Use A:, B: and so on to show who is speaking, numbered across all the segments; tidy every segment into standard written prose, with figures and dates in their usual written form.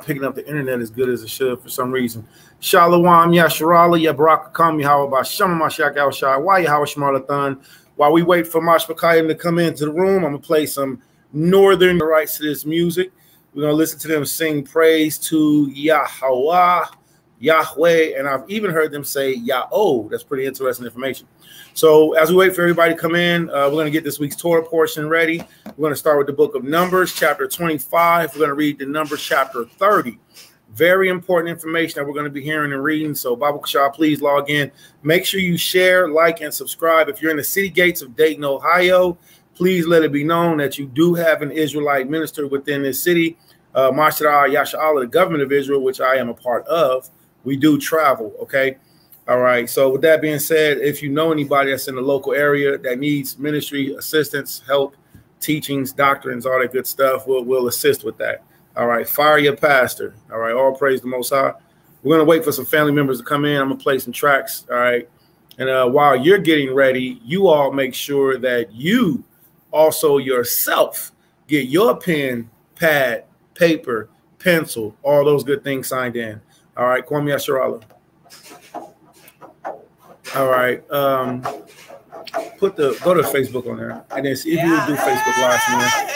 A: picking up the internet as good as it should for some reason. Shalom, Yasharala, Yabarakakam, Yahweh, Shama Mashak Al Shai, why Yahweh Shmarathon. While we wait for Mashpakayim to come into the room, I'm going to play some northern rights to this music. We're going to listen to them sing praise to Yahweh, Yahweh, and I've even heard them say Yah-oh. That's pretty interesting information. So as we wait for everybody to come in, we're going to get this week's Torah portion ready. We're going to start with the book of Numbers, chapter 25. We're going to read the Numbers, chapter 30. Very important information that we're going to be hearing and reading. So Bible Kashah, please log in. Make sure you share, like, and subscribe. If you're in the city gates of Dayton, Ohio, please let it be known that you do have an Israelite minister within this city. Mashra Yasha'Allah, the government of Israel, which I am a part of. We do travel, okay? All right. So with that being said, if you know anybody that's in the local area that needs ministry assistance, help, teachings, doctrines, all that good stuff, we'll assist with that. All right. Fire your pastor. All right. All praise the Most High. We're going to wait for some family members to come in. I'm going to play some tracks. All right. And while you're getting ready, you all make sure that you also yourself get your pen, pad, paper, pencil, all those good things signed in. All right. Kwame Asherallah. All right. Go to Facebook on there and then see if you will do Facebook Live from there.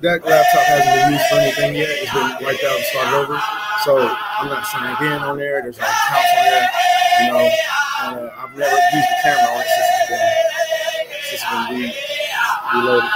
A: That laptop hasn't been used for anything yet. It's been wiped out and started over. So I'm not signed in on there. There's no accounts on there, you know. And I've never used the camera on it since it's been reloaded.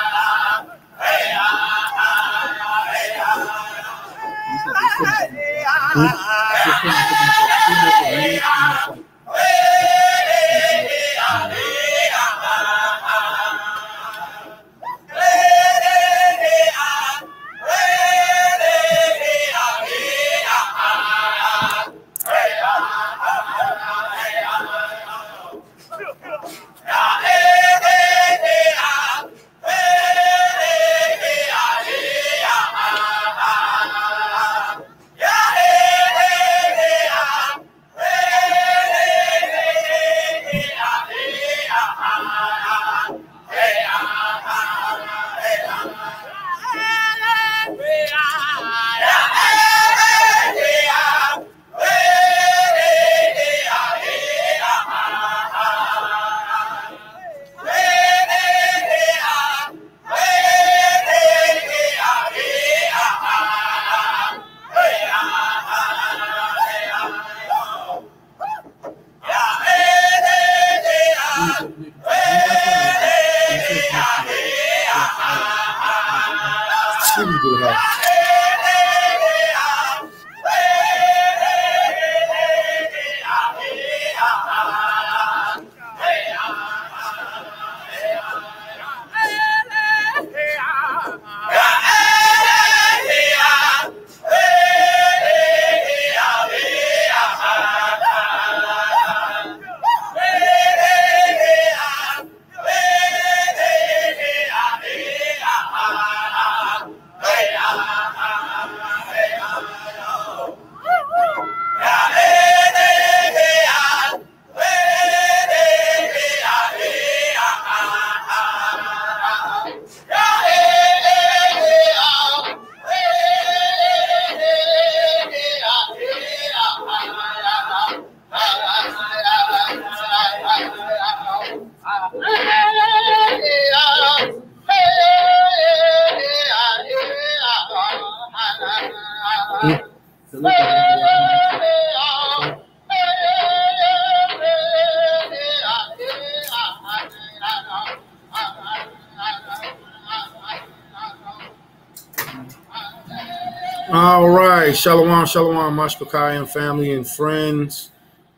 A: All right, shalom, shalom, Mashpakayim family and friends,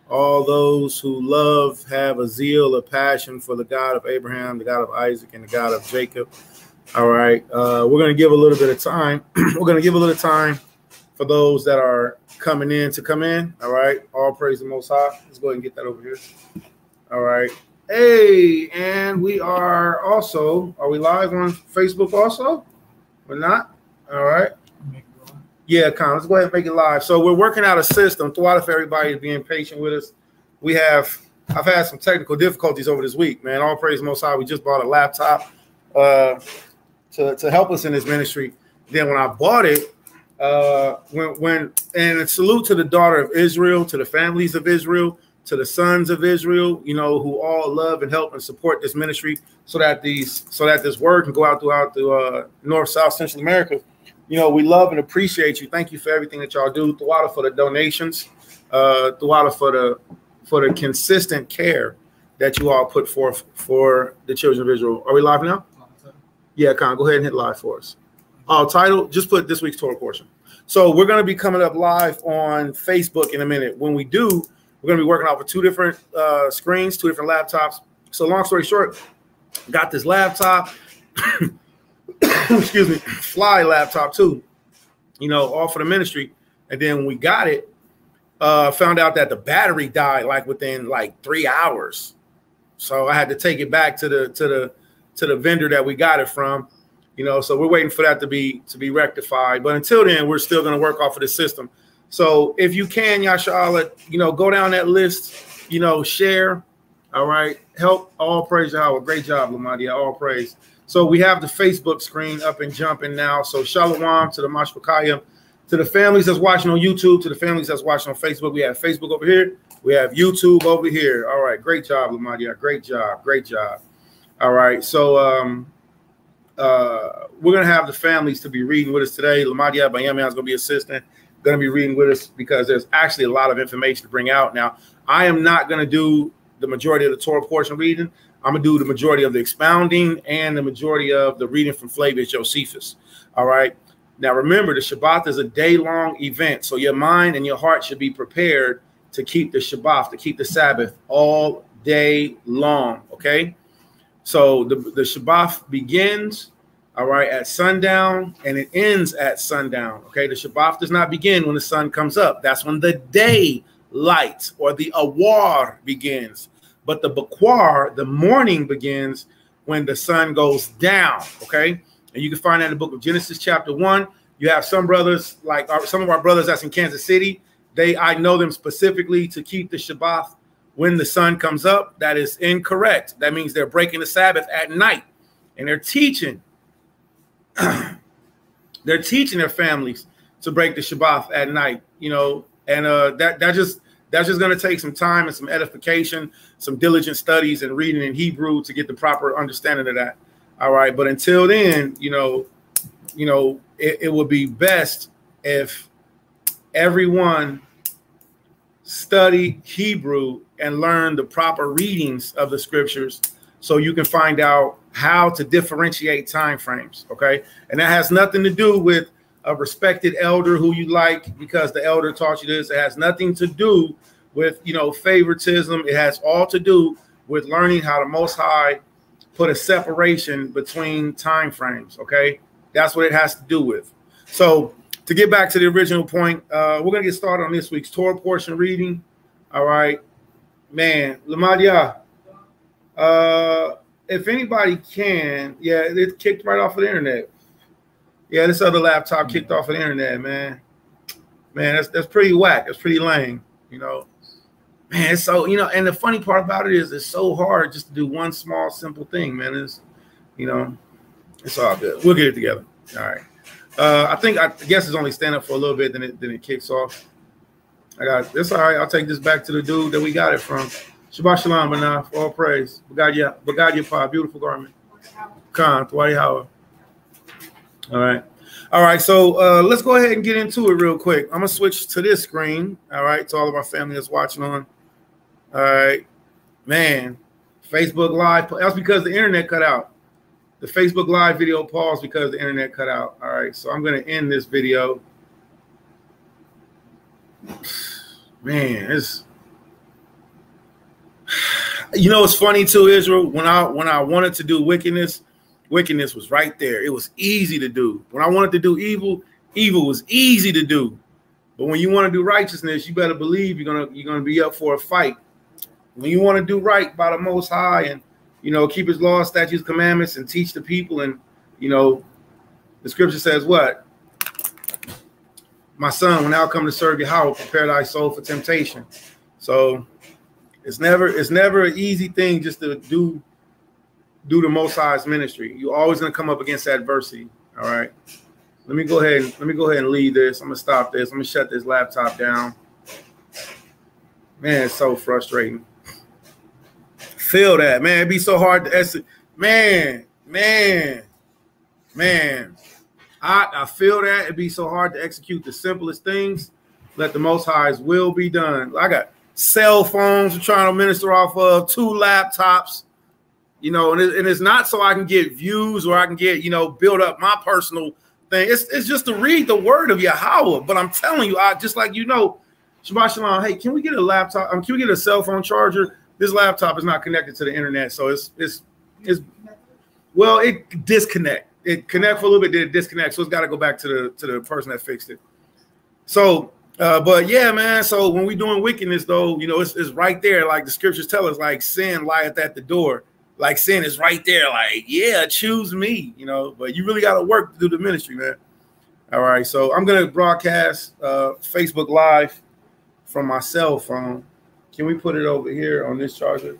A: all those who love, have a zeal, a passion for the God of Abraham, the God of Isaac, and the God of Jacob. All right, we're going to give a little bit of time. We're going to give a little time for those that are coming in to come in. All right, all praise the Most High. Let's go ahead and get that over here. All right, Hey, and we are also, are we live on Facebook also? We're not? All right. Yeah, Con, let's go ahead and make it live. So we're working out a system. Throughout, if everybody is being patient with us. I've had some technical difficulties over this week, man. All praise Most High. We just bought a laptop to help us in this ministry. Then when I bought it, and salute to the daughter of Israel, to the families of Israel, to the sons of Israel, you know, who all love and help and support this ministry so that this word can go out throughout the North, South, Central America. You know, we love and appreciate you. Thank you for everything that y'all do. Throughout for the donations, throughout for the consistent care that you all put forth for the children of Israel. Are we live now? Yeah, Con, go ahead and hit live for us. Title, just put this week's Torah portion. So we're going to be coming up live on Facebook in a minute. When we do, we're going to be working off of two different screens, two different laptops. So long story short, got this laptop, excuse me, fly laptop too, you know, all for the ministry. And then when we got it, found out that the battery died like within like 3 hours. So I had to take it back to the vendor that we got it from. You know, so we're waiting for that to be rectified. But until then, we're still going to work off of the system. So if you can, Yashala, you know, go down that list, you know, share. All right. Help. All praise Yahweh. Great job, Lamadia. All praise. So we have the Facebook screen up and jumping now. So shalom to the Mashpakayim, to the families that's watching on YouTube, to the families that's watching on Facebook. We have Facebook over here. We have YouTube over here. All right. Great job, Lamadia. Great job. Great job. All right. So, we're going to have the families to be reading with us today. Lamadia Bayami is going to be assistant, going to be reading with us because there's actually a lot of information to bring out. Now, I am not going to do the majority of the Torah portion reading. I'm going to do the majority of the expounding and the majority of the reading from Flavius Josephus. All right. Now, remember, the Shabbat is a day-long event. So your mind and your heart should be prepared to keep the Shabbat, to keep the Sabbath all day long. Okay. So the Shabbat begins, all right, at sundown, and it ends at sundown. Okay, the Shabbat does not begin when the sun comes up. That's when the daylight or the awar begins. But the bakwar, the morning, begins when the sun goes down. Okay, and you can find that in the book of Genesis, chapter 1. You have some brothers, like some of our brothers that's in Kansas City. I know them specifically to keep the Shabbat when the sun comes up. That is incorrect. That means they're breaking the Sabbath at night, and they're teaching their families to break the Shabbat at night, you know, and that's just going to take some time and some edification, some diligent studies and reading in Hebrew to get the proper understanding of that. All right. But until then, you know, it would be best if everyone study Hebrew and learn the proper readings of the scriptures so you can find out how to differentiate time frames. Okay. And that has nothing to do with a respected elder who you like because the elder taught you this. It has nothing to do with, you know, favoritism. It has all to do with learning how the Most High put a separation between time frames. Okay. That's what it has to do with. So to get back to the original point, we're going to get started on this week's Torah portion reading. All right, man, Lamadia, if anybody can, yeah, it kicked right off of the internet. Yeah, this other laptop kicked off of the internet, man. Man, that's pretty whack. That's pretty lame, you know. Man, it's so, you know, and the funny part about it is it's so hard just to do one small, simple thing, man. It's, you know, it's all good. We'll get it together. All right. I guess it's only stand up for a little bit, then it kicks off. It's all right. I'll take this back to the dude that we got it from. Shabbat shalom, Banaf. All praise. Bagadia Pa, beautiful garment. Khan, Twadi Howard. All right. All right. So let's go ahead and get into it real quick. I'm gonna switch to this screen. All right, to all of our family that's watching on. All right, man. Facebook Live. That's because the internet cut out. The Facebook Live video paused because the internet cut out. All right, so I'm going to end this video. Man, it's, you know, it's funny too, Israel. When I wanted to do wickedness was right there. It was easy to do. When I wanted to do evil was easy to do. But when you want to do righteousness, you better believe you're gonna be up for a fight. when you want to do right by the Most High and, you know, keep his laws, statutes, commandments, and teach the people. And, you know, the scripture says what? My son, when thou come to serve Yahweh, prepare thy soul for temptation. So it's never an easy thing just to do the Most High's ministry. You're always going to come up against adversity. All right. Let me go ahead and leave this. I'm gonna stop this. I'm gonna shut this laptop down. Man, it's so frustrating. Feel that, man. It'd be so hard to execute. Man. I feel that it'd be so hard to execute the simplest things. Let the Most High's will be done. I got cell phones I'm trying to minister off of, 2 laptops, you know, and it's not so I can get views or I can get, you know, build up my personal thing. It's just to read the word of Yahweh. But I'm telling you, I just like, you know, Shabbat Shalom, hey, can we get a laptop? Can we get a cell phone charger? This laptop is not connected to the internet, so it's well, it disconnect. It connect for a little bit, then it disconnect. So it's got to go back to the person that fixed it. So, but yeah, man. So when we doing wickedness, though, you know, it's right there. Like the scriptures tell us, like sin lieth at the door. Like sin is right there. Like, yeah, choose me, you know, but you really got to work to do the ministry, man. All right. So I'm going to broadcast Facebook Live from my cell phone. Can we put it over here on this charger?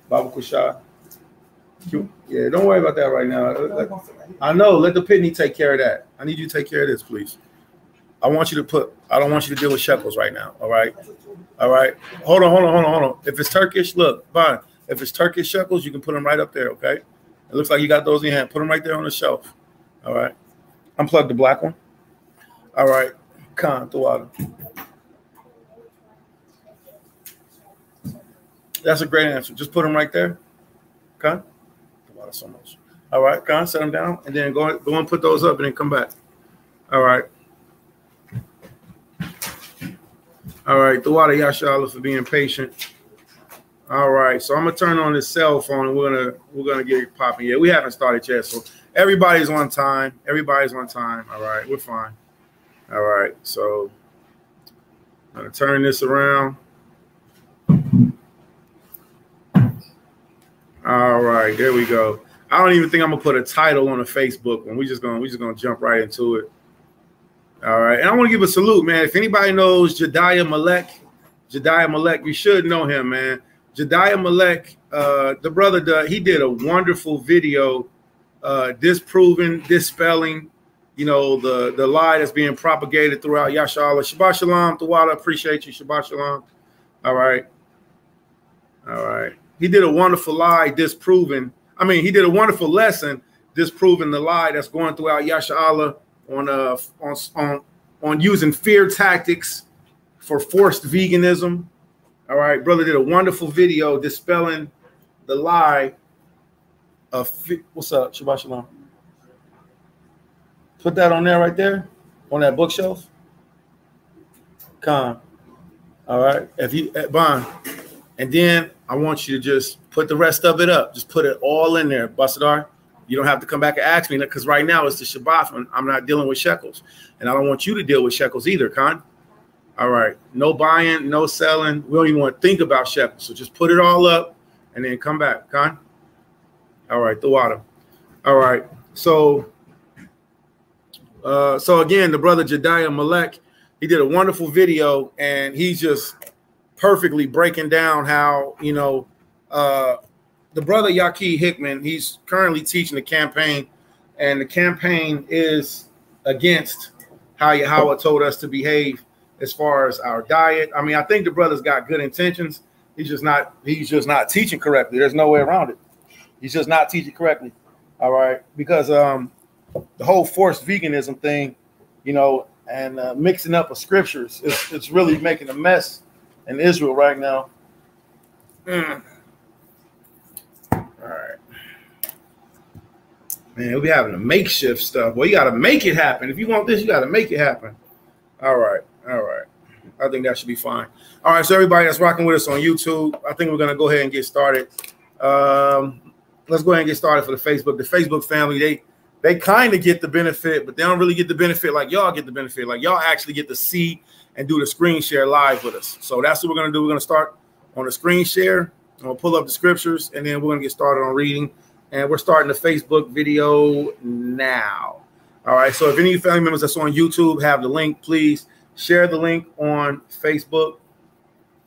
A: Baba Kushah. Yeah, don't worry about that right now. I know. Let the pitney take care of that. I need you to take care of this, please. I don't want you to deal with shekels right now. All right. All right. Hold on. If it's Turkish, look, fine. If it's Turkish shekels, you can put them right up there, okay? It looks like you got those in your hand. Put them right there on the shelf. All right. Unplug the black one. All right. Khan, the water. That's a great answer. Just put them right there. Khan. The water so much. All right, Khan, set them down, and then go and put those up and then come back. All right. All right. The water, Yashala, for being patient. All right, so I'm gonna turn on this cell phone and we're gonna get it popping. Yeah, we haven't started yet, so everybody's on time. Everybody's on time. All right, we're fine. All right, so I'm gonna turn this around. All right, there we go. I don't even think I'm gonna put a title on the Facebook one. We're just gonna jump right into it. All right, and I want to give a salute, man. If anybody knows Jediah Malek, you should know him, man. Jediah Malek, the brother, he did a wonderful video dispelling, you know, the lie that's being propagated throughout Yashala. Shabbat Shalom, Tawada, appreciate you. Shabbat Shalom. All right. All right. He did a wonderful lie disproving. I mean, he did a wonderful lesson disproving the lie that's going throughout Yashala on using fear tactics for forced veganism. All right, brother did a wonderful video dispelling the lie of what's up, Shabbat Shalom. Put that on there right there, on that bookshelf. Con. All right, if you Bond, and then I want you to just put the rest of it up. Just put it all in there, Basadar. You don't have to come back and ask me because right now it's the Shabbat and I'm not dealing with shekels, and I don't want you to deal with shekels either, Con. All right, no buying, no selling. We don't even want to think about shekels. So just put it all up and then come back, Con. All right, the water. All right, so again, the brother Jediah Malek, he did a wonderful video, and he's just perfectly breaking down how, you know, the brother Yaqui Hickman, he's currently teaching the campaign, and the campaign is against how Yahweh told us to behave as far as our diet. I mean, I think the brother's got good intentions. He's just not teaching correctly. There's no way around it. He's just not teaching correctly. All right. Because the whole forced veganism thing, you know, and mixing up of scriptures, it's really making a mess in Israel right now. All right. Man, we'll be having to makeshift stuff. Well, you got to make it happen. If you want this, you got to make it happen. All right. All right. I think that should be fine. All right. So everybody that's rocking with us on YouTube, I think we're going to go ahead and get started. Let's go ahead and get started for the Facebook. The Facebook family, they kind of get the benefit, but they don't really get the benefit like y'all get the benefit. Like y'all actually get to see and do the screen share live with us. So that's what we're going to do. We're going to start on the screen share. I'm gonna pull up the scriptures, and then we're gonna get started on reading. And we're starting the Facebook video now. All right. So if any of you family members that's on YouTube have the link, please share the link on Facebook.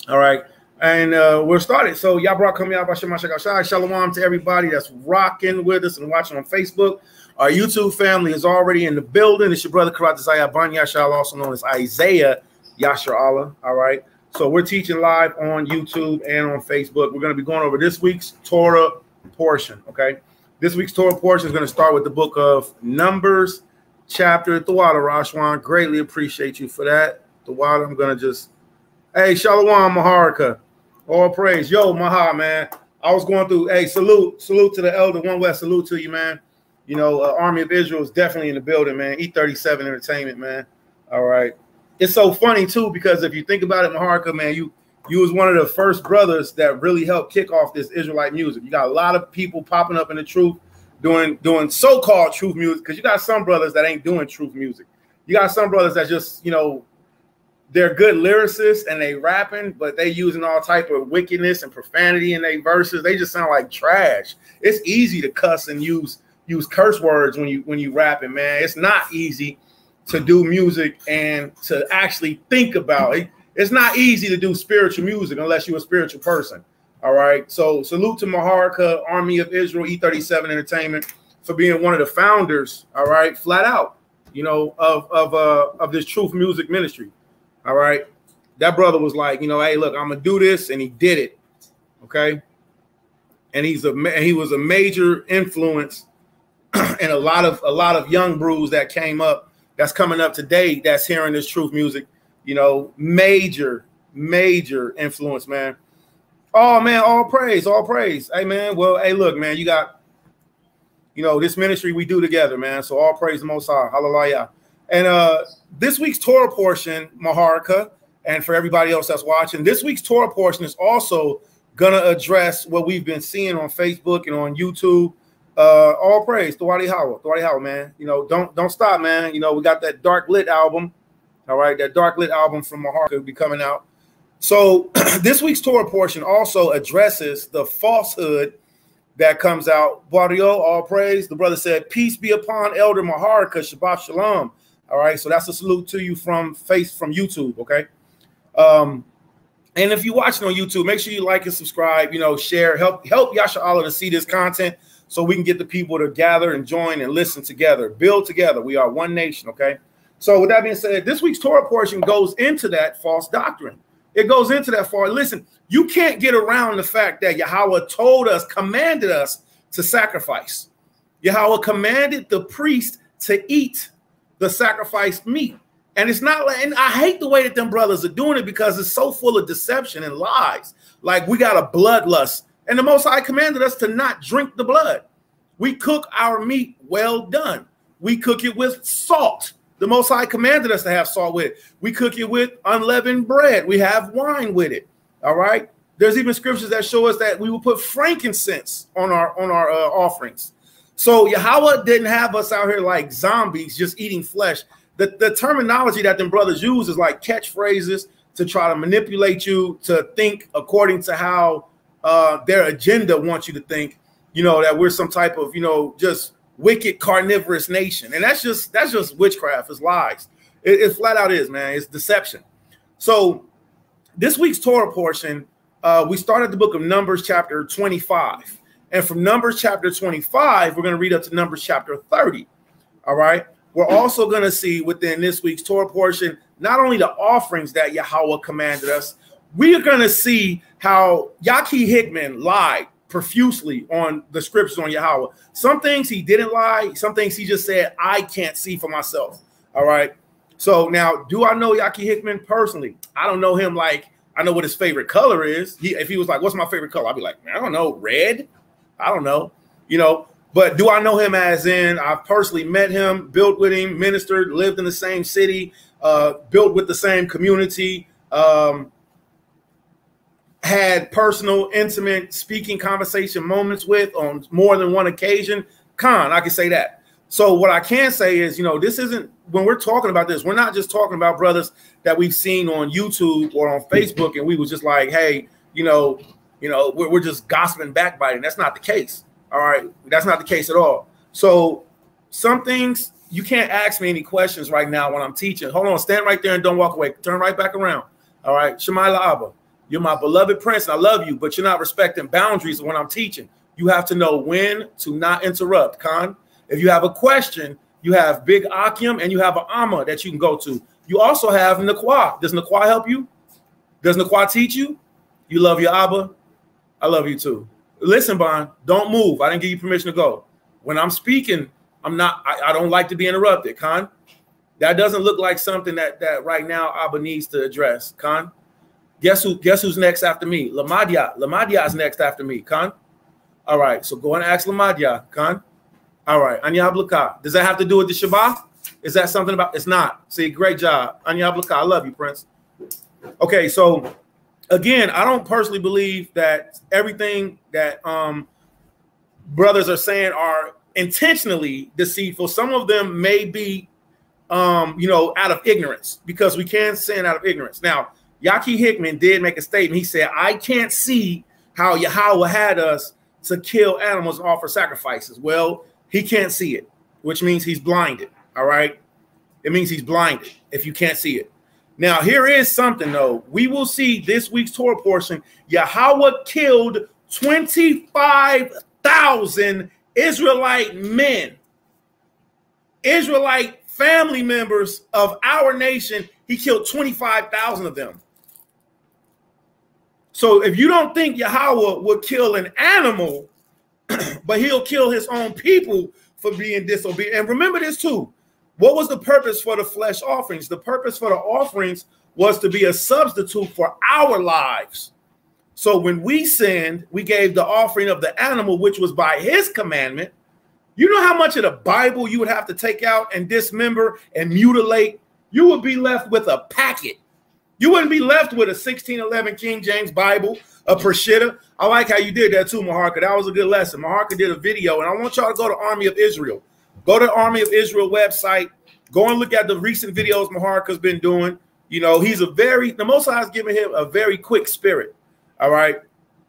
A: All right. And we're started. So Shalom to everybody that's rocking with us and watching on Facebook. Our YouTube family is already in the building. It's your brother Karat Zaya Ban Yashal, also known as Isaiah Yashar Allah. All right. So we're teaching live on YouTube and on Facebook. We're going to be going over this week's Torah portion. Okay. This week's Torah portion is going to start with the book of Numbers, chapter Thawada Rashwan. Greatly appreciate you for that. Thawada, I'm going to just, hey, Shalom Maharika. All praise. Yo, Maha, man. I was going through, hey, salute to the elder. One West, salute to you, man. You know, Army of Israel is definitely in the building, man. E37 Entertainment, man. All right. It's so funny, too, because if you think about it, Maharika, man, you was one of the first brothers that really helped kick off this Israelite music. You got a lot of people popping up in the truth, doing so-called truth music, because you got some brothers that ain't doing truth music. You got some brothers that just, you know, they're good lyricists and they rapping, but they using all type of wickedness and profanity in their verses. They just sound like trash. It's easy to cuss and use curse words when you rapping, man. It's not easy to do music and to actually think about it. It's not easy to do spiritual music unless you're a spiritual person. All right. So salute to Maharika, Army of Israel, E37 Entertainment, for being one of the founders. All right. Flat out, you know, of this truth music ministry. All right. That brother was like, you know, hey, look, I'm going to do this. And he did it. OK. And he was a major influence in a lot of young brews that came up, that's coming up today, that's hearing this truth music. You know, major influence, man. Oh, man, all praise. Hey, man, well, hey, look, man, you got, you know, this ministry we do together, man. So all praise the Most High. Hallelujah. And this week's Torah portion, Maharika, and for everybody else that's watching, this week's Torah portion is also going to address what we've been seeing on Facebook and on YouTube. All praise. Thawadi Hawa, man. You know, don't stop, man. You know, we got that Dark Lit album. All right, that Dark Lit album from Maharika will be coming out. So this week's Torah portion also addresses the falsehood that comes out. Barrio, all praise. The brother said, peace be upon Elder Maharika, Shabbat Shalom. All right, so that's a salute to you from YouTube, okay? And if you're watching on YouTube, make sure you like and subscribe, you know, share, help Yasha Allah to see this content so we can get the people to gather and join and listen together, build together. We are one nation, okay? So with that being said, this week's Torah portion goes into that false doctrine. It goes into that far. Listen, you can't get around the fact that Yahweh commanded us to sacrifice. Yahweh commanded the priest to eat the sacrificed meat. And it's not like, and I hate the way that them brothers are doing it because it's so full of deception and lies. Like we got a bloodlust. And the Most High commanded us to not drink the blood. We cook our meat well done. We cook it with salt. The Most High commanded us to have salt with it. We cook it with unleavened bread. We have wine with it. All right. There's even scriptures that show us that we will put frankincense on our offerings. So Yahweh didn't have us out here like zombies just eating flesh. The terminology that them brothers use is like catchphrases to try to manipulate you to think according to how their agenda wants you to think, you know, that we're some type of, you know, just wicked carnivorous nation. And that's just witchcraft. It's lies. It flat out is, man. It's deception. So this week's Torah portion, we started the book of Numbers chapter 25. And from Numbers chapter 25, we're going to read up to Numbers chapter 30. All right. We're also going to see within this week's Torah portion, not only the offerings that Yahweh commanded us, we are going to see how Yaki Hickman lied profusely on the scriptures on Yahweh. Some things he didn't lie. Some things he just said, I can't see for myself. All right. So now, do I know Yaki Hickman personally? I don't know him like I know what his favorite color is. If he was like, what's my favorite color? I'd be like, man, I don't know, red. I don't know, you know. But do I know him as in I've personally met him, built with him, ministered, lived in the same city, built with the same community, had personal, intimate speaking conversation moments with on more than one occasion? I can say that. So what I can say is, you know, this isn't, when we're talking about this, we're not just talking about brothers that we've seen on YouTube or on Facebook and we was just like, hey, we're just gossiping, backbiting. That's not the case. All right. That's not the case at all. So some things you can't ask me any questions right now when I'm teaching. Hold on. Stand right there and don't walk away. Turn right back around. All right. Shemayla Abba, you're my beloved prince. And I love you, but you're not respecting boundaries when I'm teaching. You have to know when to not interrupt. Khan, if you have a question, you have Big Akim and you have an Amma that you can go to. You also have Nakwa. Does Nakwa help you? Does Nakwa teach you? You love your Abba? I love you too. Listen, Bon, don't move. I didn't give you permission to go. When I'm speaking, I don't like to be interrupted, Khan. That doesn't look like something that right now Abba needs to address, Khan. Guess who's next after me? Lamadia. Lamadia is next after me, Khan. All right, so go and ask Lamadia, Khan. All right, Anya Blaka. Does that have to do with the Shabbat? Is that something about? It's not. See, great job. Anya Blaka. I love you, Prince. Okay, so again, I don't personally believe that everything that brothers are saying are intentionally deceitful. Some of them may be, out of ignorance, because we can sin out of ignorance. Now, Yaki Hickman did make a statement. He said, I can't see how Yahweh had us to kill animals and offer sacrifices. Well, he can't see it, which means he's blinded. All right. It means he's blinded if you can't see it. Now, here is something, though. We will see this week's Torah portion. Yahweh killed 25,000 Israelite men, Israelite family members of our nation. He killed 25,000 of them. So if you don't think Yahweh would kill an animal, but he'll kill his own people for being disobedient. And remember this too. What was the purpose for the flesh offerings? The purpose for the offerings was to be a substitute for our lives. So when we sinned, we gave the offering of the animal, which was by his commandment. You know how much of the Bible you would have to take out and dismember and mutilate? You would be left with a packet. You wouldn't be left with a 1611 King James Bible, a Peshitta. I like how you did that too, Maharka. That was a good lesson. Maharka did a video, and I want y'all to go to Army of Israel. Go to the Army of Israel website. Go and look at the recent videos Maharka's been doing. He's the Most High has given him a very quick spirit. All right.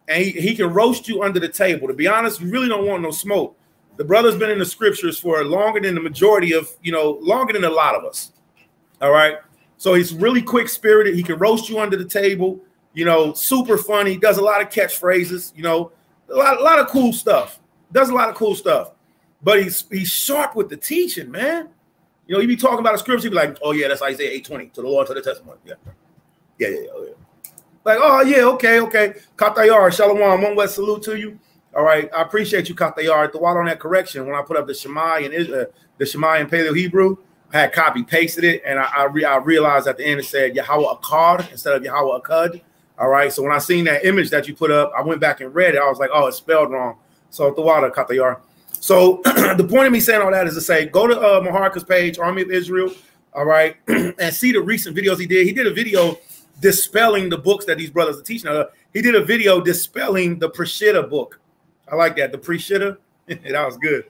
A: And he can roast you under the table. To be honest, we really don't want no smoke. The brother's been in the scriptures for longer than the majority of, longer than a lot of us. All right. So he's really quick spirited. He can roast you under the table, super funny. Does a lot of catchphrases, a lot of cool stuff. Does a lot of cool stuff. But he's sharp with the teaching, man. He be talking about a scripture. He be like, oh, yeah, that's Isaiah 8:20. To the Lord, to the testimony. Yeah. Like, oh, yeah, okay. Katayar, Shalom, one west salute to you. All right. I appreciate you, Katayar. The water on that correction when I put up the Shema and the Shema in Paleo Hebrew. I had copy pasted it, and I realized at the end it said Yahweh Akkad instead of Yahweh Akkad. All right. So when I seen that image that you put up, I went back and read it. I was like, oh, it's spelled wrong. So the water, Katayar. So the point of me saying all that is to say, go to Maharka's page, Army of Israel. All right. And see the recent videos he did. He did a video dispelling the books that these brothers are teaching. He did a video dispelling the Peshitta book. I like that. The Peshitta. That was good.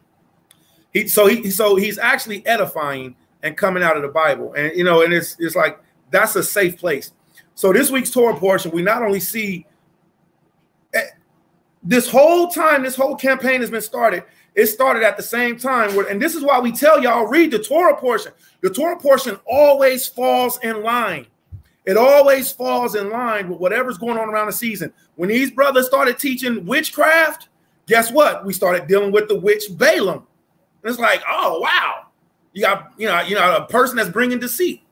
A: So he's actually edifying and coming out of the Bible. And, and it's like, that's a safe place. So this week's Torah portion, we not only see this whole time, this whole campaign has been started. It started at the same time. And this is why we tell y'all, read the Torah portion. The Torah portion always falls in line. It always falls in line with whatever's going on around the season. When these brothers started teaching witchcraft, guess what? We started dealing with the witch Balaam. And it's like, oh, wow. You got, a person that's bringing deceit.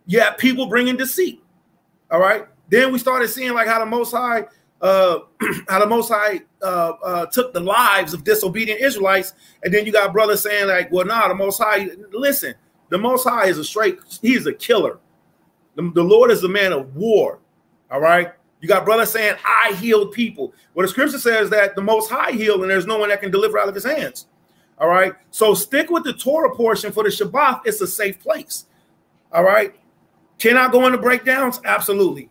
A: You have people bringing deceit. All right. Then we started seeing like how the Most High took the lives of disobedient Israelites. And then you got brothers saying like, well, nah, the Most High, listen, the Most High is he is a killer. The Lord is a man of war. All right. You got brothers saying, I healed people. Well, the scripture says that the Most High healed and there's no one that can deliver out of his hands. All right. So stick with the Torah portion for the Shabbat. It's a safe place. All right. Can I go into breakdowns? Absolutely.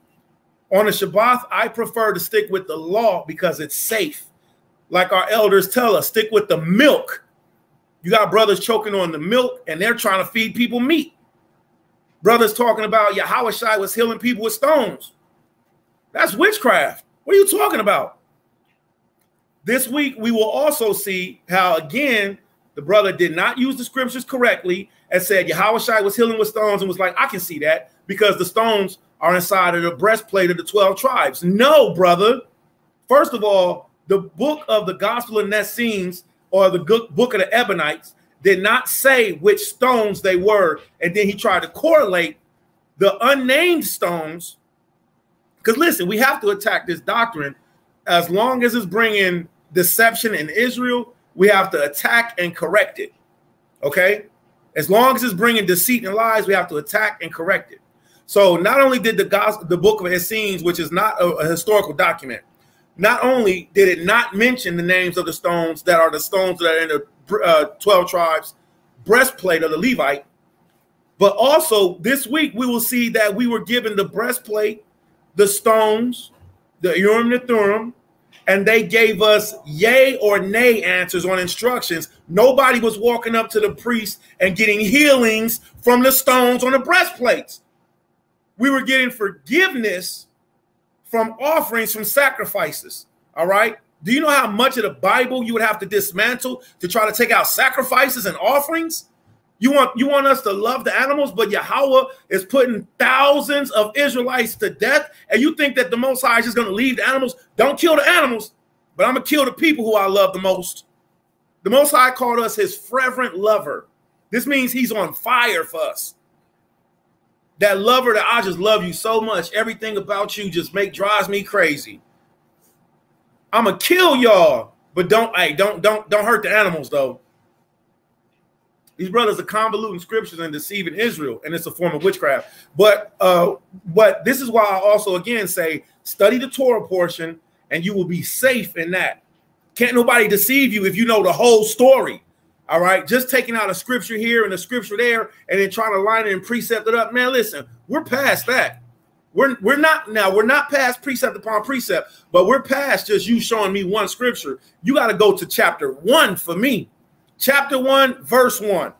A: On the Shabbat, I prefer to stick with the law because it's safe. Like our elders tell us, stick with the milk. You got brothers choking on the milk and they're trying to feed people meat. Brothers talking about Yahweh Shai was healing people with stones. That's witchcraft. What are you talking about? This week, we will also see how, again, the brother did not use the scriptures correctly and said Yahushua was healing with stones and was like, I can see that because the stones are inside of the breastplate of the 12 tribes. No, brother. First of all, the book of the Gospel of Nessenes or the book of the Ebonites did not say which stones they were. And then he tried to correlate the unnamed stones. Because listen, we have to attack this doctrine. As long as it's bringing deception in Israel, we have to attack and correct it. Okay? As long as it's bringing deceit and lies, we have to attack and correct it. So not only did the book of Essenes, which is not a historical document, not only did it not mention the names of the stones that are the stones that are in the 12 tribes breastplate of the Levite, but also this week we will see that we were given the breastplate, the stones, the Urim and the Thummim, and they gave us yay or nay answers on instructions. Nobody was walking up to the priest and getting healings from the stones on the breastplates. We were getting forgiveness from offerings, from sacrifices. All right. Do you know how much of the Bible you would have to dismantle to try to take out sacrifices and offerings? You want us to love the animals, but Yahweh is putting thousands of Israelites to death, and you think that the Most High is just going to leave the animals? Don't kill the animals, but I'm going to kill the people who I love the most. The Most High called us his fervent lover. This means he's on fire for us. That lover that I just love you so much. Everything about you just drives me crazy. I'm going to kill y'all, but don't hurt the animals though. These brothers are convoluting scriptures and deceiving Israel, and it's a form of witchcraft. But this is why I also, again, say, study the Torah portion, and you will be safe in that. Can't nobody deceive you if you know the whole story. All right, just taking out a scripture here and a scripture there, and then trying to line it and precept it up. Man, listen, we're past that. We're not past precept upon precept, but we're past just you showing me one scripture. You got to go to chapter 1 for me. Chapter 1, verse 1.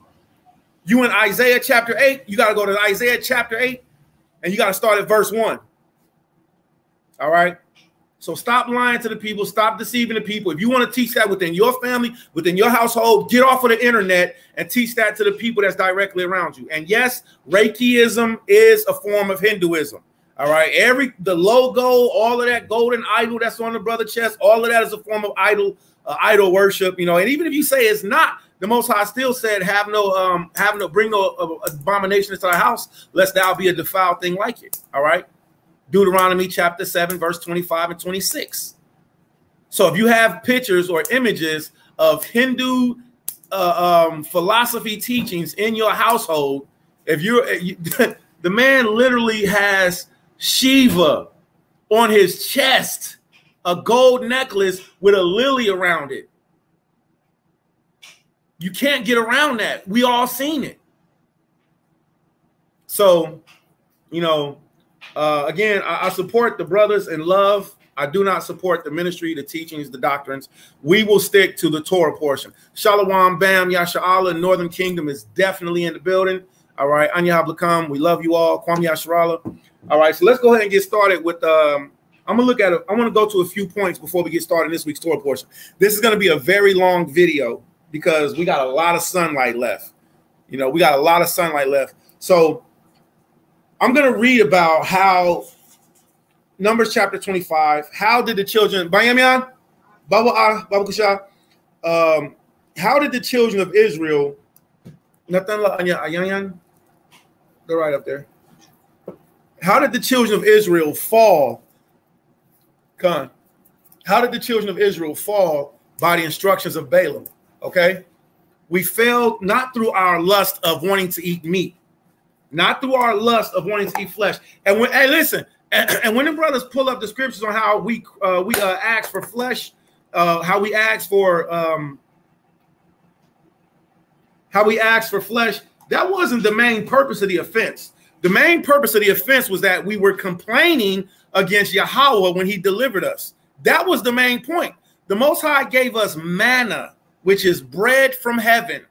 A: You in Isaiah chapter 8, you got to go to Isaiah chapter 8, and you got to start at verse 1. All right? So stop lying to the people. Stop deceiving the people. If you want to teach that within your family, within your household, get off of the internet and teach that to the people that's directly around you. And yes, Reikiism is a form of Hinduism. All right? The logo, all of that golden idol that's on the brother chest, all of that is a form of idol worship, you know. And even if you say it's not, the Most High still said, bring no abomination into the house, lest thou be a defiled thing like it. All right. Deuteronomy chapter 7, verse 25 and 26. So if you have pictures or images of Hindu philosophy teachings in your household, the man literally has Shiva on his chest, a gold necklace with a lily around it. You can't get around that. We all seen it. So, you know, again, I support the brothers in love. I do not support the ministry, the teachings, the doctrines. We will stick to the Torah portion. Shalom, Bam, Yasha Allah, Northern Kingdom is definitely in the building. All right, Anya Hablakam, we love you all. Kwam Yasharala. All right, so let's go ahead and get started with I'm gonna look at it. I want to go to a few points before we get started in this week's Torah portion. This is going to be a very long video because we got a lot of sunlight left. You know, we got a lot of sunlight left. So I'm going to read about how Numbers chapter 25. How did the children? How did the children of Israel? They're right up there. How did the children of Israel fall? How did the children of Israel fall by the instructions of Balaam? Okay, we failed not through our lust of wanting to eat meat, not through our lust of wanting to eat flesh. And when, hey, listen, and when the brothers pull up the scriptures on how we ask for flesh, how we ask for flesh, that wasn't the main purpose of the offense. The main purpose of the offense was that we were complaining against Yahweh when he delivered us. That was the main point. The Most High gave us manna, which is bread from heaven.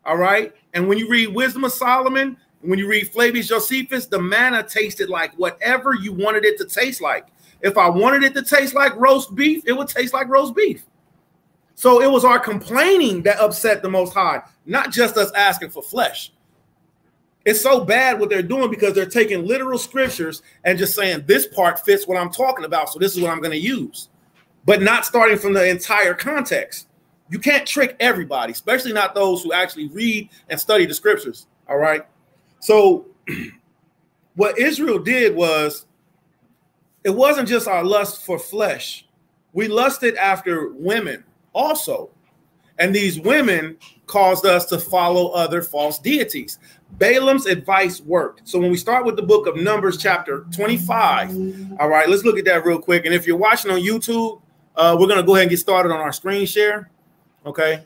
A: All right. And when you read Wisdom of Solomon, when you read Flavius Josephus, the manna tasted like whatever you wanted it to taste like. If I wanted it to taste like roast beef, it would taste like roast beef. So it was our complaining that upset the Most High, not just us asking for flesh. It's so bad what they're doing because they're taking literal scriptures and just saying this part fits what I'm talking about, so this is what I'm going to use, but not starting from the entire context. You can't trick everybody, especially not those who actually read and study the scriptures. All right. So what Israel did was, it wasn't just our lust for flesh. We lusted after women also. And these women caused us to follow other false deities. Balaam's advice worked. So when we start with the book of Numbers, chapter 25, all right, let's look at that real quick. And if you're watching on YouTube, we're going to go ahead and get started on our screen share. Okay.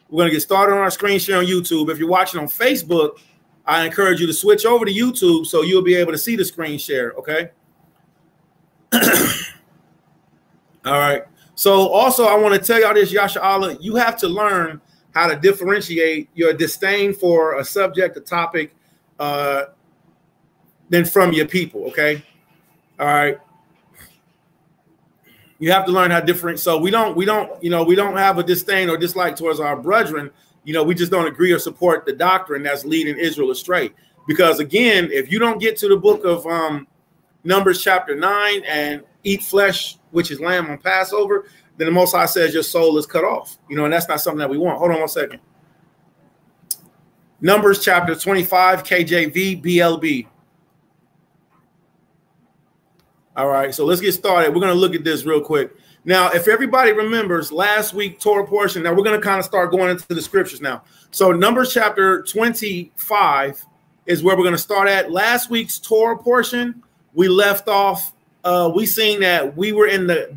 A: We're going to get started on our screen share on YouTube. If you're watching on Facebook, I encourage you to switch over to YouTube so you'll be able to see the screen share. Okay. All right. So also, I want to tell y'all this, Yasha Allah, you have to learn how to differentiate your disdain for a subject, a topic, than from your people. Okay. All right. You have to learn how different. So we don't have a disdain or dislike towards our brethren. We just don't agree or support the doctrine that's leading Israel astray. Because again, if you don't get to the book of Numbers chapter 9 and eat flesh, which is lamb on Passover, then the Most High says your soul is cut off. And that's not something that we want. Hold on one second. Numbers chapter 25, KJV, BLB. All right, so let's get started. We're going to look at this real quick. Now, if everybody remembers last week Torah portion, now we're going to kind of start going into the scriptures now. So Numbers chapter 25 is where we're going to start at. Last week's Torah portion, we left off. We seen that we were in the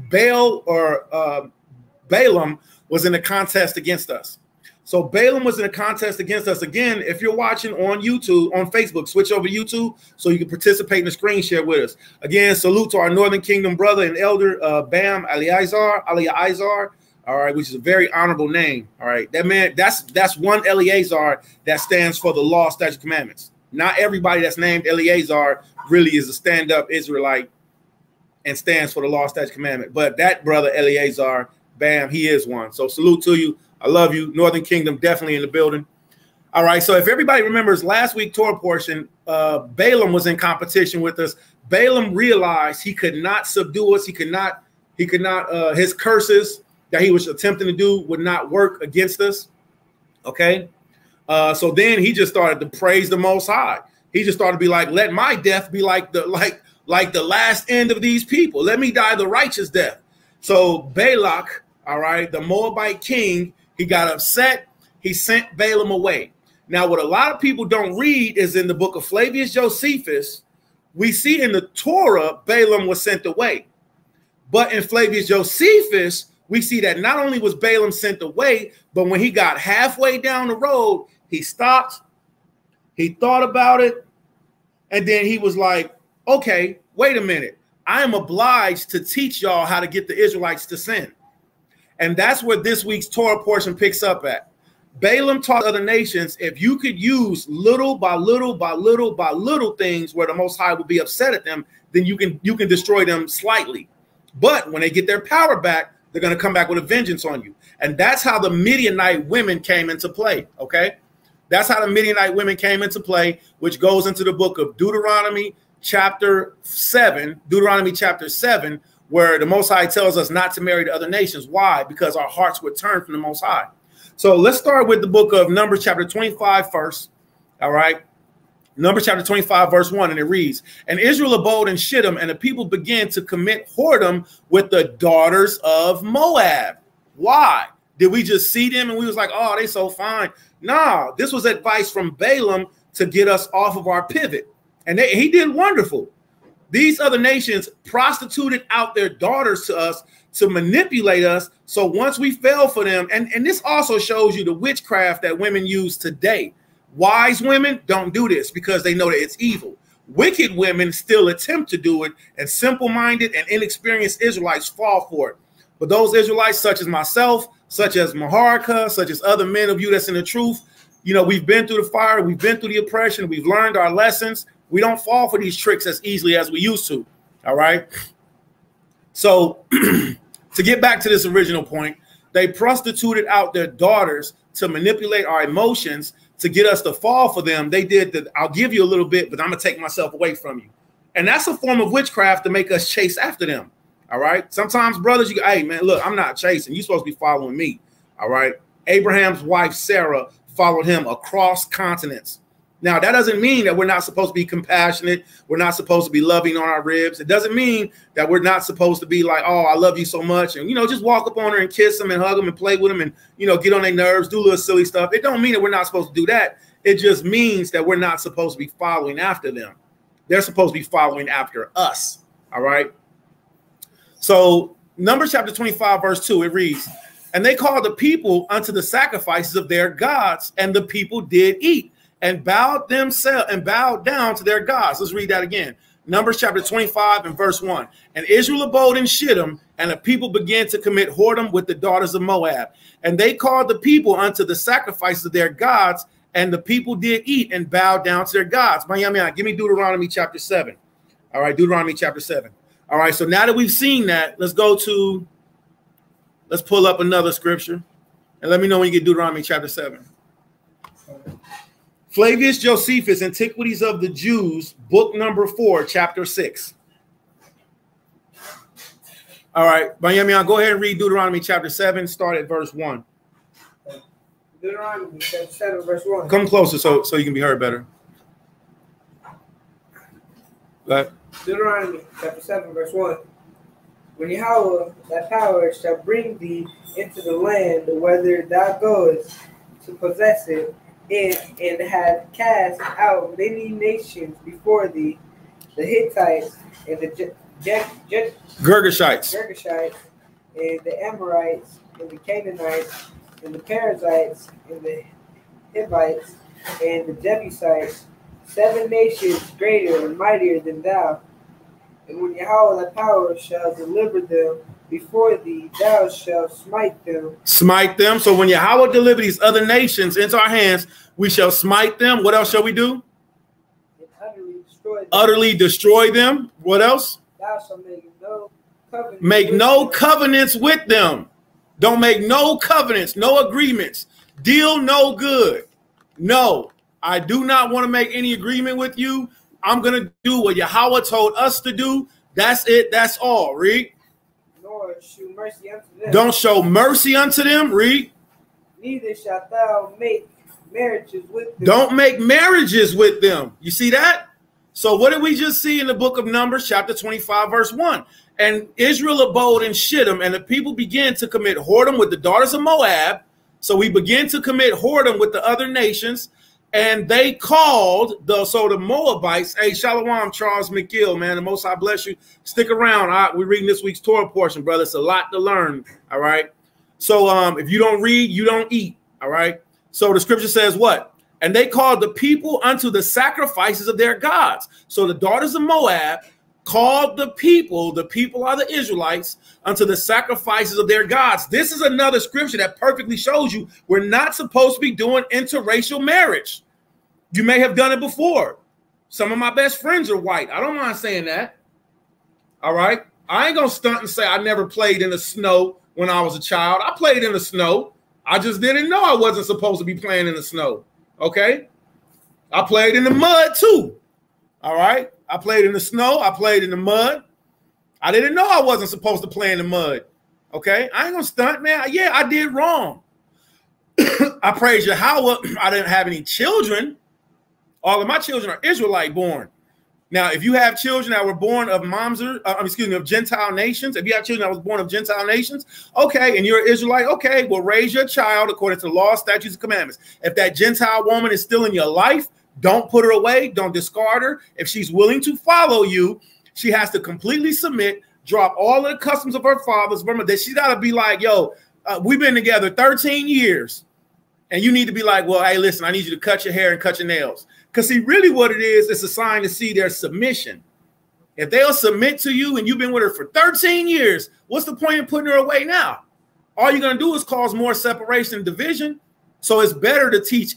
A: Balaam was in a contest against us. So Balaam was in a contest against us. Again, if you're watching on YouTube, on Facebook, switch over to YouTube so you can participate in the screen share with us. Again, salute to our Northern Kingdom brother and elder, Bam Eleazar, all right, which is a very honorable name. All right, that man, that's one Eleazar that stands for the law, statutes, commandments. Not everybody that's named Eleazar really is a stand-up Israelite and stands for the law, statutes, commandment. But that brother Eleazar, Bam, he is one. So salute to you. I love you. Northern Kingdom definitely in the building. All right. So if everybody remembers last week Torah portion, Balaam was in competition with us. Balaam realized he could not subdue us. He could not, his curses that he was attempting to do would not work against us. Okay. So then he just started to praise the Most High. He just started to be like, let my death be like the last end of these people. Let me die the righteous death. So Balak, all right, the Moabite king, he got upset. He sent Balaam away. Now, what a lot of people don't read is in the book of Flavius Josephus, we see in the Torah, Balaam was sent away. But in Flavius Josephus, we see that not only was Balaam sent away, but when he got halfway down the road, he stopped, he thought about it, and then he was like, okay, wait a minute. I am obliged to teach y'all how to get the Israelites to sin. And that's where this week's Torah portion picks up at. Balaam taught other nations, if you could use little by little by little by little things where the Most High would be upset at them, then you can destroy them slightly. But when they get their power back, they're going to come back with a vengeance on you. And that's how the Midianite women came into play, okay? That's how the Midianite women came into play, which goes into the book of Deuteronomy chapter 7, where the Most High tells us not to marry the other nations. Why? Because our hearts were turned from the Most High. So let's start with the book of Numbers chapter 25 first. All right. Numbers chapter 25, verse 1, and it reads, and Israel abode in Shittim, and the people began to commit whoredom with the daughters of Moab. Why? Did we just see them and we was like, oh, they so fine? Nah, this was advice from Balaam to get us off of our pivot. And he did wonderful. These other nations prostituted out their daughters to us to manipulate us. So once we fell for them, and this also shows you the witchcraft that women use today. Wise women don't do this because they know that it's evil. Wicked women still attempt to do it, and simple-minded and inexperienced Israelites fall for it. But those Israelites, such as myself, such as Maharka, such as other men of you that's in the truth, we've been through the fire, we've been through the oppression, we've learned our lessons. We don't fall for these tricks as easily as we used to. All right. So to get back to this original point, they prostituted out their daughters to manipulate our emotions to get us to fall for them. They did that. I'll give you a little bit, but I'm going to take myself away from you. And that's a form of witchcraft to make us chase after them. All right. Sometimes brothers, you go, hey, man, look, I'm not chasing. You're supposed to be following me. All right. Abraham's wife, Sarah, followed him across continents. Now, that doesn't mean that we're not supposed to be compassionate. We're not supposed to be loving on our ribs. It doesn't mean that we're not supposed to be like, oh, I love you so much. And, you know, just walk up on her and kiss them and hug them and play with them and, you know, get on their nerves, do little silly stuff. It don't mean that we're not supposed to do that. It just means that we're not supposed to be following after them. They're supposed to be following after us. All right. So Numbers chapter 25, verse 2, it reads, and they called the people unto the sacrifices of their gods, and the people did eat and bowed themselves and bowed down to their gods. Let's read that again. Numbers chapter 25 and verse 1. And Israel abode in Shittim, and the people began to commit whoredom with the daughters of Moab. And they called the people unto the sacrifices of their gods, and the people did eat and bowed down to their gods. Give me Deuteronomy chapter 7. All right, Deuteronomy chapter 7. All right, so now that we've seen that, let's pull up another scripture. And let me know when you get Deuteronomy chapter 7. Flavius Josephus, Antiquities of the Jews, book number 4, chapter 6. All right, Benjamin, go ahead and read Deuteronomy chapter 7, start at verse 1.
B: Deuteronomy chapter 7, verse 1.
A: Come closer so you can be heard better. Go ahead.
B: Deuteronomy chapter 7, verse 1. When Yahweh, thy power, shall bring thee into the land, whither thou goest to possess it, and have cast out many nations before thee, the Hittites, and the
A: Girgashites,
B: and the Amorites, and the Canaanites, and the Perizzites, and the Hivites, and the Jebusites, 7 nations greater and mightier than thou. And when Yahweh thy power shall deliver them before thee, thou shalt smite them.
A: Smite them. So when Yahweh deliver these other nations into our hands, we shall smite them. What else shall we do?
B: And utterly destroy them.
A: Utterly destroy them. What else?
B: Thou shalt make no covenants.
A: Make no covenants with them. Don't make no covenants, no agreements. Deal no good. No, I do not want to make any agreement with you. I'm going to do what Yahweh told us to do. That's it. That's all. Read.
B: Nor shew mercy unto them.
A: Don't show mercy unto them. Read.
B: Neither shalt thou make marriages with them.
A: Don't make marriages with them. You see that? So what did we just see in the book of Numbers, chapter 25, verse 1? And Israel abode in Shittim, and the people began to commit whoredom with the daughters of Moab. So we begin to commit whoredom with the other nations. And they called the Moabites. Hey, Shalom, Charles McGill, man. The Most High bless you. Stick around. We're reading this week's Torah portion, brother. It's a lot to learn. All right. So if you don't read, you don't eat. All right. So the scripture says what? And they called the people unto the sacrifices of their gods. So the daughters of Moab called the people are the Israelites, unto the sacrifices of their gods. This is another scripture that perfectly shows you we're not supposed to be doing interracial marriage. You may have done it before. Some of my best friends are white. I don't mind saying that. All right. I ain't going to stunt and say I never played in the snow when I was a child. I played in the snow. I just didn't know I wasn't supposed to be playing in the snow. Okay. I played in the mud too. All right. I played in the snow. I played in the mud. I didn't know I wasn't supposed to play in the mud. Okay. I ain't going to stunt, man. Yeah, I did wrong. I praise Yahweh. I didn't have any children. All of my children are Israelite born. Now, if you have children that were born of of Gentile nations, if you have children that was born of Gentile nations, okay, and you're an Israelite, okay, well, raise your child according to the law, statutes, and commandments. If that Gentile woman is still in your life, don't put her away. Don't discard her. If she's willing to follow you, she has to completely submit, drop all of the customs of her father's. Remember that she's got to be like, yo, we've been together 13 years. And you need to be like, well, hey, listen, I need you to cut your hair and cut your nails. Because see, really what it is, it's a sign to see their submission. If they'll submit to you and you've been with her for 13 years, what's the point in putting her away now? All you're going to do is cause more separation and division. So it's better to teach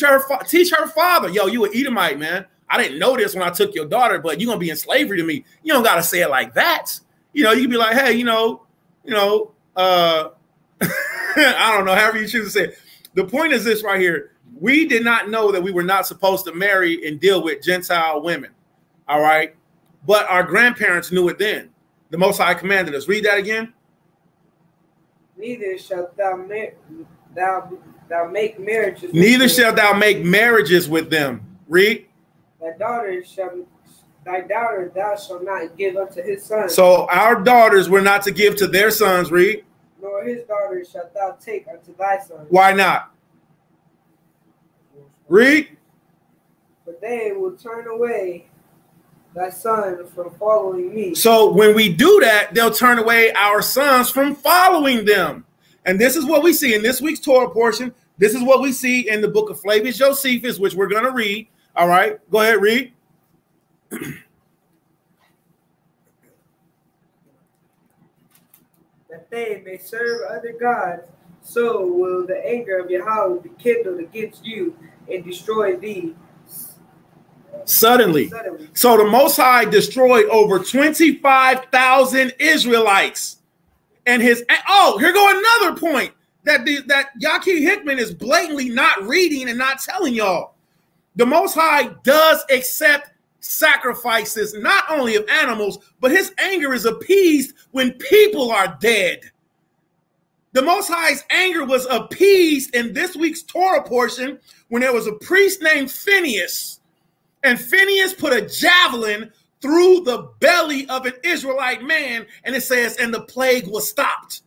A: her father. Yo, you an Edomite, man. I didn't know this when I took your daughter, but you're going to be in slavery to me. You don't got to say it like that. You know, you can be like, hey, I don't know, however you choose to say it. The point is this right here. We did not know that we were not supposed to marry and deal with Gentile women. All right. But our grandparents knew it then. The Most High commanded us. Read that again.
B: Neither shalt thou make marriages.
A: Neither shalt thou make marriages with them. Read.
B: Thy daughter thou shalt not give unto his son.
A: So our daughters were not to give to their sons. Read.
B: Nor his daughters shalt thou take unto thy son.
A: Why not? Read.
B: But they will turn away thy son from following me.
A: So when we do that, they'll turn away our sons from following them. And this is what we see in this week's Torah portion. This is what we see in the book of Flavius Josephus, which we're going to read. All right, go ahead, read.
B: That they may serve other gods, so will the anger of Yahweh be kindled against you and destroy thee
A: Suddenly. So the Most High destroyed over 25,000 Israelites. And here go another point that Yaki Hickman is blatantly not reading and not telling y'all. The Most High does accept sacrifices, not only of animals, but his anger is appeased when people are dead. The Most High's anger was appeased in this week's Torah portion when there was a priest named Phineas. And Phineas put a javelin through the belly of an Israelite man, and it says, and the plague was stopped.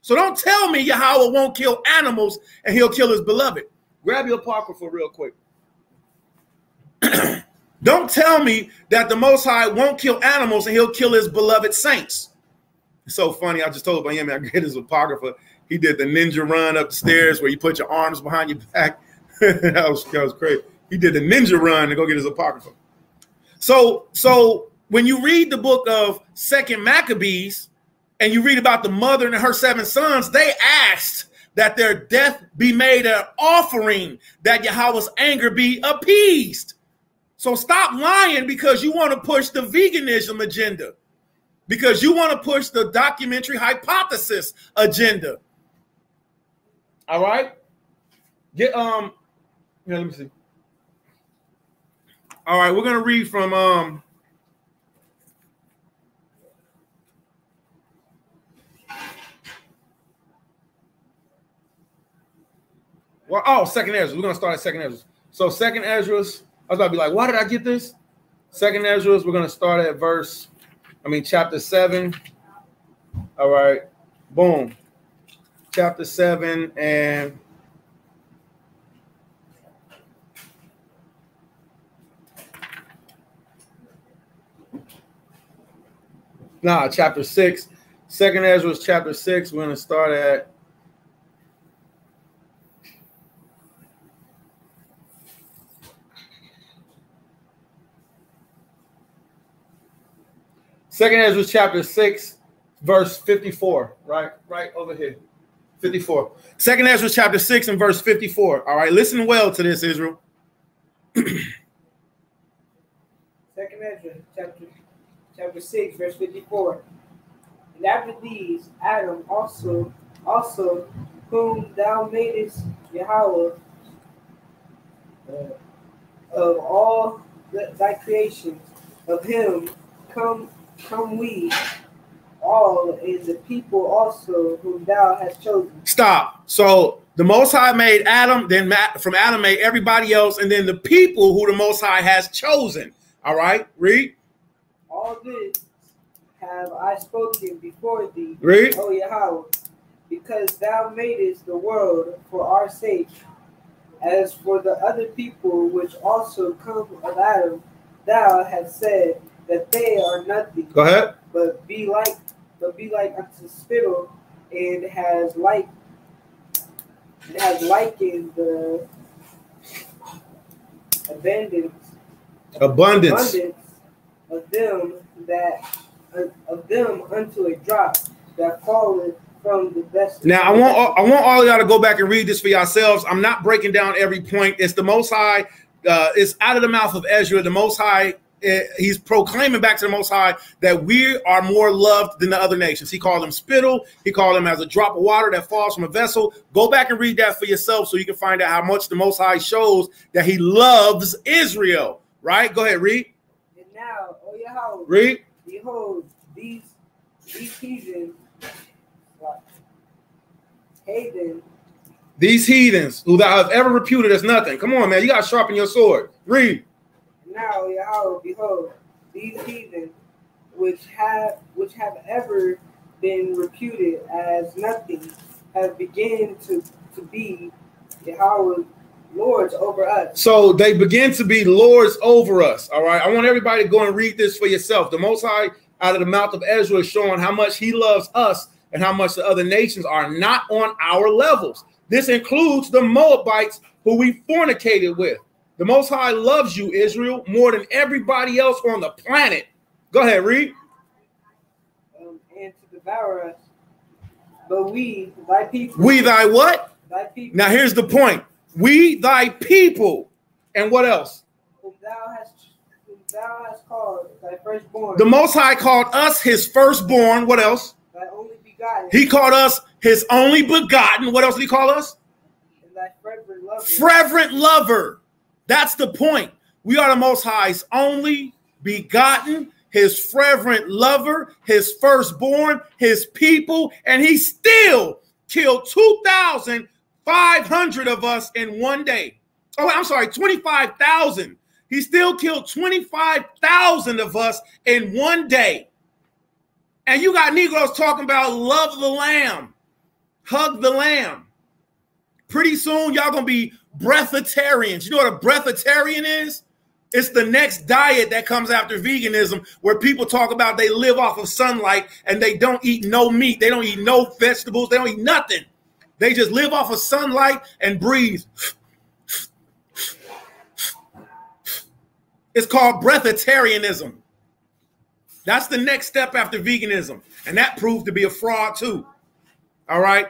A: So don't tell me Yahweh won't kill animals and he'll kill his beloved. Grab your apocrypha real quick. Don't tell me that the Most High won't kill animals and he'll kill his beloved saints. It's so funny. I just told Miami I get his apocrypha. He did the ninja run up the stairs where you put your arms behind your back. that was crazy. He did the ninja run to go get his apocrypha. So when you read the book of 2 Maccabees and you read about the mother and her 7 sons, they asked that their death be made an offering, that Yahweh's anger be appeased. So stop lying because you want to push the veganism agenda, because you want to push the documentary hypothesis agenda. All right. Let me see. All right, we're going to read from Second Ezra. We're going to start at Second Ezra. So Second Ezra, I was about to be like, why did I get this? Second Ezra, we're going to start at chapter 7. All right, boom. Chapter 7 and chapter 6. Second Ezra is chapter 6. We're going to start at Second Ezra chapter 6, verse 54. Right over here. 54. Second Ezra chapter 6 and verse 54. All right, listen well to this, Israel.
B: Second Ezra chapter 6, verse 54. And after these, Adam also whom thou madest Yahweh of all thy creations, of him come we all, and the people also whom thou hast chosen. Stop.
A: So the Most High made Adam, then from Adam made everybody else, and then the people who the Most High has chosen. All right, read.
B: All this have I spoken before thee,
A: read.
B: O Yahweh, because thou madest the world for our sake. As for the other people which also come of Adam, thou hast said that they are nothing.
A: Go ahead.
B: But be like unto spittle, and has likened the abundance of them unto a drop that falleth from the best.
A: Now I want all of y'all to go back and read this for yourselves. I'm not breaking down every point. It's the Most High. It's out of the mouth of Ezra. The Most High he's proclaiming back to the Most High that we are more loved than the other nations. He called them spittle. He called them as a drop of water that falls from a vessel. Go back and read that for yourself so you can find out how much the Most High shows that he loves Israel. Right? Go ahead, read.
B: And now, O Yahweh,
A: read.
B: Behold, these heathens, heathen.
A: These heathens who thou have ever reputed as nothing. Come on, man. You got to sharpen your sword. Read.
B: Now, Yahweh, behold, these heathen which have ever been reputed as nothing have begun to be Yahweh lords over us. So
A: they begin to be lords over us. All right. I want everybody to go and read this for yourself. The Most High, out of the mouth of Ezra, is showing how much he loves us and how much the other nations are not on our levels. This includes the Moabites who we fornicated with. The Most High loves you, Israel, more than everybody else on the planet. Go ahead, read.
B: And to devour us. But we, thy people.
A: We, thy what?
B: Thy people.
A: Now here's the point. We, thy people. And what else?
B: Whom thou hast called thy firstborn.
A: The Most High called us his firstborn. What else?
B: Thy only begotten.
A: He called us his only begotten. What else did he call us?
B: And thy fervent lover.
A: Fervent lover. That's the point. We are the Most High's only begotten, his fervent lover, his firstborn, his people, and he still killed 2,500 of us in one day. Oh, I'm sorry, 25,000. He still killed 25,000 of us in one day. And you got Negroes talking about love the lamb, hug the lamb. Pretty soon, y'all going to be breatharians. You know what a breatharian is? It's the next diet that comes after veganism, where people talk about they live off of sunlight and they don't eat no meat. They don't eat no vegetables. They don't eat nothing. They just live off of sunlight and breathe. It's called breatharianism. That's the next step after veganism. And that proved to be a fraud too. All right.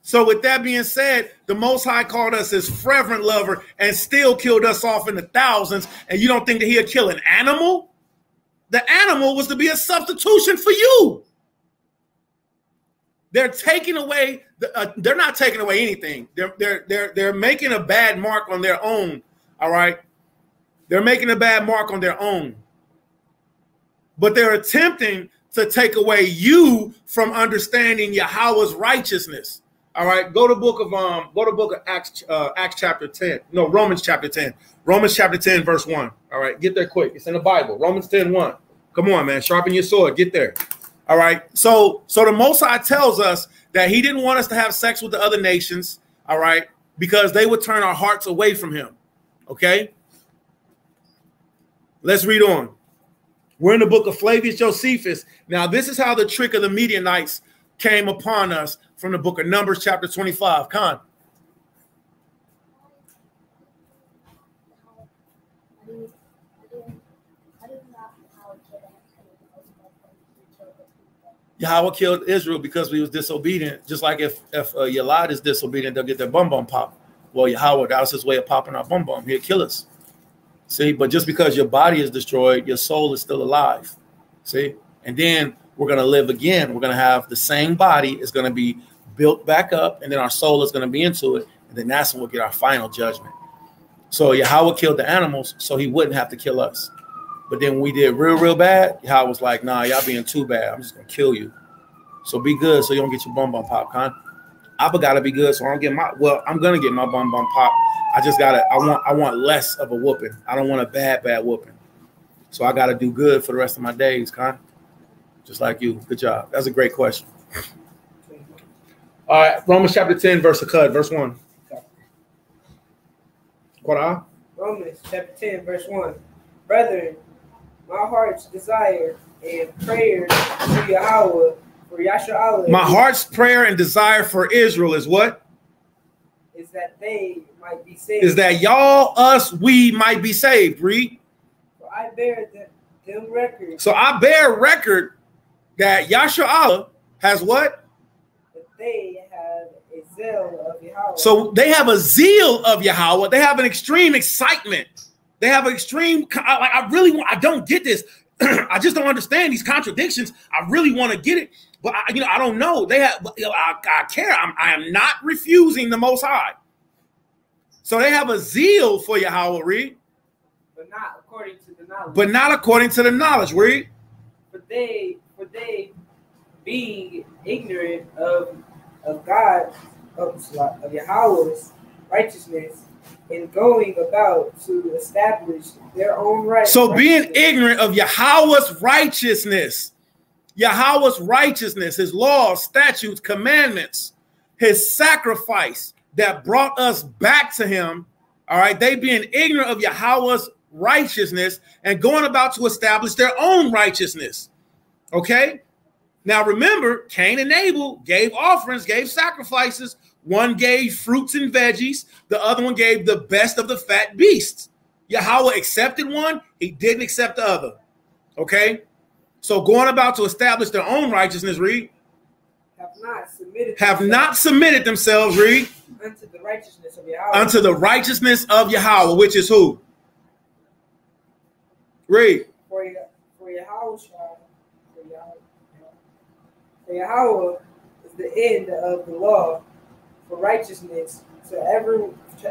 A: So with that being said, the Most High called us his fervent lover and still killed us off in the thousands. And you don't think that he'll kill an animal? The animal was to be a substitution for you. They're taking away. They're not taking away anything. They're making a bad mark on their own. All right. They're making a bad mark on their own. But they're attempting to take away you from understanding Yahweh's righteousness. All right, go to book of Acts chapter 10. No, Romans chapter 10. Romans chapter 10, verse 1. All right, get there quick. It's in the Bible. Romans 10:1. Come on, man. Sharpen your sword. Get there. All right. So the Most High tells us that he didn't want us to have sex with the other nations, all right, because they would turn our hearts away from him. Okay. Let's read on. We're in the book of Flavius Josephus. Now, this is how the trick of the Midianites came upon us from the book of Numbers, chapter 25. Khan. Yahweh killed Israel because we was disobedient. Just like if Yalad is disobedient, they'll get their bum popped. Well, Yahweh, that was his way of popping our bum. He'll kill us. See, but just because your body is destroyed, your soul is still alive. See, and then we're going to live again. We're going to have the same body. It's going to be built back up, and then our soul is going to be into it. And then that's when we'll get our final judgment. So Yahweh killed the animals so he wouldn't have to kill us. But then when we did real bad, Yahweh was like, nah, y'all being too bad. I'm just going to kill you. So be good so you don't get your bum popped, huh? Abba got to be good so I don't get my, well, I'm going to get my bum popped. I just got to, I want less of a whooping. I don't want a bad whooping. So I got to do good for the rest of my days, huh? Just like you. Good job. That's a great question. All right. Romans chapter 10, verse 1. Torah.
B: Romans chapter 10, verse 1. Brethren, my heart's desire and prayer to Yahweh for Yasharallah.
A: My heart's prayer and desire for Israel is what?
B: Is that they might be saved.
A: Is that y'all, us, we might be saved. Read.
B: For I bear them record.
A: So I bear record that Yasharallah has what?
B: That they have a zeal of Yahweh.
A: So they have a zeal of Yahweh. They have an extreme excitement They have an extreme. I don't get this. I just don't understand these contradictions. I really want to get it, but I don't know. They have. I care. I am not refusing the Most High. So they have a zeal for Yahweh, read.
B: But not according to the knowledge.
A: But not according to the knowledge, read.
B: For they being ignorant of God, of Yahweh's righteousness, and going about to establish their own right.
A: So being ignorant of Yahweh's righteousness, his laws, statutes, commandments, his sacrifice that brought us back to him. All right. They being ignorant of Yahweh's righteousness and going about to establish their own righteousness. Okay. Now remember, Cain and Abel gave offerings, gave sacrifices. One gave fruits and veggies. The other one gave the best of the fat beasts. Yahweh accepted one. He didn't accept the other. Okay. So going about to establish their own righteousness, read. Have not submitted themselves, read.
B: Unto the righteousness of Yahweh.
A: Unto the righteousness of Yahweh, which is who? Read.
B: For Yahweh is the end of the law for righteousness to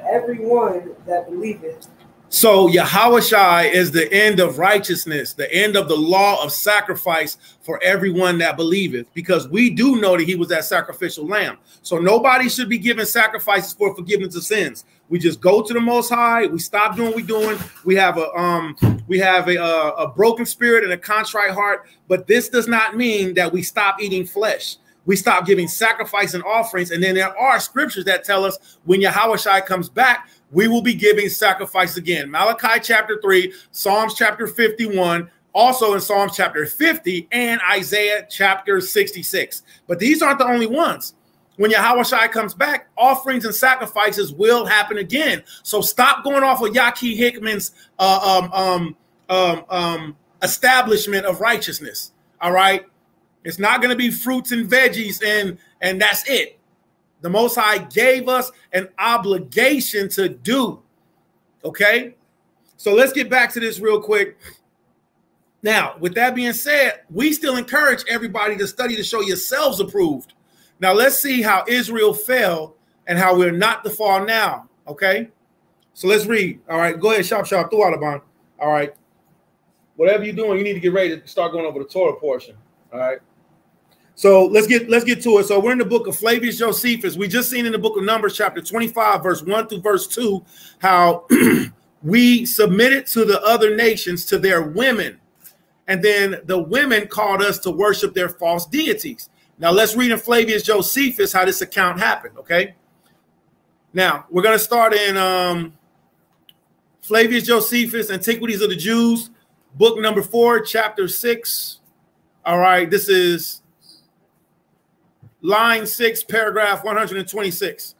B: everyone that believeth.
A: So Yahushua is the end of righteousness, the end of the law of sacrifice for everyone that believeth, because we do know that he was that sacrificial lamb. So nobody should be giving sacrifices for forgiveness of sins. We just go to the Most High. We stop doing what we're doing. We have a broken spirit and a contrite heart. But this does not mean that we stop eating flesh. We stop giving sacrifice and offerings. And then there are scriptures that tell us when Yahushua comes back, we will be giving sacrifice again. Malachi chapter 3, Psalms chapter 51, also in Psalms chapter 50, and Isaiah chapter 66. But these aren't the only ones. When Yahushua comes back, offerings and sacrifices will happen again. So stop going off of Yaki Hickman's establishment of righteousness. All right. It's not going to be fruits and veggies and that's it. The Most High gave us an obligation to do. Okay. So let's get back to this real quick. Now, with that being said, we still encourage everybody to study to show yourselves approved. Now, let's see how Israel fell and how we're not to fall now. Okay. So let's read. All right. Go ahead. Shop through Audubon. All right. Whatever you're doing, you need to get ready to start going over the Torah portion. All right. So let's get to it. So we're in the book of Flavius Josephus. We just seen in the book of Numbers, chapter 25, verse 1 through verse 2, how we submitted to the other nations, to their women. And then the women called us to worship their false deities. Now let's read in Flavius Josephus how this account happened. Okay. Now we're going to start in Flavius Josephus, Antiquities of the Jews, book number 4, chapter 6. All right. This is line 6, paragraph 126.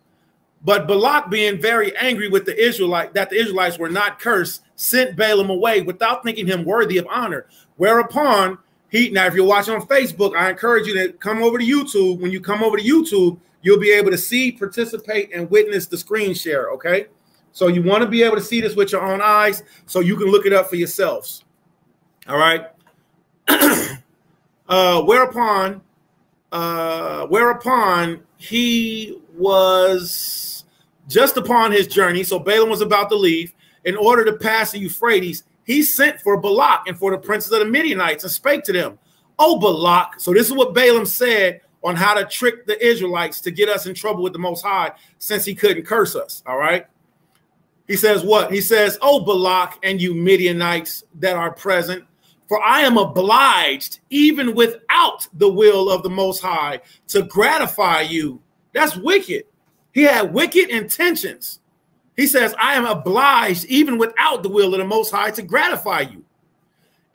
A: But Balak, being very angry with the Israelites were not cursed, sent Balaam away without thinking him worthy of honor. Whereupon now, if you're watching on Facebook, I encourage you to come over to YouTube. When you come over to YouTube, you'll be able to see, participate, and witness the screen share. Okay. So you want to be able to see this with your own eyes so you can look it up for yourselves. All right. Whereupon he was just upon his journey. So Balaam was about to leave. In order to pass the Euphrates, he sent for Balak and for the princes of the Midianites and spake to them. Oh, Balak. So this is what Balaam said on how to trick the Israelites to get us in trouble with the Most High, since he couldn't curse us. All right. He says what? He says, oh, Balak and you Midianites that are present, for I am obliged, even without the will of the Most High, to gratify you. That's wicked. He had wicked intentions. He says, I am obliged, even without the will of the Most High, to gratify you.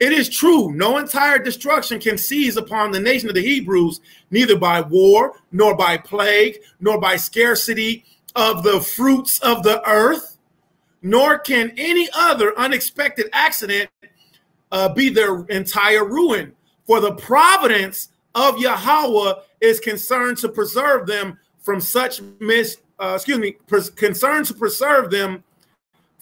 A: It is true, no entire destruction can seize upon the nation of the Hebrews, neither by war, nor by plague, nor by scarcity of the fruits of the earth, nor can any other unexpected accident be their entire ruin. For the providence of Yahweh is concerned to preserve them from such concerned to preserve them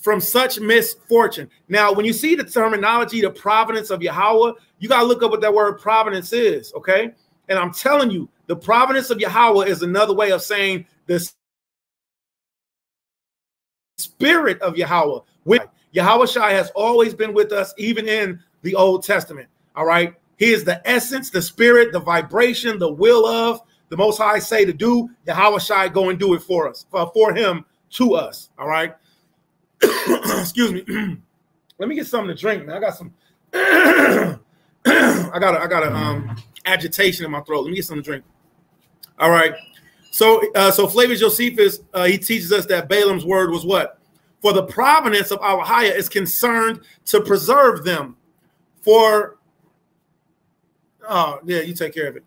A: from such misfortune. Now, when you see the terminology, the providence of Yahweh, you got to look up what that word providence is, okay? And I'm telling you, the providence of Yahweh is another way of saying the spirit of Yahweh. Yahweh Shai has always been with us, even in the Old Testament, all right? He is the essence, the spirit, the vibration, the will of the Most High say to do. Yahweh Shai go and do it for us, for him, to us, all right? Excuse me. Let me get something to drink, man. I got some I got a agitation in my throat. Let me get something to drink. All right. So Flavius Josephus, he teaches us that Balaam's word was what? For the providence of our higher is concerned to preserve them. For yeah, you take care of it.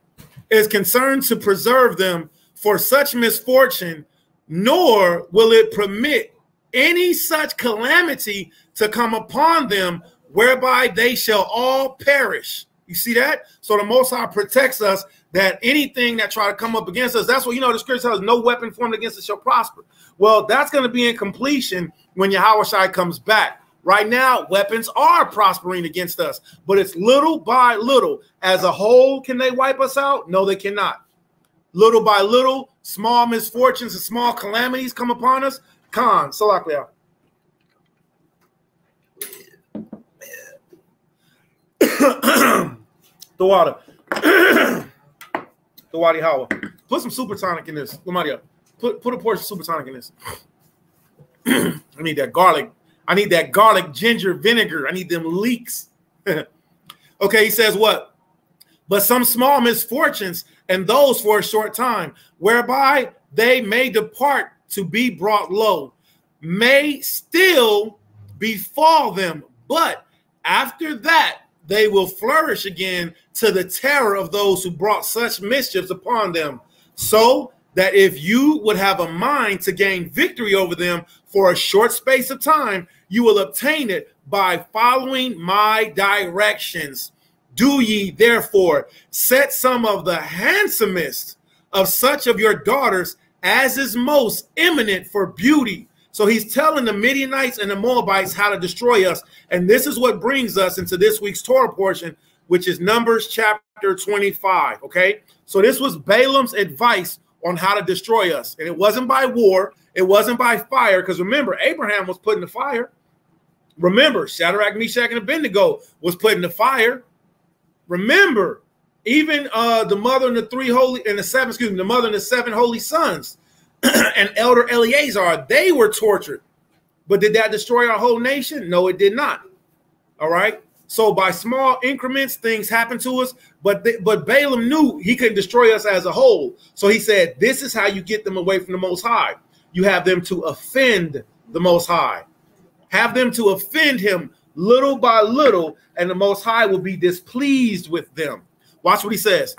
A: Is concerned to preserve them for such misfortune, nor will it permit any such calamity to come upon them whereby they shall all perish. You see that? So the Most High protects us that anything that try to come up against us, that's what, you know, the scripture tells us, no weapon formed against us shall prosper. Well, that's going to be in completion when Yahweh Shai comes back. Right now, weapons are prospering against us, but it's little by little. As a whole, can they wipe us out? No, they cannot. Little by little, small misfortunes and small calamities come upon us. Khan, Salaklia. The water. The Wadi Hawa. Put some super tonic in this. Lamaria. Put a portion of super tonic in this. I need that garlic. I need that garlic ginger vinegar. I need them leeks. Okay, he says what? But some small misfortunes, and those for a short time, whereby they may depart to be brought low, may still befall them, but after that they will flourish again to the terror of those who brought such mischiefs upon them. So that if you would have a mind to gain victory over them for a short space of time, you will obtain it by following my directions. Do ye therefore set some of the handsomest of such of your daughters as is most eminent for beauty. So he's telling the Midianites and the Moabites how to destroy us. And this is what brings us into this week's Torah portion, which is Numbers chapter 25. Okay, so this was Balaam's advice on how to destroy us. And it wasn't by war. It wasn't by fire. Because remember, Abraham was put in the fire. Remember, Shadrach, Meshach, and Abednego was put in the fire. Remember, even the mother and the mother and the seven holy sons and elder Eleazar, they were tortured. But did that destroy our whole nation? No, it did not. All right. So by small increments, things happen to us. But Balaam knew he couldn't destroy us as a whole. So he said, this is how you get them away from the Most High. You have them to offend the Most High. Have them to offend him little by little, and the Most High will be displeased with them. Watch what he says.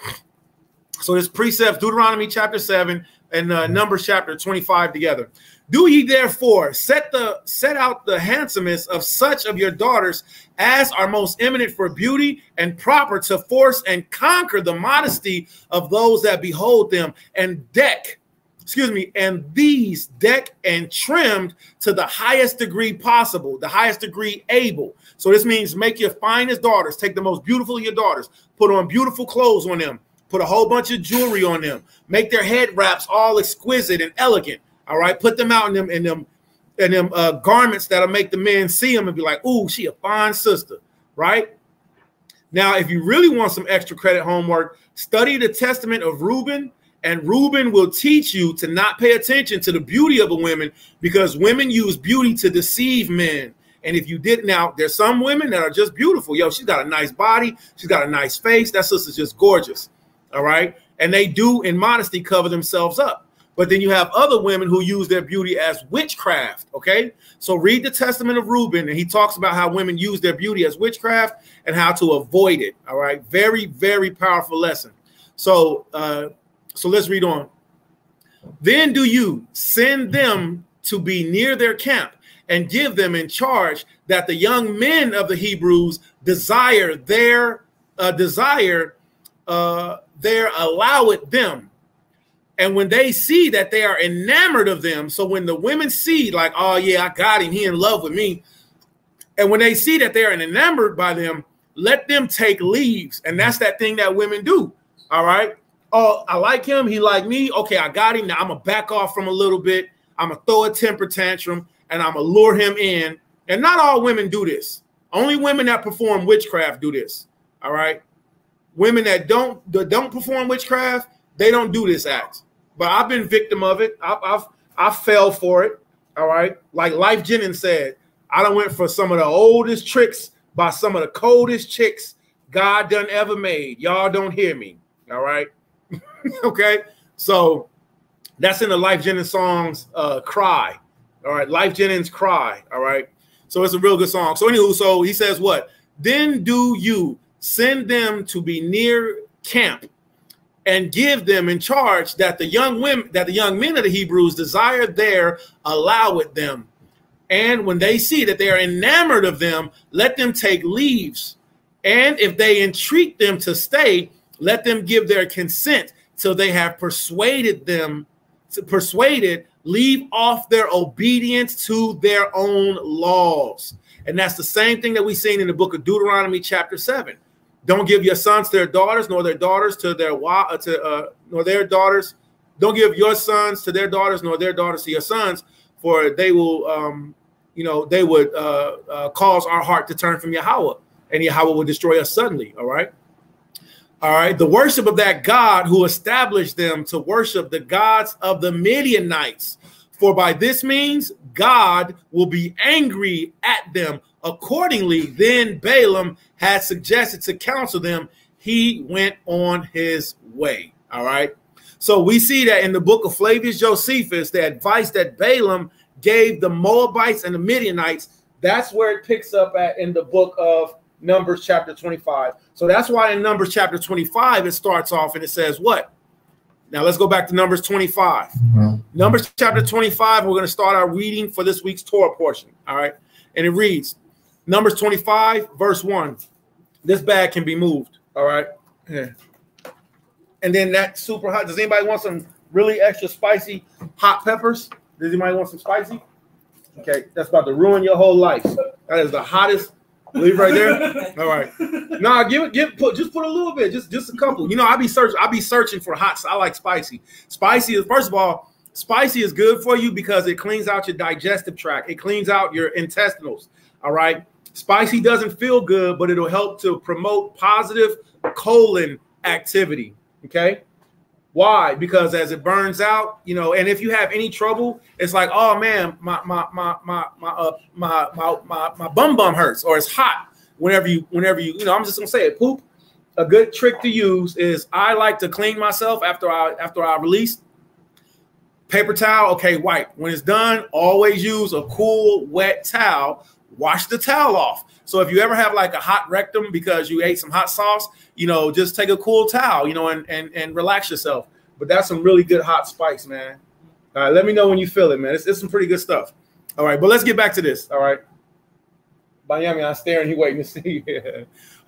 A: So this precepts, Deuteronomy chapter 7 and Numbers chapter 25 together. Do ye therefore set out the handsomest of such of your daughters as are most eminent for beauty and proper to force and conquer the modesty of those that behold them, and and these deck and trimmed to the highest degree possible, the highest degree able. So this means make your finest daughters, take the most beautiful of your daughters, put on beautiful clothes on them, put a whole bunch of jewelry on them, make their head wraps all exquisite and elegant. All right, put them out in them garments that'll make the men see them and be like, "Ooh, she a fine sister," right? Now, if you really want some extra credit homework, study the testament of Reuben, and Reuben will teach you to not pay attention to the beauty of a woman, because women use beauty to deceive men. And if you didn't, now there's some women that are just beautiful. Yo, she's got a nice body, she's got a nice face. That sister's just gorgeous. All right, and they do in modesty cover themselves up. But then you have other women who use their beauty as witchcraft, okay? So read the Testament of Reuben, and he talks about how women use their beauty as witchcraft and how to avoid it, all right? Very, very powerful lesson. So let's read on. Then do you send them to be near their camp and give them in charge that the young men of the Hebrews allow it them, And when they see that they are enamored of them, so when the women see like, oh yeah, I got him, he in love with me. And when they see that they are enamored by them, let them take leaves. And that's that thing that women do. All right. Oh, I like him. He like me. Okay, I got him. Now I'm going to back off from a little bit. I'm going to throw a temper tantrum and I'm going to lure him in. And not all women do this. Only women that perform witchcraft do this. All right. Women that don't perform witchcraft, they don't do this act. But I've been victim of it. I fell for it. All right. Like Life Jennings said, I done went for some of the oldest tricks by some of the coldest chicks God done ever made. Y'all don't hear me. All right. Okay. So that's in the Life Jennings songs, Cry. All right. Life Jennings, Cry. All right. So it's a real good song. So anywho, so he says what? Then do you send them to be near camp and give them in charge that the young men of the Hebrews desire there, allow it them. And when they see that they are enamored of them, let them take leaves. And if they entreat them to stay, let them give their consent till they have persuaded, leave off their obedience to their own laws. And that's the same thing that we've seen in the book of Deuteronomy chapter 7. Don't give your sons to their daughters, nor their daughters to their nor their daughters. Don't give your sons to their daughters, nor their daughters to your sons, for they will, they would cause our heart to turn from Yahweh, and Yahweh will destroy us suddenly. All right. All right. The worship of that God who established them to worship the gods of the Midianites. For by this means, God will be angry at them. Accordingly, then Balaam had suggested to counsel them. He went on his way. All right. So we see that in the book of Flavius Josephus, the advice that Balaam gave the Moabites and the Midianites, that's where it picks up at in the book of Numbers chapter 25. So that's why in Numbers chapter 25, it starts off and it says what? Now let's go back to Numbers 25. Numbers chapter 25, we're going to start our reading for this week's Torah portion. All right. And it reads, Numbers 25, verse 1. This bag can be moved. All right. Yeah. And then that super hot. Does anybody want some really extra spicy hot peppers? Does anybody want some spicy? Okay. That's about to ruin your whole life. That is the hottest. Leave right there. All right. Nah, just put a little bit, just a couple. You know, I be searching for hot. I like spicy. Spicy is, first of all, spicy is good for you because it cleans out your digestive tract. It cleans out your intestinals. All right. Spicy doesn't feel good, but it'll help to promote positive colon activity. Okay. Why? Because as it burns out, you know, and if you have any trouble, it's like, oh man, my bum hurts, or it's hot. Whenever you, I'm just gonna say it. Poop. A good trick to use is I like to clean myself after I release. Paper towel, okay, wipe. When it's done, always use a cool, wet towel. Wash the towel off. So if you ever have like a hot rectum because you ate some hot sauce, you know, just take a cool towel, you know, and relax yourself. But that's some really good hot spice, man. All right, let me know when you feel it, man. It's some pretty good stuff. All right, but let's get back to this. All right. Miami, I'm staring. He waiting to see.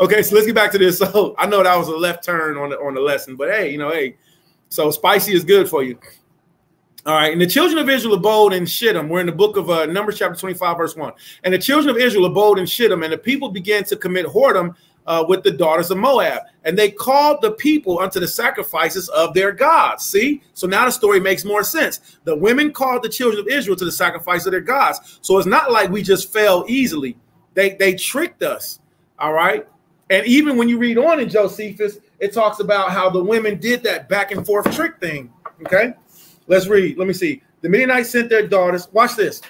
A: Okay, so let's get back to this. So I know that was a left turn on the lesson, but hey, you know, hey, so spicy is good for you. All right, and the children of Israel abode in Shittim. We're in the book of Numbers chapter 25, verse 1. And the children of Israel abode in Shittim, and the people began to commit whoredom with the daughters of Moab. And they called the people unto the sacrifices of their gods. See? So now the story makes more sense. The women called the children of Israel to the sacrifice of their gods. So it's not like we just fell easily. They tricked us. All right. And even when you read on in Josephus, it talks about how the women did that back and forth trick thing. Okay. Let's read. Let me see. The Midianites sent their daughters. Watch this.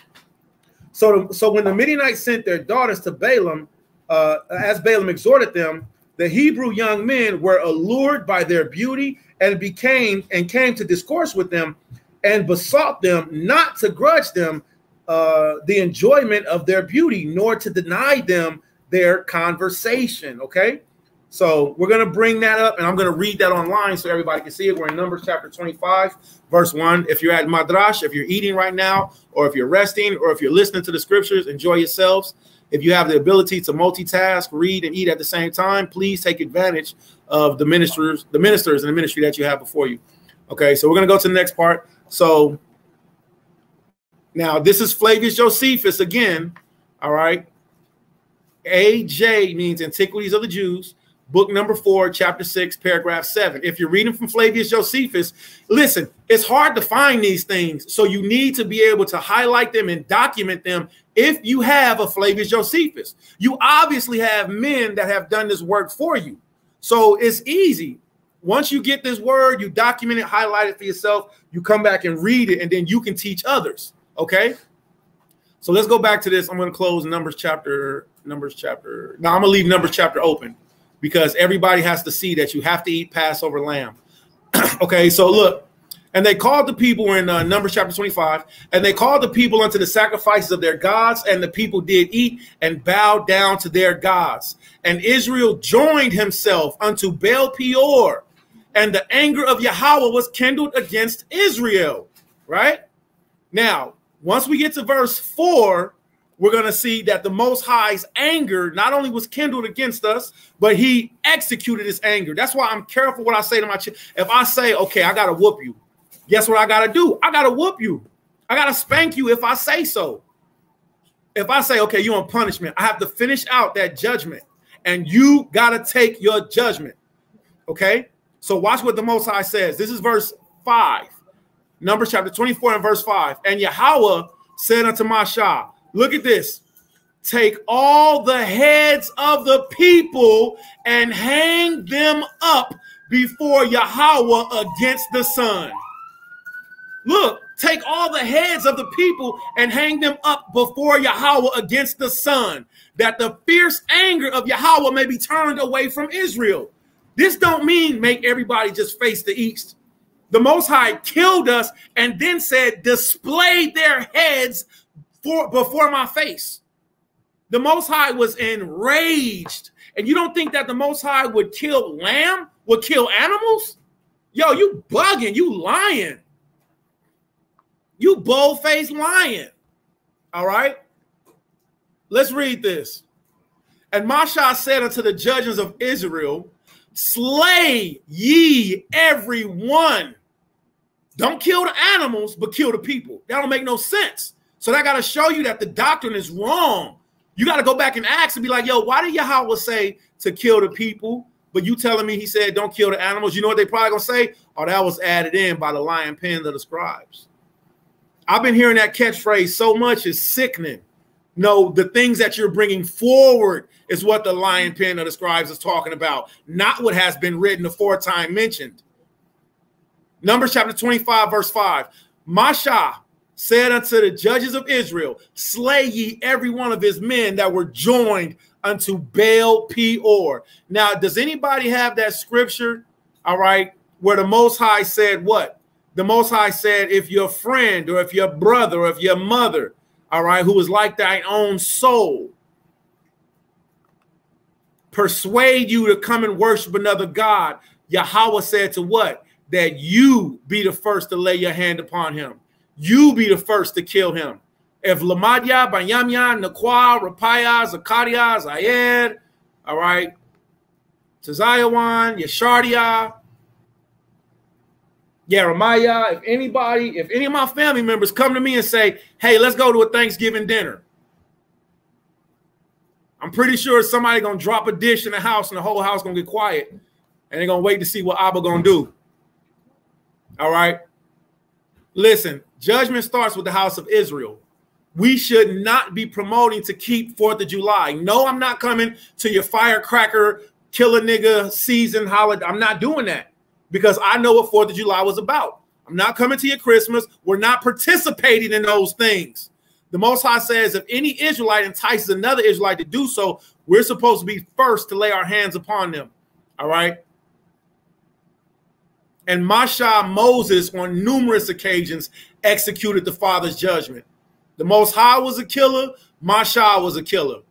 A: So when the Midianites sent their daughters to Balaam, as Balaam exhorted them, the Hebrew young men were allured by their beauty and came to discourse with them and besought them not to grudge them the enjoyment of their beauty, nor to deny them their conversation. Okay. So we're going to bring that up, and I'm going to read that online so everybody can see it. We're in Numbers chapter 25, verse 1. If you're at Madrash, if you're eating right now, or if you're resting, or if you're listening to the scriptures, enjoy yourselves. If you have the ability to multitask, read, and eat at the same time, please take advantage of the ministers and the ministry that you have before you. Okay, so we're going to go to the next part. So now this is Flavius Josephus again. All right. AJ means Antiquities of the Jews, book number 4, chapter 6, paragraph 7. If you're reading from Flavius Josephus, listen, it's hard to find these things. So you need to be able to highlight them and document them if you have a Flavius Josephus. You obviously have men that have done this work for you. So it's easy. Once you get this word, you document it, highlight it for yourself, you come back and read it, and then you can teach others. Okay? So let's go back to this. I'm going to close Numbers chapter. Now I'm going to leave Numbers chapter open because everybody has to see that you have to eat Passover lamb. Okay, so look. And they called the people in Numbers chapter 25, and they called the people unto the sacrifices of their gods, and the people did eat and bowed down to their gods. And Israel joined himself unto Baal Peor, and the anger of Yahweh was kindled against Israel. Right? Now, once we get to verse 4, we're going to see that the Most High's anger not only was kindled against us, but he executed his anger. That's why I'm careful what I say to my children. If I say, okay, I got to whoop you, guess what I got to do? I got to whoop you. I got to spank you if I say so. If I say, okay, you're on punishment, I have to finish out that judgment, and you got to take your judgment. Okay? So watch what the Most High says. This is verse 5. Numbers chapter 24 and verse 5. And Yahweh said unto Mashah, look at this. Take all the heads of the people and hang them up before Yahweh against the sun. Look, take all the heads of the people and hang them up before Yahweh against the sun, that the fierce anger of Yahweh may be turned away from Israel. This don't mean make everybody just face the east. The Most High killed us and then said, display their heads before my face. The Most High was enraged. And you don't think that the Most High would kill lamb, would kill animals? Yo, you bugging, you lying. You bold-faced lying. All right? Let's read this. And Mashah said unto the judges of Israel, slay ye every one. Don't kill the animals, but kill the people. That don't make no sense. So that got to show you that the doctrine is wrong. You got to go back and ask and be like, yo, why did Yahweh say to kill the people? But you telling me he said don't kill the animals. You know what they probably going to say? Oh, that was added in by the lion pen of the scribes. I've been hearing that catchphrase so much, it's sickening. No, the things that you're bringing forward is what the lion pen of the scribes is talking about, not what has been written aforetime mentioned. Numbers chapter 25, verse 5. Mashah said unto the judges of Israel, slay ye every one of his men that were joined unto Baal Peor. Now, does anybody have that scripture, all right, where the Most High said what? The Most High said, if your friend or if your brother or if your mother, all right, who is like thine own soul, persuade you to come and worship another God, Yahweh said to what? That you be the first to lay your hand upon him. You be the first to kill him. If Lamadya, Banyamya, Nakwa, Rapaya, Zakaria, Zayed, all right, Tazayawan, Yeshardia, Jeremiah, if any of my family members come to me and say, hey, let's go to a Thanksgiving dinner, I'm pretty sure somebody going to drop a dish in the house and the whole house going to get quiet. And they're going to wait to see what Abba going to do. All right. Listen, judgment starts with the house of Israel. We should not be promoting to keep 4th of July. No, I'm not coming to your firecracker, kill a nigga season holiday. I'm not doing that because I know what 4th of July was about. I'm not coming to your Christmas. We're not participating in those things. The Most High says if any Israelite entices another Israelite to do so, we're supposed to be first to lay our hands upon them. All right. And Mashah, Moses, on numerous occasions, executed the Father's judgment. The Most High was a killer. Mashah was a killer.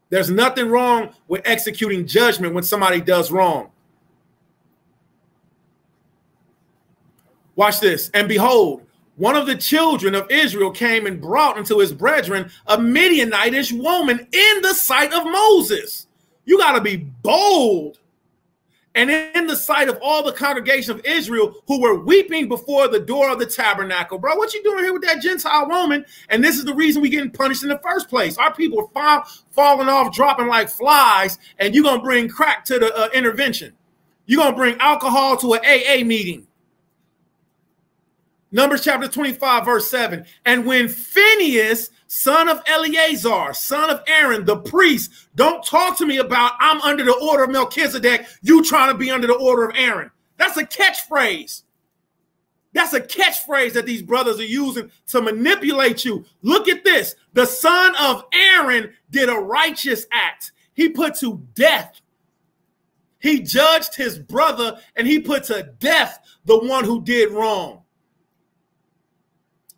A: There's nothing wrong with executing judgment when somebody does wrong. Watch this. And behold, one of the children of Israel came and brought unto his brethren a Midianitish woman in the sight of Moses. You got to be bold. and in the sight of all the congregation of Israel, who were weeping before the door of the tabernacle. Bro, what you doing here with that Gentile woman? And this is the reason we getting punished in the first place. Our people are falling off, dropping like flies, and you're going to bring crack to the intervention. You're going to bring alcohol to an AA meeting. Numbers chapter 25, verse 7. And when Phinehas, son of Eleazar, son of Aaron, the priest, don't talk to me about I'm under the order of Melchizedek, you trying to be under the order of Aaron. That's a catchphrase. That's a catchphrase that these brothers are using to manipulate you. Look at this. The son of Aaron did a righteous act. He put to death. He judged his brother and he put to death the one who did wrong.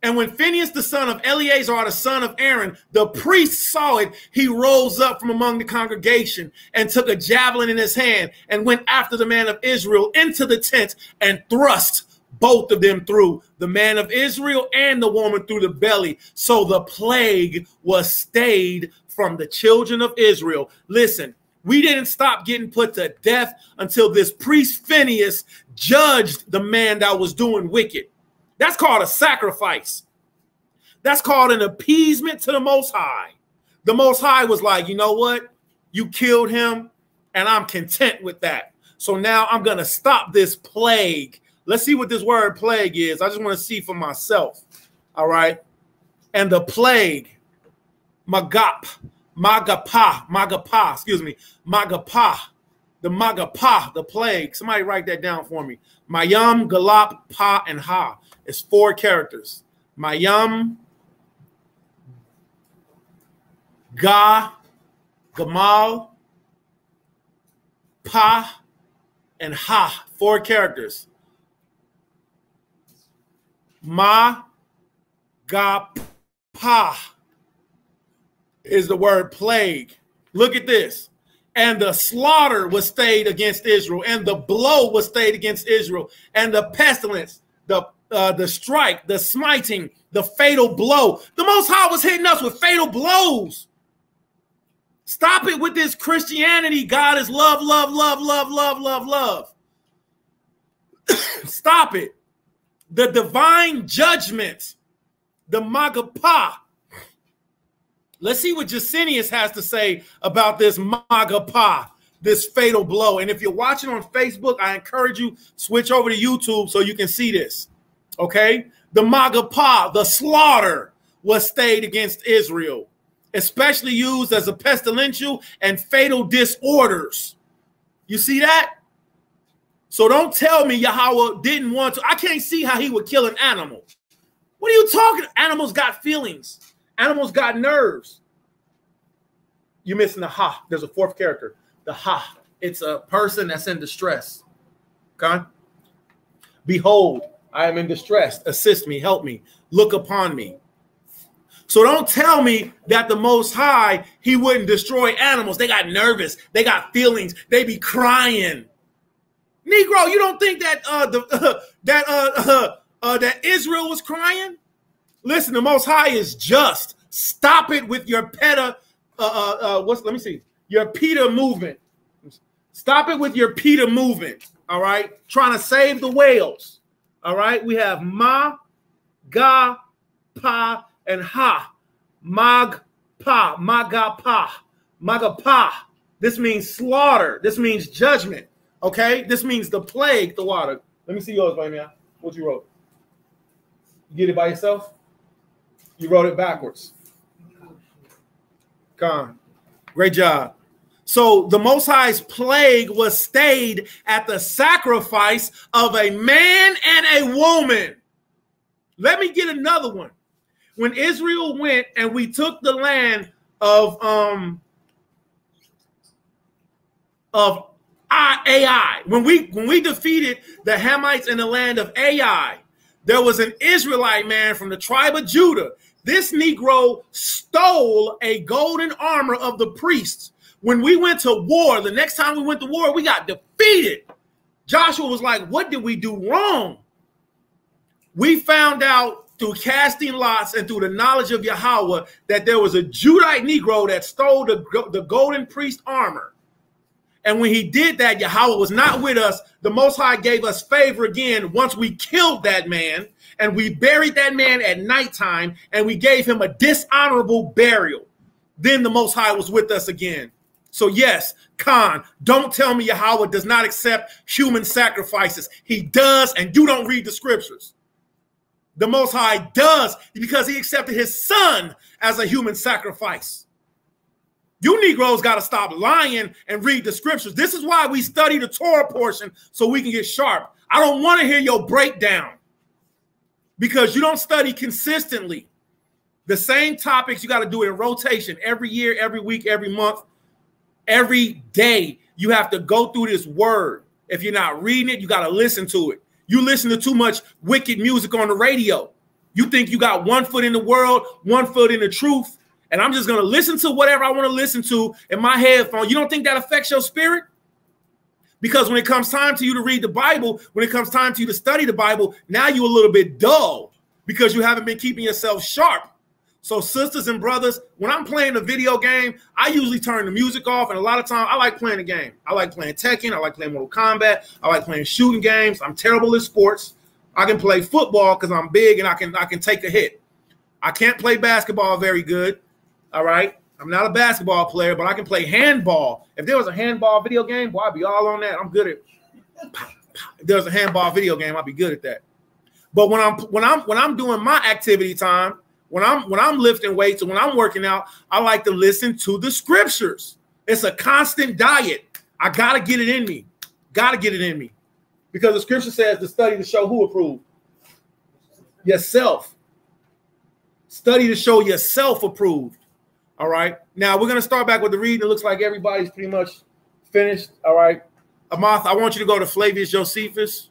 A: And when Phinehas, the son of Eleazar, the son of Aaron, the priest saw it, he rose up from among the congregation and took a javelin in his hand and went after the man of Israel into the tent and thrust both of them through, the man of Israel and the woman through the belly. So the plague was stayed from the children of Israel. Listen, we didn't stop getting put to death until this priest Phinehas judged the man that was doing wicked. That's called a sacrifice. That's called an appeasement to the Most High. The Most High was like, you know what? You killed him, and I'm content with that. So now I'm going to stop this plague. Let's see what this word plague is. I just want to see for myself. All right. And the plague, magapa, the plague. Somebody write that down for me. Mayam, Galap, Pa, and Ha. It's 4 characters. Mayam, Ga, Gamal, Pa, and Ha. 4 characters. Ma, Ga, Pa is the word plague. Look at this. And the slaughter was stayed against Israel, and the blow was stayed against Israel, and the pestilence, the strike, the smiting, the fatal blow. The Most High was hitting us with fatal blows. Stop it with this Christianity. God is love, love, love, love, love, love, love. Stop it. The divine judgment, the Magapa. Let's see what Jacinius has to say about this Magapa, this fatal blow. And if you're watching on Facebook, I encourage you switch over to YouTube so you can see this. Okay, the Magapa, the slaughter, was stayed against Israel, especially used as a pestilential and fatal disorders. You see that? So don't tell me Yahweh didn't want to. I can't see how he would kill an animal. What are you talking? Animals got feelings. Animals got nerves. You're missing the Ha. There's a 4th character. The Ha. It's a person that's in distress. Okay? Behold, I am in distress. Assist me. Help me. Look upon me. So don't tell me that the Most High, he wouldn't destroy animals. They got nervous. They got feelings. They be crying. Negro, you don't think that that Israel was crying? Listen, the Most High is just. Stop it with your your PETA movement. Stop it with your PETA movement. All right, trying to save the whales. All right, we have Ma, Ga, Pa, and Ha. Mag, Pa, Maga, Pa, Maga, Pa. This means slaughter. This means judgment. Okay, this means the plague, the water. Let me see yours, baby. What you wrote? You get it by yourself? You wrote it backwards. Con. Great job. So the Most High's plague was stayed at the sacrifice of a man and a woman. Let me get another one. When Israel went and we took the land of Ai, when we defeated the Hamites in the land of Ai, there was an Israelite man from the tribe of Judah. This Negro stole a golden armor of the priests. When we went to war, the next time we went to war, we got defeated. Joshua was like, what did we do wrong? We found out through casting lots and through the knowledge of Yahweh that there was a Judite Negro that stole the golden priest armor. And when he did that, Yahweh was not with us. The Most High gave us favor again once we killed that man, and we buried that man at nighttime, and we gave him a dishonorable burial. Then the Most High was with us again. So yes, Khan, don't tell me Yahweh does not accept human sacrifices. He does, and you don't read the scriptures. The Most High does, because he accepted his son as a human sacrifice. You Negroes got to stop lying and read the scriptures. This is why we study the Torah portion, so we can get sharp. I don't want to hear your breakdown, because you don't study consistently. The same topics, you got to do it in rotation every year, every week, every month, every day. You have to go through this word. If you're not reading it, you got to listen to it. You listen to too much wicked music on the radio. You think you got one foot in the world, one foot in the truth, and I'm just going to listen to whatever I want to listen to in my headphone. You don't think that affects your spirit? Because when it comes time to you to read the Bible, when it comes time to you to study the Bible, now you're a little bit dull because you haven't been keeping yourself sharp. So sisters and brothers, when I'm playing a video game, I usually turn the music off. And a lot of times I like playing the game. I like playing Tekken. I like playing Mortal Kombat. I like playing shooting games. I'm terrible at sports. I can play football because I'm big and I can take a hit. I can't play basketball very good. All right. I'm not a basketball player, but I can play handball. If there was a handball video game, boy, I'd be all on that. I'm good at. If there was a handball video game, I'd be good at that. But when I'm doing my activity time, when I'm lifting weights and when I'm working out, I like to listen to the scriptures. It's a constant diet. I gotta get it in me. Gotta get it in me, because the scripture says to study to show who approved. Yourself. Study to show yourself approved. All right. Now we're going to start back with the reading. It looks like everybody's pretty much finished. All right. Amath, I want you to go to Flavius Josephus.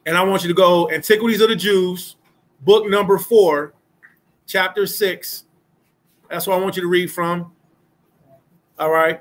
A: And I want you to go Antiquities of the Jews, book number 4, chapter 6. That's what I want you to read from. All right.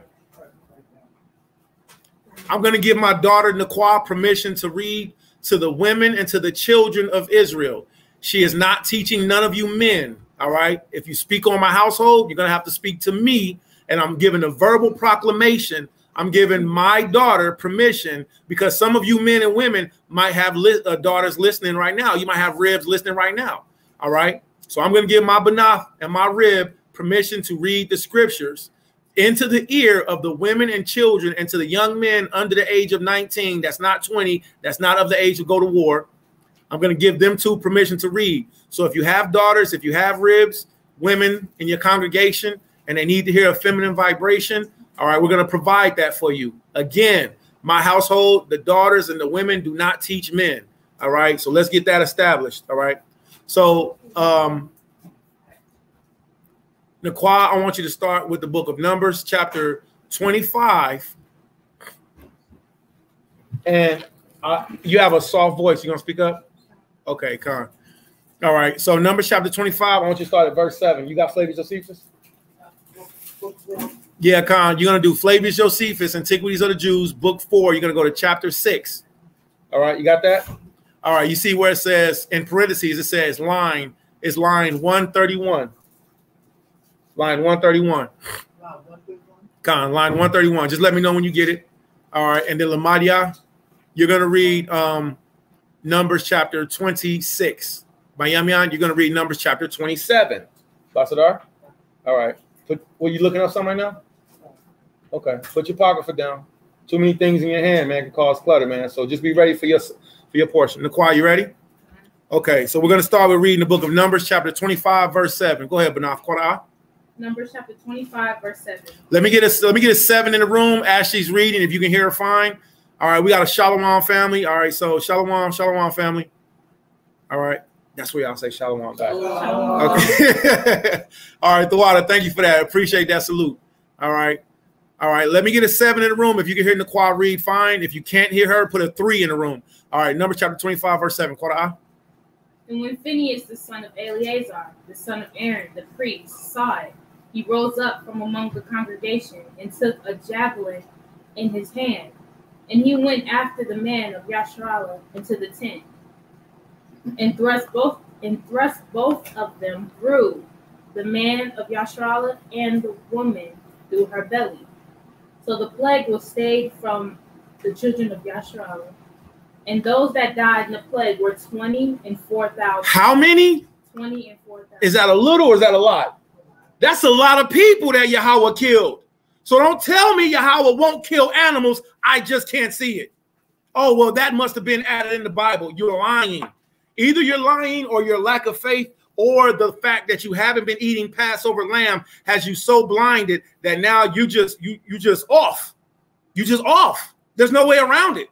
A: I'm going to give my daughter Naquan permission to read to the women and to the children of Israel. She is not teaching none of you men. All right. If you speak on my household, you're going to have to speak to me. And I'm giving a verbal proclamation. I'm giving my daughter permission, because some of you men and women might have daughters listening right now. You might have ribs listening right now. All right. So I'm going to give my Banath and my rib permission to read the scriptures into the ear of the women and children and to the young men under the age of 19. That's not 20. That's not of the age to go to war. I'm going to give them too permission to read. So if you have daughters, if you have ribs, women in your congregation, and they need to hear a feminine vibration, all right, we're going to provide that for you. Again, my household, the daughters and the women do not teach men. All right, so let's get that established. All right. So, Naquan, I want you to start with the book of Numbers, chapter 25. And you have a soft voice. You going to speak up? Okay, Con. All right. So Numbers chapter 25. I want you to start at verse 7. You got Flavius Josephus? Yeah, Con. You're going to do Flavius Josephus, Antiquities of the Jews, book 4. You're going to go to chapter 6. All right. You got that? All right. You see where it says in parentheses, it says line 131. Line 131. Con, line 131. Just let me know when you get it. All right. And then Lamadia, you're going to read Numbers chapter 26. Bayamian, you're going to read Numbers chapter 27. Basadar? All right. Were you looking up something right now? Okay. Put your apocrypha down. Too many things in your hand, man, can cause clutter, man. So just be ready for your portion. Naquan, you ready? Okay. So we're going to start with reading the book of Numbers chapter 25, verse 7. Go ahead, Banaf. Qur'an.
C: Numbers chapter 25, verse 7.
A: Let me get a 7 in the room as she's reading. If you can hear her fine. All right, we got a Shalom family. All right, so Shalom family. All right, that's where y'all say Shalom back. Okay. All right, Thawada, thank you for that. Appreciate that salute. All right. Let me get a 7 in the room. If you can hear Naquan read, fine. If you can't hear her, put a 3 in the room. All right, Numbers chapter 25, verse 7. Qur'an.
C: And when Phinehas, the son of Eleazar, the son of Aaron, the priest, saw it, he rose up from among the congregation and took a javelin in his hand. And he went after the man of Yasharallah into the tent, and thrust both of them through, the man of Yasharallah and the woman through her belly. So the plague was stayed from the children of Yasharal. And those that died in the plague were 20 and 4,000.
A: How many?
C: 20 and 4,000.
A: Is that a little or is that a lot? That's a lot of people that Yahweh killed. So don't tell me Yahweh won't kill animals. I just can't see it. Oh, well, that must have been added in the Bible. You're lying. Either you're lying or your lack of faith, or the fact that you haven't been eating Passover lamb has you so blinded that now you just off. You just off. There's no way around it.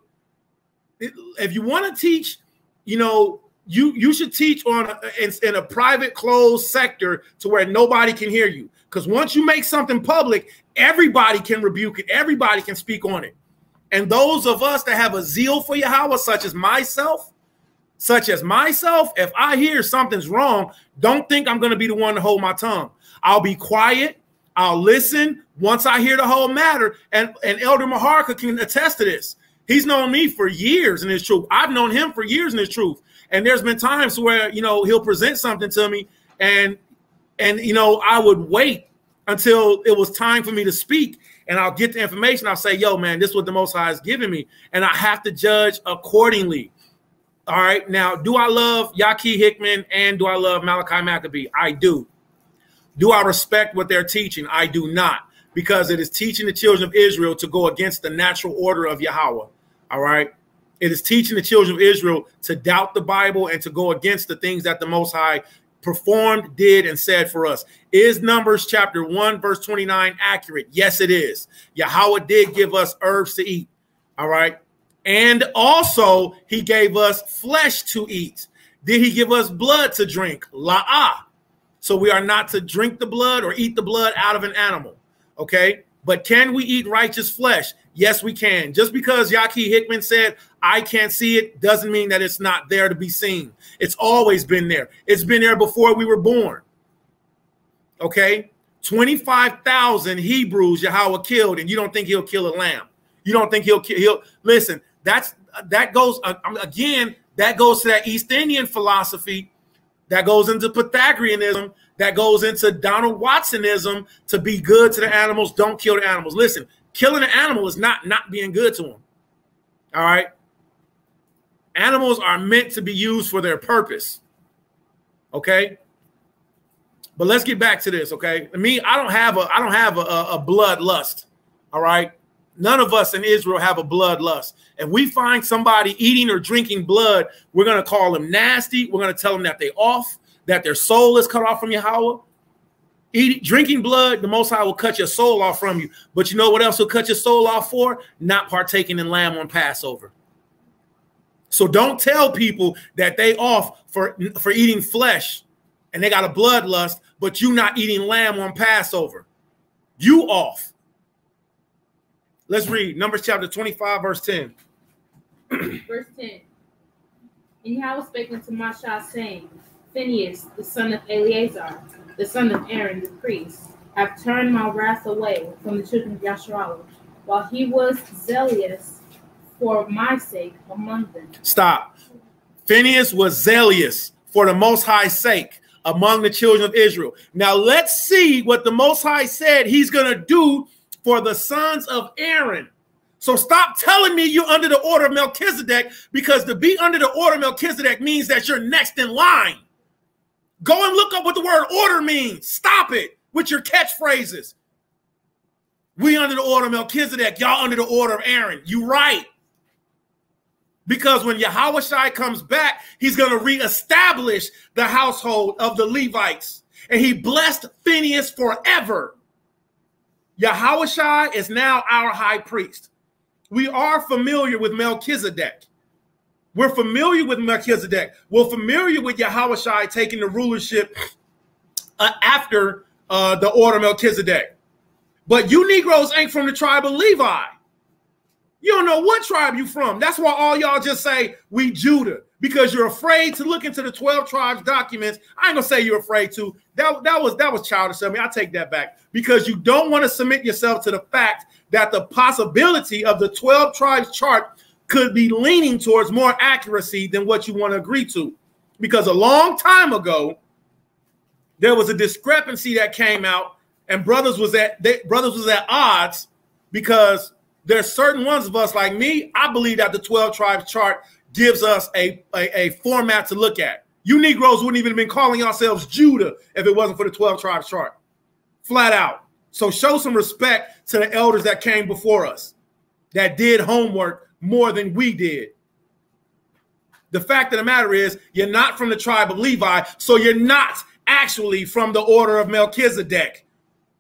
A: If you want to teach, you know, you should teach in a private closed sector to where nobody can hear you. Because once you make something public, everybody can rebuke it. Everybody can speak on it. And those of us that have a zeal for Yahweh, such as myself, if I hear something's wrong, don't think I'm going to be the one to hold my tongue. I'll be quiet. I'll listen once I hear the whole matter. And Elder Maharka can attest to this. He's known me for years in his truth. I've known him for years in his truth. And there's been times where, you know, he'll present something to me and you know, I would wait until it was time for me to speak, and I'll get the information. I'll say, yo, man, this is what the Most High is giving me, and I have to judge accordingly. All right. Now, do I love Yaki Hickman and do I love Malachi Maccabee? I do. Do I respect what they're teaching? I do not, because it is teaching the children of Israel to go against the natural order of Yahweh. All right. It is teaching the children of Israel to doubt the Bible and to go against the things that the Most High performed, did, and said for us. Is Numbers chapter 1, verse 29 accurate? Yes, it is. Yahweh did give us herbs to eat. All right. And also he gave us flesh to eat. Did he give us blood to drink? La'ah. So we are not to drink the blood or eat the blood out of an animal. Okay. But can we eat righteous flesh? Yes, we can. Just because Yaki Hickman said, I can't see it, doesn't mean that it's not there to be seen. It's always been there. It's been there before we were born. Okay. 25,000 Hebrews Yahweh killed, and you don't think he'll kill a lamb. You don't think he'll listen. That goes again. That goes to that East Indian philosophy. That goes into Pythagoreanism. That goes into Donald Watsonism. To be good to the animals, don't kill the animals. Listen, killing an animal is not being good to them. All right. Animals are meant to be used for their purpose. Okay. But let's get back to this. Okay. Me, I don't have a bloodlust. All right. None of us in Israel have a bloodlust. If we find somebody eating or drinking blood, we're going to call them nasty. We're going to tell them that they're off, that their soul is cut off from Yahweh. Drinking blood, the Most High will cut your soul off from you. But you know what else will cut your soul off for? Not partaking in lamb on Passover. So don't tell people that they off for eating flesh and they got a bloodlust, but you not eating lamb on Passover. You off. Let's read Numbers chapter 25, verse 10.
C: Verse 10. And Yahweh spake unto Moshe, saying, Phinehas, the son of Eleazar, the son of Aaron, the priest, have turned my wrath away from the children of Yasharal, while he was zealous for my sake among them.
A: Stop. Phinehas was zealous for the Most High's sake among the children of Israel. Now let's see what the Most High said he's going to do for the sons of Aaron. So stop telling me you're under the order of Melchizedek, because to be under the order of Melchizedek means that you're next in line. Go and look up what the word order means. Stop it with your catchphrases. We under the order of Melchizedek, y'all under the order of Aaron. You right. Because when Yahweh Shai comes back, he's going to reestablish the household of the Levites. And he blessed Phinehas forever. Yahweh Shai is now our high priest. We are familiar with Melchizedek. We're familiar with Melchizedek. We're familiar with Yahweh Shai taking the rulership after the order of Melchizedek. But you Negroes ain't from the tribe of Levi. You don't know what tribe you from. That's why all y'all just say we Judah, because you're afraid to look into the 12 tribes documents. I ain't gonna say you're afraid to. That was childish of me. I take that back, because you don't want to submit yourself to the fact that the possibility of the 12 tribes chart could be leaning towards more accuracy than what you want to agree to. Because a long time ago, there was a discrepancy that came out, and brothers was at odds because there's certain ones of us like me. I believe that the 12 tribes chart gives us a format to look at. You Negroes wouldn't even have been calling yourselves Judah if it wasn't for the 12 tribes chart. Flat out. So show some respect to the elders that came before us, that did homework more than we did. The fact of the matter is, you're not from the tribe of Levi, so you're not actually from the order of Melchizedek.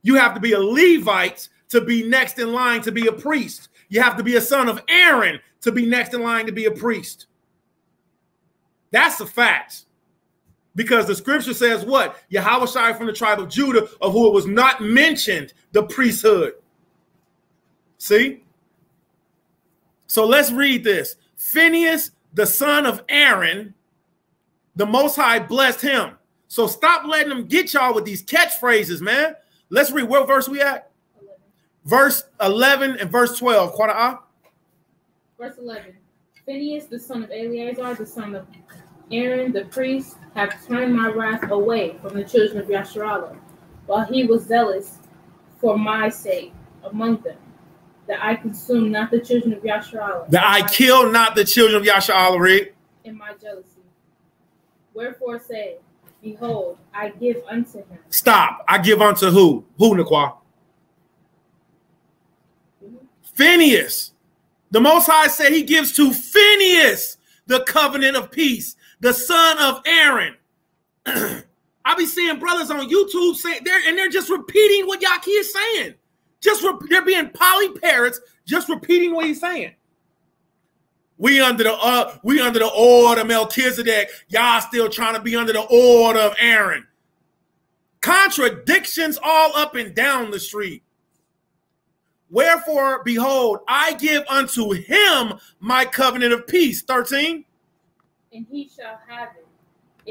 A: You have to be a Levite to be next in line to be a priest. You have to be a son of Aaron to be next in line to be a priest. That's a fact. Because the scripture says what? Yahushua from the tribe of Judah, of who it was not mentioned the priesthood. See? So let's read this. Phinehas, the son of Aaron, the Most High blessed him. So stop letting them get y'all with these catchphrases, man. Let's read. What verse we at?
C: 11.
A: Verse 11 and verse 12.
C: Verse 11. Phinehas, the son of Eleazar, the son of Aaron, the priest, have turned my wrath away from the children of Yasharallah, while he was zealous for my sake among them, that I consume not the children of Yasharallah.
A: That I kill not the children of Yasharallah, read.
C: In my jealousy. Wherefore say, behold, I give unto him.
A: Stop. I give unto who? Who, Nakwa? Phinehas. The Most High said he gives to Phinehas the covenant of peace, the son of Aaron. I be seeing brothers on YouTube say they're just repeating what Yaki is saying. They're being polyparrots, just repeating what he's saying. We under the order of Melchizedek. Y'all still trying to be under the order of Aaron. Contradictions all up and down the street. Wherefore, behold, I give unto him my covenant of peace. 13.
C: And he shall have it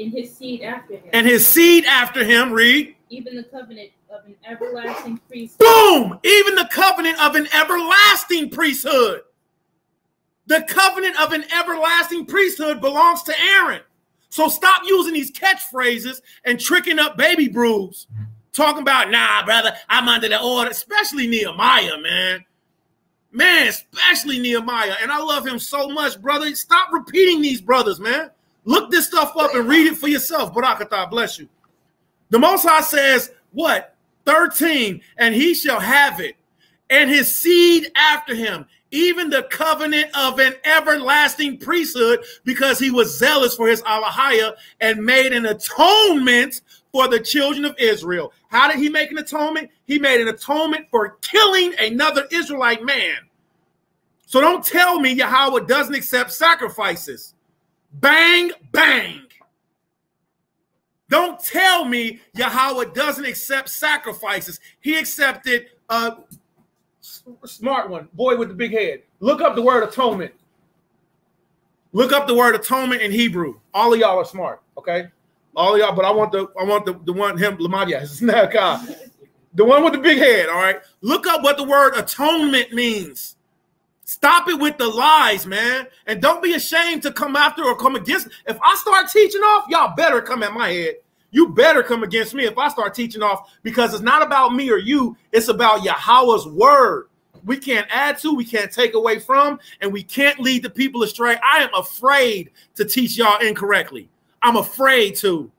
C: in his seed after him.
A: And his seed after him, read.
C: Even the covenant of an everlasting priesthood.
A: Boom! Even the covenant of an everlasting priesthood. The covenant of an everlasting priesthood belongs to Aaron. So stop using these catchphrases and tricking up baby brews. Talking about, nah, brother, I'm under the order. Especially Nehemiah, man. Man, especially Nehemiah. And I love him so much, brother. Stop repeating these brothers, man. Look this stuff up and read it for yourself. Barakatah, bless you. The Most High says, what? 13, and he shall have it, and his seed after him, even the covenant of an everlasting priesthood, because he was zealous for his Alahiah and made an atonement for the children of Israel. How did he make an atonement? He made an atonement for killing another Israelite man. So don't tell me Yahweh doesn't accept sacrifices. Bang, bang. Don't tell me Yahweh doesn't accept sacrifices. He accepted smart one, boy with the big head. Look up the word atonement. Look up the word atonement in Hebrew. All of y'all are smart, okay? All of y'all, but I want the one him Lamadia. It's not God. The one with the big head, all right? Look up what the word atonement means. Stop it with the lies, man. And don't be ashamed to come after or come against. If I start teaching off, y'all better come at my head. You better come against me if I start teaching off, because it's not about me or you. It's about Yahweh's word. We can't add to, we can't take away from, and we can't lead the people astray. I am afraid to teach y'all incorrectly. I'm afraid to.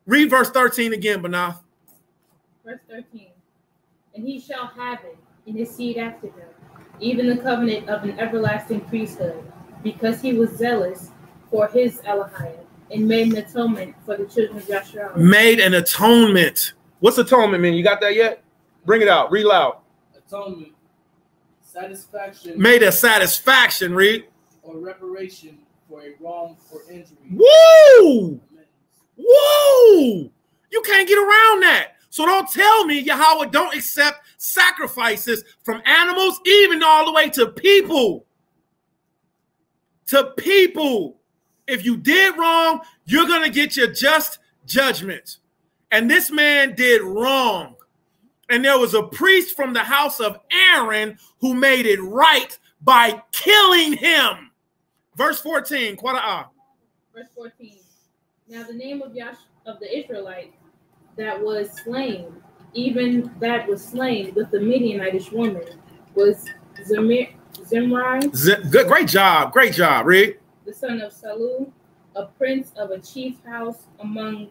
A: Read verse 13 again, Banath.
C: Verse 13. And he shall have it in his seed after him, even the covenant of an everlasting priesthood, because he was zealous for his Alahiah, and made an atonement for the children of Yasharallah.
A: Made an atonement. What's atonement mean? You got that yet? Bring it out. Read loud.
D: Atonement. Satisfaction.
A: Made a satisfaction, read.
D: Or reparation for a wrong or injury.
A: Woo! Woo! You can't get around that. So don't tell me Yahweh don't accept sacrifices from animals, even all the way to people. To people. If you did wrong, you're going to get your just judgment. And this man did wrong. And there was a priest from the house of Aaron who made it right by killing him. Verse 14.
C: Verse 14. Now the name of the Israelite that was slain even that was slain with the Midianitish woman, was Zimri,
A: Great job. Great job, Rick.
C: the son of Salu, a prince of a chief house among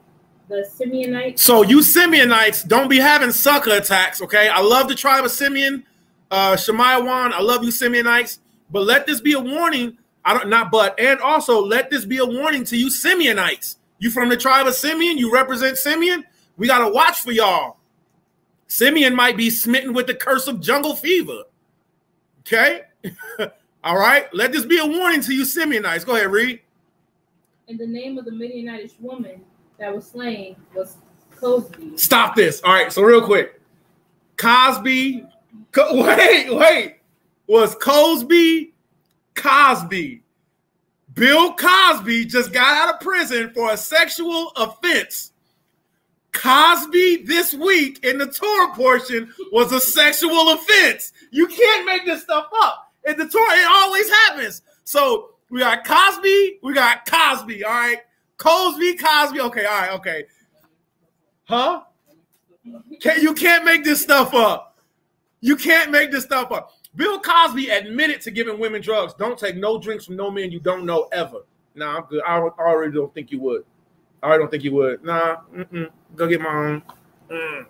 C: the Simeonites.
A: So you Simeonites don't be having sucker attacks, okay? I love the tribe of Simeon, Shemaiah, I love you Simeonites, but let this be a warning. And also let this be a warning to you Simeonites. You from the tribe of Simeon, you represent Simeon. We got to watch for y'all. Simeon might be smitten with the curse of jungle fever. Okay? All right. Let this be a warning to you Simeonites. Go ahead, read.
C: And the name of the Midianitish woman that was slain was Cosby.
A: Stop this. All right. So real quick. Cosby. Wait. Was Cosby. Bill Cosby just got out of prison for a sexual offense. Cosby this week in the Torah portion was a sexual offense. You can't make this stuff up. In the Torah, it always happens. So we got Cosby, all right? Cosby. Okay, all right, okay. Huh? You can't make this stuff up. You can't make this stuff up. Bill Cosby admitted to giving women drugs. Don't take no drinks from no man you don't know ever. Nah, I'm good. I already don't think you would. Nah, go get my own.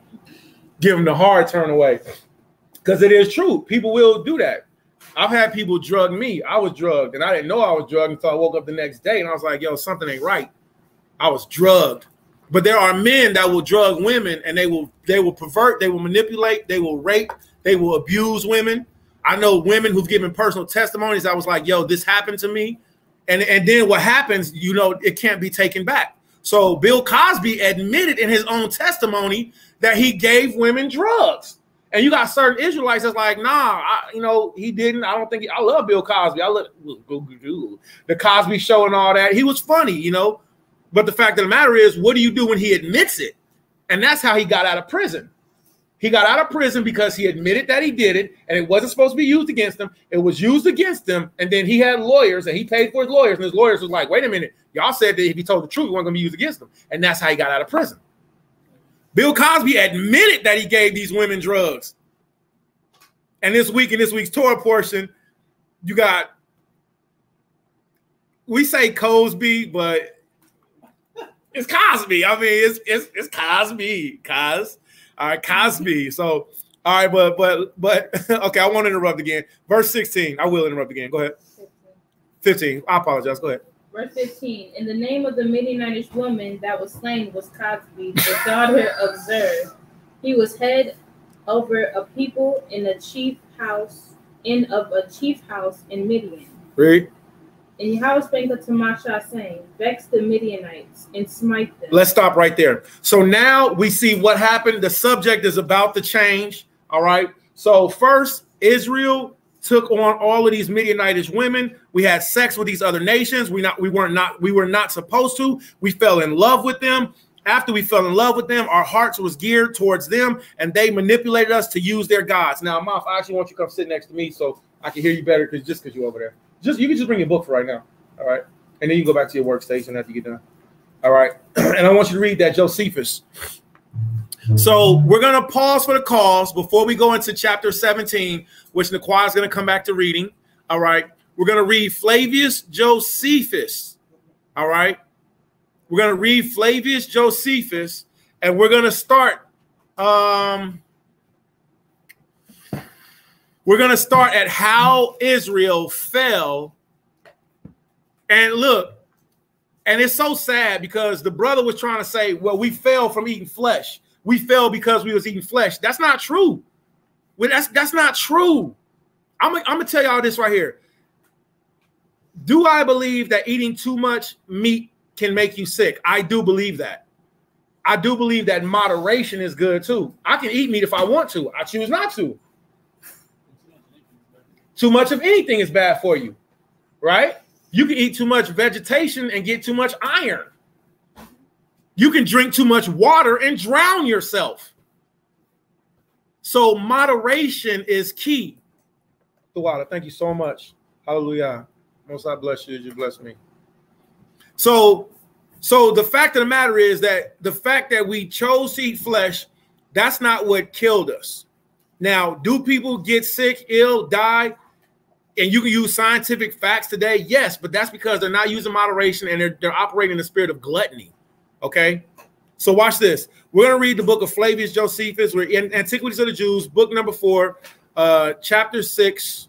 A: Give him the hard turn away. Because it is true. People will do that. I've had people drug me. I was drugged, and I didn't know I was drugged until I woke up the next day, and I was like, yo, something ain't right. I was drugged. But there are men that will drug women, and they will pervert, they will manipulate, they will rape, they will abuse women. I know women who've given personal testimonies. I was like, yo, this happened to me. And then what happens, it can't be taken back. So Bill Cosby admitted in his own testimony that he gave women drugs. And you got certain Israelites that's like, nah, he didn't. I don't think I love Bill Cosby. I love the Cosby Show and all that. He was funny, But the fact of the matter is, what do you do when he admits it? And that's how he got out of prison. He got out of prison because he admitted that he did it, and it wasn't supposed to be used against him. It was used against him, and then he had lawyers, and he paid for his lawyers, and his lawyers was like, wait a minute, y'all said that if he told the truth, it wasn't going to be used against him. And that's how he got out of prison. Bill Cosby admitted that he gave these women drugs. And this week's Torah portion, you got, we say Cosby, but it's Cosby. I mean, it's Cosby, All right, Cosby. So, all right, but okay, I won't interrupt again. Verse 16. I will interrupt again. Go ahead. 15. I apologize. Go ahead.
C: Verse 15. And the name of the Midianitish woman that was slain was Cosby, the daughter of Zer. He was head over a people in a chief house in Midian.
A: Read.
C: And Yahweh spake unto Masha, saying, vex the Midianites and smite them.
A: Let's stop right there. So now we see what happened. The subject is about to change. All right. So first, Israel took on all of these Midianitish women. We had sex with these other nations. We were not supposed to. We fell in love with them. After we fell in love with them, our hearts was geared towards them, and they manipulated us to use their gods. Now, Maf, I actually want you to come sit next to me so I can hear you better because you're over there. You can just bring your book for right now. All right. And then you can go back to your workstation after you get done. All right. And I want you to read that Josephus. So we're going to pause for the cause before we go into chapter 17, which Naquan is going to come back to reading. All right. We're going to read Flavius Josephus. All right. We're going to read Flavius Josephus, and we're going to start. We're going to start at how Israel fell. And look, and it's so sad because the brother was trying to say, well, we fell from eating flesh. We fell because we was eating flesh. That's not true. That's not true. I'm going to tell y'all this right here. Do I believe that eating too much meat can make you sick? I do believe that. I do believe that moderation is good too. I can eat meat if I want to. I choose not to. Too much of anything is bad for you, right? You can eat too much vegetation and get too much iron. You can drink too much water and drown yourself. So moderation is key. The water, thank you so much. Hallelujah. Most I bless you as you bless me. So the fact of the matter is that the fact that we chose to eat flesh That's not what killed us. Now, do people get sick, ill, die? And you can use scientific facts today? Yes, but that's because they're not using moderation and they're operating in the spirit of gluttony. Okay? So watch this. We're going to read the book of Flavius Josephus. We're in Antiquities of the Jews, book number 4, chapter 6.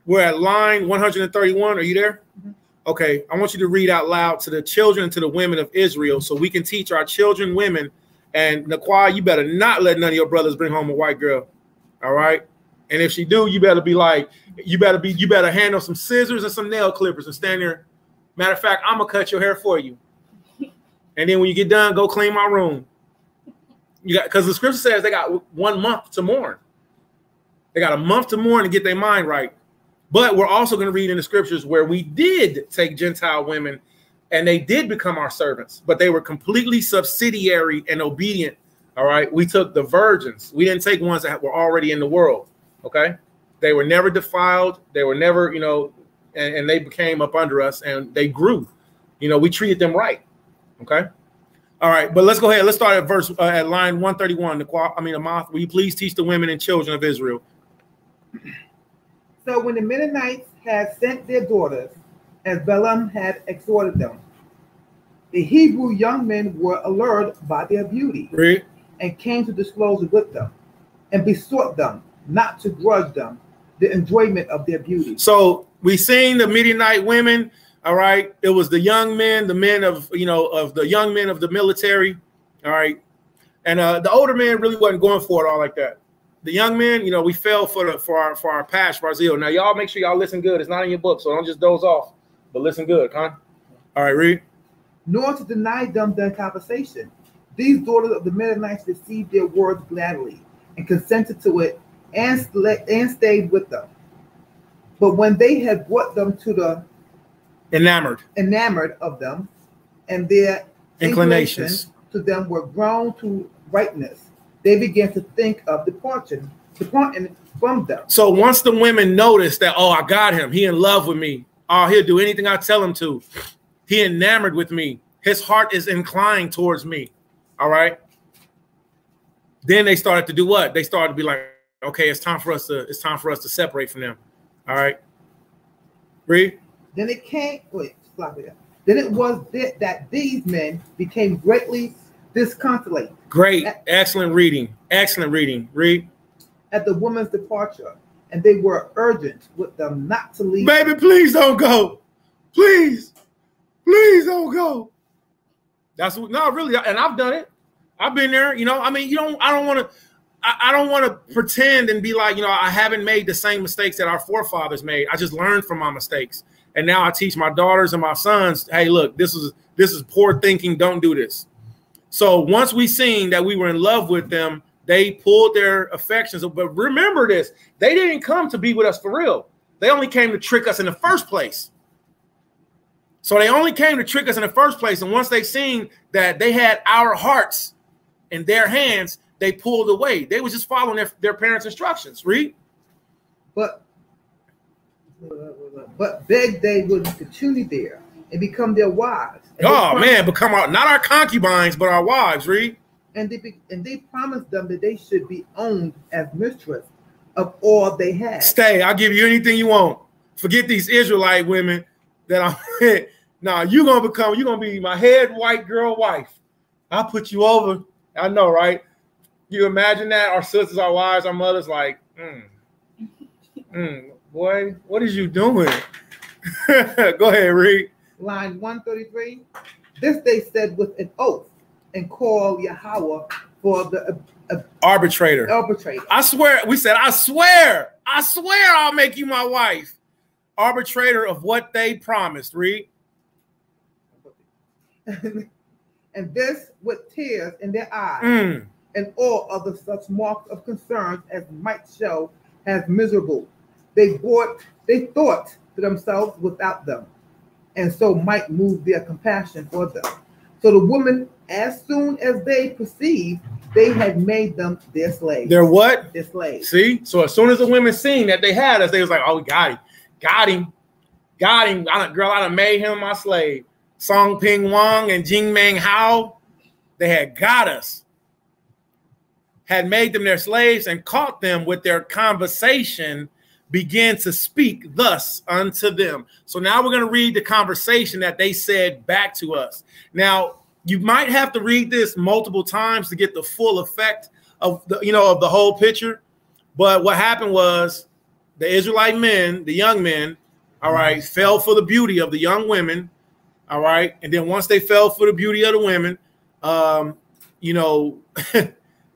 A: We're at line 131. Are you there? Mm-hmm. Okay. I want you to read out loud to the children and to the women of Israel so we can teach our children, women. And Naquan, you better not let none of your brothers bring home a white girl. All right? And if she do, you better be like, you better handle some scissors and some nail clippers and stand there. Matter of fact, I'm going to cut your hair for you. And then when you get done, go clean my room. You got, because the scripture says they got 1 month to mourn. They got a month to mourn to get their mind right. But we're also going to read in the scriptures where we did take Gentile women and they did become our servants, but they were completely subsidiary and obedient. All right. We took the virgins. We didn't take ones that were already in the world. Okay. They were never defiled. They were never, you know, and they became up under us and they grew. You know, we treated them right. Okay. All right. But let's go ahead. Let's start at verse at line 131. Amath, will you please teach the women and children of Israel?
E: So when the Mennonites had sent their daughters, as Balaam had exhorted them, the Hebrew young men were allured by their beauty.
A: Read.
E: And came to disclose it with them and besought them not to grudge them the enjoyment of their beauty. So
A: we seen the Midianite women. All right. It was the young men, the men of, you know, of the young men of the military. All right. And the older men really wasn't going for it all like that. The young men, you know, we fell for our passion, for our zeal. Now, y'all make sure y'all listen good. It's not in your book, so don't just doze off, but listen good, huh? All right, read.
E: Nor to deny them their compensation. These daughters of the Mennonites received their words gladly and consented to it and stayed with them. But when they had brought them to the enamored of them, and their inclinations to them were grown to rightness, they began to think of departing from them.
A: So once the women noticed that, oh, I got him, he in love with me. Oh, he'll do anything I tell him to. He enamored with me. His heart is inclined towards me. All right. Then they started to do what? They started to be like, okay, it's time for us to separate from them. All right. Read.
E: Then it came. Wait, stop it. Then it was that these men became greatly disconsolate.
A: Great. Excellent reading. Excellent reading. Read.
E: At the woman's departure, and they were urgent with them not to leave.
A: Baby, please don't go. Please. Please don't go. That's what, no, really. And I've done it. I've been there. You know, I mean, I don't want to pretend and be like, you know, I haven't made the same mistakes that our forefathers made. I just learned from my mistakes. And now I teach my daughters and my sons, hey, look, this is poor thinking. Don't do this. So once we seen that we were in love with them, they pulled their affections. But remember this, they didn't come to be with us for real. They only came to trick us in the first place. So they only came to trick us in the first place. And once they seen that they had our hearts in their hands, they pulled away. They were just following their parents' instructions. Read.
E: But begged they would continue there and become their wives.
A: Oh man, become not our concubines, but our wives. Read.
E: And they promised them that they should be owned as mistress of all they had.
A: Stay. I'll give you anything you want. Forget these Israelite women that I'm with. Now you're gonna be my head white girl wife. I'll put you over. I know, right? You imagine that? Our sisters, our wives, our mothers, like, boy, what is you doing? Go ahead, read.
E: Line 133. This they said with an oath and called Yahweh for the
A: arbitrator. I swear, we said, I swear I'll make you my wife. Arbitrator of what they promised. Read.
E: And this with tears in their eyes and all other such marks of concern as might show as miserable. They thought to themselves without them, and so might move their compassion for them. So the women, as soon as they perceived, they had made them their slaves.
A: Their what?
E: Their slaves.
A: See? So as soon as the women seen that they had us, they was like, oh, we got him. I done made him my slave. Song Ping Wang and Jing Meng Hao, they had got us. had made them their slaves and caught them with their conversation, began to speak thus unto them. So now we're going to read the conversation that they said back to us. Now, you might have to read this multiple times to get the full effect of the, of the whole picture. But what happened was the Israelite men, the young men, all right, fell for the beauty of the young women. All right. And then once they fell for the beauty of the women,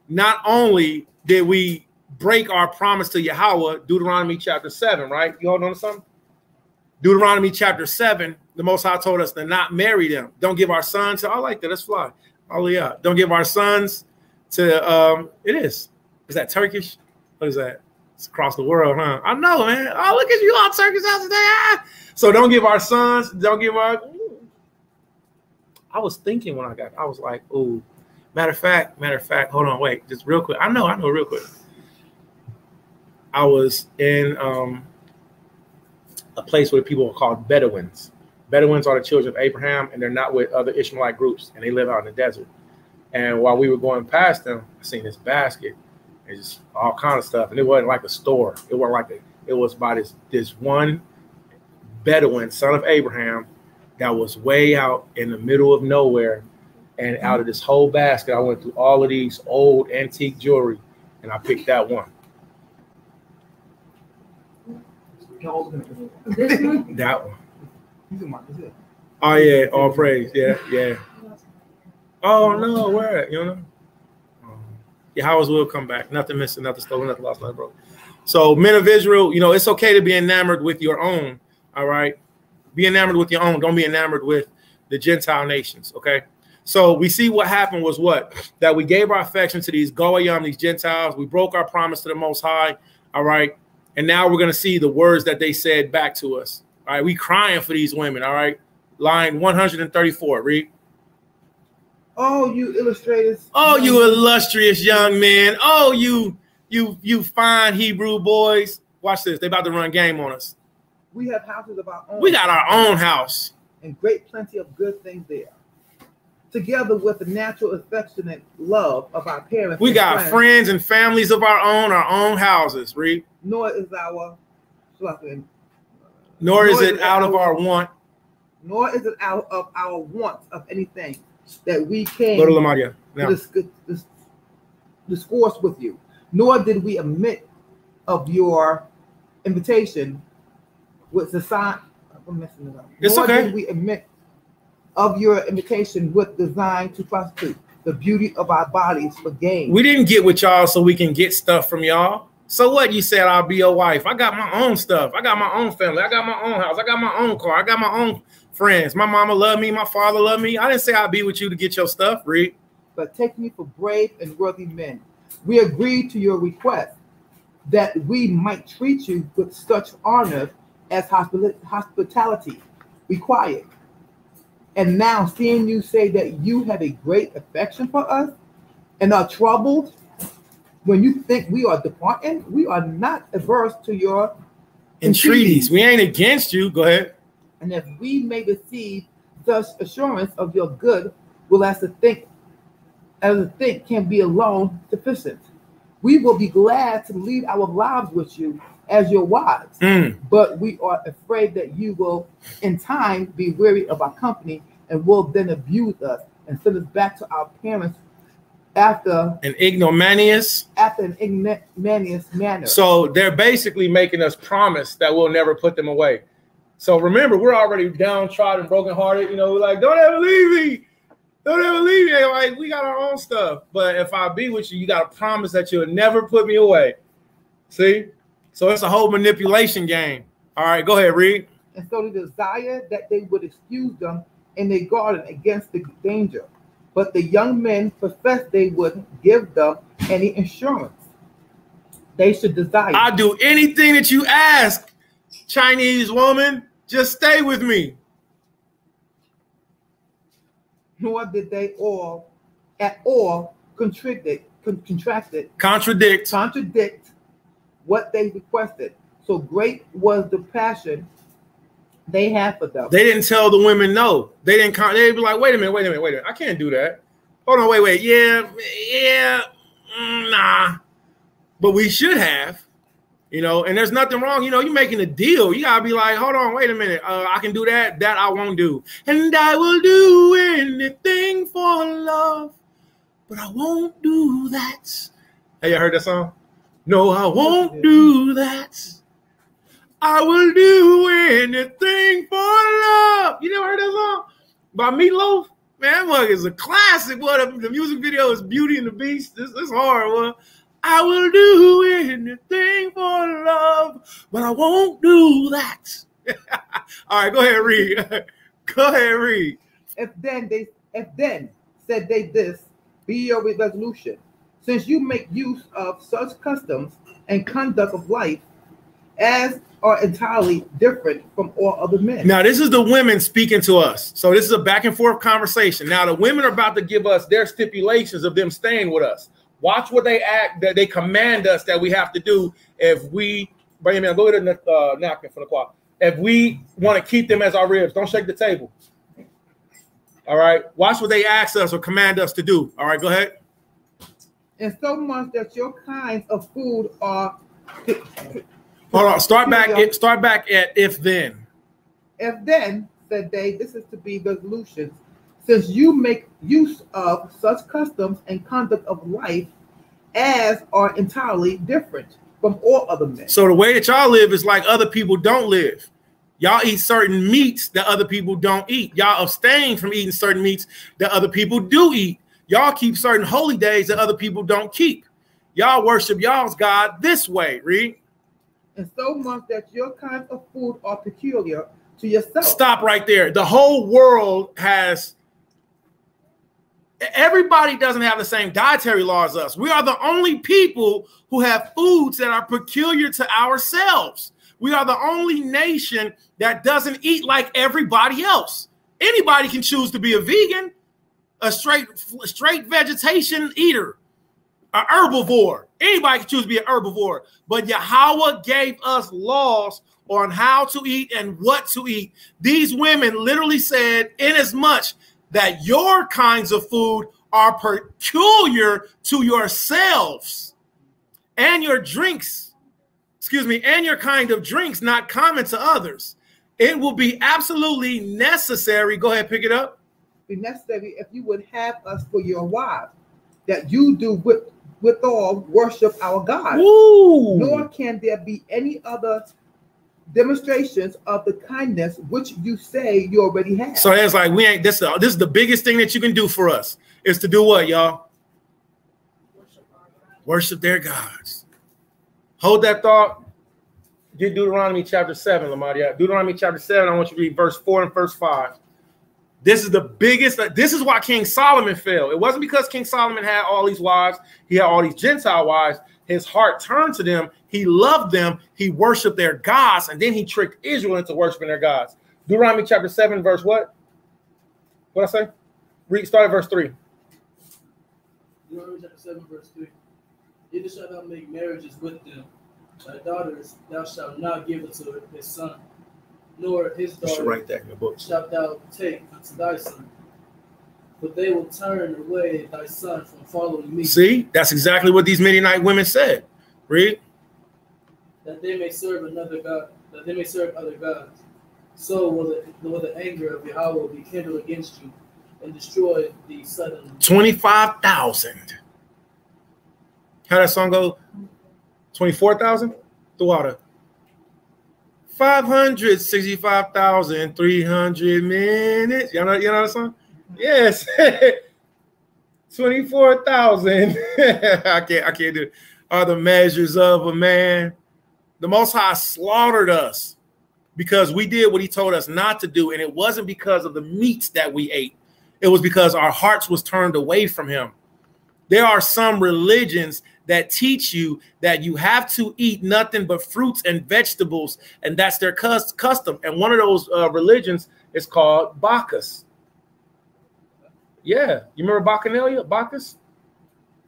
A: not only did we break our promise to Yahweh, Deuteronomy chapter 7, right? You all know something? Deuteronomy chapter 7, the Most High told us to not marry them. Don't give our sons to, I like that, let's fly. Oh, yeah. Don't give our sons to, is that Turkish? What is that? It's across the world, huh? I know, man. Oh, look at you all Turkish out today. Ah! So don't give our sons, don't give our, I was thinking when I was like, ooh, matter of fact, hold on, wait, just real quick. I know, real quick. I was in a place where people are called Bedouins. Bedouins are the children of Abraham, and they're not with other Ishmaelite groups, and they live out in the desert. And while we were going past them, I seen this basket, and just all kind of stuff, and it wasn't like a store. It wasn't like it was by this one Bedouin, son of Abraham, that was way out in the middle of nowhere. And out of this whole basket, I went through all of these old antique jewelry, and I picked that one. That one. Oh yeah, all praise. Yeah. Oh no, where? Yahweh will come back. Nothing missing, nothing stolen, nothing lost, nothing broke. So, men of Israel, it's okay to be enamored with your own. All right, be enamored with your own. Don't be enamored with the Gentile nations. Okay. So we see what happened was that we gave our affection to these Goyim, these Gentiles. We broke our promise to the Most High. All right. And now we're going to see the words that they said back to us. All right. We crying for these women. All right. Line 134. Read.
E: Oh, you illustrators.
A: Oh, you illustrious young men. Oh, you fine Hebrew boys. Watch this. They about to run game on us.
E: We have houses of our own.
A: We got our own house.
E: And great plenty of good things there. Together with the natural affectionate love of our parents.
A: We got friends and families of our own houses. Read.
E: Nor is it out
A: of our want.
E: Nor is it out of our want of anything that we came
A: Go to Lamaria now.
E: To discourse with you. Nor did we omit of your invitation with the sign. I'm messing it up.
A: It's
E: Nor
A: okay.
E: did we omit of your invitation with design to prostitute the beauty of our bodies for gain.
A: We didn't get with y'all so we can get stuff from y'all. So what? You said I'll be your wife. I got my own stuff. I got my own family. I got my own house. I got my own car. I got my own friends. My mama loved me. My father loved me. I didn't say I'll be with you to get your stuff. Read.
E: But take me for brave and worthy men. We agreed to your request that we might treat you with such honor as hospitality required. And now, seeing you say that you have a great affection for us and are troubled when you think we are departing, we are not averse to your entreaties.
A: We ain't against you. Go ahead.
E: And if we may receive such assurance of your good, will as the think can be alone sufficient. We will be glad to lead our lives with you as your wives, but we are afraid that you will in time be weary of our company and will then abuse us and send us back to our parents after an ignominious manner.
A: So they're basically making us promise that we'll never put them away. So remember, we're already downtrodden, brokenhearted. We're like, don't ever leave me. Don't ever leave me. They're like, we got our own stuff. But if I be with you, you got to promise that you'll never put me away. See? So it's a whole manipulation game. All right, go ahead, read.
E: And so they desire that they would excuse them in their garden against the danger. But the young men professed they would give them any insurance they should desire.
A: I'll do anything that you ask, Chinese woman. Just stay with me.
E: Nor did they all contradict what they requested. So great was the passion they had for them.
A: They didn't tell the women no. They didn't. They'd be like, wait a minute. I can't do that. Hold on, wait. Yeah. nah, but we should have. You know, and there's nothing wrong. You know, you're making a deal. You gotta be like, hold on, wait a minute. I can do that. That I won't do. And I will do anything for love, but I won't do that. Have you heard that song? No, I won't do that. I will do anything for love. You never heard that song? By Meatloaf? Man, that is a classic. What the music video is Beauty and the Beast. This hard. Well, I will do anything for love, but I won't do that. All right, go ahead, read. Go ahead, read.
E: If then said they this, be your resolution, since you make use of such customs and conduct of life as are entirely different from all other men.
A: Now, this is the women speaking to us. So this is a back and forth conversation. Now, the women are about to give us their stipulations of them staying with us. Watch what they act that they command us that we have to do if we bring them in. Go get a napkin for the clock. If we want to keep them as our ribs, don't shake the table. All right. Watch what they ask us or command us to do. All right. Go ahead.
E: And so much that your kinds of food are.
A: Hold on. Start back at if then.
E: If then said they, this is to be resolutions. Since you make use of such customs and conduct of life as are entirely different from all other men.
A: So the way that y'all live is like other people don't live. Y'all eat certain meats that other people don't eat. Y'all abstain from eating certain meats that other people do eat. Y'all keep certain holy days that other people don't keep. Y'all worship y'all's God this way. Read.
E: And so much that your kinds of food are peculiar to yourself.
A: Stop right there. The whole world has... Everybody doesn't have the same dietary law as us. We are the only people who have foods that are peculiar to ourselves. We are the only nation that doesn't eat like everybody else. Anybody can choose to be a vegan, a straight vegetation eater, an herbivore. Anybody can choose to be an herbivore. But Yahweh gave us laws on how to eat and what to eat. These women literally said, inasmuch that your kinds of food are peculiar to yourselves and your drinks, and your kind of drinks not common to others. It will be absolutely necessary. Go ahead, pick it up.
E: Be necessary if you would have us for your wives, that you do withal worship our God.
A: Ooh.
E: Nor can there be any other demonstrations of the kindness which you say you already have.
A: So it's like we ain't this is the biggest thing that you can do for us is to do what, y'all? Worship their gods. Hold that thought. Get Deuteronomy chapter 7, Lamadia. Deuteronomy chapter 7. I want you to read verse 4 and verse 5. This is the biggest. This is why King Solomon fell. It wasn't because King Solomon had all these wives. He had all these Gentile wives. His heart turned to them. He loved them. He worshiped their gods. And then he tricked Israel into worshiping their gods. Deuteronomy chapter 7, verse what? What I say? Start at verse 3.
D: Deuteronomy chapter 7, verse 3. Neither shalt thou make marriages with them. Thy daughters thou shalt not give unto his son, nor his daughter
A: write that in your book.
D: shalt thou take unto thy son. But they will turn away thy son from following me.
A: See, that's exactly what these Midianite women said. Read.
D: That they may serve another God, that they may serve other gods. So will the anger of Yahweh be kindled against you and destroy thee suddenly.
A: 25,000. How that song go? 24,000? The water. 565,300 minutes. You know the song? Yes. 24,000. I can't do it. Are the measures of a man. The Most High slaughtered us because we did what he told us not to do. And it wasn't because of the meats that we ate. It was because our hearts was turned away from him. There are some religions that teach you that you have to eat nothing but fruits and vegetables, and that's their custom. And one of those religions is called Bacchus. Yeah, you remember Bacchanalia? Bacchus?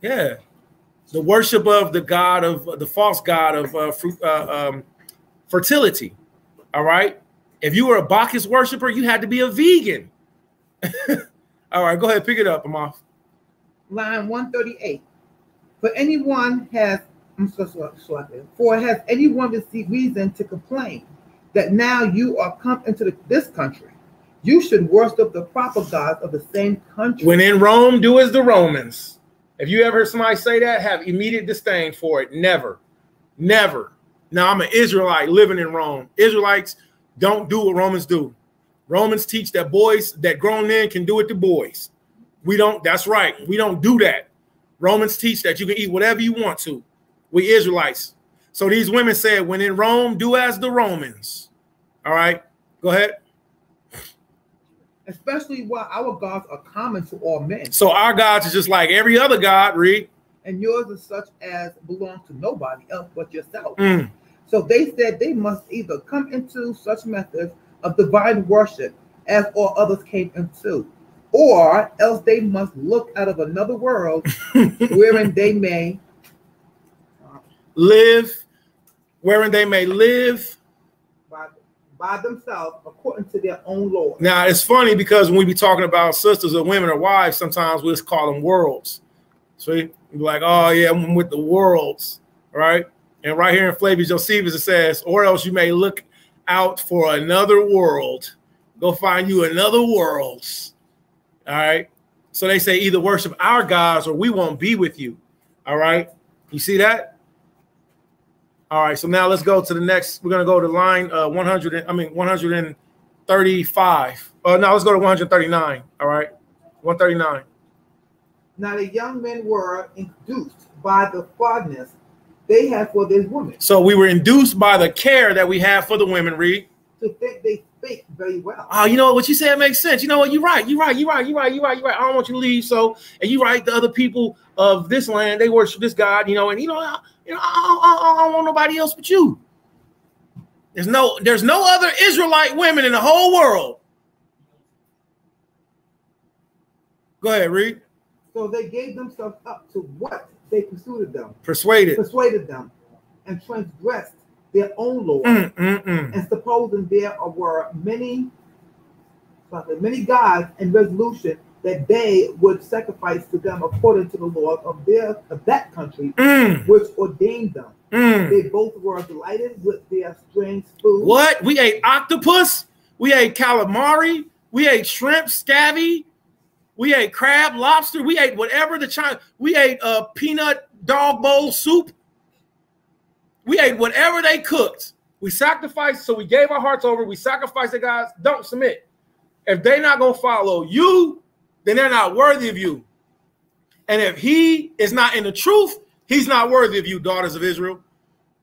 A: Yeah, the worship of the god of the false god of fertility. All right, if you were a Bacchus worshiper, you had to be a vegan. All right, go ahead, pick it up, Amoth.
E: Line 138. For anyone has, for has anyone received reason to complain that now you are come into this country? You should worship the proper gods of the same country.
A: When in Rome, do as the Romans. If you ever heard somebody say that, have immediate disdain for it. Never. Never. Now, I'm an Israelite living in Rome. Israelites don't do what Romans do. Romans teach that boys, that grown men can do it to boys. We don't, that's right. We don't do that. Romans teach that you can eat whatever you want to. We Israelites. So these women said, when in Rome, do as the Romans. All right, go ahead.
E: Especially while our gods are common to all men.
A: So our gods is just like every other god, read.
E: And yours is such as belong to nobody else but yourself. So they said they must either come into such methods of divine worship as all others came into, or else they must look out of another world wherein they may
A: live
E: by themselves according to their own law.
A: Now, it's funny because when we be talking about sisters or women or wives, sometimes we just call them worlds. So we be like, oh, yeah, I'm with the worlds, right? And right here in Flavius Josephus, it says, or else you may look out for another world. Go find you another worlds. All right. So they say either worship our gods or we won't be with you. All right. You see that? All right. So now let's go to the next. We're going to go to line 135. No, let's go to 139. All right. 139.
E: Now the young men were induced by the fondness they had for this woman.
A: So we were induced by the care that we have for the women, read.
E: To think they speak very well.
A: Oh, you know what you said makes sense. You know what? You're right. You're right. You're right. You're right. You're right. You're right. I don't want you to leave. So, and you're right. The other people of this land, they worship this God, you know, and I don't want nobody else but you. There's no other Israelite women in the whole world. Go ahead, read.
E: So they gave themselves up to what they persuaded them, and transgressed their own law, and supposing there were many gods in resolution that they would sacrifice to them according to the laws of that country, which ordained them. They both were delighted with their strange food.
A: What? We ate octopus, we ate calamari, we ate shrimp, scabby, we ate crab, lobster, we ate whatever we ate peanut dog bowl soup. We ate whatever they cooked. We sacrificed, so we gave our hearts over. We sacrificed the guys. Don't submit. If they're not going to follow you, then they're not worthy of you. And if he is not in the truth, he's not worthy of you, daughters of Israel,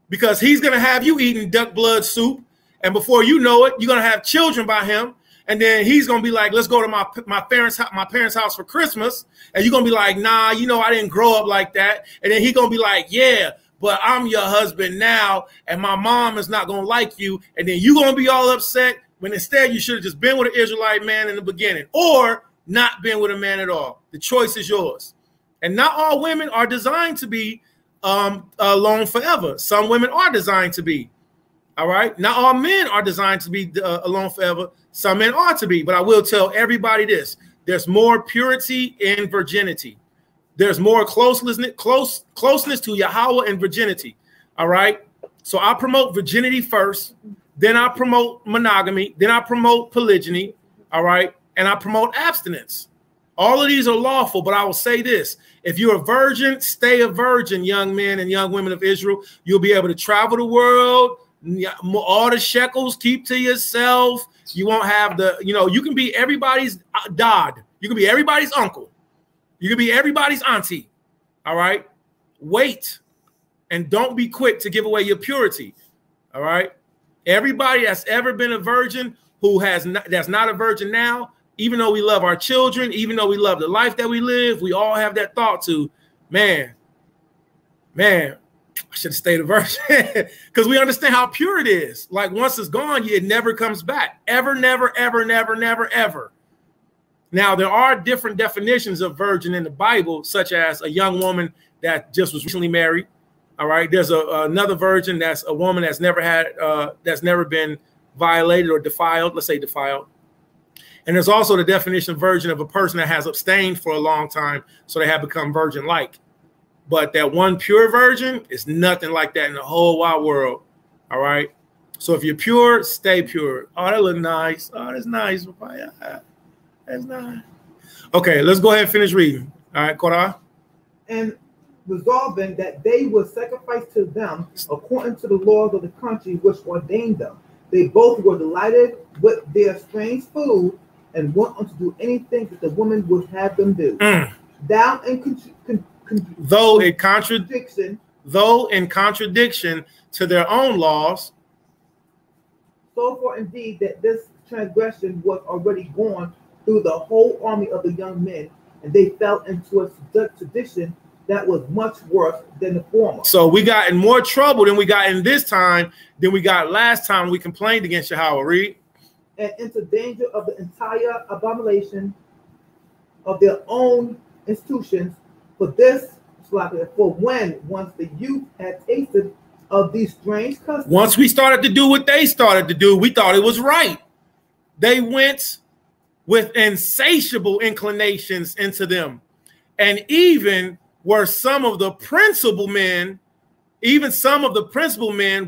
A: because he's going to have you eating duck blood soup. And before you know it, you're going to have children by him. And then he's going to be like, let's go to my parents' house for Christmas. And you're going to be like, nah, I didn't grow up like that. And then he's going to be like, yeah, but I'm your husband now, and my mom is not going to like you. And then you're going to be all upset when instead you should have just been with an Israelite man in the beginning or not been with a man at all. The choice is yours. And not all women are designed to be alone forever. Some women are designed to be. All right. Not all men are designed to be alone forever. Some men are to be. But I will tell everybody this. There's more purity in virginity. There's more closeness to Yahweh and virginity. All right. So I promote virginity first. Then I promote monogamy. Then I promote polygyny. All right. And I promote abstinence. All of these are lawful, but I will say this. If you're a virgin, stay a virgin, young men and young women of Israel. You'll be able to travel the world. All the shekels, keep to yourself. You won't have you can be everybody's dad. You can be everybody's uncle. You can be everybody's auntie. All right. Wait and don't be quick to give away your purity. All right. Everybody that's ever been a virgin that's not a virgin now, even though we love our children, even though we love the life that we live, we all have that thought to, man, I should have stayed a virgin because we understand how pure it is. Like once it's gone, it never comes back. Ever, never, ever, never, never, ever. Now, there are different definitions of virgin in the Bible, such as a young woman that just was recently married. All right. There's another virgin that's a woman that's never been violated or defiled. Let's say defiled. And there's also the definition of virgin of a person that has abstained for a long time, so they have become virgin-like. But that one pure virgin is nothing like that in the whole wide world. All right. So if you're pure, stay pure. Oh, that look nice. Oh, that's nice. That's nice. Okay, let's go ahead and finish reading. All right, Korah.
E: And resolving that they would sacrifice to them according to the laws of the country which ordained them. They both were delighted with their strange food and went on to do anything that the woman would have them do. Down in
A: though in contradiction to their own laws.
E: So for indeed that this transgression was already gone through the whole army of the young men, and they fell into a tradition that was much worse than the former.
A: So we got in more trouble than we got in this time than we got last time we complained against Yahweh. Read.
E: And into danger of the entire abomination of their own institutions. For this, for when once the youth had tasted of these strange customs.
A: Once we started to do what they started to do, we thought it was right. They went with insatiable inclinations into them. And even were some of the principal men,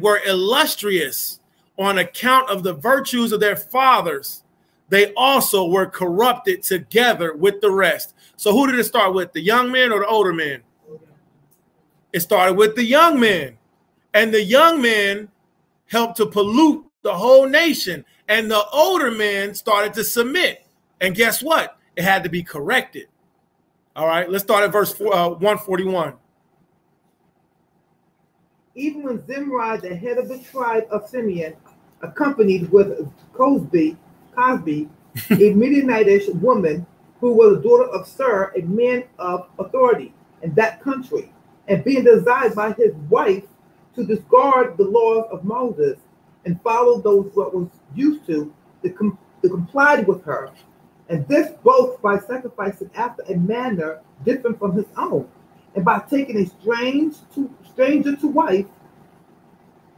A: were illustrious on account of the virtues of their fathers. They also were corrupted together with the rest. So who did it start with? The young men or the older men? It started with the young men. And the young men helped to pollute the whole nation. And the older men started to submit. And guess what? It had to be corrected. All right, let's start at verse 141.
E: Even when Zimri, the head of the tribe of Simeon, accompanied with Cosby, a Midianitish woman who was a daughter of Sir, a man of authority in that country, and being desired by his wife to discard the laws of Moses and follow those what was used to, they complied with her, and this both by sacrificing after a manner different from his own, and by taking a stranger to wife.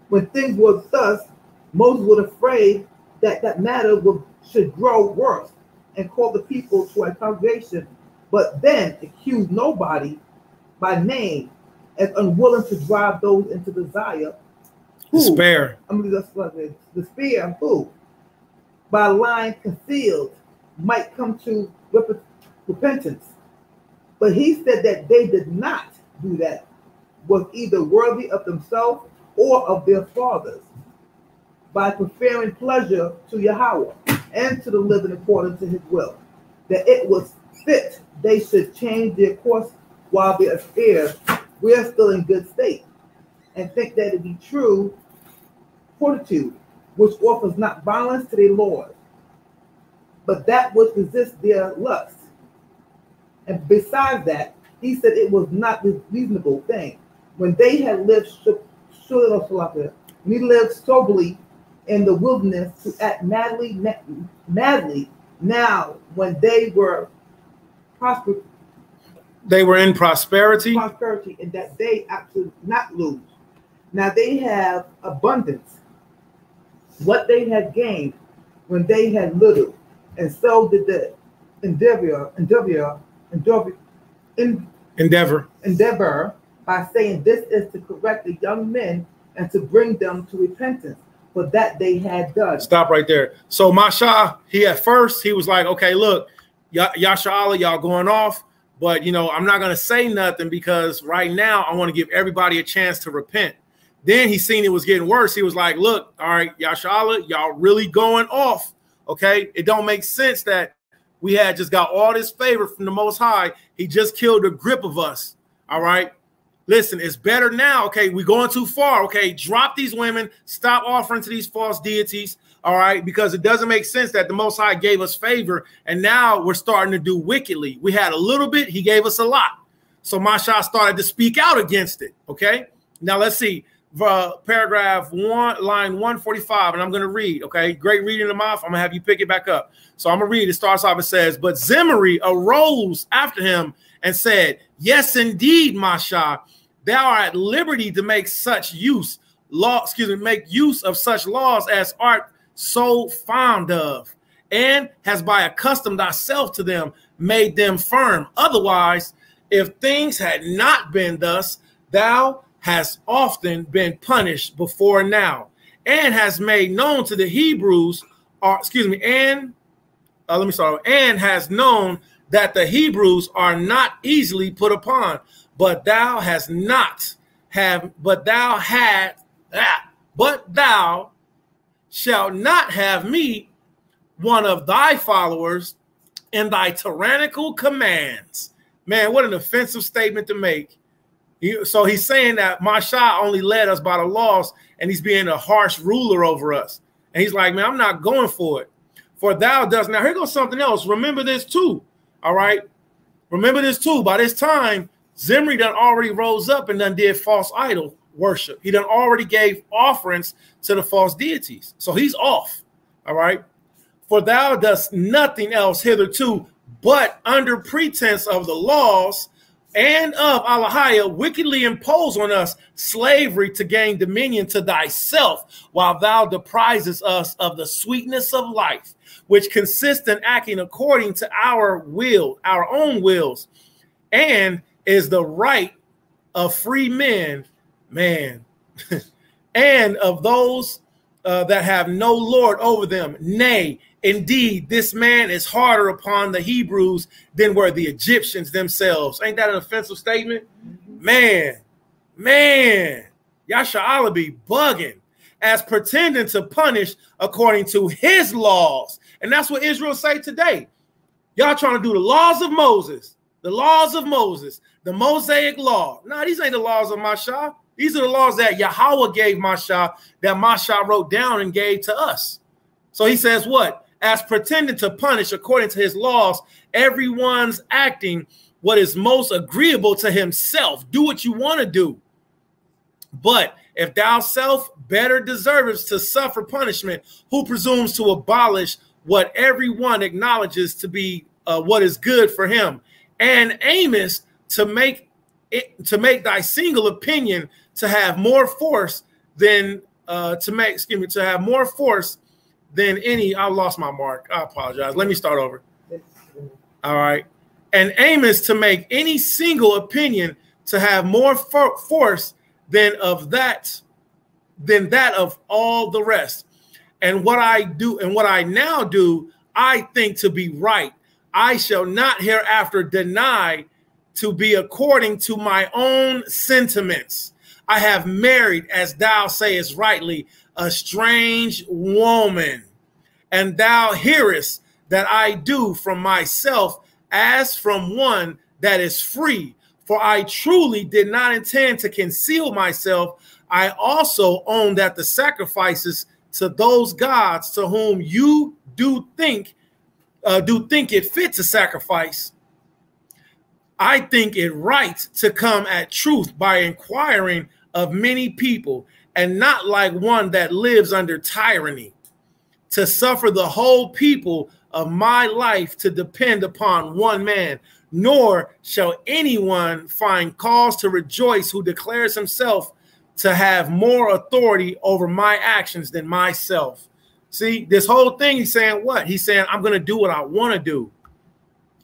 E: When things were thus, Moses was afraid that that matter should grow worse, and called the people to a congregation, but then accused nobody by name as unwilling to drive those into desire.
A: Despair.
E: Despair who, by lying concealed, might come to repentance. But he said that they did not do that, was either worthy of themselves or of their fathers, by preferring pleasure to Yahweh and to the living according to his will, that it was fit they should change their course while their affairs were still in good state, and think that it be true fortitude, which offers not violence to their lords, but that which resists their lust. And besides that, he said it was not this reasonable thing when they had lived soberly in the wilderness to act madly now when they were prosperous.
A: They were in prosperity,
E: and that they absolutely not lose. Now they have abundance, what they had gained when they had little, and so did the endeavor by saying this is to correct the young men and to bring them to repentance for that they had done.
A: Stop right there. So Masha, at first he was like, okay, look, Yasha, y'all going off. But, I'm not going to say nothing because right now I want to give everybody a chance to repent. Then he seen it was getting worse. He was like, look, all right, Yashala, y'all really going off. OK, it don't make sense that we had just got all this favor from the Most High. He just killed a grip of us. All right. Listen, it's better now. OK, we're going too far. OK, drop these women. Stop offering to these false deities. All right, because it doesn't make sense that the Most High gave us favor and now we're starting to do wickedly. We had a little bit, he gave us a lot. So Masha started to speak out against it. Okay, now let's see paragraph 1, line 145, and I'm going to read. Okay, great reading them off. I'm gonna have you pick it back up. So I'm gonna read. It starts off. It says, "But Zimri arose after him and said, 'Yes, indeed, Masha, thou art at liberty to make make use of such laws as art so fond of, and has by accustomed thyself to them made them firm. Otherwise, if things had not been thus, thou hast often been punished before now, and has made known to the Hebrews, and has known that the Hebrews are not easily put upon, but thou shalt not have me, one of thy followers, in thy tyrannical commands. Man, what an offensive statement to make. So he's saying that Masha only led us by the laws, and he's being a harsh ruler over us. And he's like, man, I'm not going for it. For thou dost. Now, here goes something else. Remember this too. All right. Remember this too. By this time, Zimri done already rose up and done did false idol worship. He done already gave offerings to the false deities. So he's off. All right. For thou dost nothing else hitherto, but under pretense of the laws and of Allahiyah wickedly impose on us slavery to gain dominion to thyself, while thou deprisest us of the sweetness of life, which consists in acting according to our will, our own wills, and is the right of free men, and of those that have no Lord over them. Nay, indeed, this man is harder upon the Hebrews than were the Egyptians themselves. Ain't that an offensive statement? Man, Yasha'Allah be bugging, as pretending to punish according to his laws. And that's what Israel say today. Y'all trying to do the laws of Moses, the Mosaic law. No, these ain't the laws of Masha. These are the laws that Yahweh gave Masha, that Masha wrote down and gave to us. So he says what? As pretending to punish according to his laws, everyone's acting what is most agreeable to himself. Do what you want to do. But if thou self better deserves to suffer punishment, who presumes to abolish what everyone acknowledges to be what is good for him, and aimest to make thy single opinion to have more force than to have more force than any. I lost my mark. I apologize. Let me start over. All right. And aim is to make any single opinion to have more force than that of all the rest. And what I do and what I now do, I think to be right. I shall not hereafter deny to be according to my own sentiments. I have married, as thou sayest rightly, a strange woman, and thou hearest that I do from myself as from one that is free. For I truly did not intend to conceal myself. I also own that the sacrifices to those gods to whom you do think it fit to sacrifice, I think it right to come at truth by inquiring of many people, and not like one that lives under tyranny, to suffer the whole people of my life to depend upon one man. Nor shall anyone find cause to rejoice who declares himself to have more authority over my actions than myself. See, this whole thing, he's saying what? He's saying, I'm going to do what I want to do.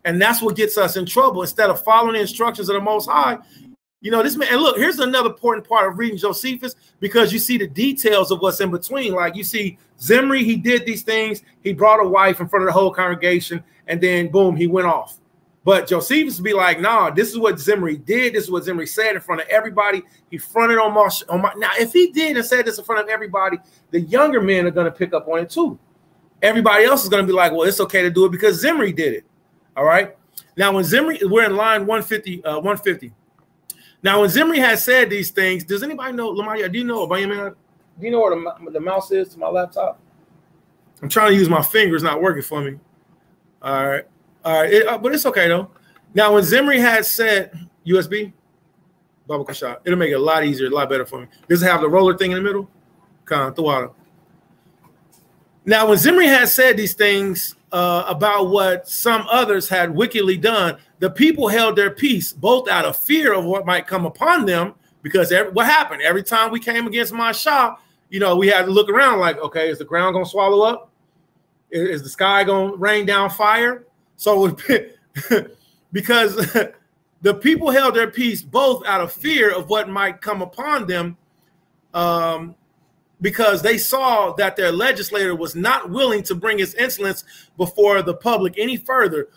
A: And that's what gets us in trouble. Instead of following the instructions of the Most High, you know, this man, and look, here's another important part of reading Josephus, because you see the details of what's in between. Like you see Zimri, he did these things. He brought a wife in front of the whole congregation, and then boom, he went off. But Josephus would be like, nah, this is what Zimri did. This is what Zimri said in front of everybody. He fronted on my. Now, if he did and said this in front of everybody, the younger men are going to pick up on it too. Everybody else is going to be like, well, it's okay to do it because Zimri did it. All right. Now, when Zimri, we're in line 150. Now, when Zimri has said these things, does anybody know, Lamaria, do you know, Benjamin, do you know where the mouse is to my laptop? I'm trying to use my fingers, not working for me. All right. But it's okay, though. Now, when Zimri had said USB, Baba Kasha, it'll make it a lot easier, a lot better for me. Does it have the roller thing in the middle? Now, when Zimri had said these things about what some others had wickedly done, the people held their peace, both out of fear of what might come upon them, because what happened? Every time we came against Masha, you know, we had to look around like, okay, is the ground going to swallow up? Is the sky going to rain down fire? So because The people held their peace both out of fear of what might come upon them, because they saw that their legislator was not willing to bring his insolence before the public any further,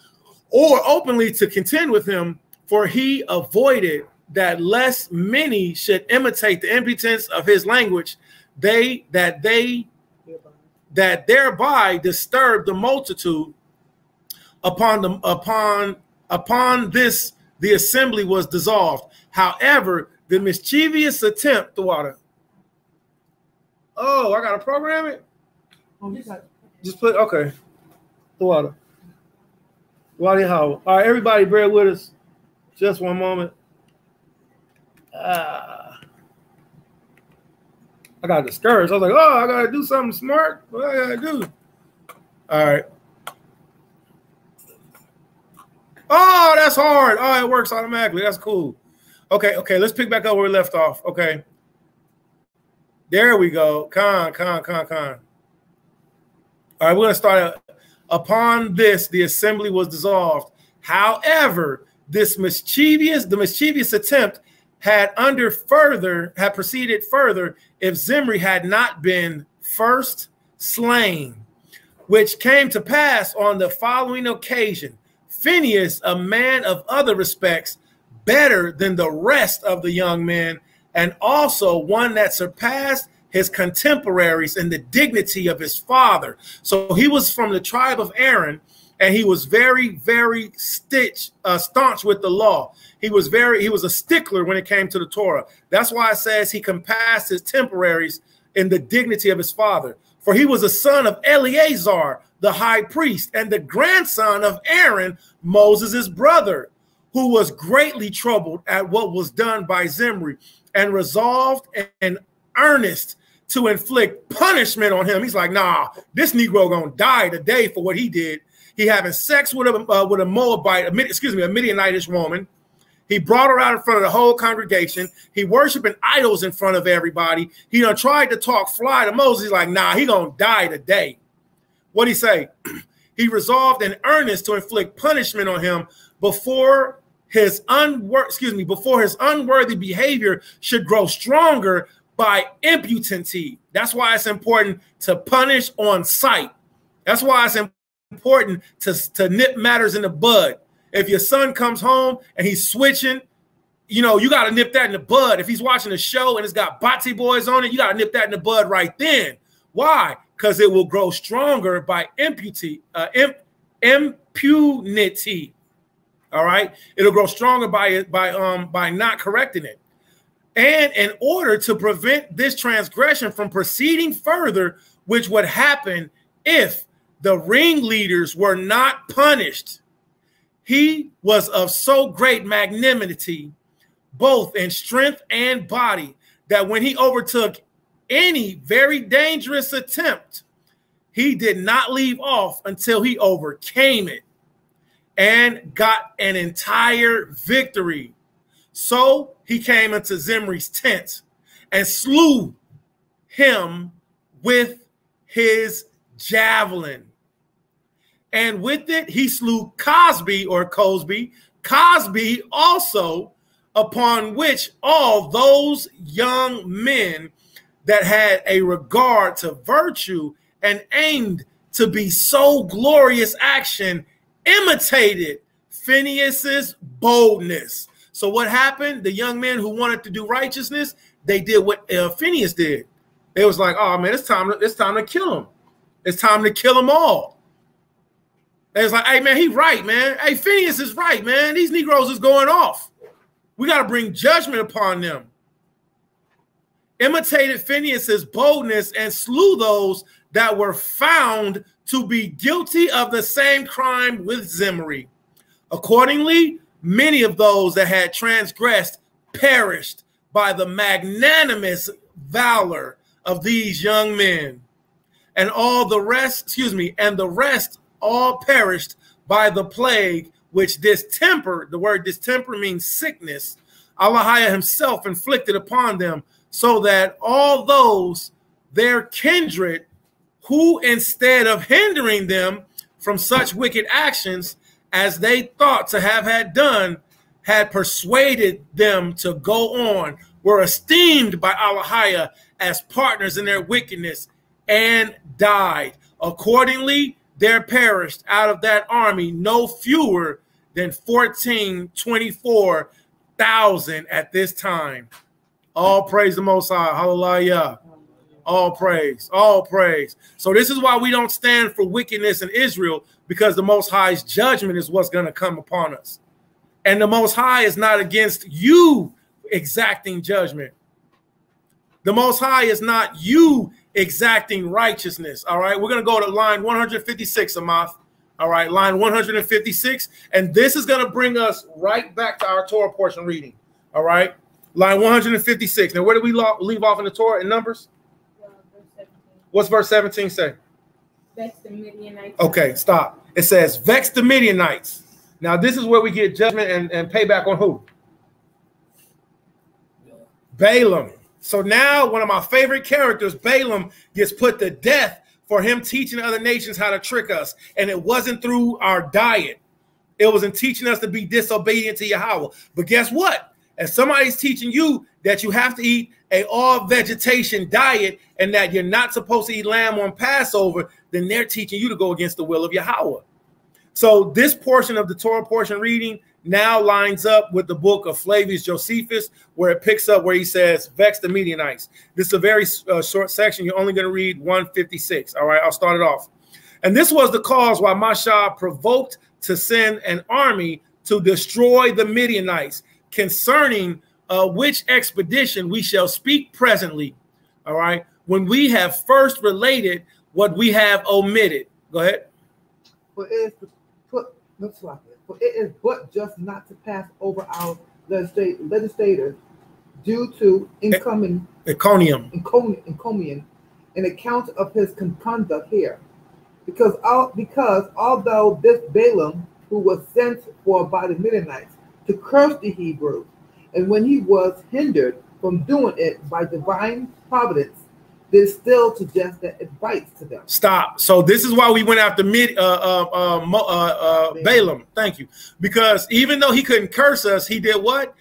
A: or openly to contend with him, for he avoided that lest many should imitate the impudence of his language, that thereby disturbed the multitude. Upon this the assembly was dissolved. However, the mischievous attempt, the water. Oh, I gotta program it. Just put okay. The water. All right, everybody, bear with us. Just one moment. I got discouraged. I was like, oh, I gotta do something smart. What I gotta do? All right. Oh, that's hard. Oh, it works automatically. That's cool. Okay, let's pick back up where we left off. Okay. There we go. Con. All right, we're going to start. Upon this, the assembly was dissolved. However, the mischievous attempt had proceeded further if Zimri had not been first slain, which came to pass on the following occasion. Phinehas, a man of other respects, better than the rest of the young men, and also one that surpassed his contemporaries in the dignity of his father. So he was from the tribe of Aaron, and he was very, very staunch with the law. He was a stickler when it came to the Torah. That's why it says he compassed his temporaries in the dignity of his father. For he was a son of Eleazar, the high priest, and the grandson of Aaron, Moses' brother, who was greatly troubled at what was done by Zimri, and resolved and earnest to inflict punishment on him. He's like, nah, this Negro gonna die today for what he did. He having sex with a Moabite, a Midianitish woman. He brought her out in front of the whole congregation. He worshiping idols in front of everybody. He done tried to talk fly to Moses. He's like, nah, he gonna die today. What'd he say? He resolved in earnest to inflict punishment on him before his unworthy behavior should grow stronger by imputancy. That's why it's important to punish on sight. That's why it's important to nip matters in the bud. If your son comes home and he's switching, you got to nip that in the bud. If he's watching a show and it's got Bati boys on it, you got to nip that in the bud right then. Why? Because it will grow stronger by impunity. All right, it'll grow stronger by not correcting it. And in order to prevent this transgression from proceeding further, which would happen if the ringleaders were not punished, he was of so great magnanimity, both in strength and body, that when he overtook any very dangerous attempt, he did not leave off until he overcame it and got an entire victory. So he came into Zimri's tent and slew him with his javelin. And with it, he slew Cosby also, upon which all those young men that had a regard to virtue and aimed to be so glorious action imitated Phinehas's boldness. So what happened? The young men who wanted to do righteousness, they did what Phinehas did. They was like, oh man, it's time to kill him. It's time to kill them all. They was like, hey man, he right, man. Hey, Phinehas is right, man. These Negroes is going off. We got to bring judgment upon them. Imitated Phinehas's boldness and slew those that were found to be guilty of the same crime with Zimri. Accordingly, many of those that had transgressed perished by the magnanimous valor of these young men, and the rest all perished by the plague which distemper, the word distemper means sickness, Allah himself inflicted upon them, so that all those their kindred who, instead of hindering them from such wicked actions as they thought to have had done, had persuaded them to go on were esteemed by Allahiyah as partners in their wickedness and died. Accordingly, there perished out of that army no fewer than 24,000 at this time. All praise the Most High. Hallelujah. All praise. All praise. So this is why we don't stand for wickedness in Israel, because the Most High's judgment is what's going to come upon us. And the Most High is not against you exacting judgment. The Most High is not you exacting righteousness. All right. We're going to go to line 156, Amath. All right. Line 156. And this is going to bring us right back to our Torah portion reading. All right. Line 156. Now, where do we leave off in the Torah in Numbers?
C: Verse 17.
A: What's verse 17 say?
C: Vex the Midianites.
A: Okay, stop. It says, vex the Midianites. Now, this is where we get judgment and payback on who? Balaam. So now one of my favorite characters, Balaam, gets put to death for him teaching other nations how to trick us. And it wasn't through our diet. It was in teaching us to be disobedient to Yahweh. But guess what? If somebody's teaching you that you have to eat a all vegetation diet and that you're not supposed to eat lamb on Passover, then they're teaching you to go against the will of Yahweh. So this portion of the Torah portion reading now lines up with the book of Flavius Josephus, where it picks up where he says, vex the Midianites. This is a very short section. You're only going to read 156. All right, I'll start it off. And this was the cause why Masha provoked to send an army to destroy the Midianites, concerning which expedition we shall speak presently. All right, when we have first related what we have omitted. Go ahead.
E: For it is but just not to pass over our legislators due to encomium in account of his conduct here. Because although this Balaam, who was sent for by the Midianites to curse the Hebrews, and when he was hindered from doing it by divine providence, did still suggest that advice to them. Stop.
A: So this is why we went after Balaam. Thank you. Because even though he couldn't curse us, he did what?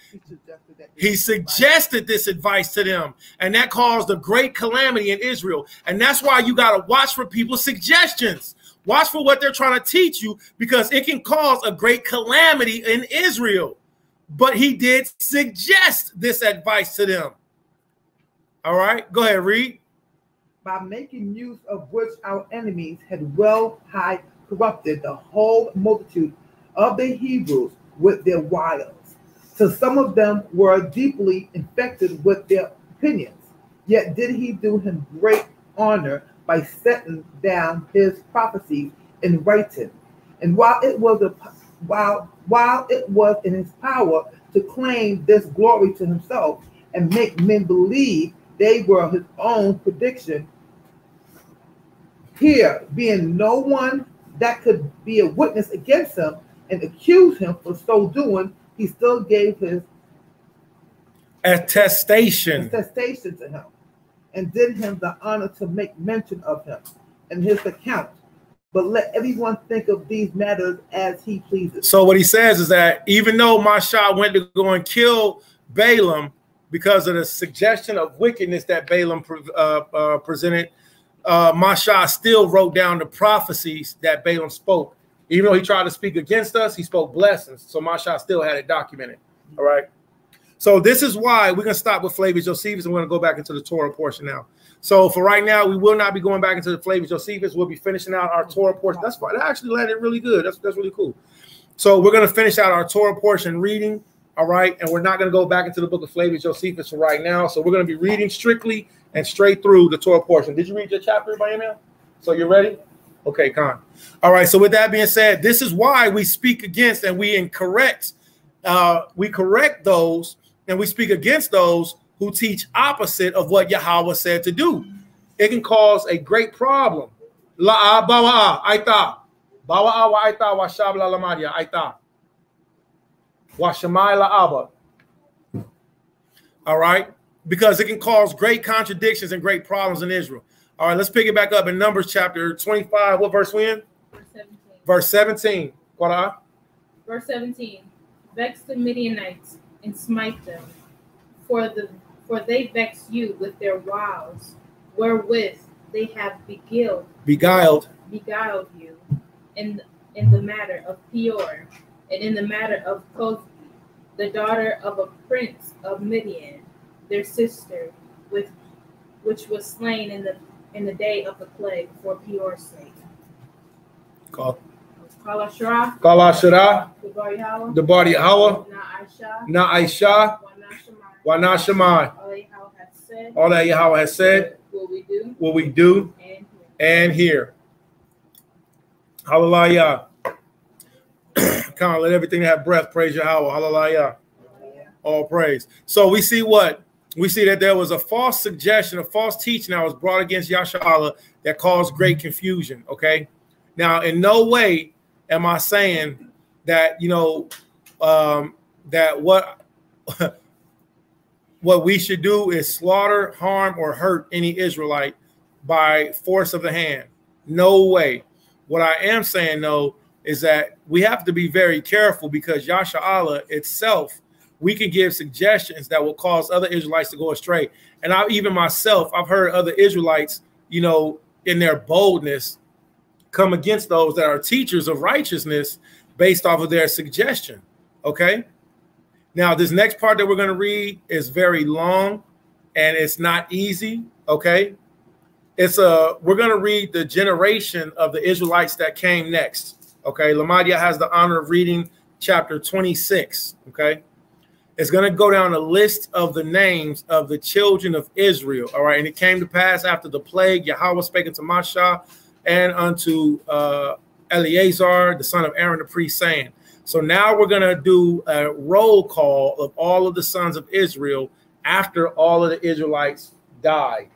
A: He suggested this advice to them. And that caused a great calamity in Israel. And that's why you got to watch for people's suggestions. Watch for what they're trying to teach you, because it can cause a great calamity in Israel. But he did suggest this advice to them. All right, go ahead, read.
E: By making use of which our enemies had well high corrupted the whole multitude of the Hebrews with their wiles. So some of them were deeply infected with their opinions. Yet did he do him great honor by setting down his prophecies in writing. And while it was in his power to claim this glory to himself and make men believe they were his own prediction, here being no one that could be a witness against him and accuse him for so doing, he still gave his attestation to him and did him the honor to make mention of him and his account. But let everyone think of these matters as he pleases. So
A: what he says is that even though Masha went to go and kill Balaam because of the suggestion of wickedness that Balaam presented, Masha still wrote down the prophecies that Balaam spoke. Even though he tried to speak against us, he spoke blessings. So Masha still had it documented. All right. So this is why we're going to stop with Flavius Josephus, and we're going to go back into the Torah portion now. So for right now, we will not be going back into the Flavius Josephus. We'll be finishing out our Torah portion. That's fine. That actually landed really good. That's really cool. So we're going to finish out our Torah portion reading. All right. And we're not going to go back into the book of Flavius Josephus for right now. So we're going to be reading strictly and straight through the Torah portion. Did you read your chapter by email? So you're ready? Okay, Khan. All right. So with that being said, this is why we speak against and we correct those and we speak against those who teach opposite of what Yahweh said to do. It can cause a great problem. La bawa aita. Bawa wa aita wa shabla lamadia aita. Wa shamai la abba. All right? Because it can cause great contradictions and great problems in Israel. All right, let's pick it back up in Numbers chapter 25. What verse we in?
C: Verse 17.
A: Verse 17. What?
C: Verse 17. Vex the Midianites and smite them, for they vex you with their wiles, wherewith they have beguiled you in the matter of Peor, and in the matter of Cozbi, the daughter of a prince of Midian, their sister, which was slain in the day of the plague for Peor's sake.
A: Call
C: Kalashra,
A: the body Yahweh, Na Aisha, Wana Shemai. All that Yahweh has said, will we do and hear. Hallelujah. Come on, let everything that have breath praise Yahweh. Hallelujah. All praise. So we see what? We see that there was a false suggestion, a false teaching that was brought against Yasha'Allah that caused great confusion. Okay. Now, in no way am I saying that, that what we should do is slaughter, harm, or hurt any Israelite by force of the hand. No way. What I am saying, though, is that we have to be very careful, because Yasha'Allah itself, we can give suggestions that will cause other Israelites to go astray. And I've heard other Israelites, in their boldness, come against those that are teachers of righteousness based off of their suggestion. Okay. Now, this next part that we're going to read is very long and it's not easy. Okay. We're going to read the generation of the Israelites that came next. Okay. Lamadia has the honor of reading chapter 26. Okay. It's going to go down a list of the names of the children of Israel. All right. And it came to pass after the plague, Yahweh spake unto Mashah and unto Eleazar, the son of Aaron the priest, saying. So now we're going to do a roll call of all of the sons of Israel after all of the Israelites died.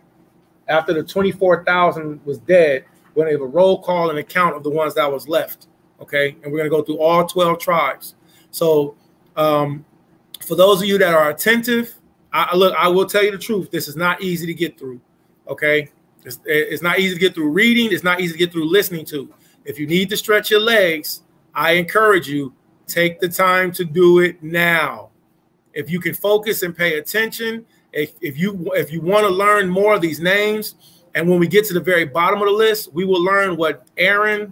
A: After the 24,000 was dead, we're going to have a roll call and a count of the ones that was left. Okay. And we're going to go through all 12 tribes. So for those of you that are attentive, I will tell you the truth. This is not easy to get through. Okay. It's not easy to get through reading. It's not easy to get through listening to. If you need to stretch your legs, I encourage you, take the time to do it now. If you can focus and pay attention, if you want to learn more of these names, and when we get to the very bottom of the list, we will learn what Aaron,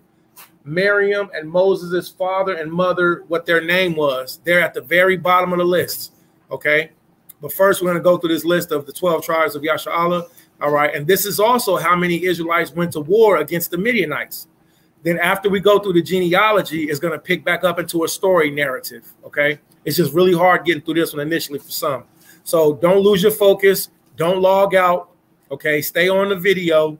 A: Miriam, and Moses' father and mother, what their name was. They're at the very bottom of the list. Okay. But first, we're going to go through this list of the 12 tribes of Yasha'Allah. All right. And this is also how many Israelites went to war against the Midianites. Then after we go through the genealogy, it's going to pick back up into a story narrative. Okay. It's just really hard getting through this one initially for some. So don't lose your focus. Don't log out. Okay. Stay on the video.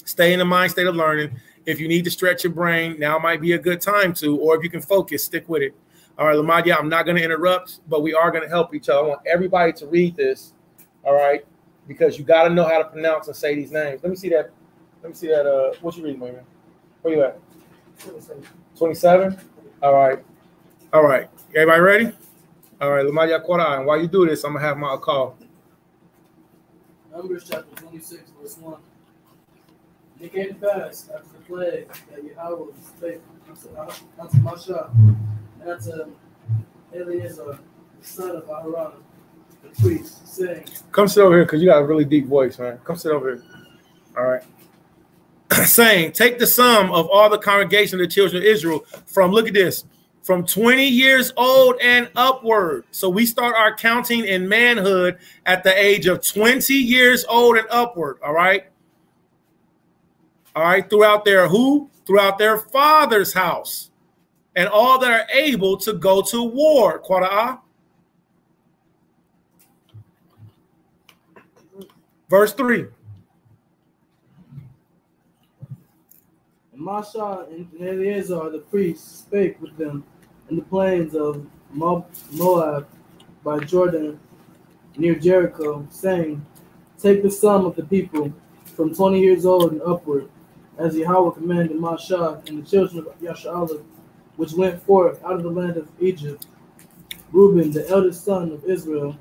A: Stay in the mind state of learning. If you need to stretch your brain, now might be a good time to, or if you can focus, stick with it. All right, Lamadia, I'm not going to interrupt, but we are going to help each other. I want everybody to read this. All right. Because you got to know how to pronounce and say these names. Let me see that. What you reading, man? Where you at? 27? All right. All right. Everybody ready? All right. Lamadia Quran. While you do this, I'm going to have my call.
D: Numbers chapter 26, verse 1. It came to pass after the plague that Yahweh spake unto Mashah and unto Eleazar, the son of Aharon, the priest, saying,
A: come sit over here, because you got a really deep voice, man. Come sit over here. All right. Saying, take the sum of all the congregation of the children of Israel from, look at this, from 20 years old and upward. So we start our counting in manhood at the age of 20 years old and upward. All right. All right. Throughout their father's house, and all that are able to go to war. Qur'an. Verse 3.
D: And Mashah and Eleazar the priest spake with them in the plains of Moab by Jordan near Jericho, saying, take the sum of the people from 20 years old and upward, as Yahweh commanded Mashah and the children of Yasha'Allah, which went forth out of the land of Egypt. Reuben, the eldest son of Israel,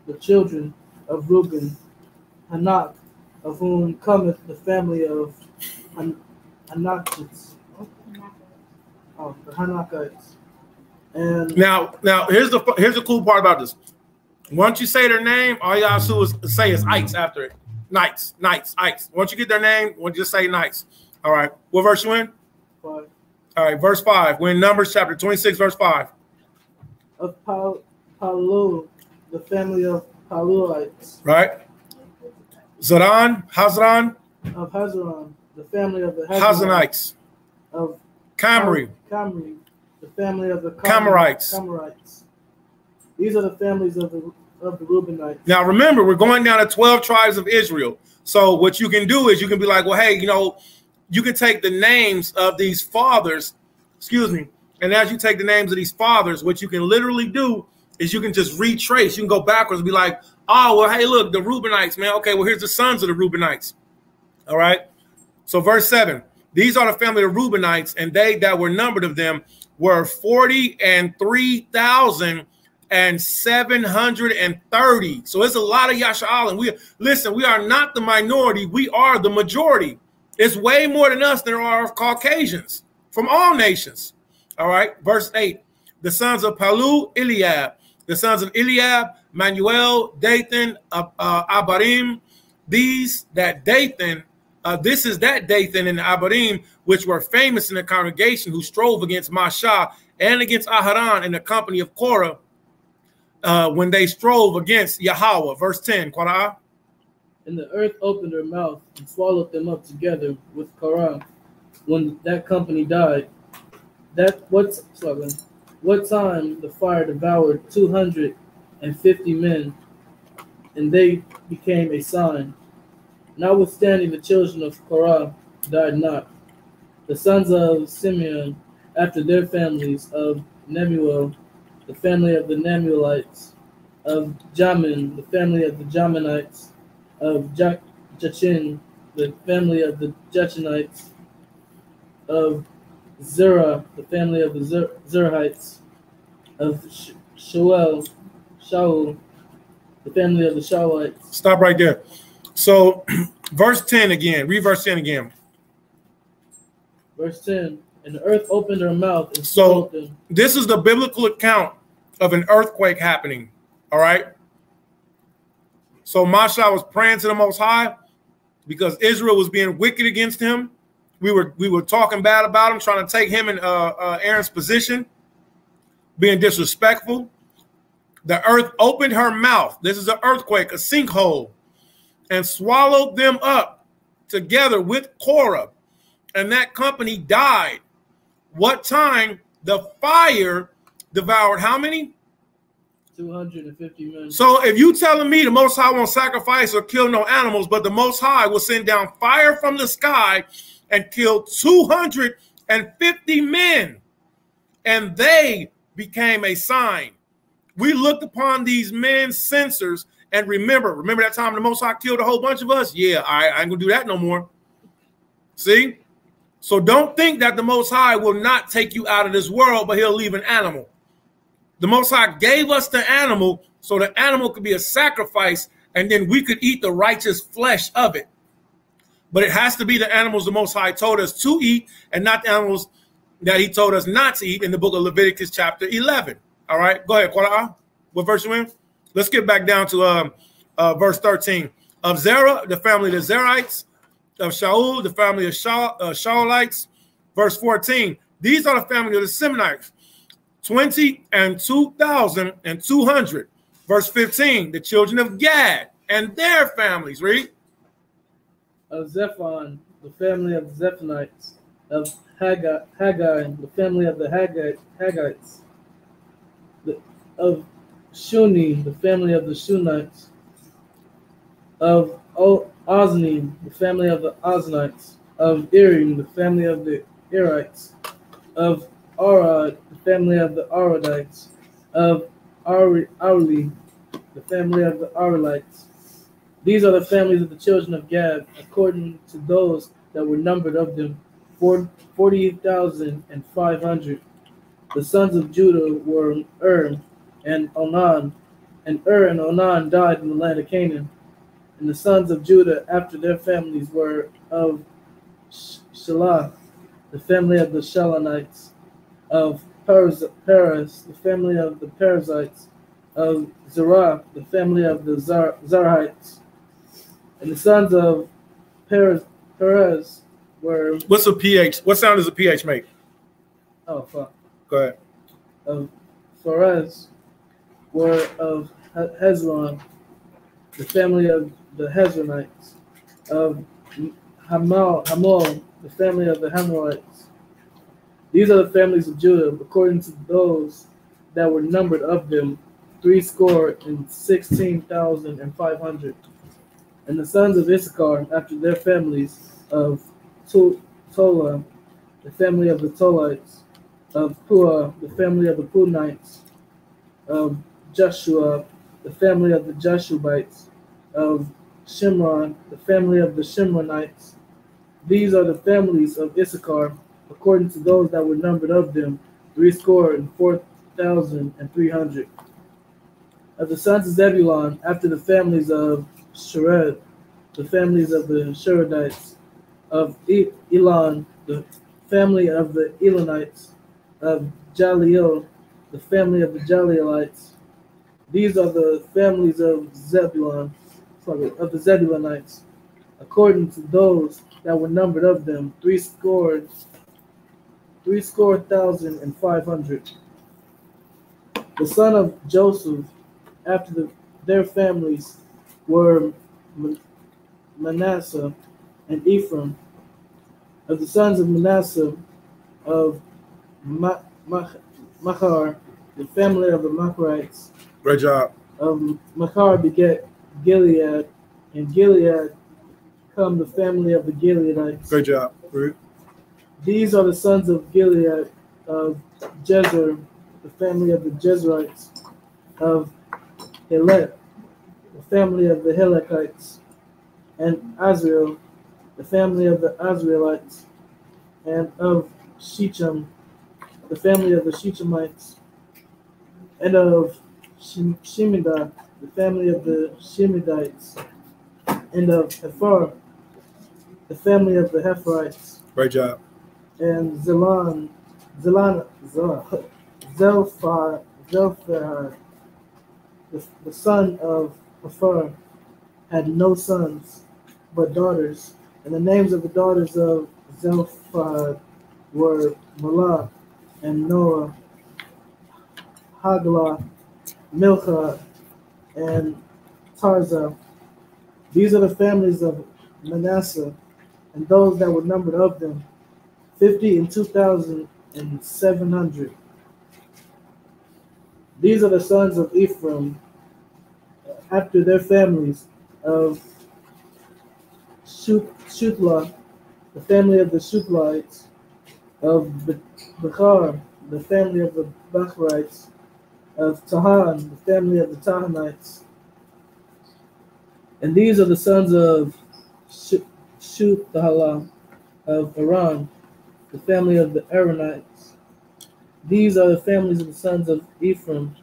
D: the children of Reuben, Hanak, of whom cometh the family of Hanakites. The Hanakites. And
A: now here's the cool part about this. Once you say their name, all you gotta do is say is ites after it. Knights, ites. Once you get their name, we'll just say knights. All right. What verse you in?
D: 5.
A: All right, verse 5. We're in Numbers chapter 26, verse 5.
D: Of Palu, the family of Paluites.
A: Right. Hazran.
D: Of Hazran, the family of the
A: Hazanites.
D: Of
A: Camry,
D: the family of the
A: Camarites.
D: These are the families of the Reubenites.
A: Now remember, we're going down to 12 tribes of Israel. So what you can do is you can be like, well, hey, you can take the names of these fathers, and as you take the names of these fathers, what you can literally do is you can just retrace. You can go backwards and be like, oh, well, hey, look, the Reubenites, man. Okay, well, here's the sons of the Reubenites. All right. So verse 7, these are the family of Reubenites, and they that were numbered of them were 43,730. So it's a lot of Yasha'alim. We are not the minority. We are the majority. It's way more than us than there are of Caucasians from all nations. All right. Verse 8, the sons of Palu, Eliab. The sons of Eliab, Manuel, Dathan, Abarim. These that Dathan, this is that Dathan and Abarim, which were famous in the congregation, who strove against Mashah and against Aharon in the company of Korah, when they strove against Yahweh. Verse 10, Korah.
D: And the earth opened her mouth and swallowed them up together with Korah when that company died. What time the fire devoured 250 men, and they became a sign. Notwithstanding, the children of Korah died not. The sons of Simeon, after their families, of Nemuel, the family of the Nemuelites, of Jamin, the family of the Jaminites, of Jachin, the family of the Jachinites, of Zerah, the family of the Zerahites, of Shaul, the family of the Shaulites.
A: Stop right there. So verse 10 again. Read verse 10 again.
D: Verse 10, and the earth opened her mouth and swallowed them.
A: This is the biblical account of an earthquake happening. All right. So Mashah was praying to the Most High because Israel was being wicked against him. We were talking bad about him, trying to take him in Aaron's position, being disrespectful. The earth opened her mouth. This is an earthquake, a sinkhole, and swallowed them up together with Korah. And that company died. What time? The fire devoured how many?
D: 250 men.
A: So if you telling me the Most High won't sacrifice or kill no animals, but the Most High will send down fire from the sky and kill 250 men, and they became a sign. We looked upon these men's censers and remember that time the Most High killed a whole bunch of us? Yeah, I ain't gonna do that no more. See? So don't think that the Most High will not take you out of this world, but he'll leave an animal. The Most High gave us the animal so the animal could be a sacrifice, and then we could eat the righteous flesh of it. But it has to be the animals the Most High told us to eat and not the animals that he told us not to eat in the book of Leviticus chapter 11. All right, go ahead, Qur'an. What verse you in? Let's get back down to verse 13. Of Zerah, the family of the Zerites. Of Shaul, the family of Shaulites. Verse 14. These are the family of the Simeonites. 22,200. Verse 15. The children of Gad and their families. Read.
D: Of Zephon, the family of the Zephonites. Of Haggai, the family of the Haggites. Of Shuni, the family of the Shunites. Of Ozni, the family of the Oznites. Of Irim, the family of the Irites. Of Arad, the family of the Aradites. Of Arli, the family of the Arlites. These are the families of the children of Gad, according to those that were numbered of them, 48,500. The sons of Judah were and Onan, and and Onan died in the land of Canaan. And the sons of Judah after their families were of Shelah, the family of the Shalanites, of Perez, the family of the Perizzites. Of Zerah, the family of the Zarahites. And the sons of Perez were.
A: What's a pH? What sound does a pH make?
D: Oh, fuck.
A: Go ahead.
D: Of Perez were of Hezron, the family of the Hezronites. Of Hamol, the family of the Hamorites. These are the families of Judah, according to those that were numbered of them, 16,500. And the sons of Issachar, after their families, of Tola, the family of the Tolites, of Puah, the family of the Punites, of Joshua, the family of the Joshubites, of Shimron, the family of the Shimronites. These are the families of Issachar, according to those that were numbered of them, 4,300. Of the sons of Zebulun, after the families of Shered, the families of the Sheredites, of Elon, the family of the Elonites, of Jaleel, the family of the Jaleelites. These are the families of Zebulun, of the Zebulunites, according to those that were numbered of them, 3,500. The son of Joseph, after their families, were Manasseh and Ephraim. Of the sons of Manasseh, of Machar, the family of the Macharites.
A: Great job.
D: Of Machar beget Gilead, and Gilead come the family of the Gileadites.
A: Great job. Great.
D: These are the sons of Gilead, of Jezer, the family of the Jezerites, of Helek, the family of the Helekites, and Azrael, the family of the Azraelites, and of Shechem, the family of the Shechemites, and of Shemidah, the family of the Shemidites, and of Hephar, the family of the Hepherites.
A: Great job.
D: And Zelphah, the son of Hephar, had no sons, but daughters. And the names of the daughters of Zelphah were Malah and Noah, Haglah, Milcah, and Tarzah. These are the families of Manasseh, and those that were numbered of them, 52,700. These are the sons of Ephraim, after their families, of Shutla, the family of the Shutlites, of Bechar, the family of the Becharites, of Tahan, the family of the Tahanites. And these are the sons of Shuthala, of Aram, the family of the Aaronites. These are the families of the sons of Ephraim,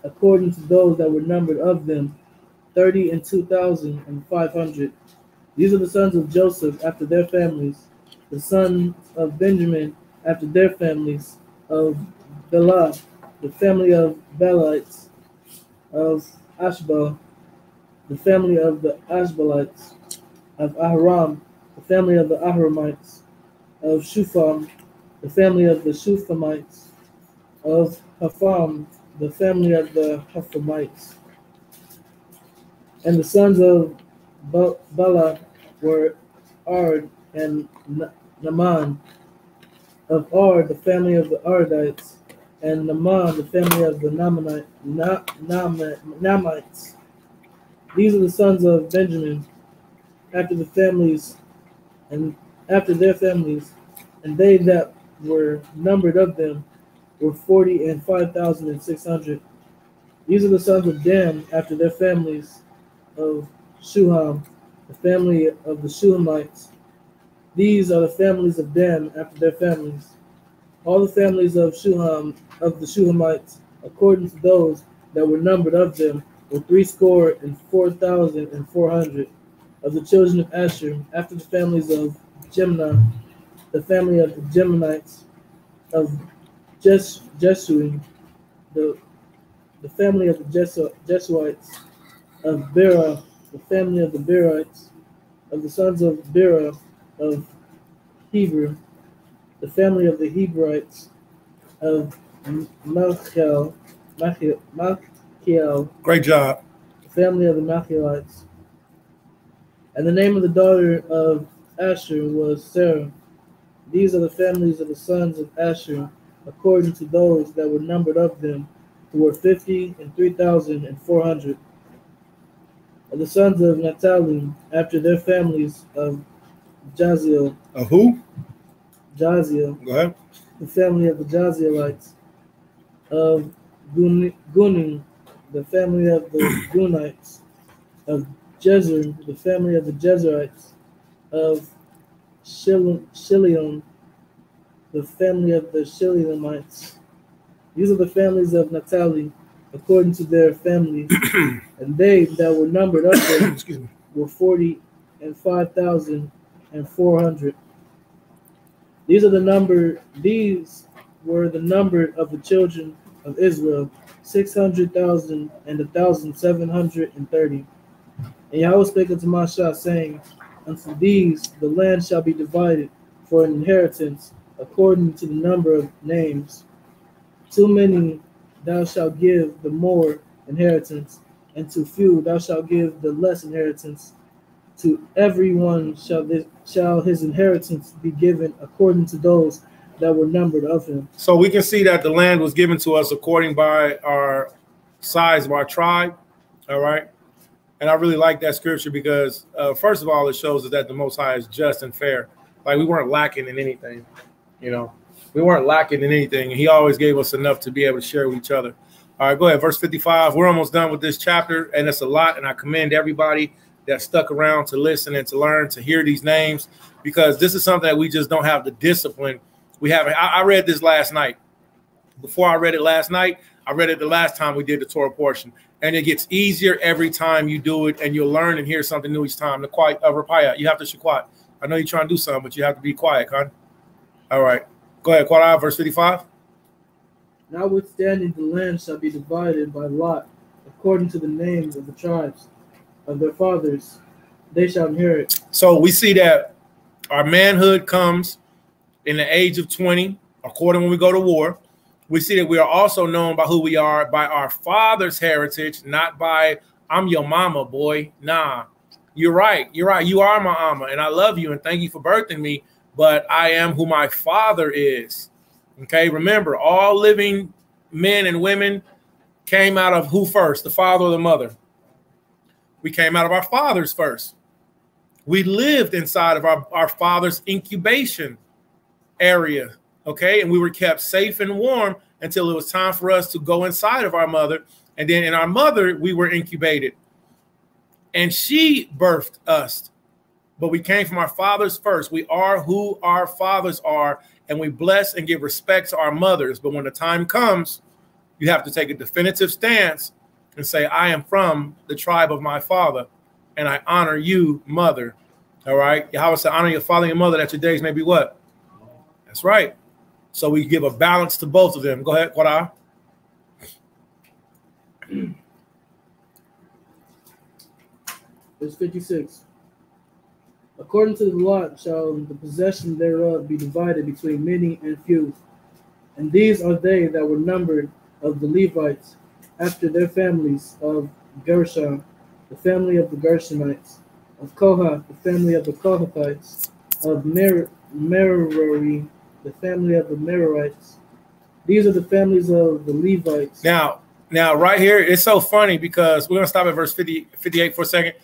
D: according to those that were numbered of them, 32,500. These are the sons of Joseph after their families, the sons of Benjamin after their families, of Bela, the family of Belites, of Ashbel, the family of the Ashbelites, of Aharam, the family of the Aharamites, of Shufam, the family of the Shufamites, of Hafam, the family of the Hafamites. And the sons of Bala were Ard and Naaman, of Ard, the family of the Ardites, and Naaman, the family of the Naamites. These are the sons of Benjamin, after the families, and after their families, and they that were numbered of them were 45,600. These are the sons of Dan, after their families, of Shuham, the family of the Shuhamites. These are the families of Dan, after their families. All the families of Shuham, of the Shuhamites, according to those that were numbered of them, were 3,04,400. Of the children of Asher, after the families of Jemnah, the family of the Geminites, of Jesuim, the family of the Jesuites, of Bera, the family of the Berites, of the sons of Bera, of Heber, the family of the Hebrites, of Malchiel,
A: Great job.
D: the family of the Malchielites. And the name of the daughter of Asher was Sarah. These are the families of the sons of Asher, according to those that were numbered of them, who were 50 and 3,400. And the sons of Naphtali, after their families, of Jaziel.
A: Of who?
D: Jaziel.
A: Go ahead.
D: The family of the Jazielites. Of Gunim, the family of the Gunites. Of Jezer, the family of the Jezerites. Of Shilion, the family of the Shilionites. These are the families of Naphtali, according to their families, and they that were numbered of them were 40 and 5,400. These were the number of the children of Israel, 600,000 and 1,730. And Yahweh spake unto Moshe, saying, unto these the land shall be divided for an inheritance, according to the number of names. Too many thou shalt give the more inheritance, and to few thou shalt give the less inheritance. To every one shall his inheritance be given according to those that were numbered of him.
A: So we can see that the land was given to us according by our size of our tribe. All right. And I really like that scripture because, first of all, it shows us that the Most High is just and fair. Like we weren't lacking in anything, you know. We weren't lacking in anything, and he always gave us enough to be able to share with each other. All right, go ahead. Verse 55. We're almost done with this chapter, and it's a lot, and I commend everybody that stuck around to listen and to learn, to hear these names, because this is something that we just don't have the discipline. We haven't. I read this last night. Before I read it last night, I read it the last time we did the Torah portion, and it gets easier every time you do it, and you'll learn and hear something new each time. The quiet, Rapaya, you have to be quiet. I know you're trying to do something, but you have to be quiet, Con. All right. Go ahead, Quad, verse 55.
D: Notwithstanding, the land shall be divided by lot, according to the names of the tribes of their fathers. They shall inherit.
A: So we see that our manhood comes in the age of 20, according when we go to war. We see that we are also known by who we are, by our father's heritage, not by, I'm your mama, boy. Nah, you're right. You're right. You are my mama, and I love you, and thank you for birthing me. But I am who my father is. Okay, remember, all living men and women came out of who first, the father or the mother? We came out of our fathers first. We lived inside of our father's incubation area, okay? And we were kept safe and warm until it was time for us to go inside of our mother. And then in our mother, we were incubated. And she birthed us. But we came from our fathers first. We are who our fathers are, and we bless and give respect to our mothers. But when the time comes, you have to take a definitive stance and say, I am from the tribe of my father, and I honor you, mother. All right? Yahweh said, honor your father and your mother, that your days may be what? That's right. So we give a balance to both of them. Go ahead, Quada.
D: Verse 56. According to the lot shall the possession thereof be divided between many and few. And these are they that were numbered of the Levites after their families, of Gershon, the family of the Gershonites, of Kohath, the family of the Kohathites, of Merari, the family of the Merarites. These are the families of the Levites.
A: Now right here, it's so funny because we're going to stop at verse 58 for a second.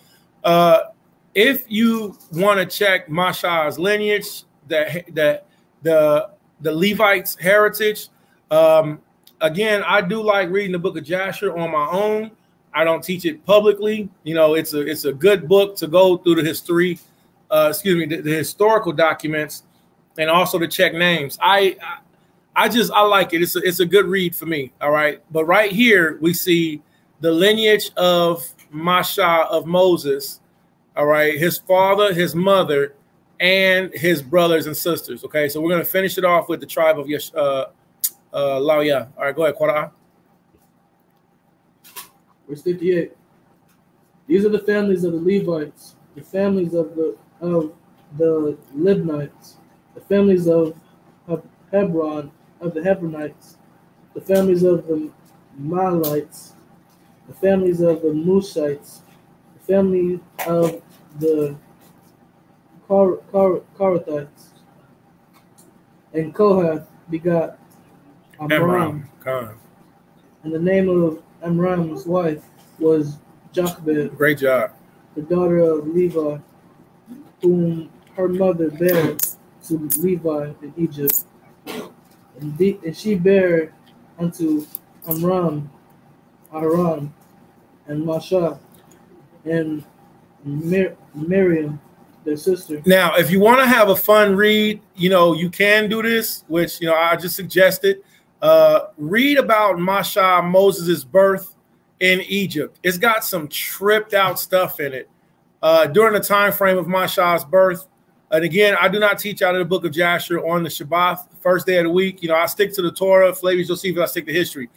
A: If you want to check Masha's lineage, the Levites' heritage, again, I do like reading the book of Jasher on my own. I don't teach it publicly. You know, it's a good book to go through the history, the historical documents, and also to check names. I like it. It's a good read for me. All right, but right here we see the lineage of Masha of Moses. All right, his father, his mother, and his brothers and sisters. Okay, so we're going to finish it off with the tribe of Lauya. All right, go ahead, Quara.
D: Verse 58. These are the families of the Levites, the families of the Libnites, the families of Hebron, of the Hebronites, the families of the Mahlites, the families of the Mushites, the family of the Korathites, and Kohath begot Amram. And the name of Amram's wife was Jochebed.
A: Great job.
D: The daughter of Levi, whom her mother bare to Levi in Egypt. And she bare unto Amram, Aharon, and Masha, and Miriam, their sister.
A: Now, if you want to have a fun read, you can do this, which, I just suggested. Read about Masha, Moses' birth in Egypt. It's got some tripped out stuff in it during the time frame of Masha's birth. And again, I do not teach out of the book of Jasher on the Shabbat, first day of the week. I stick to the Torah. Flavius Josephus, I stick to history.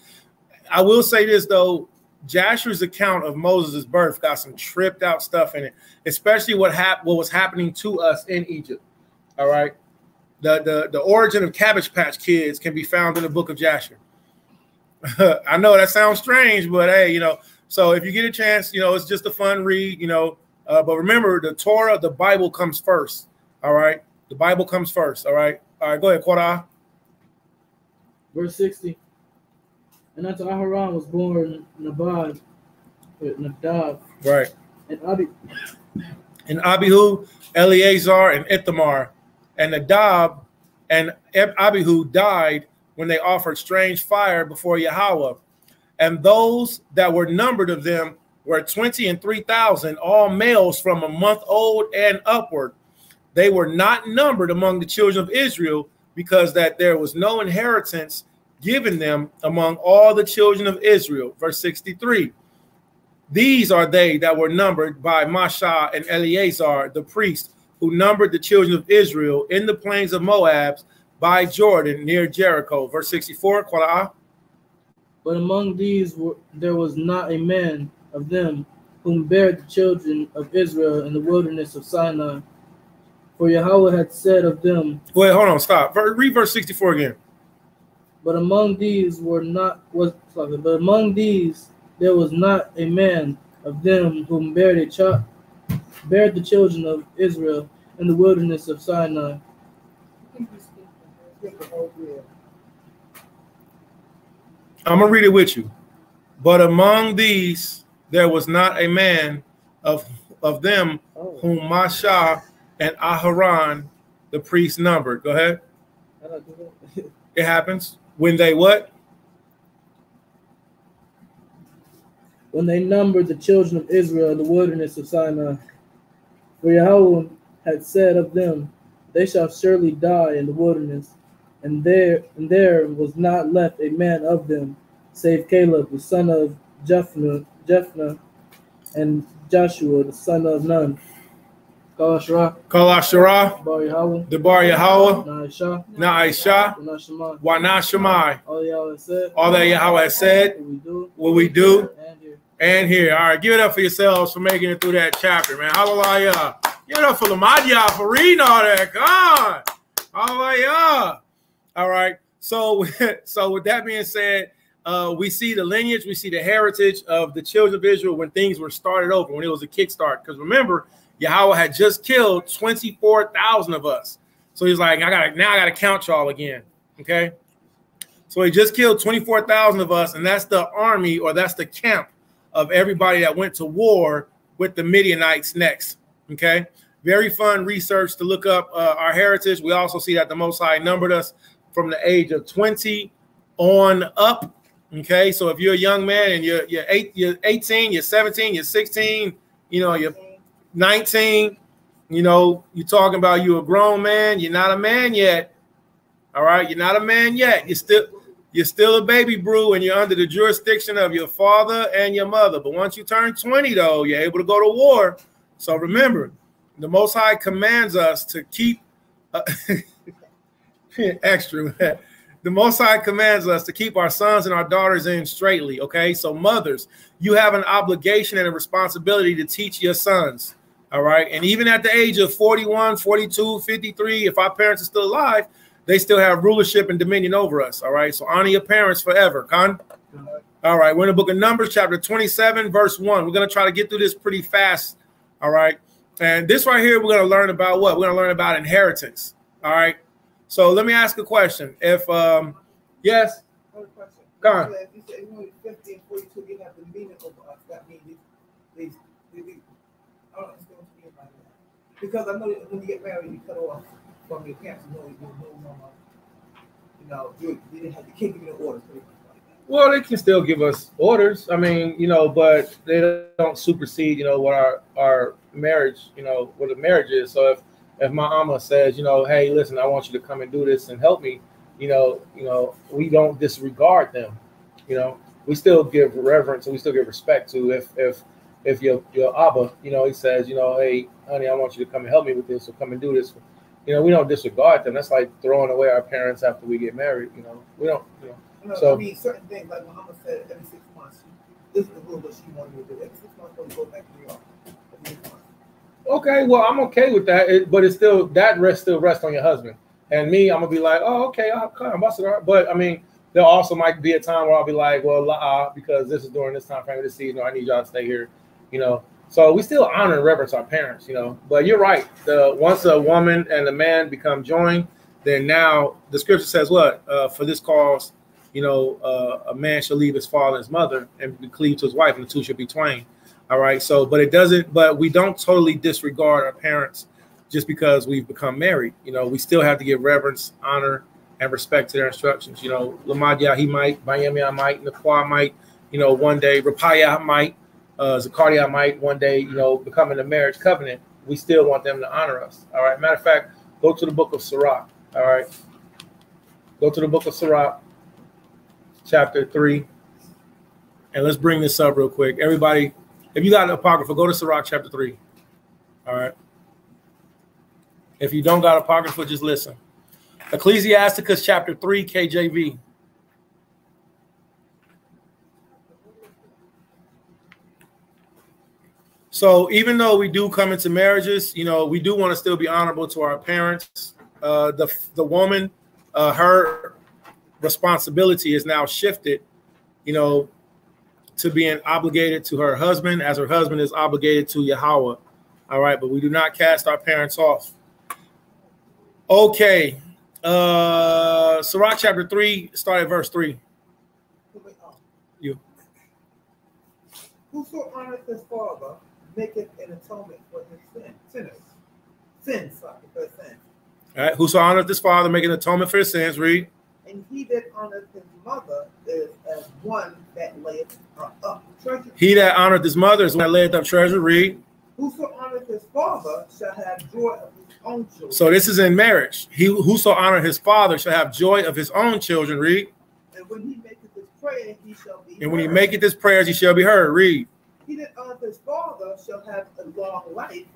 A: I will say this, though. Jasher's account of Moses' birth got some tripped out stuff in it, especially what was happening to us in Egypt. All right. The origin of Cabbage Patch Kids can be found in the book of Jasher. I know that sounds strange, but hey, so if you get a chance, it's just a fun read, but remember, the Torah, the Bible comes first. All right. The Bible comes first. All right. All right. Go ahead, Quara.
D: Verse 60. And unto Aharon was born Nadab.
A: Right.
D: And
A: Abihu, Eleazar, and Ithamar. And Nadab and Abihu died when they offered strange fire before Yahweh. And those that were numbered of them were 20 and 3,000, all males from a month old and upward. They were not numbered among the children of Israel, because that there was no inheritance given them among all the children of Israel. Verse 63. These are they that were numbered by Masha and Eleazar, the priest, who numbered the children of Israel in the plains of Moab by Jordan near Jericho. Verse 64.
D: But among these there was not a man of them whom bare the children of Israel in the wilderness of Sinai. For Yahweh had said of them.
A: Wait, hold on, stop. Read verse 64 again.
D: But among these there was not a man of them whom bare the children of Israel in the wilderness of Sinai.
A: I'm gonna read it with you. But among these there was not a man of them whom Masha and Aharon, the priest, numbered. Go ahead. It happens when they what?
D: When they numbered the children of Israel in the wilderness of Sinai. For Yahweh had said of them, they shall surely die in the wilderness, and there was not left a man of them, save Caleb, the son of Jephthah, and Joshua, the son of Nun. Kal
A: Asherah,
D: Bar Yahweh,
A: the Bar Yahweh,
D: Na'isha,
A: Wana Shemai.
D: All that Yahweh
A: has said, what we do, and here. All right, give it up for yourselves for making it through that chapter, man. Hallelujah. Give it up for Lamadiyah for reading all that. God. Hallelujah. All right. So with that being said, we see the lineage, we see the heritage of the children of Israel when things were started over, when it was a kickstart. Because remember, Yahweh had just killed 24,000 of us. So he's like, I gotta count y'all again. Okay. So he just killed 24,000 of us, and that's the army, or that's the camp of everybody that went to war with the Midianites next. Okay. Very fun research to look up our heritage. We also see that the Most High numbered us from the age of 20 on up. Okay. So if you're a young man and you're 18, you're 17, you're 16, you're 19, you're talking about you a grown man. You're not a man yet. All right. You're not a man yet. You're still a baby brew, and you're under the jurisdiction of your father and your mother. But once you turn 20, though, you're able to go to war. So remember, the Most High commands us to keep extra. The Most High commands us to keep our sons and our daughters in straightly, okay? So mothers, you have an obligation and a responsibility to teach your sons, all right? And even at the age of 41, 42, 53, if our parents are still alive, they still have rulership and dominion over us, all right? So honor your parents forever, Con. All right, we're in the book of Numbers, chapter 27, verse 1. We're going to try to get through this pretty fast, all right? And this right here, we're going to learn about what? We're going to learn about inheritance, all right? So let me ask a question. If, yes? Go on.
E: If you say 50 and 42, you have the meaning over us. That means they I don't understand what you mean by that. Because I know that when you get married, you cut off from your parents. You know, you can't give you the orders.
A: Well, they can still give us orders. I mean, you know, but they don't supersede, you know, what our marriage, you know, what a marriage is. So if my mama says, you know, hey, listen, I want you to come and do this and help me, you know, we don't disregard them. You know, we still give reverence and we still give respect to if your Abba, you know, he says, you know, hey, honey, I want you to come and help me with this or come and do this. You know, we don't disregard them. That's like throwing away our parents after we get married. You know, we don't, you know.
E: No,
A: So
E: I mean, certain things, like Muhammad said, every 6 months, this is the rule that she wanted me to do. Every 6 months, I'm going to go back to New York. Every 6 months.
A: Okay, well, I'm okay with that, but it's still that still rests on your husband. And me, I'm gonna be like, oh, okay, I'll come, but I mean, there also might be a time where I'll be like, well, because this is during this time frame of the season, I need y'all to stay here, you know. So we still honor and reverence our parents, you know. But you're right. Once a woman and a man become joined, then now the scripture says what? For this cause, you know, a man shall leave his father and his mother and be cleaved to his wife, and the two shall be twain. All right. So, but we don't totally disregard our parents just because we've become married. You know, we still have to give reverence, honor, and respect to their instructions. You know, Lamadia, he might, Bayamia might, Nakwa might, you know, one day, Rapaya might, Zakaria might one day, you know, become in a marriage covenant. We still want them to honor us. All right. Matter of fact, go to the book of Sirach. All right. Go to the book of Sirach, chapter 3. And let's bring this up real quick. Everybody, if you got an apocrypha, go to Sirach chapter 3. All right. If you don't got apocrypha, just listen. Ecclesiasticus chapter 3, KJV. So even though we do come into marriages, you know, we do want to still be honorable to our parents. The woman, her responsibility is now shifted, you know, to being obligated to her husband as her husband is obligated to Yahweh. All right, but we do not cast our parents off. Okay. Sirach chapter 3, start at verse 3. You.
E: Whoso honoreth his father maketh an atonement for his sins.
A: All right, whoso honoreth his father maketh an atonement for his sins, read.
E: And he that honoreth his mother is as one that layeth up treasure.
A: He that honoreth his mother is one that layeth up treasure, read.
E: Whoso honoreth his father shall have joy of his own children.
A: So this is in marriage. Whoso honoreth his father shall have joy of his own children, read.
E: And when he maketh his prayer, he shall be
A: heard. When he maketh his prayers, he shall be heard, read.
E: He that honoreth his father shall have a long life,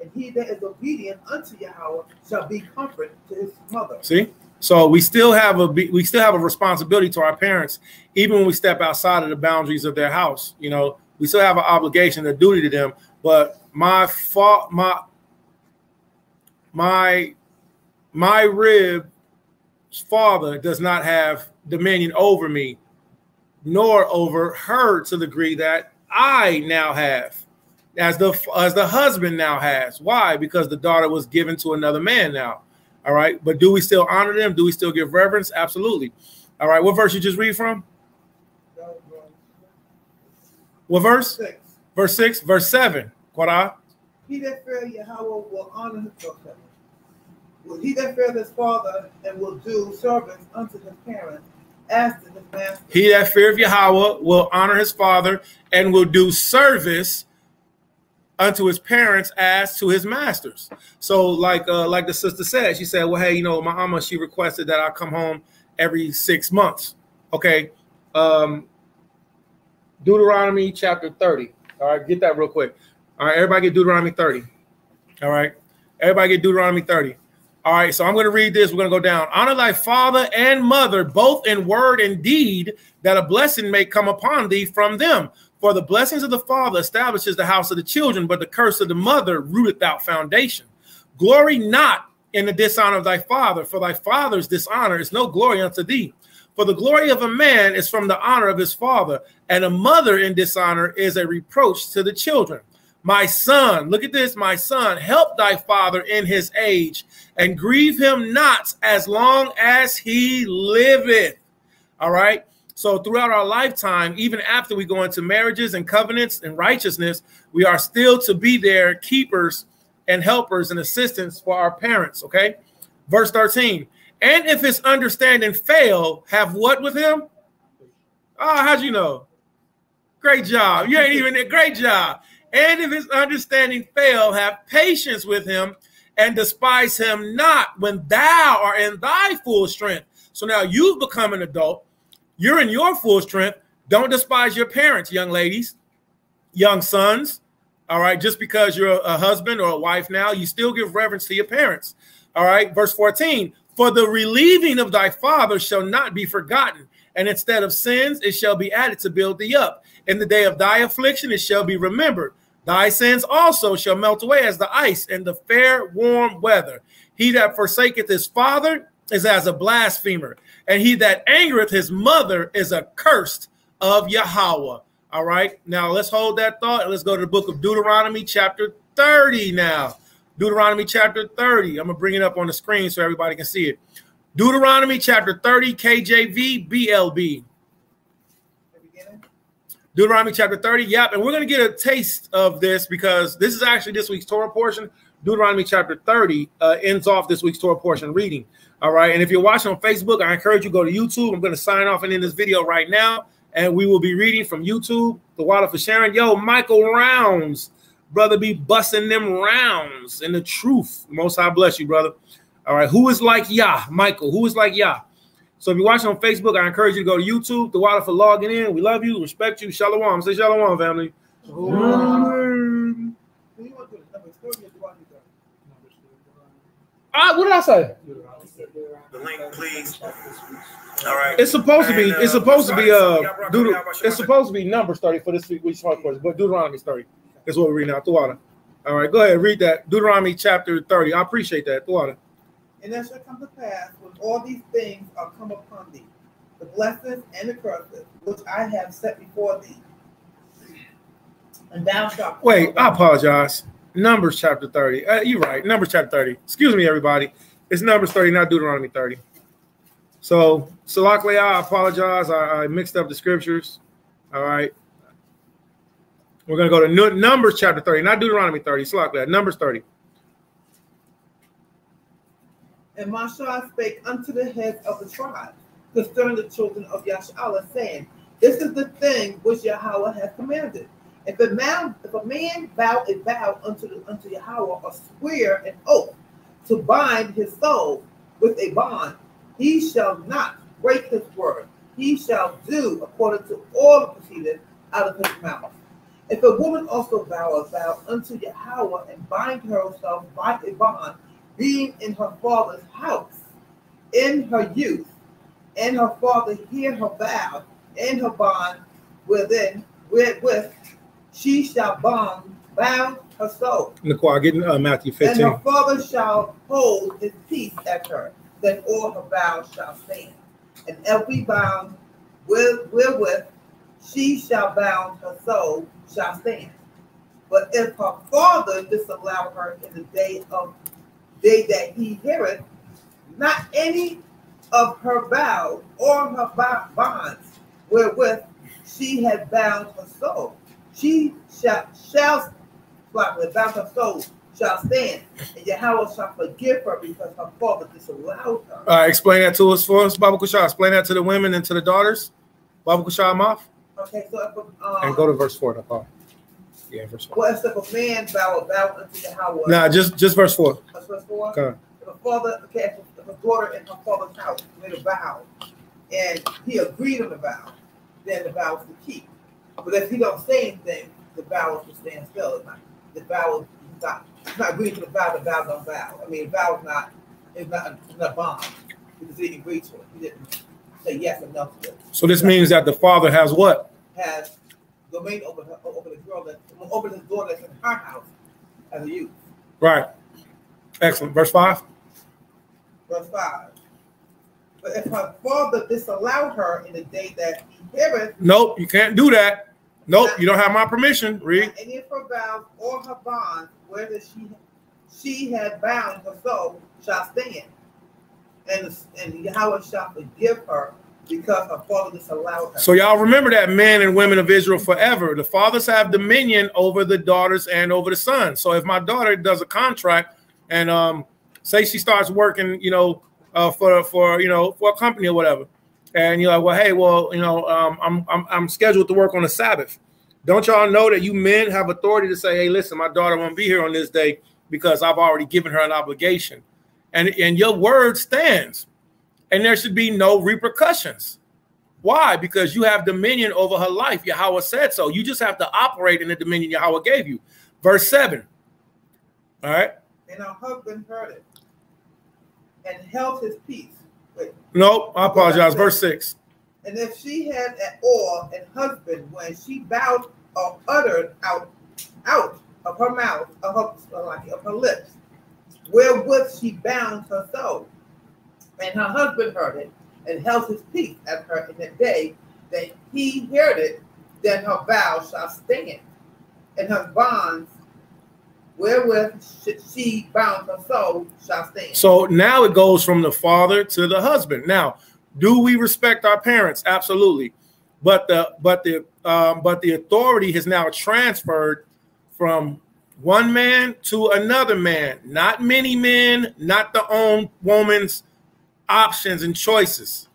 E: and he that is obedient unto Yahweh shall be comfort to his mother.
A: See? So we still have a responsibility to our parents, even when we step outside of the boundaries of their house. You know, we still have an obligation, a duty to them. But my rib's father does not have dominion over me, nor over her to the degree that I now have, as the husband now has. Why? Because the daughter was given to another man now. All right. But do we still honor them? Do we still give reverence? Absolutely. All right. What verse you just read from? What verse?
E: 6.
A: Verse 6, verse 7. Quara.
E: He that feareth Yahweh will honor his father. He that feareth his father and will do service unto his parents as to his master.
A: He that feareth Yahweh will honor his father and will do service unto his parents as to his masters. So like the sister said, she said, well, hey, you know, my mama, she requested that I come home every 6 months. Okay. Deuteronomy chapter 30. All right. Get that real quick. All right. Everybody get Deuteronomy 30. All right. Everybody get Deuteronomy 30. All right, so I'm going to read this. We're going to go down. Honor thy father and mother, both in word and deed, that a blessing may come upon thee from them. For the blessings of the father establishes the house of the children, but the curse of the mother rooteth out foundation. Glory not in the dishonor of thy father, for thy father's dishonor is no glory unto thee. For the glory of a man is from the honor of his father, and a mother in dishonor is a reproach to the children. My son, look at this, my son, help thy father in his age, and grieve him not as long as he liveth. All right. So throughout our lifetime, even after we go into marriages and covenants and righteousness, we are still to be there, keepers and helpers and assistants for our parents. Okay. Verse 13. And if his understanding fail, have what with him? Oh, how'd you know? Great job. You ain't even a great job. And if his understanding fail, have patience with him and despise him not when thou art in thy full strength. So now you've become an adult. You're in your full strength. Don't despise your parents, young ladies, young sons. All right. Just because you're a husband or a wife now, you still give reverence to your parents. All right. Verse 14, for the relieving of thy father shall not be forgotten. And instead of sins, it shall be added to build thee up. In the day of thy affliction, it shall be remembered. Thy sins also shall melt away as the ice in the fair, warm weather. He that forsaketh his father is as a blasphemer, and he that angereth his mother is accursed of Yahweh. All right, now let's hold that thought and let's go to the book of Deuteronomy chapter 30 now. Deuteronomy chapter 30. I'm going to bring it up on the screen so everybody can see it. Deuteronomy chapter 30, KJV, BLB. Deuteronomy chapter 30. Yep. And we're going to get a taste of this because this is actually this week's Torah portion. Deuteronomy chapter 30 ends off this week's Torah portion reading. All right. And if you're watching on Facebook, I encourage you to go to YouTube. I'm going to sign off and end this video right now. And we will be reading from YouTube. The water for sharing. Yo, Michael Rounds. Brother be busting them rounds in the truth. Most High bless you, brother. All right. Who is like Yah? Michael. Who is like Yah? So if you're watching on Facebook, I encourage you to go to YouTube. The water for logging in. We love you. Respect you. Shalom. Say shalom, family. Shalom. What did I say?
F: The link, please. All right.
A: It's supposed to be. It's supposed to be. It's supposed to be Numbers 30 for this week's Torah course, but Deuteronomy 30 is what we're reading out. The water. All right. Go ahead. Read that. Deuteronomy chapter 30. I appreciate that. The water.
E: And that shall come to pass when all these things are come upon thee, the blessings and the curses which I have set before thee, and thou shalt.
A: Wait, I apologize. Numbers chapter 30. You're right. Numbers chapter 30. Excuse me, everybody. It's Numbers 30, not Deuteronomy 30. So, Salakle, I apologize. I mixed up the scriptures. All right. We're going to go to Numbers chapter 30, not Deuteronomy 30. Salakle, Numbers 30.
E: And Mashah spake unto the heads of the tribe concerning the children of Yashala, saying, this is the thing which Yahweh hath commanded. If a man vow a vow unto Yahweh, or swear an oath to bind his soul with a bond, he shall not break his word. He shall do according to all the proceeded out of his mouth. If a woman also vow a vow unto Yahweh and bind herself by a bond, being in her father's house, in her youth, and her father hear her vow, and her bond wherewith she shall bound her soul.
A: Naquan, getting Matthew 15.
E: And her father shall hold his peace at her, then all her vows shall stand. And every bond wherewith she shall bound her soul shall stand. But if her father disallow her in the day that he heareth, not any of her vows or her bonds wherewith she had bound her soul, she shall bound her soul shall stand, and Yahweh shall forgive her because her father disallowed her.
A: All right, explain that to us for us, Baba Kushah. Explain that to the women and to the daughters. Baba Kushah Maf.
E: Okay, so if
A: and go to verse 4. Yeah, verse 4.
E: Well, if a man vow unto Yahweh.
A: Nah, just verse 4.
E: That's verse 4?
A: Okay.
E: If a father, okay, if a daughter in her father's house made a vow, and he agreed on the vow, then the vow is to keep. But if he don't say anything, the vow is to stand still. The vow is not agreeing to the vow don't vow. I mean, the vow is not It's not a bond. Because he agreed to it. He didn't say yes or no to it.
A: So this means that the father has what?
E: Has domain over the girl over the daughter that's in her house as a youth.
A: Right. Excellent. Verse 5.
E: Verse 5. But if her father disallow her in the day that he heareth,
A: nope, you can't do that. Nope, you don't have my permission. Read.
E: Any of her vows or her bonds, whether she had bound her soul, shall stand, and Yahweh shall forgive her because her father disallowed her.
A: So y'all remember that men and women of Israel forever. The fathers have dominion over the daughters and over the sons. So if my daughter does a contract and say she starts working, you know, for a company or whatever, and you're like, well, hey, well, you know, I'm scheduled to work on the Sabbath. Don't y'all know that you men have authority to say, hey, listen, my daughter won't be here on this day because I've already given her an obligation, and your word stands, and there should be no repercussions. Why? Because you have dominion over her life. Yahweh said so. You just have to operate in the dominion Yahweh gave you. Verse 7. All right.
E: And her husband heard it and held his peace. Wait.
A: No, I apologize. Verse 6.
E: And if she had an oil and husband when she bowed or uttered out of her mouth, of her lips, wherewith she bound her soul, and her husband heard it and held his peace at her in the day that he heard it, then her vow shall stand, and her bonds wherewith she bound her soul shall stand. So
A: now it goes from the father to the husband. Now, do we respect our parents? Absolutely, but the authority has now transferred from one man to another man. Not many men, not the own woman's options and choices.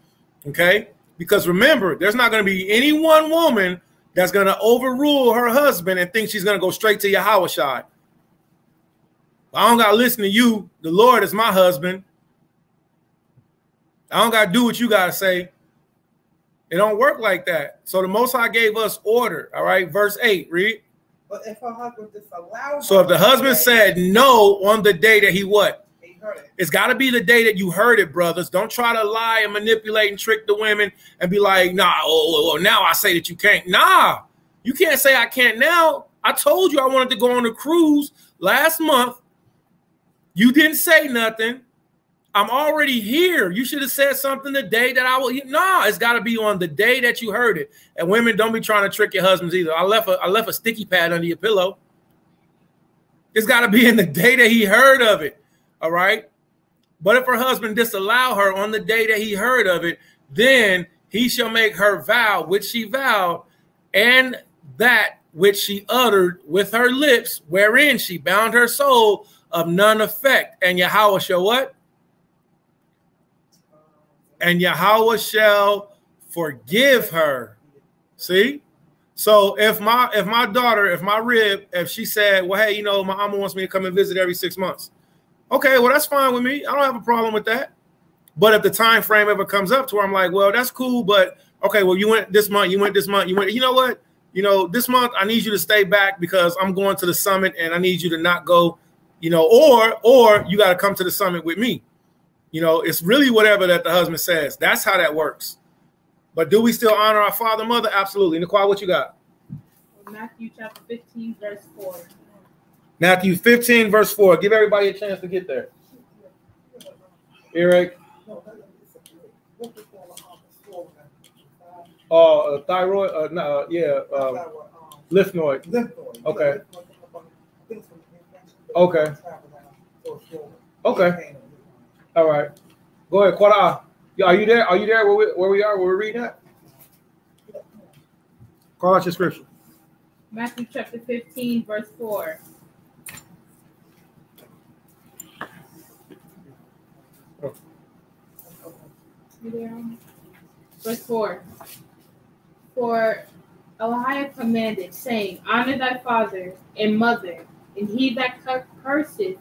A: Okay, because remember, there's not going to be any one woman that's going to overrule her husband and think she's going to go straight to Yahweh Shai. I don't got to listen to you. The Lord is my husband. I don't got to do what you got to say. It don't work like that. So the Most High gave us order. All right. Verse 8, read.
E: But if her husband disallowed,
A: so if the husband said no on the day that he what?
E: He heard it.
A: It's got to be the day that you heard it, brothers. Don't try to lie and manipulate and trick the women and be like, nah, now I say that you can't. Nah, you can't say I can't now. I told you I wanted to go on a cruise last month. You didn't say nothing. I'm already here. You should have said something the day that I will. No, it's got to be on the day that you heard it. And women, don't be trying to trick your husbands either. I left a sticky pad under your pillow. It's got to be in the day that he heard of it. All right. But if her husband disallow her on the day that he heard of it, then he shall make her vow which she vowed, and that which she uttered with her lips, wherein she bound her soul, of none effect. And Yahweh shall what? And Yahweh shall forgive her. See? So if my daughter, if my rib, if she said, well, hey, you know, my mama wants me to come and visit every 6 months. Okay, well, that's fine with me. I don't have a problem with that. But if the time frame ever comes up to where I'm like, well, that's cool, but okay, well, you went this month, you went, you know what? You know, this month I need you to stay back because I'm going to the summit and I need you to not go, you know, or you got to come to the summit with me. You know, it's really whatever that the husband says. That's how that works. But do we still honor our father and mother? Absolutely. Nicole, what you got?
C: Matthew chapter 15, verse 4.
A: Matthew 15, verse 4. Give everybody a chance to get there. Eric. Thyroid. Lithnoid. Okay. Okay. Okay. All right. Go ahead. Quara. Are you there? Are you there where we are? Where we're reading at? Call out your scripture.
C: Matthew chapter 15, verse 4. Verse 4. For Eliah commanded, saying, honor thy father and mother, and he that curseth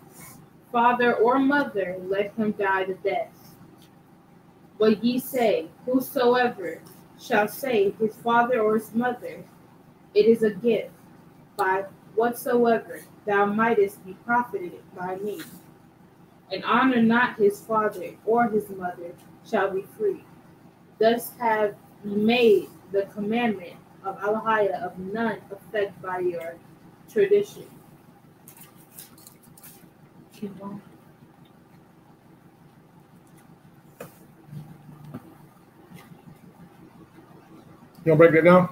C: father or mother, let him die the death. But ye say, whosoever shall say his father or his mother, it is a gift, by whatsoever thou mightest be profited by me. and honor not his father or his mother, shall be free. Thus have ye made the commandment of Allahia of none effect by your tradition. Keep going.
A: You want to break that down?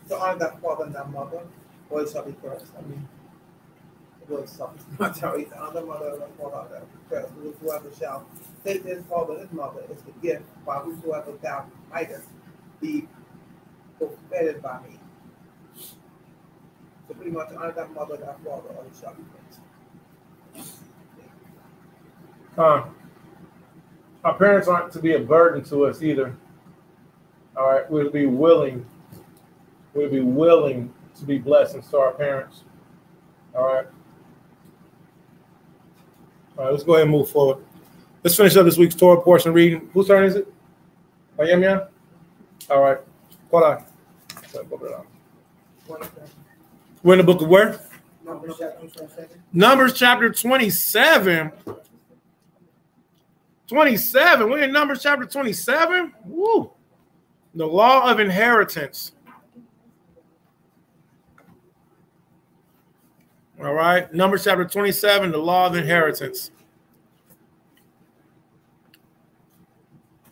E: So honor thy father and thy mother, or it shall be cursed. I mean, it was something. Not tell you, honor thy mother and thy father shall be cursed. Whosoever shall take his father and his mother is the gift, while whosoever thou mightest be profated by me. So pretty much honor thy mother and thy father, or it shall be cursed.
A: Our parents aren't to be a burden to us either. All right, we'll be willing to be blessings to our parents. All right, let's go ahead and move forward. Let's finish up this week's Torah portion reading. Whose turn is it? Yamia? All right. Hold on. We're in the book of where? Numbers chapter 27. 27. We're in Numbers chapter 27. Woo. The law of inheritance. All right. Numbers chapter 27, the law of inheritance.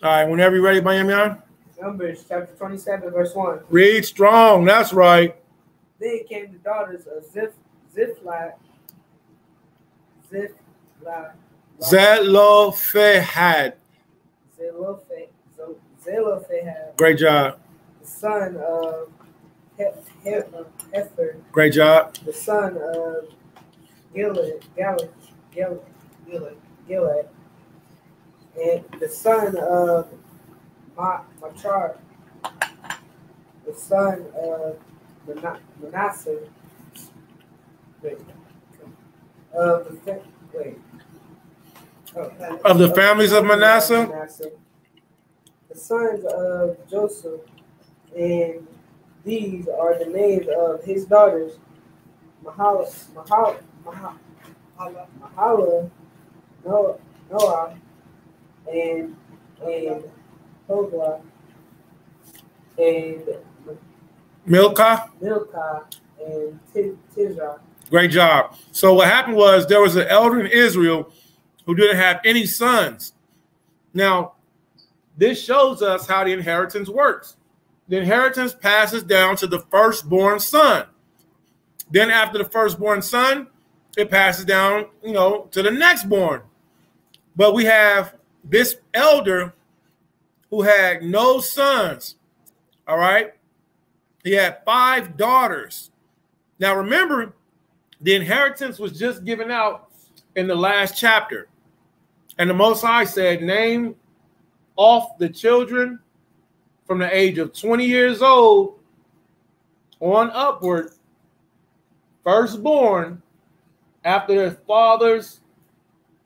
A: All right. Whenever you're ready, Bayamian.
B: Numbers chapter 27, verse 1.
A: Read strong. That's right.
B: Then came the daughters of
A: Zelophehad.
B: Zelophehad,
A: Great job.
B: the son of Hefer,
A: Great job.
B: the son of Gilead, and the son of Machar, the son of Manasseh,
A: Of the families of Manasseh,
B: the sons of Joseph, and these are the names of his daughters: Mahala, Noah, and Hogla, and
A: Milcah,
B: and Tizra.
A: Great job. So what happened was there was an elder in Israel who didn't have any sons. Now, this shows us how the inheritance works. The inheritance passes down to the firstborn son. Then after the firstborn son, it passes down, to the nextborn. But we have this elder who had no sons. All right. He had 5 daughters. Now, remember, the inheritance was just given out in the last chapter. And the Most High said, name off the children from the age of 20 years old on upward, firstborn, after their father's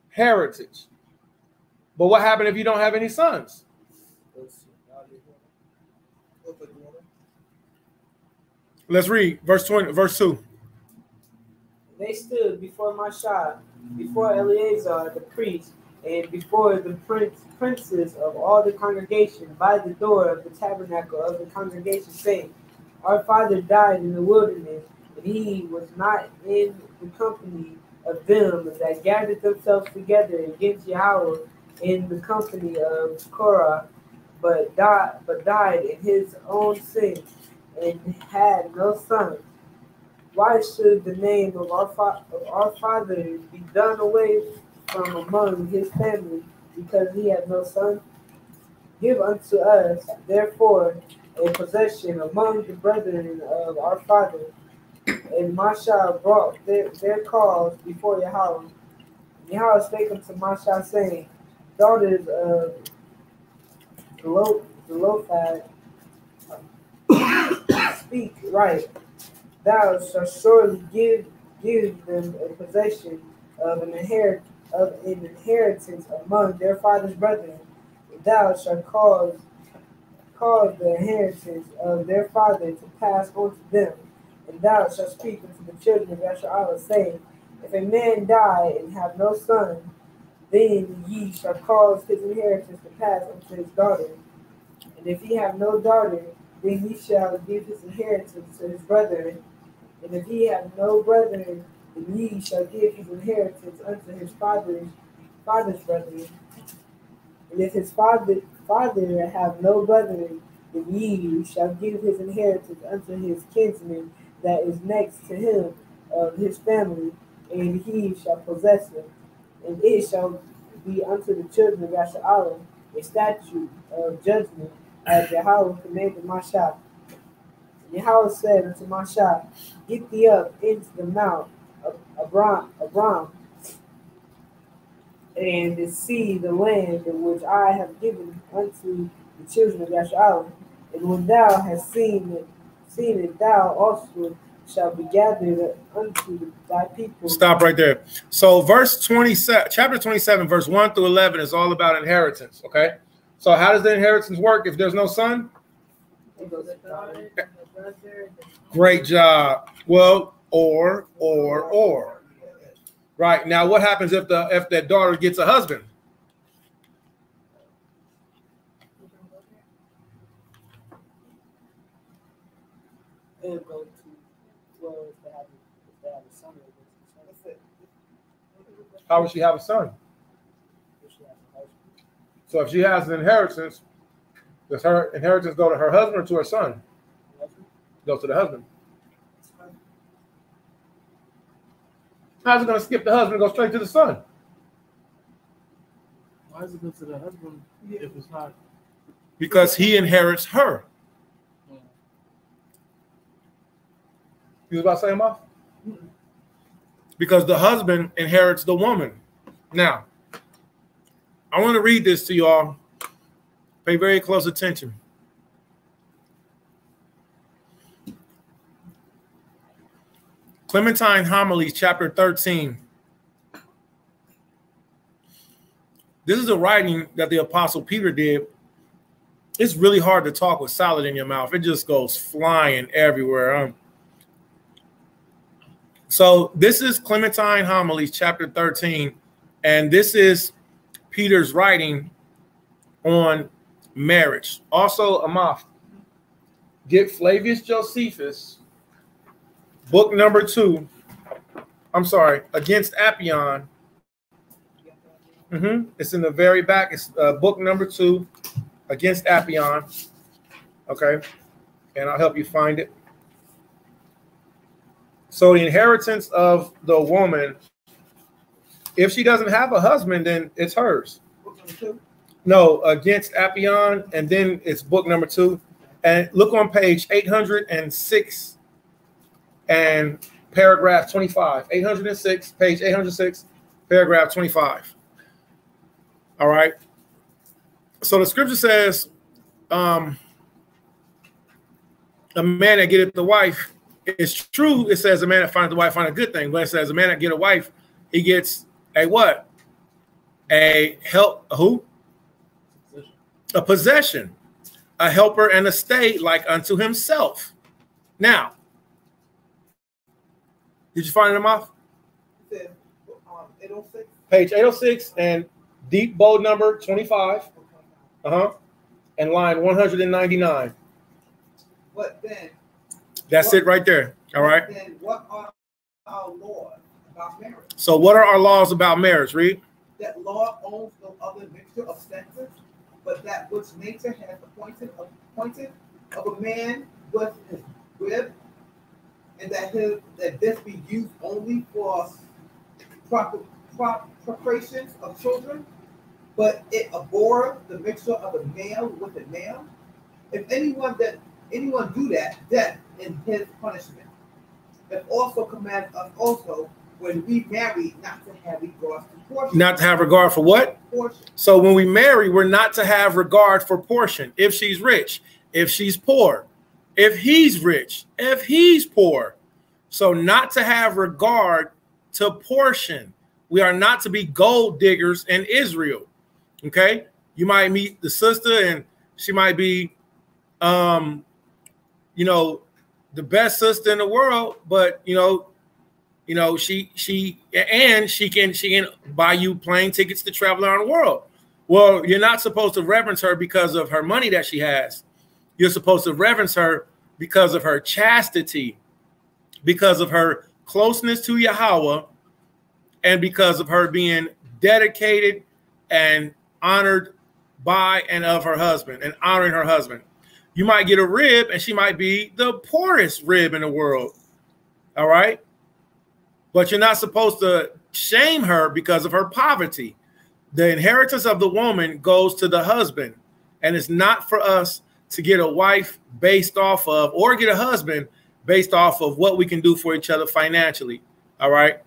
A: heritage. But what happened if you don't have any sons? Let's read verse 2.
B: They stood before Mashah, before Eleazar the priest, and before the princes of all the congregation by the door of the tabernacle of the congregation, saying, Our father died in the wilderness, and he was not in the company of them that gathered themselves together against Yahweh in the company of Korah, but died in his own sin, and had no sons. Why should the name of our father be done away from among his family, because he had no son? Give unto us, therefore, a possession among the brethren of our father. And Mashah brought their cause before Yahweh. Yahweh spake unto Mashah, saying, Daughters of Zelophehad, speak right. Thou shalt surely give them a possession of an inheritance among their father's brethren. Thou shalt cause the inheritance of their father to pass on to them, And thou shalt speak unto the children of Yashar'Allah, saying, if a man die and have no son, then ye shall cause his inheritance to pass unto his daughter. And if he have no daughter, then ye shall give his inheritance to his brethren. And if he have no brethren, then ye shall give his inheritance unto his father's brethren. And if his father have no brethren, then ye shall give his inheritance unto his kinsman that is next to him of his family, and he shall possess him. And it shall be unto the children of Yashar'Allah a statute of judgment, as Yahweh commanded Mashah. And Yahweh said unto Mashah, get thee up into the mount of Abram, and see the land which I have given unto the children of Yashar'Allah. And when thou hast seen it, thou also shall be gathered unto thy people.
A: Stop right there. So verse 27, chapter 27, verse 1 through 11 is all about inheritance, okay? So how does the inheritance work if there's no son? Great job. Well, or. Right. Now what happens if that daughter gets a husband? How would she have a son? So if she has an inheritance, does her inheritance go to her husband or to her son? Goes to the husband. How's it going to skip the husband and go straight to the son?
D: Why does it go to the husband if it's not?
A: Because he inherits her. You was about to say him off? Because the husband inherits the woman. Now, I want to read this to y'all. Pay very close attention. Clementine Homilies, chapter 13. This is a writing that the Apostle Peter did. It's really hard to talk with salad in your mouth. It just goes flying everywhere. So this is Clementine Homilies, chapter 13, and this is Peter's writing on marriage. Also, Amaf, get Flavius Josephus, book number 2. I'm sorry, Against Appian. It's in the very back. It's book number 2, Against Appian. Okay, and I'll help you find it. So the inheritance of the woman, if she doesn't have a husband, then it's hers. No, Against Appian, and then it's book number 2. And look on page 806 and paragraph 25. 806, page 806, paragraph 25. All right. So the scripture says, a man that getteth the wife, it's true, it says a man that findeth the wife find a good thing, but it says a man that get a wife, he gets a what? A help, who? A possession, a helper and a stay like unto himself. Now, did you find them off? Page 806 and deep bold number 25. And line 199.
E: But then
A: that's it right there. All right.
E: Then what are our laws about marriage?
A: So what are our laws about marriage? Read.
E: That law owns no other mixture of senses, but that which nature has appointed of a man with his rib, and that this be used only for procreation of children, but it abhors the mixture of a male with a male. If anyone do that, death is his punishment. It also commands us also when we marry not to have regard for portion. Not to have regard for what? Portion. So when we marry, we're not to have regard for portion. If she's rich, if she's poor, if he's rich, if he's poor. So not to have regard to portion. We are not to be gold diggers in Israel. Okay? You might meet the sister and she might be,
A: the best sister in the world, but she can buy you plane tickets to travel around the world. Well, you're not supposed to reverence her because of her money that she has. You're supposed to reverence her because of her chastity, because of her closeness to Yahweh, and because of her being dedicated and honored by and of her husband and honoring her husband. You might get a rib and she might be the poorest rib in the world. All right. But you're not supposed to shame her because of her poverty. The inheritance of the woman goes to the husband. And it's not for us to get a wife based off of, or get a husband based off of what we can do for each other financially. All right.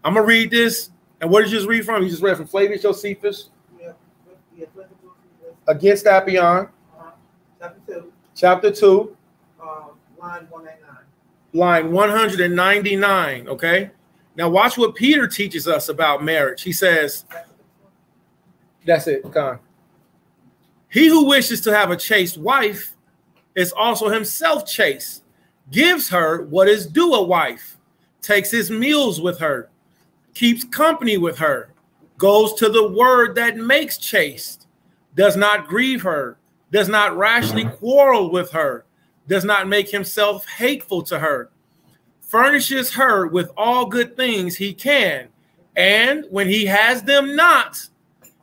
A: I'm going to read this. And what did you just read from? You just read from Flavius Josephus.
E: Yeah.
A: Against Appian. Chapter 2.
E: Line 199.
A: Line 199. Okay. Now watch what Peter teaches us about marriage. He says, that's it. Con. He who wishes to have a chaste wife is also himself chaste, gives her what is due a wife, takes his meals with her, keeps company with her, goes to the word that makes chaste, does not grieve her, does not rashly quarrel with her, does not make himself hateful to her, furnishes her with all good things he can, and when he has them not,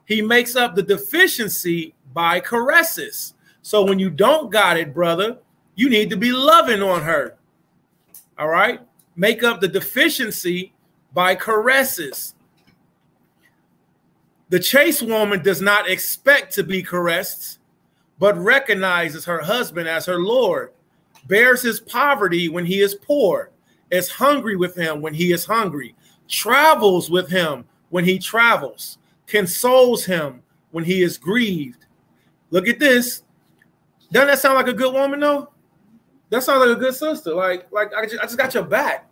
A: he makes up the deficiency by caresses. So when you don't got it, brother, you need to be loving on her. All right? Make up the deficiency by caresses. The chaste woman does not expect to be caressed, but recognizes her husband as her Lord, bears his poverty when he is poor, is hungry with him when he is hungry, travels with him when he travels, consoles him when he is grieved. Look at this. Doesn't that sound like a good woman, though? That sounds like a good sister. Like I just got your back.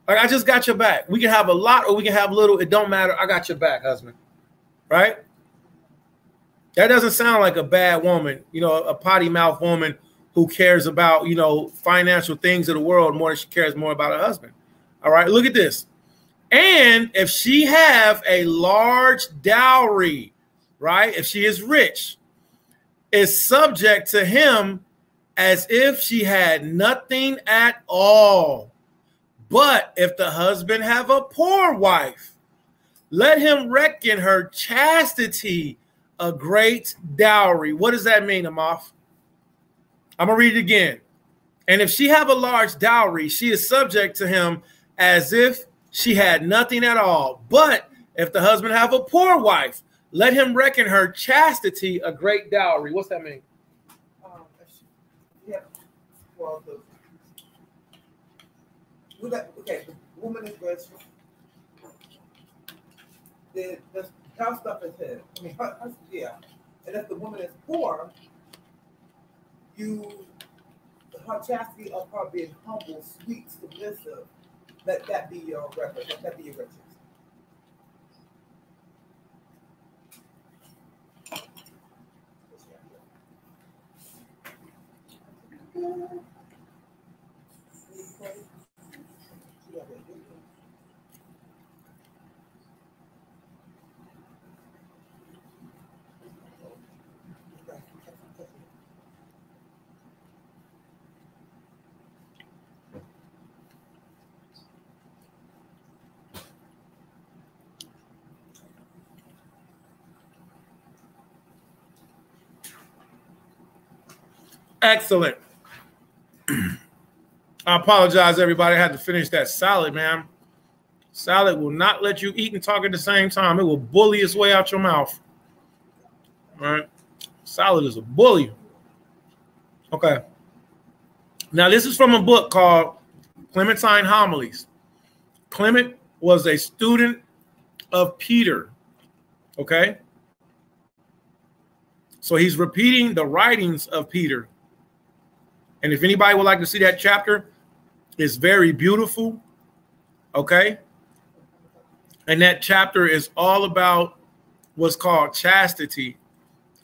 A: Like I just got your back. We can have a lot or we can have little. It don't matter. I got your back, husband. Right? That doesn't sound like a bad woman, a potty mouth woman who cares about, financial things of the world more than she cares more about her husband. All right, look at this. And if she have a large dowry, right, if she is rich, is subject to him as if she had nothing at all. But if the husband have a poor wife, let him reckon her chastity a great dowry. What does that mean, Amoth? I'm going to read it again. And if she have a large dowry, she is subject to him as if she had nothing at all. But if the husband have a poor wife, let him reckon her chastity a great dowry. What's that mean?
E: Yeah. Well, the woman is rich. Her stuff is his. I mean, yeah. And if the woman is poor, her chastity of her being humble, sweet, submissive, let that be your reference. Let that be your riches.
A: Excellent. I apologize, everybody. I had to finish that salad, man. Salad will not let you eat and talk at the same time. It will bully its way out your mouth. All right. Salad is a bully. Okay. Now, this is from a book called Clementine Homilies. Clement was a student of Peter. Okay. So he's repeating the writings of Peter. And if anybody would like to see that chapter, it's very beautiful. Okay. And that chapter is all about what's called chastity.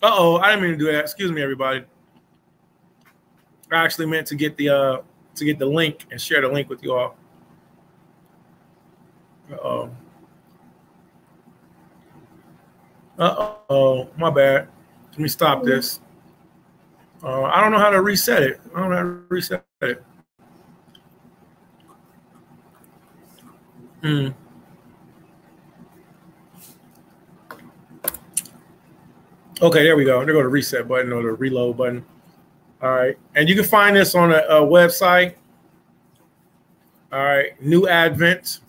A: Uh-oh, I didn't mean to do that. Excuse me, everybody. I actually meant to get the to get the link and share the link with you all. Uh-oh, my bad. Let me stop this. I don't know how to reset it. I don't know how to reset it. Okay, there we go. There go the reset button or the reload button. All right. And you can find this on a website. All right. New Advent.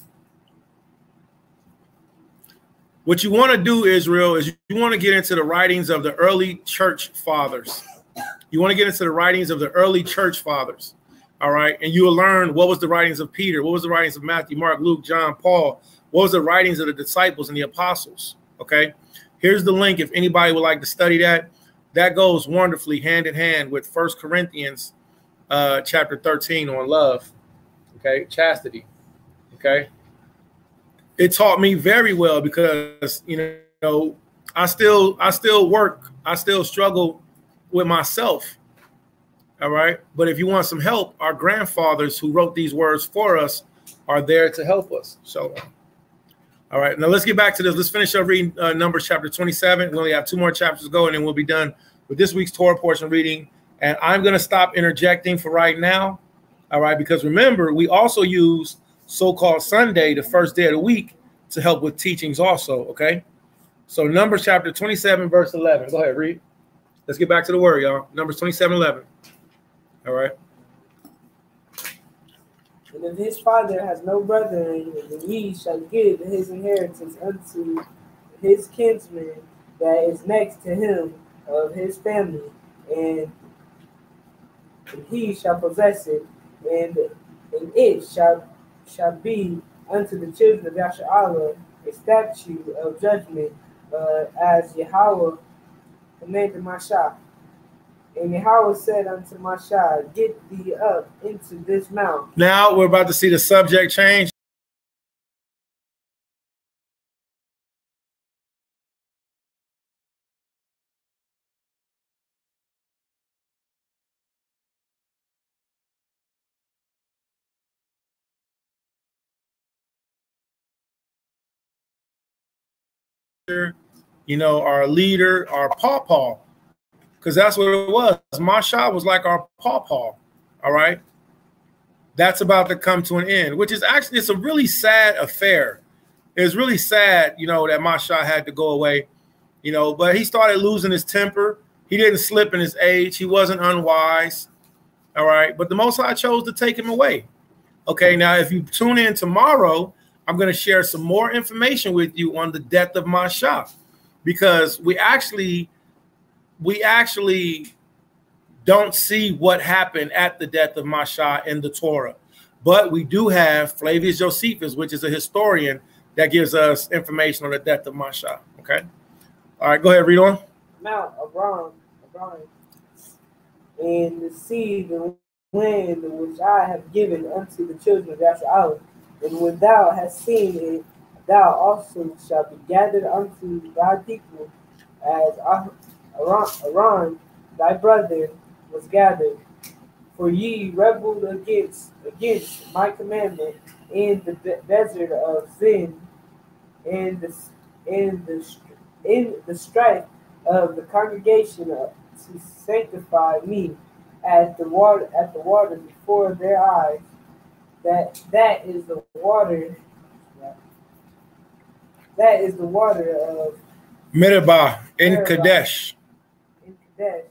A: What you want to do, Israel, is you want to get into the writings of the early church fathers. You want to get into the writings of the early church fathers. All right. And you will learn what was the writings of Peter, what was the writings of Matthew, Mark, Luke, John, Paul, what was the writings of the disciples and the apostles. Okay. Here's the link if anybody would like to study that. That goes wonderfully hand in hand with 1 Corinthians chapter 13 on love. Okay. Chastity. Okay. It taught me very well because, you know, I still work. I still struggle with myself. All right. But if you want some help, our grandfathers who wrote these words for us are there to help us. So, all right. Now let's get back to this. Let's finish up reading Numbers chapter 27. We only have 2 more chapters to go, and then we'll be done with this week's Torah portion reading. And I'm going to stop interjecting for right now. All right. Because remember, we also use so-called Sunday, the first day of the week, to help with teachings also. Okay. So Numbers chapter 27, verse 11. Go ahead, read. Let's get back to the word, y'all. Numbers 27:11. All right.
B: And if his father has no brethren, then he shall give his inheritance unto his kinsman that is next to him of his family, and he shall possess it, and it shall be unto the children of Yasharallah a statute of judgment, as Yahweh commanded Mashah. And Yahweh said unto Mashah, get thee up into this mount.
A: Now we're about to see the subject change. You know, our leader, our pawpaw, because that's what it was. Mashah was like our pawpaw. All right. That's about to come to an end, which is actually, it's a really sad affair. It's really sad, you know, that Mashah had to go away, you know, but he started losing his temper. He didn't slip in his age. He wasn't unwise. All right. But the Most High chose to take him away. Okay. Now, if you tune in tomorrow, I'm going to share some more information with you on the death of Mashah, because we actually don't see what happened at the death of Mashah in the Torah. But we do have Flavius Josephus, which is a historian that gives us information on the death of Mashah. Okay. All right, go ahead, read on.
B: Mount Abram, and the sea, the land which I have given unto the children of Yasharallah. And when thou hast seen it, thou also shalt be gathered unto thy people, as Aaron thy brother was gathered. For ye rebelled against my commandment in the desert of Zin, in the strife of the congregation to sanctify me at the water before their eyes. That is the water. That is the water of
A: Meribah in Kadesh.
B: In Kadesh,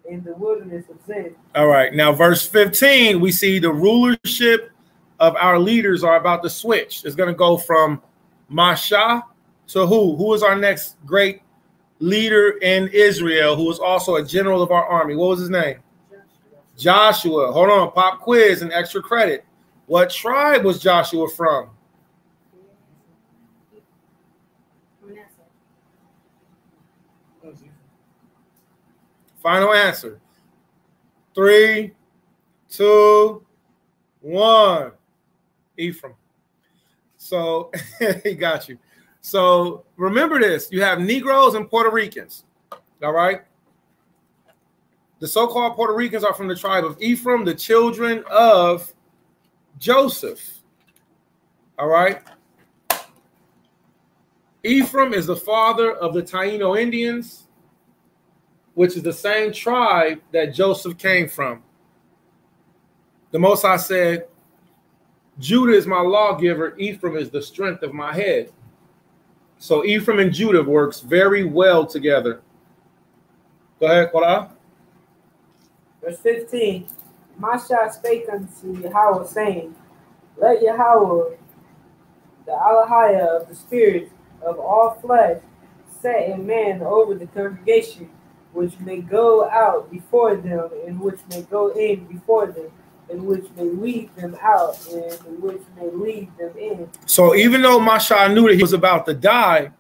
B: in the wilderness of Zin.
A: All right. Now, verse 15, we see the rulership of our leaders are about to switch. It's going to go from Mashah to who? Who is our next great leader in Israel, who was also a general of our army? What was his name? Joshua. Hold on. Pop quiz and extra credit. What tribe was Joshua from? Final answer. 3, 2, 1. Ephraim. So he got you. So remember this. You have Negroes and Puerto Ricans. All right. The so-called Puerto Ricans are from the tribe of Ephraim, the children of Joseph. All right. Ephraim is the father of the Taino Indians, which is the same tribe that Joseph came from. The Most High said, Judah is my lawgiver, Ephraim is the strength of my head. So Ephraim and Judah works very well together. Go ahead, Korah.
B: Verse 15. Masha spake unto Yahweh, saying, Let Yahweh, the Alahaya of the spirit of all flesh, set a man over the congregation, which may go out before them, and which may go in before them, and which may lead them out, and which may lead them in.
A: So even though Masha knew that he was about to die,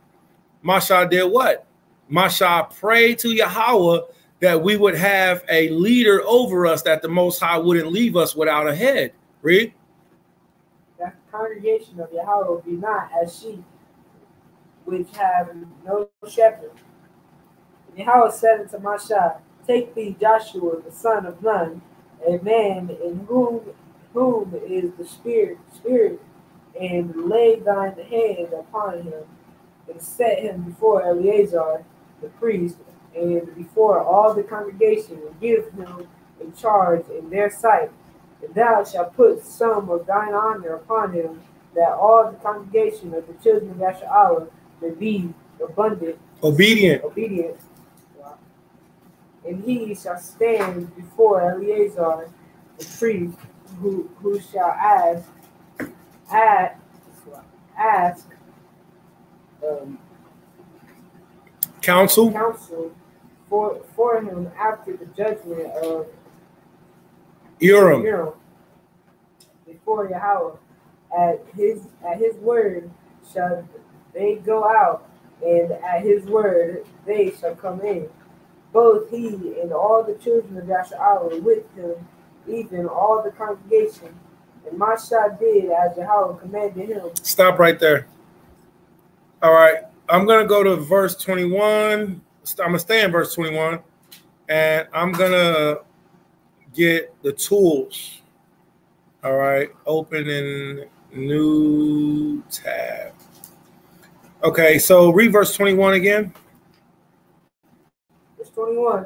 A: Masha did what? Masha prayed to Yahweh that we would have a leader over us, that the Most High wouldn't leave us without a head. Read.
B: That the congregation of Yahweh be not as sheep, which have no shepherd. And Yahweh said unto Masha, Take thee Joshua, the son of Nun, a man in whom is the spirit, and lay thine hand upon him, and set him before Eleazar the priest, and before all the congregation, and give him in charge in their sight. And thou shalt put some of thine honor upon him, that all the congregation of the children of Yashar'Allah may be obedient. And he shall stand before Eleazar the priest, who shall ask
A: counsel
B: for him after the judgment of
A: Urim
B: before Yahweh. At his word shall they go out, and at his word they shall come in. Both he and all the children of Yashar'Allah with him, even all the congregation. And Masha did as Yahweh commanded him.
A: Stop right there. All right. I'm going to go to verse 21. I'm going to stay in verse 21. And I'm going to get the tools. All right. Open in new tab. Okay. So read verse 21 again.
B: Verse 21.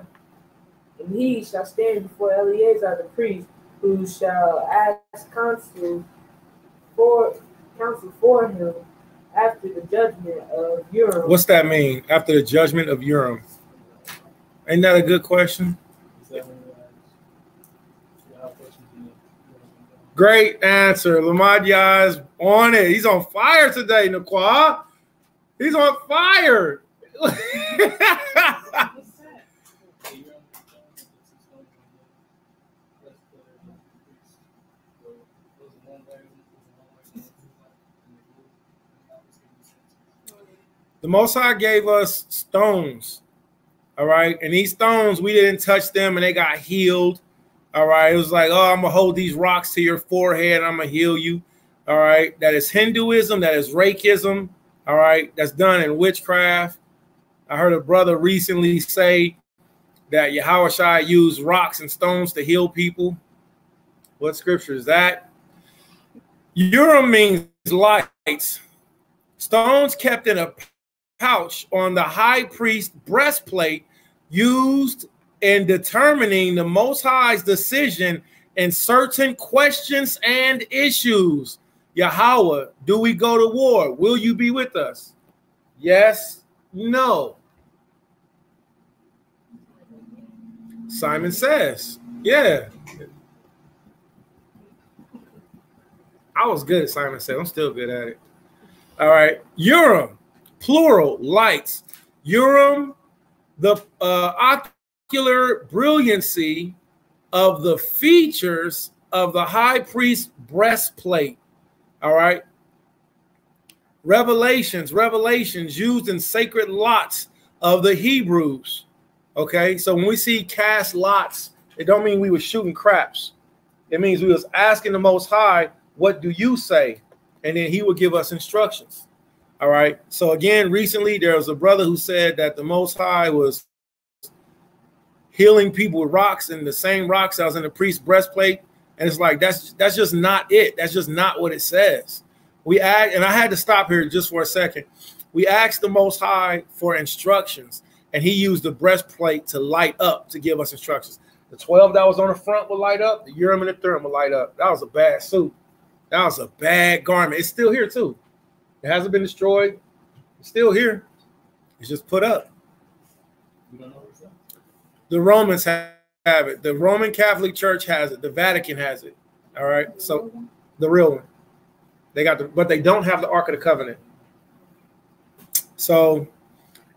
B: And he shall stand before Eleazar the priest, who shall ask counsel for him after the judgment of Urim.
A: What's that mean? After the judgment of Urim? Ain't that a good question? Great answer. Lamadia is on it. He's on fire today, Naquan. He's on fire. The Most High gave us stones, all right? And these stones, we didn't touch them, and they got healed, all right? It was like, oh, I'm going to hold these rocks to your forehead, and I'm going to heal you, all right? That is Hinduism. That is Reikism, all right? That's done in witchcraft. I heard a brother recently say that Yahweh Shai used rocks and stones to heal people. What scripture is that? Urim means lights. Stones kept in a pouch on the high priest breastplate, used in determining the Most High's decision in certain questions and issues. Yahweh, do we go to war? Will you be with us? Yes, no. Simon says, yeah. I was good at Simon said. I'm still good at it. All right. Urim. Plural, lights. Urim, the ocular brilliancy of the features of the high priest's breastplate. All right. Revelations used in sacred lots of the Hebrews. Okay. So when we see cast lots, it don't mean we were shooting craps. It means we was asking the Most High, what do you say? And then he would give us instructions. All right. So again, recently there was a brother who said that the Most High was healing people with rocks and the same rocks that was in the priest's breastplate. And it's like, that's just not it. That's just not what it says. We asked, and I had to stop here just for a second. We asked the Most High for instructions, and he used the breastplate to light up to give us instructions. The 12 that was on the front will light up. The Urim and the Thummim will light up. That was a bad suit. That was a bad garment. It's still here too. It hasn't been destroyed. It's still here. It's just put up. The Romans have it. The Roman Catholic Church has it. The Vatican has it. All right. So the real one. They got but they don't have the Ark of the Covenant. So,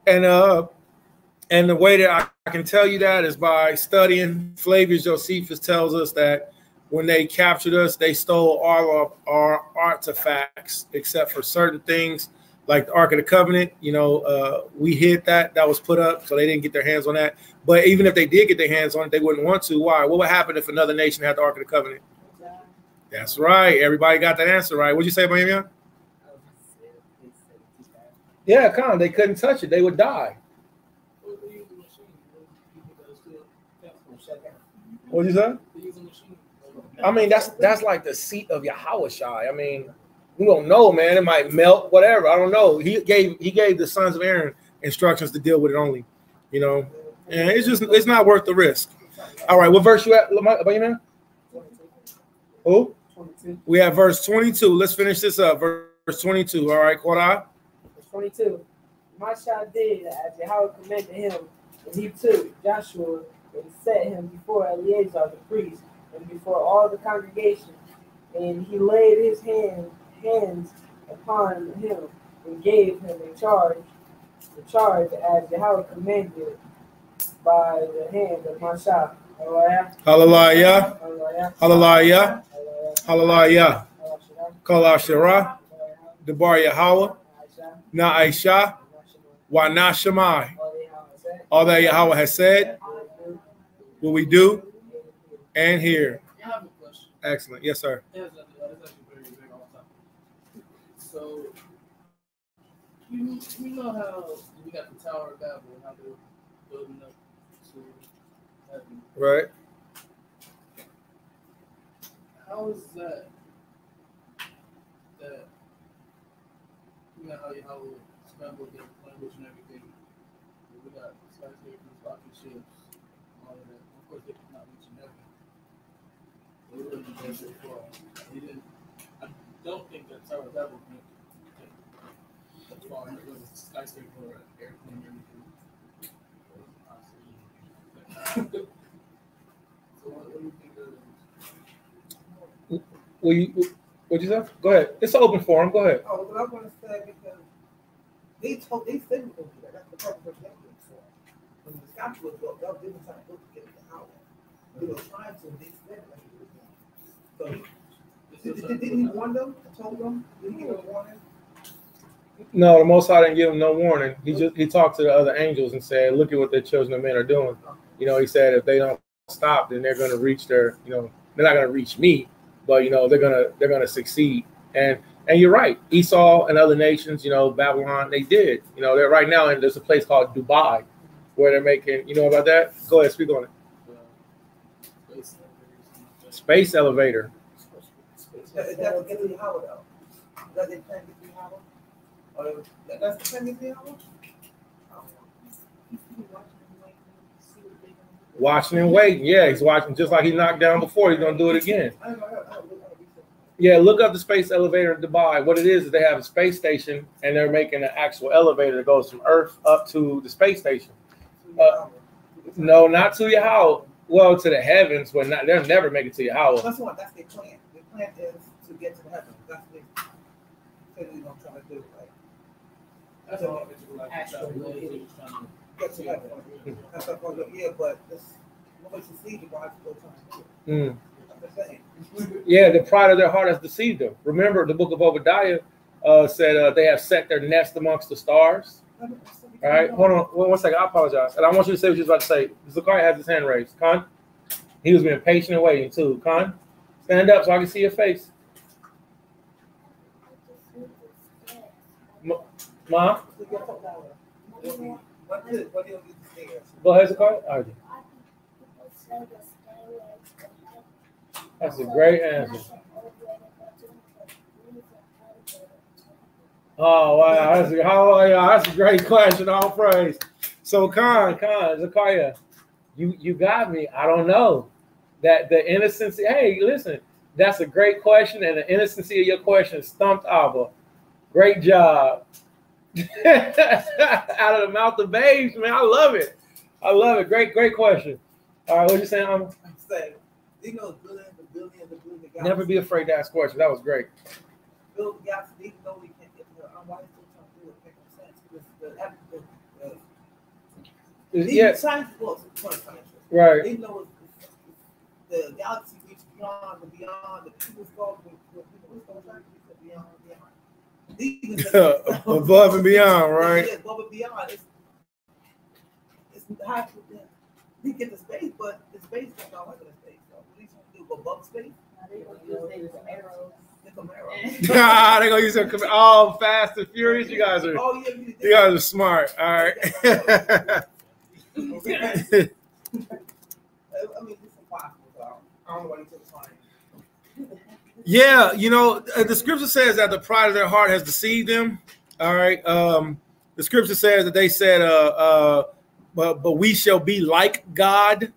A: and the way that I can tell you that is by studying. Flavius Josephus tells us that when they captured us, they stole all of our artifacts except for certain things like the Ark of the Covenant. You know, we hid that was put up, so they didn't get their hands on that. But even if they did get their hands on it, they wouldn't want to. Why? What would happen if another nation had the Ark of the Covenant? That's right. Everybody got that answer right. What'd you say, Miami? Yeah, Con, they couldn't touch it. They would die. What'd you say? I mean, that's like the seat of Yahweh Shai. I mean, we don't know, man. It might melt, whatever. I don't know. He gave the sons of Aaron instructions to deal with it only, you know. And it's not worth the risk. All right, what verse you at, man? Who? 22. We have verse 22. Let's finish this up. Verse 22. All right, Korah.
B: Verse 22. Masha did as Yahweh commanded him, and he took Joshua and set him before Eleazar the priest and before all the congregation, and he laid his hands upon him and gave him the charge as Yahweh commanded by the hand of Masha.
A: Hallelujah. Hallelujah. Hallelujah. Kol Asherah. Debar Yahweh. Na'aisha. Wa na Shemai. All that Yahweh has said, will we do and hear.
D: I have a question.
A: Excellent. Yes, sir.
D: That's actually very big off topic. So, you know how we got the Tower of Babel and how they're building up to heaven.
A: Right.
D: How is that you know how we scramble the language and everything? We got skyscrapers, rocket ships, all of that. Of course, they could not reach heaven. They wouldn't go so far. I don't think that Tower of Babel can take as far. It was a skyscraper or an airplane or anything. So what do you think of?
A: What'd you say? Go ahead. It's an open forum. Go ahead.
E: Oh, what I want to say, because they said we're going to do that. That's the purpose of the evidence for. When the statue was built, they didn't try to get it out. They were trying to, they said like it was done. So, didn't he warn them? I told them? Did he give a warning?
A: No, the Most High didn't give him no warning. He talked to the other angels and said, look at what the children of men are doing. You know, he said if they don't stop, then they're going to reach their, you know, they're not going to reach me. But you know they're gonna succeed, and you're right. Esau and other nations, you know, Babylon, they did. You know, they're right now, and there's a place called Dubai, where they're making. You know about that? Go ahead, speak on it. Space elevator.
E: That's to get to Yahweh, though. Does it plan to be Yahweh? Or that's the plan to be Yahweh?
A: Watching and waiting. Yeah, he's watching just like he knocked down before. He's gonna do it again. Yeah, look up the space elevator in Dubai. What it is they have a space station and they're making an actual elevator that goes from Earth up to the space station. No, not to Yahweh. Well, to the heavens, but not. They'll never make it to Yahweh.
E: That's what. That's their plan. Their plan is to get to the heavens. That's what they're going to try to do. Like,
D: That's all.
E: Get to heaven. That's what I'm yeah, but this nobody succeeds you guys to go trying to do it.
A: Yeah, the pride of their heart has deceived them. Remember, the book of Obadiah said they have set their nest amongst the stars. All right, hold on 1 second. I apologize. And I want you to say what you was about to say. Zachariah has his hand raised. Khan, he was being patient and waiting too. Khan, stand up so I can see your face. Ma? Go ahead, Zachariah. That's a great answer. Oh wow, that's a great question. All praise. So Khan, Zakaria, you got me. I don't know. That the innocency. Hey, listen, that's a great question, and the innocency of your question stumped Abba. Great job. Out of the mouth of babes, man. I love it. I love it. Great question. All right, what you saying? I'm
E: saying, you know, the billion guys.
A: Never be afraid to ask questions. That was great.
E: Build the guys, even though we can't get the why is still trying to do it? Make no sense. Because
A: Yeah.
E: Science books,
A: Right.
E: even though the galaxy reaches beyond the people's goal, beyond.
A: Above and beyond, right?
E: Yeah, above and beyond. It's hard to we get the space, but the space is not like the space. So what you do above space?
B: They gonna use them as arrows.
A: They're gonna use them. Oh, Fast and Furious. You guys are.
E: Oh, yeah,
A: you guys are smart. All right.
E: I mean, this is impossible. So I don't know why you took time.
A: Yeah, you know, the scripture says that the pride of their heart has deceived them. All right. The scripture says that they said, but we shall be like God,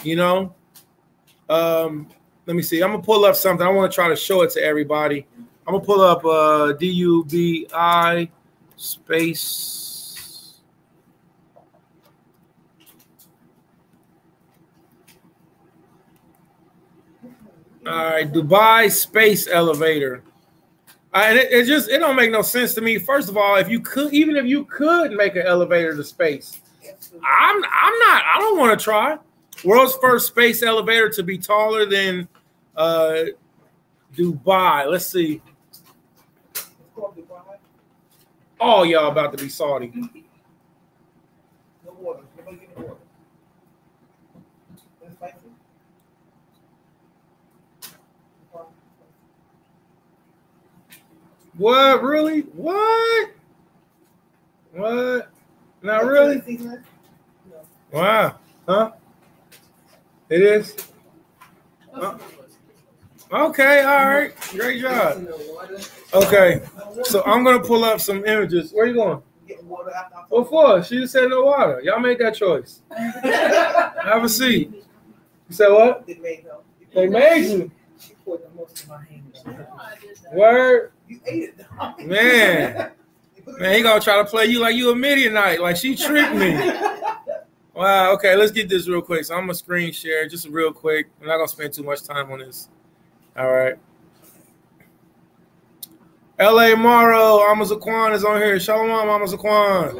A: you know. Let me see. I'm gonna pull up something. I want to try to show it to everybody. I'm gonna pull up DUBI space. All right, Dubai space elevator. And it don't make no sense to me. First of all, if you could make an elevator to space, I don't want to try. World's first space elevator to be taller than Dubai. Let's see. Oh, y'all about to be salty.
E: No water. Nobody give me water. That's spicy.
A: What? Really? What? Not really? Wow. Huh? It is? Okay, all right. Great job. Okay, so I'm going to pull up some images. Where are you going? What for? She just said no water. Y'all made that choice. Have a seat. You said what? They made you.
E: She poured the most in my hand.
A: Word.
E: You ate it.
A: Man, he going to try to play you like you a Midianite. Like she tricked me. Wow, okay, let's get this real quick. So I'm going to screen share just real quick. I'm not going to spend too much time on this. All right. L.A. Morrow, Amazaquan is on here. Shalom, Amazaquan.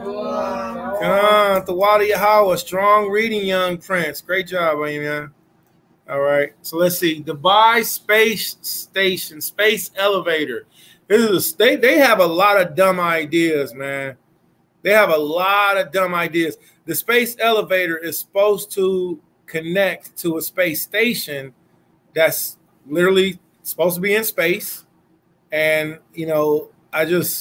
A: Come, Thawada Yahweh, strong reading, young prince. Great job, man. All right, so let's see. Dubai Space Station, space elevator. This is a state. They have a lot of dumb ideas, man. They have a lot of dumb ideas. The space elevator is supposed to connect to a space station that's literally supposed to be in space. And, you know, I don't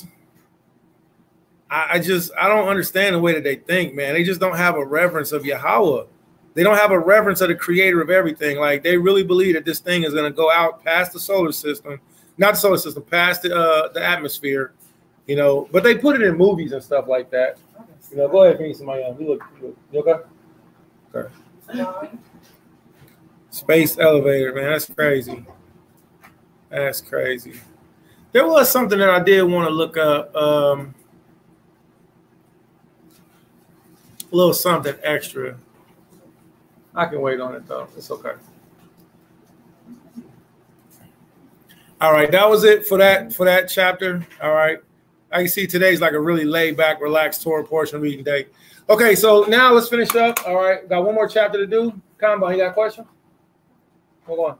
A: understand the way that they think, man. They just don't have a reverence of Yahweh. They don't have a reverence of the creator of everything. Like, they really believe that this thing is going to go out past the solar system, not the solar system, past the atmosphere, you know, but they put it in movies and stuff like that. You know, go ahead, meet somebody else. You okay? Okay. Space elevator, man. That's crazy. That's crazy. There was something that I did want to look up. A little something extra. I can wait on it, though. It's okay. All right, that was it for that chapter. All right. I can see today's like a really laid back, relaxed Torah portion reading day. Okay, so now let's finish up. All right, got one more chapter to do. Combo, you got a question? Hold on.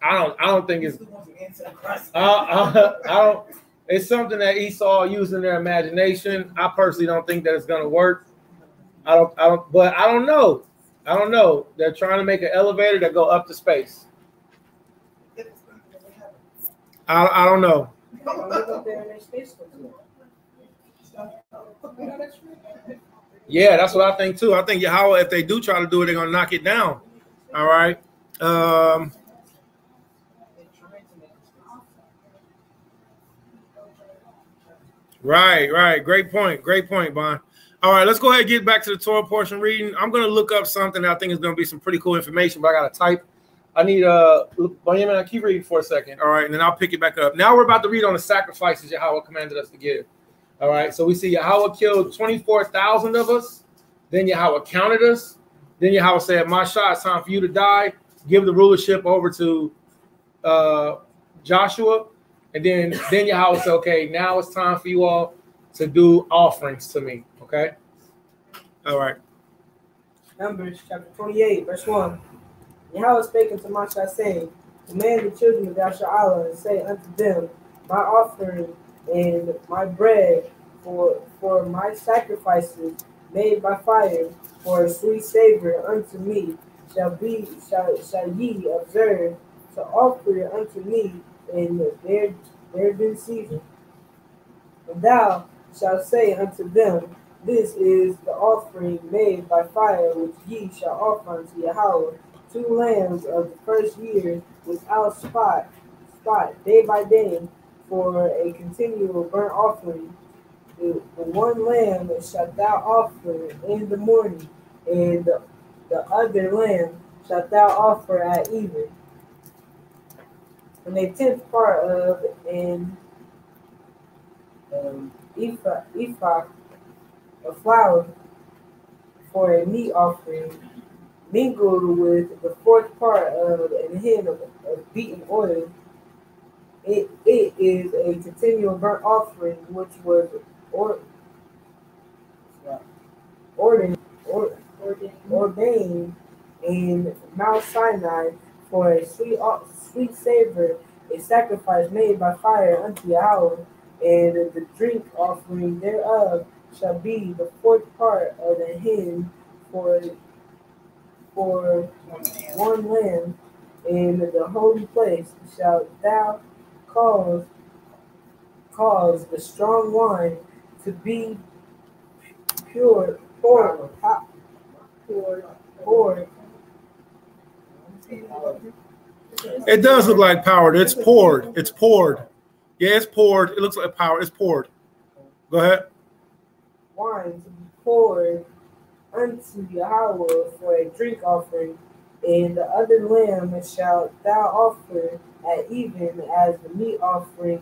A: I don't think it's. I don't. It's something that Esau using their imagination. I personally don't think that it's gonna work. I don't. But I don't know. They're trying to make an elevator that go up to space. I don't know. Yeah, that's what I think too. I think Yahweh, if they do try to do it, they're gonna knock it down. All right. Right. Great point, Bon. All right, let's go ahead and get back to the Torah portion reading. I'm gonna look up something that I think is gonna be some pretty cool information, but I gotta type. I need Benjamin, keep reading for a second. All right, and then I'll pick it back up. Now we're about to read on the sacrifices Yahweh commanded us to give. All right, so we see Yahweh killed 24,000 of us. Then Yahweh counted us. Then Yahweh said, Masha, it's time for you to die. Give the rulership over to Joshua. And then Yahweh said, okay, now it's time for you all to do offerings to me. Okay? All right.
B: Numbers chapter 28, verse 1. Yahweh spake unto Moshe, saying, command the children of Yashar'Allah, and say unto them, my offering and my bread for my sacrifices made by fire, for a sweet savor unto me, shall ye observe to offer it unto me in their due season. And thou shalt say unto them, this is the offering made by fire which ye shall offer unto Yahweh, 2 lambs of the first year without spot, day by day, for a continual burnt offering. The 1 lamb shalt thou offer in the morning, and the other lamb shalt thou offer at even. And a 10th part of an ephah of flour for a meat offering, mingled with the 4th part of an hin of beaten oil. It is a continual burnt offering which was ordained in Mount Sinai for a sweet savor, a sacrifice made by fire unto Yahweh, and the drink offering thereof shall be the 4th part of a hin for 1 lamb. In the holy place shalt thou cause the strong wine to be poured.
A: It does look like powdered. It's poured. Yeah, it's poured. It looks like powder. It's poured. Go ahead.
B: Wine to be poured unto Yahweh for a drink offering, and the other lamb shalt thou offer at even as the meat offering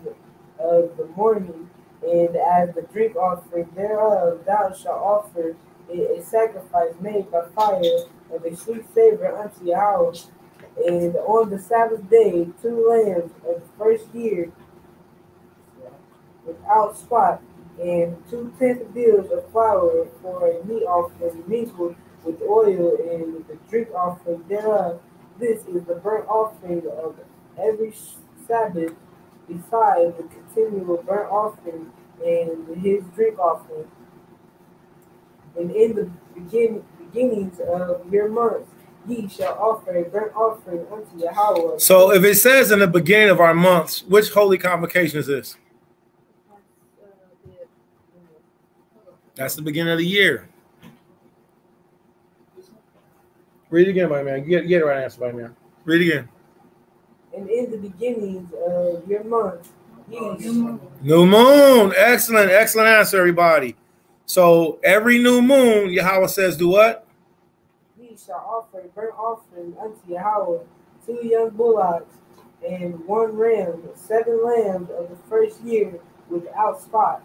B: of the morning, and as the drink offering thereof thou shalt offer a sacrifice made by fire of a sweet savor unto Yahweh. And on the Sabbath day 2 lambs of the first year without spot, and 2/10 deals of flour for a meat offering mingled with oil, and the drink offering thereof. This is the burnt offering of every Sabbath, besides the continual burnt offering and his drink offering. And in the beginnings of your months, ye shall offer a burnt offering unto Yahweh.
A: So if it says in the beginning of our months, which holy convocation is this? That's the beginning of the year. Read it again, my man. Get the right answer, my man. Read it again.
B: And in the beginnings of your month,
A: New moon. Excellent answer, everybody. So every new moon, Yahweh says, do what?
B: Ye shall offer a burnt offering unto Yahweh, 2 young bullocks and 1 ram, 7 lambs of the first year without spot,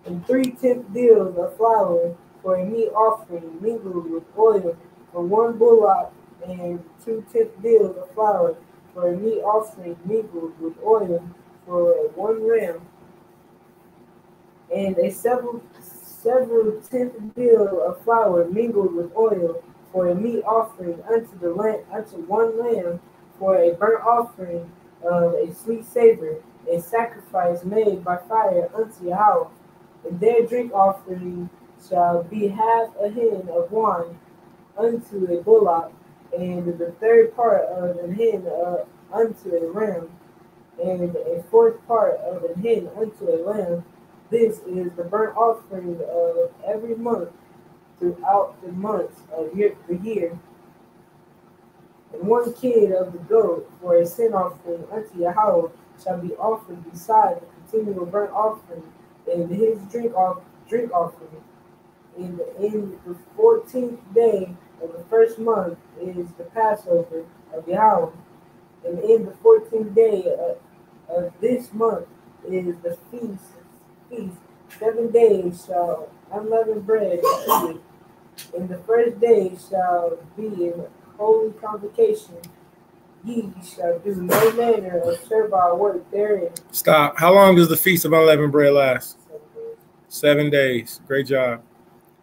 B: and 3/10 deals of flour for a meat offering mingled with oil, for 1 bullock, and 2/10 deals of flour for a meat offering mingled with oil, for 1 ram, and a several 10th deal of flour mingled with oil for a meat offering unto 1 lamb, for a burnt offering of a sweet savor, a sacrifice made by fire unto Yahweh. And their drink offering shall be half a hin of wine unto a bullock, and the 3rd part of an hin unto a ram, and a 4th part of an hin unto a lamb, This is the burnt offering of every month throughout the months of the year. And one kid of the goat for a sin offering unto Yahweh shall be offered beside the continual burnt offering and his drink offering. In the 14th day of the first month is the Passover of Yahweh. And in the 14th day of this month is the feast. 7 days shall unleavened bread be eaten. In the first day shall be a holy convocation. Ye shall do no manner of servile work therein.
A: Stop. How long does the Feast of Unleavened Bread last?
B: 7 days.
A: 7 days. Great job.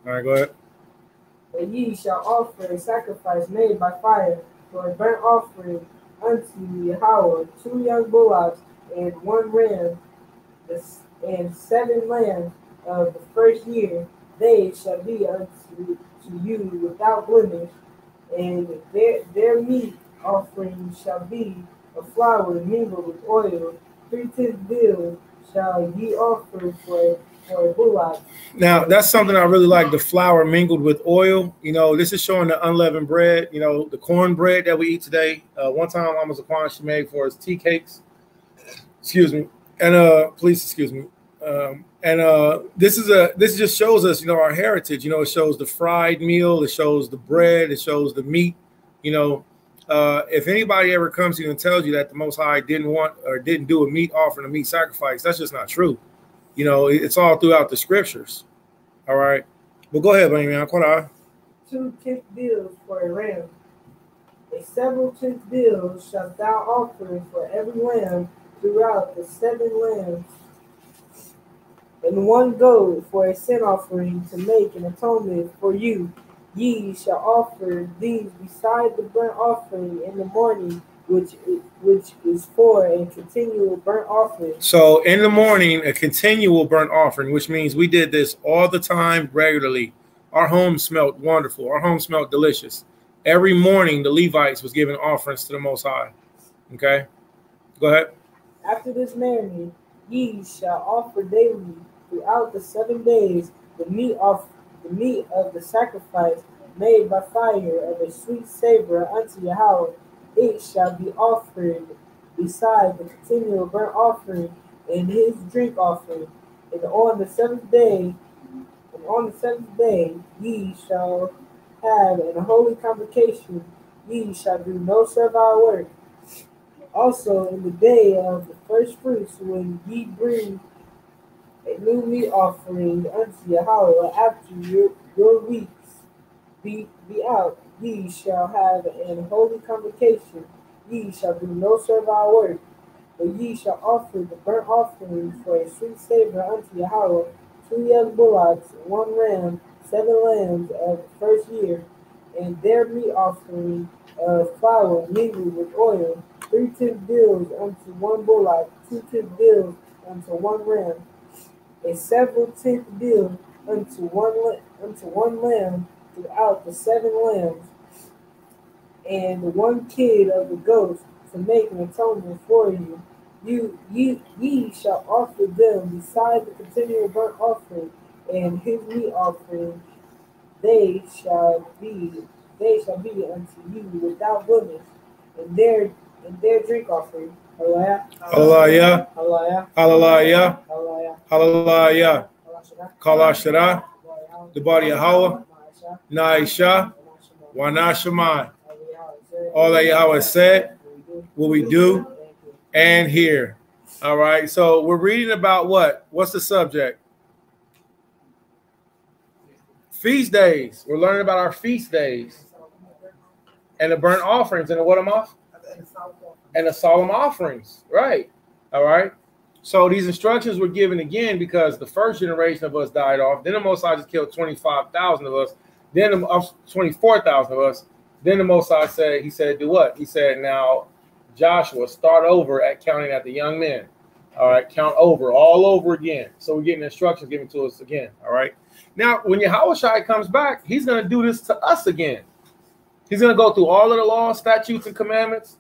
A: All right, go ahead.
B: And ye shall offer a sacrifice made by fire for a burnt offering unto Yahweh 2 young bullocks and 1 ram, and 7 lambs of the first year. They shall be unto you without blemish, and their meat offering shall be of flour mingled with oil. 3/10 bills shall ye offer for a bullock.
A: Now, that's something I really like, the flour mingled with oil. You know, this is showing the unleavened bread, you know, the cornbread that we eat today. One time, Mama Zaquan, she made for us tea cakes. Excuse me. And please excuse me. This just shows us, you know, our heritage. You know, it shows the fried meal, it shows the bread, it shows the meat. You know, if anybody ever comes to you and tells you that the Most High didn't want or didn't do a meat offering, a meat sacrifice, that's just not true. You know, it's all throughout the scriptures. All right. Well, go ahead, man.
B: 2 tenth bills for a ram. A several tenth bills shalt thou offer for every lamb throughout the 7 lambs, and 1 goat for a sin offering to make an atonement for you. Ye shall offer these beside the burnt offering in the morning, which is for a continual burnt offering. So
A: in the morning, a continual burnt offering, which means we did this all the time, regularly. Our home smelled wonderful. Our home smelled delicious. Every morning, the Levites was giving offerings to the Most High. Okay, go ahead.
B: After this manner, ye shall offer daily throughout the 7 days the meat of the sacrifice made by fire of a sweet savor unto Yahweh. It shall be offered beside the continual burnt offering and his drink offering. And on the seventh day, ye shall have an holy convocation. Ye shall do no servile work. Also, in the day of the first fruits, when ye bring a new meat offering unto Yahweh after your weeks be out, ye shall have an holy convocation. Ye shall do no servile work, but ye shall offer the burnt offering for a sweet savor unto Yahweh 2 young bullocks, 1 ram, 7 lambs of the first year, and their meat offering of flour mingled with oil, 3/10 bills unto 1 bullock, 2/10 bills unto 1 ram, a several 10th bill unto one lamb throughout the 7 lambs, and 1 kid of the goats to make an atonement for you. Ye shall offer them beside the continual burnt offering and his meat offering. They shall be unto you without blemish, and their drink offering. Hallelujah.
A: Hallelujah.
B: Hallelujah.
A: Hallelujah.
B: Hallelujah.
A: Hallelujah. Kala Shara, the body of Yahweh, Naisha, Wanashamai. All that Yahweh said, what we do, and hear. All right. So we're reading about what? What's the subject? Feast days. We're learning about our feast days. And the burnt offerings. And the what am off? And the solemn offerings. Right. All right. So these instructions were given again because the first generation of us died off. Then the Most High just killed 25,000 of us. Then 24,000 of us. Then the Most High said, he said, do what? He said, now, Joshua, start over at counting at the young men. All right, count over, all over again. So we're getting instructions given to us again. All right. Now, when Yahushua comes back, he's going to do this to us again. He's going to go through all of the laws, statutes, and commandments.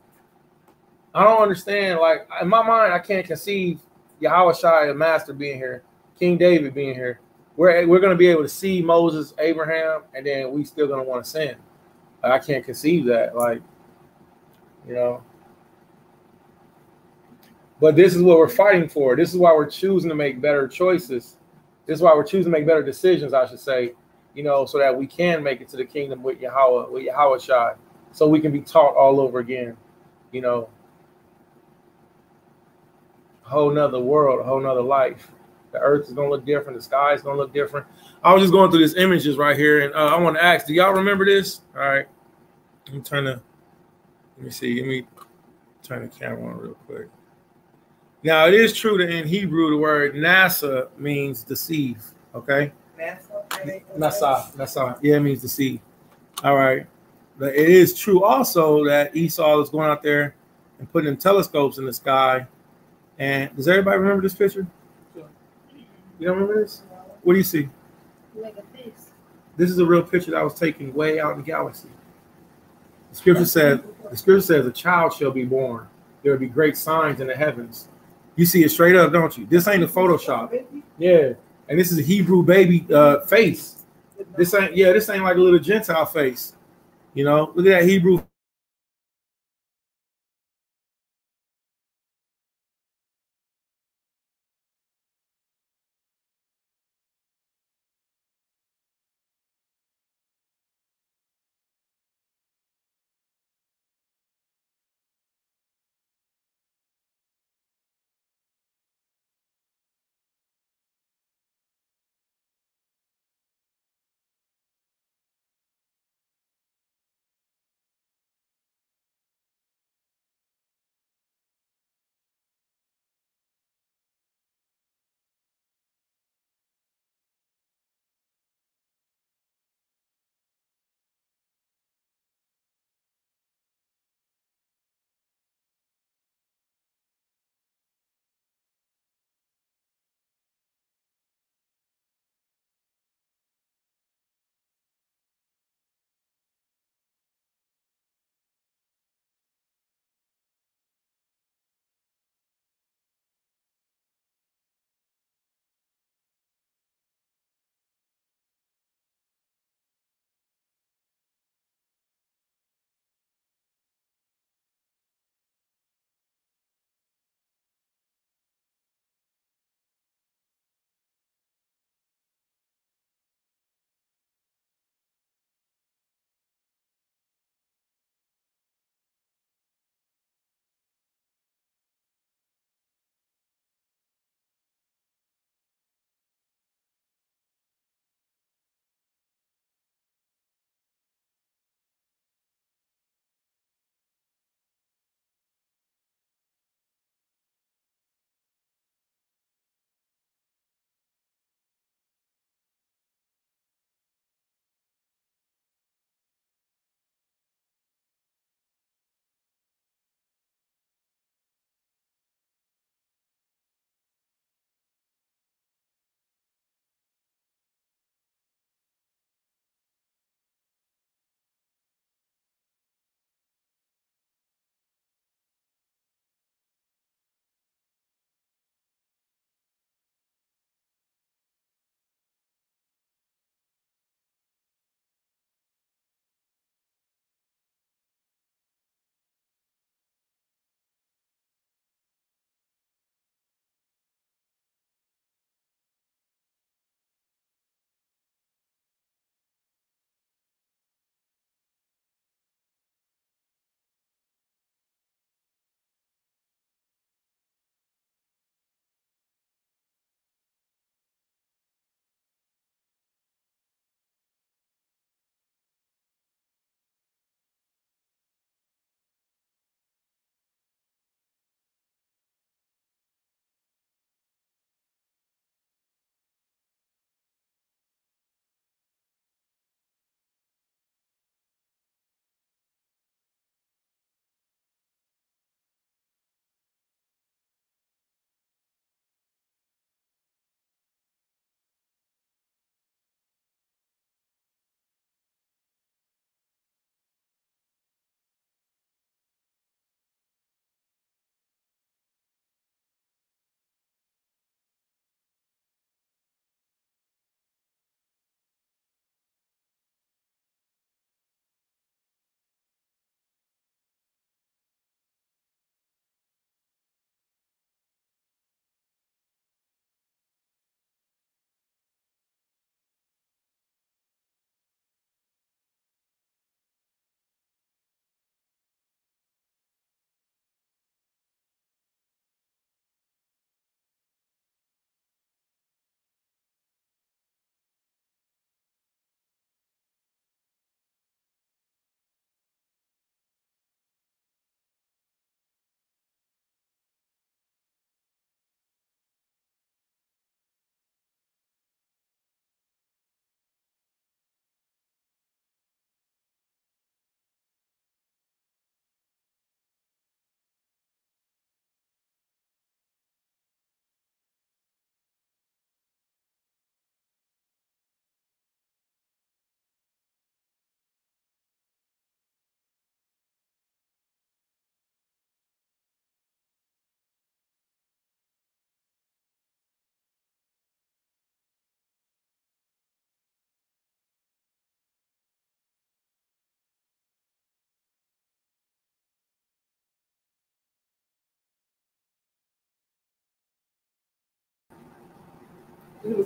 A: I don't understand. Like, in my mind, I can't conceive Yahushua, the master, being here. King David being here. We're going to be able to see Moses, Abraham, and then we still going to want to sin. I can't conceive that, like, you know. But this is what we're fighting for. This is why we're choosing to make better choices. This is why we're choosing to make better decisions, I should say, you know, so that we can make it to the kingdom with Yahweh Shai, so we can be taught all over again, you know. A whole nother world, a whole nother life. The earth is going to look different. The sky is going to look different. I was just going through these images right here, and I want to ask, do y'all remember this? All right. Let me see. Let me turn the camera on real quick. Now, it is true that in Hebrew, the word Nasa means deceive, okay? Nasa. Yeah, it means deceive. All right. But it is true also that Esau is going out there and putting them telescopes in the sky. And does everybody remember this picture? You don't remember this? What do you see?
C: Like a face.
A: This is a real picture that was taken way out in the galaxy. The scripture says a child shall be born. There will be great signs in the heavens. You see it straight up, don't you? This ain't a Photoshop. Yeah. And this is a Hebrew baby face. This ain't like a little Gentile face. You know, look at that Hebrew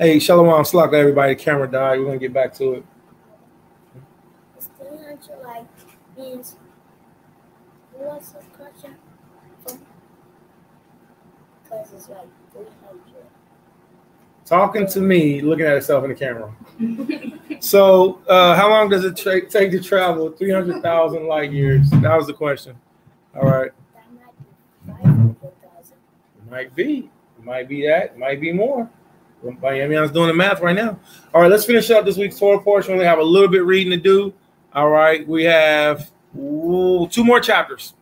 A: Hey, Shalom, Slack, everybody. The camera died. We're gonna get back to it.
G: Is 300 like means what's the question? Because it's like 300.
A: Talking to me, looking at herself in the camera. So, how long does it take to travel 300,000 light years? That was the question. All right.
G: That might be 500,000.
A: Might be. Might be that. Might be more. I mean, I was doing the math right now. All right, let's finish up this week's Torah portion. We only have a little bit reading to do. All right, we have 2 more chapters.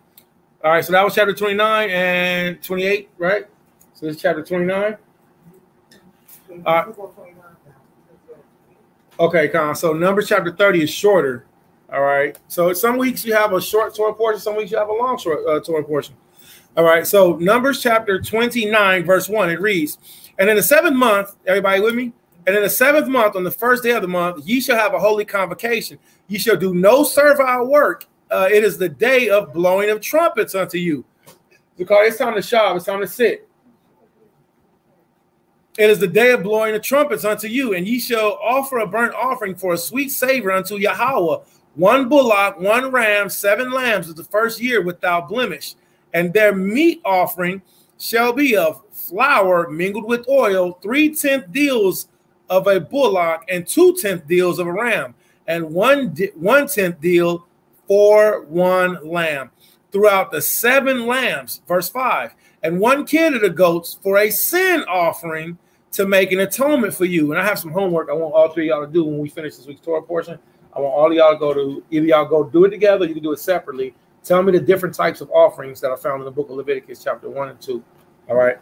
A: All right, so that was chapter 29 and 28, right? So this is chapter 29. Okay, Con. So Numbers chapter 30 is shorter. All right. So some weeks you have a short Torah portion, some weeks you have a long Torah portion. All right. So Numbers chapter 29, verse 1, it reads, and in the 7th month, everybody with me? And in the 7th month, on the 1st day of the month, ye shall have a holy convocation. Ye shall do no servile work. It is the day of blowing of trumpets unto you. Because it's time to shop, it's time to sit. It is the day of blowing the trumpets unto you, and ye shall offer a burnt offering for a sweet savor unto Yahweh, 1 bullock, 1 ram, 7 lambs of the 1st year without blemish. And their meat offering shall be of flour mingled with oil, 3/10 deals of a bullock, and 2/10 deals of a ram, and 1/10 deal for 1 lamb. Throughout the 7 lambs, verse 5, and 1 kid of the goats for a sin offering, to make an atonement for you. And I have some homework I want all 3 of y'all to do when we finish this week's Torah portion. I want all of y'all to go to, either y'all go do it together, you can do it separately. Tell me the different types of offerings that are found in the book of Leviticus, chapter 1 and 2. All right.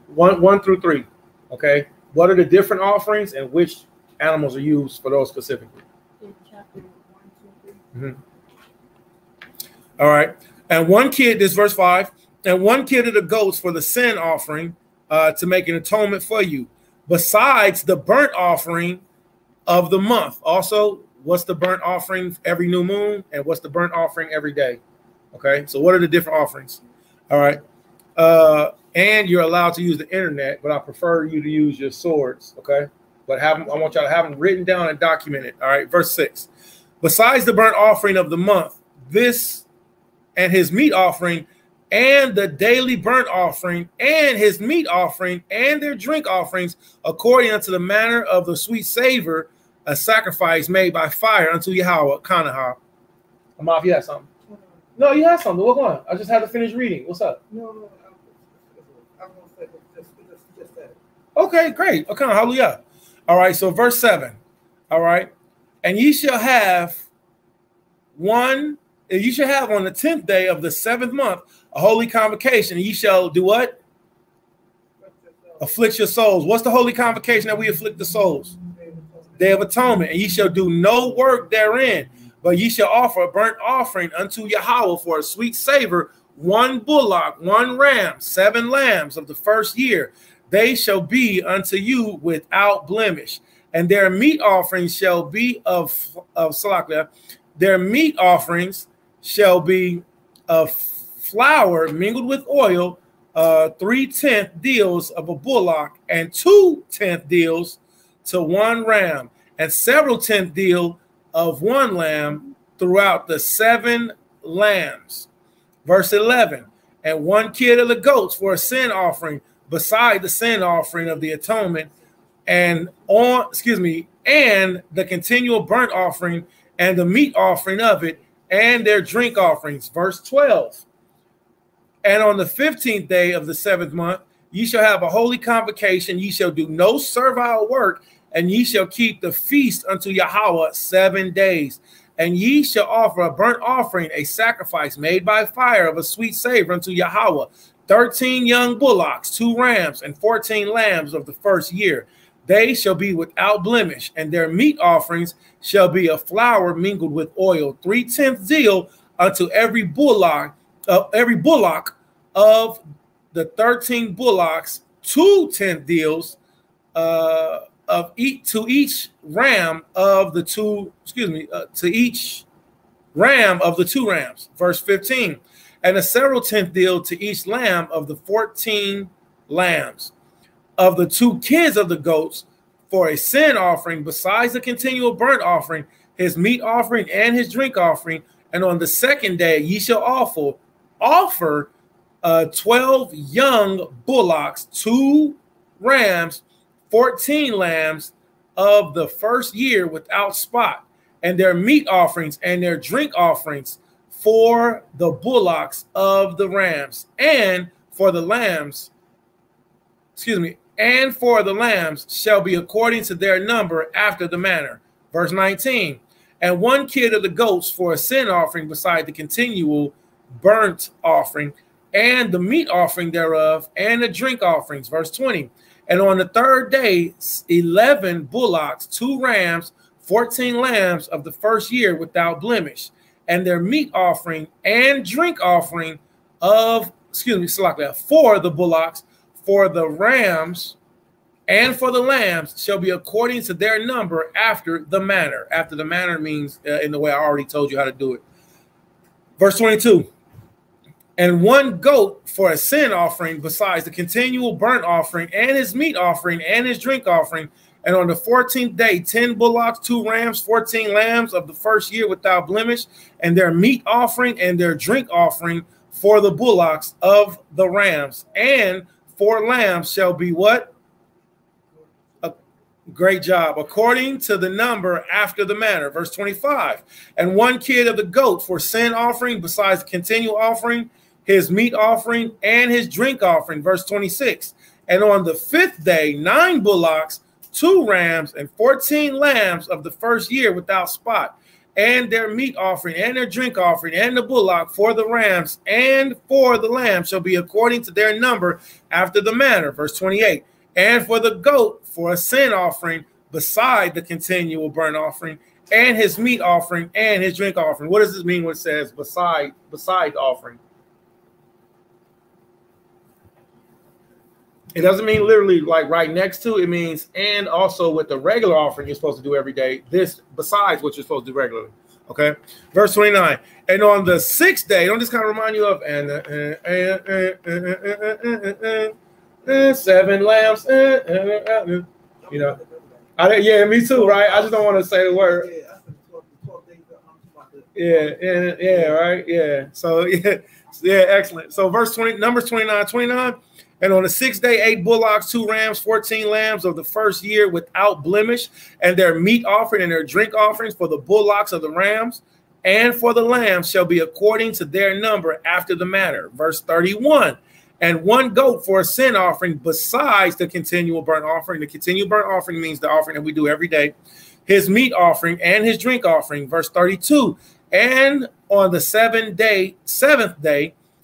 A: 1 through 3. Okay. What are the different offerings and which animals are used for those specifically?
C: In chapter 1, 2, 3.
A: All right. And 1 kid, this verse 5, and 1 kid of the goats for the sin offering, to make an atonement for you, besides the burnt offering of the month. Also, what's the burnt offering every new moon, and what's the burnt offering every day? Okay, so what are the different offerings? All right, and you're allowed to use the internet, but I prefer you to use your swords. Okay, but I want y'all to have them written down and documented. All right, verse 6. Besides the burnt offering of the month, this and his meat offering, and the daily burnt offering, and his meat offering, and their drink offerings, according unto the manner of the sweet savor, a sacrifice made by fire unto Yahweh. Kanahah. Amav, you had something? No, you had something. What's going on? I just had to finish reading. What's up?
E: No, I'm going to say just that.
A: Okay, great. Okay, hallelujah. All right, so verse 7. All right. And ye shall have on the 10th day of the 7th month a holy convocation. And ye shall do what? Afflict your souls. What's the holy convocation that we afflict the souls? Day of Atonement. And ye shall do no work therein, but ye shall offer a burnt offering unto Yahweh for a sweet savor, 1 bullock, 1 ram, 7 lambs of the 1st year. They shall be unto you without blemish. And their meat offerings shall be of Salakia. Their meat offerings shall be of flour mingled with oil, 3/10 deals of a bullock, and 2/10 deals to 1 ram, and several 10th deal of 1 lamb throughout the 7 lambs. Verse 11. And 1 kid of the goats for a sin offering, beside the sin offering of the atonement, and the continual burnt offering, and the meat offering of it, and their drink offerings. Verse 12. And on the 15th day of the 7th month, ye shall have a holy convocation. Ye shall do no servile work, and ye shall keep the feast unto Yahweh 7 days. And ye shall offer a burnt offering, a sacrifice made by fire of a sweet savor unto Yahweh, 13 young bullocks, 2 rams, and 14 lambs of the 1st year. They shall be without blemish, and their meat offerings shall be of flour mingled with oil, 3/10 deal unto every bullock of the 13 bullocks, 2/10 deals to each ram of the 2. To each ram of the 2 rams. Verse 15. And a several 10th deal to each lamb of the 14 lambs. Of the 2 kids of the goats, for a sin offering, besides the continual burnt offering, his meat offering and his drink offering. And on the second day ye shall offer 12 young bullocks, 2 rams, 14 lambs of the first year without spot, and their meat offerings and their drink offerings for the bullocks of the rams, and for the lambs, and for the lambs shall be according to their number after the manner. Verse 19, and 1 kid of the goats for a sin offering beside the continual burnt offering, and the meat offering thereof, and the drink offerings. Verse 20, and on the third day 11 bullocks, 2 rams, 14 lambs of the first year without blemish, and their meat offering and drink offering of, for the bullocks, for the rams, and for the lambs shall be according to their number after the manner. After the manner means in the way I already told you how to do it. Verse 22, and 1 goat for a sin offering besides the continual burnt offering and his meat offering and his drink offering. And on the 14th day, 10 bullocks, 2 rams, 14 lambs of the first year without blemish, and their meat offering and their drink offering for the bullocks of the rams. And 4 lambs shall be what? Great job. According to the number after the manner. Verse 25. And 1 kid of the goat for sin offering besides the continual offering, his meat offering, and his drink offering. Verse 26. And on the 5th day, 9 bullocks, 2 rams, and 14 lambs of the first year without spot, and their meat offering, and their drink offering, and the bullock for the rams, and for the lambs shall be according to their number after the manner. Verse 28. And for the goat for a sin offering beside the continual burnt offering, and his meat offering and his drink offering. What does this mean when it says beside offering? It doesn't mean literally like right next to. It means and also with the regular offering you're supposed to do every day. This besides what you're supposed to do regularly. Okay. Verse 29. And on the 6th day, don't this kind of remind you of 7 lambs. You know. Yeah, me too, right? I just don't want to say the word. Yeah, right. Yeah. So yeah, excellent. So verse 20, Numbers 29. And on the 6th day, 8 bullocks, 2 rams, 14 lambs of the first year without blemish, and their meat offering and their drink offerings for the bullocks of the rams, and for the lambs shall be according to their number after the manner. Verse 31. And 1 goat for a sin offering besides the continual burnt offering. The continual burnt offering means the offering that we do every day. His meat offering and his drink offering. Verse 32. And on the 7th day,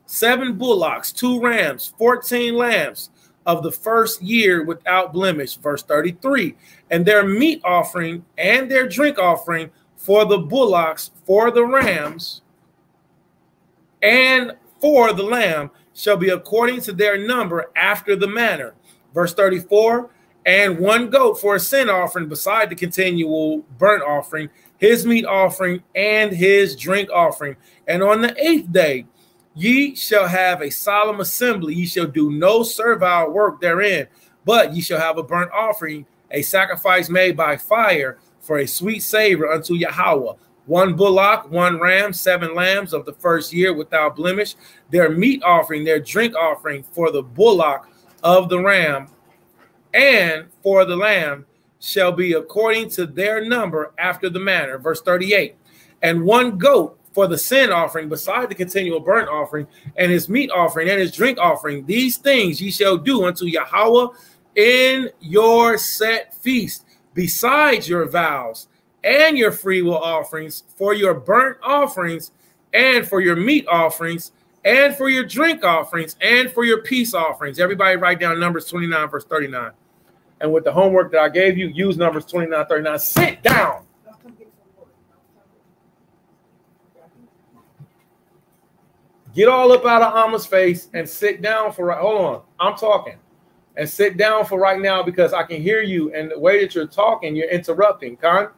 A: 7 bullocks, 2 rams, 14 lambs of the first year without blemish. Verse 33. And their meat offering and their drink offering for the bullocks, for the rams, and for the lamb shall be according to their number after the manner. Verse 34. And 1 goat for a sin offering beside the continual burnt offering, his meat offering and his drink offering. And on the 8th day, ye shall have a solemn assembly. Ye shall do no servile work therein, but ye shall have a burnt offering, a sacrifice made by fire for a sweet savor unto Yahweh. 1 bullock, 1 ram, 7 lambs of the first year without blemish, their meat offering, their drink offering for the bullock of the ram, and for the lamb shall be according to their number after the manner. Verse 38. And 1 goat for the sin offering beside the continual burnt offering, and his meat offering and his drink offering. These things ye shall do unto Yahweh in your set feast, besides your vows and your freewill offerings, for your burnt offerings, and for your meat offerings, and for your drink offerings, and for your peace offerings. Everybody write down Numbers 29, verse 39. And with the homework that I gave you, use Numbers 29, 39. Sit down. Get all up out of Alma's face and sit down for right. Hold on. I'm talking. And sit down for right now because I can hear you. And the way that you're talking, you're interrupting. Con?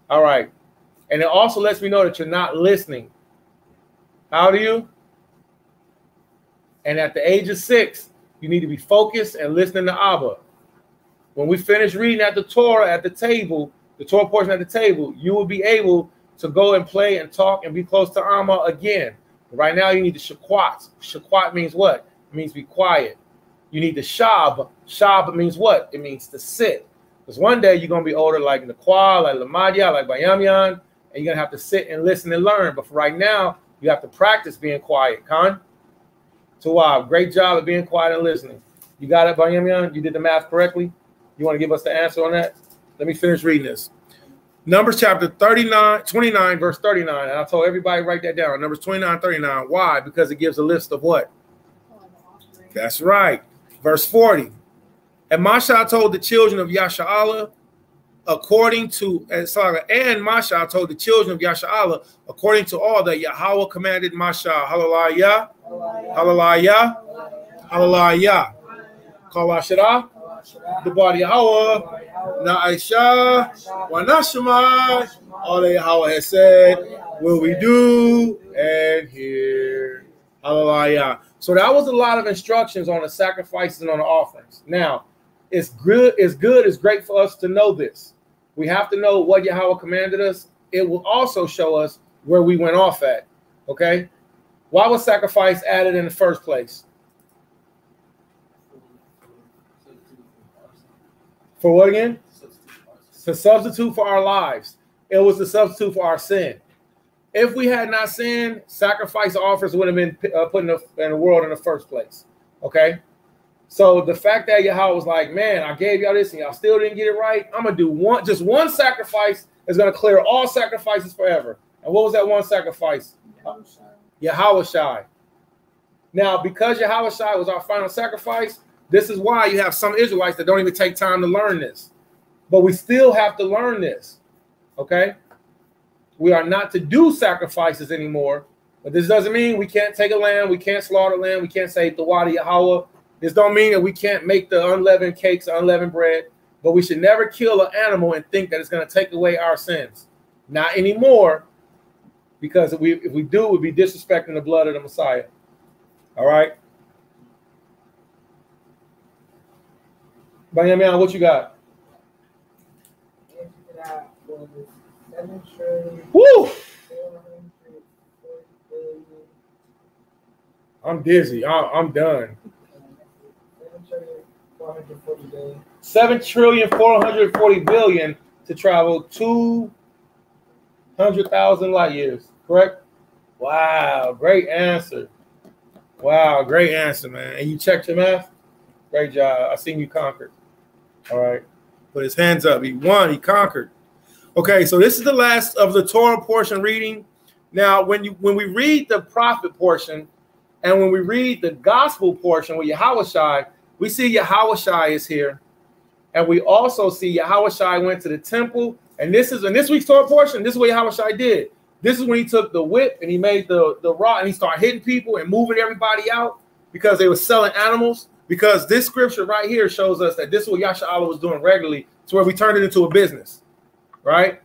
A: All right. And it also lets me know that you're not listening. How do you? And at the age of 6, you need to be focused and listening to Abba. when we finish reading at the Torah at the table, the Torah portion at the table, you will be able to go and play and talk and be close to Amma again. Right now, you need the shakwat. Shakwat means what? It means be quiet. You need the shab. Shab means what? It means to sit. Because one day you're going to be older like Nakwa, like Lamadia, like Bayamyan, and you're going to have to sit and listen and learn. But for right now, you have to practice being quiet. Khan? Tawab, great job of being quiet and listening. You got it, Bayamyan? You did the math correctly? You want to give us the answer on that? Let me finish reading this. Numbers chapter 29, verse 39. And I told everybody write that down. Numbers 29, 39. Why? Because it gives a list of what? That's right. Verse 40. And Masha told the children of Yasha'Allah, according to, and Masha told the children of Yasha'Allah, according to all that Yahweh commanded Masha. Hallelujah. Hallelujah. Hallelujah. Kawashira. The body Yahweh. Na'isha. Wanashama. All that Yahweh has said, will we do and hear. Hallelujah. So that was a lot of instructions on the sacrifices and on the offerings. Now, it's great for us to know this. We have to know what Yahweh commanded us. It will also show us where we went off at. Okay? Why was sacrifice added in the first place? For what again? To substitute for our lives. It was the substitute for our sin. If we had not sinned, sacrifice offers would have been put in the world in the first place. Okay? So the fact that Yahweh was like, man, I gave y'all this and y'all still didn't get it right, I'm going to do just one sacrifice is going to clear all sacrifices forever. And what was that one sacrifice? Yahweh Shai. Now, because Yahweh Shai was our final sacrifice, this is why you have some Israelites that don't even take time to learn this. But we still have to learn this. Okay? We are not to do sacrifices anymore. But this doesn't mean we can't take a lamb, we can't slaughter lamb, we can't say Tawadi Yahweh. This don't mean that we can't make the unleavened cakes, unleavened bread. But we should never kill an animal and think that it's going to take away our sins. Not anymore. Because if we do, we'd be disrespecting the blood of the Messiah. All right? Benjamin, what you got? Woo! I'm dizzy. I'm done. 7,440 billion to travel 200,000 light years. Correct? Wow, great answer. Wow, great answer, man. And you checked your math? Great job. I seen you conquered. All right. Put his hands up. He won. He conquered. Okay, so this is the last of the Torah portion reading. Now, when we read the prophet portion and when we read the gospel portion with Yahushai, we see Yahushai is here. And we also see Yahushai went to the temple. And this is in this week's Torah portion, this is what Yahushai did. This is when he took the whip and he made the rod and he started hitting people and moving everybody out because they were selling animals. Because this scripture right here shows us that this is what Yasha'Allah was doing regularly to where we turned it into a business. Right?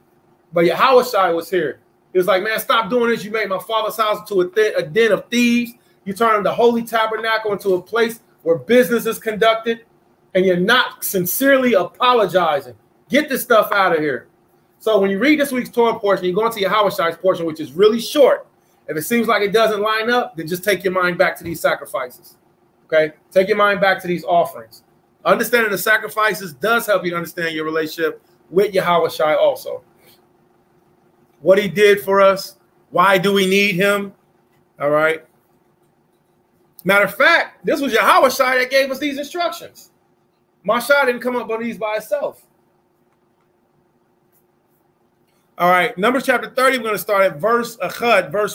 A: But Yahushai was here. He was like, man, stop doing this. You made my father's house into a den of thieves. You turned the holy tabernacle into a place where business is conducted. And you're not sincerely apologizing. Get this stuff out of here. So when you read this week's Torah portion, you go into Yahushai's portion, which is really short. If it seems like it doesn't line up, then just take your mind back to these sacrifices. Okay? Take your mind back to these offerings. Understanding the sacrifices does help you understand your relationship with Yahushai also. What he did for us. Why do we need him? All right. Matter of fact, this was Yahushai that gave us these instructions. Masha didn't come up with these by itself. All right. Numbers chapter 30, we're going to start at verse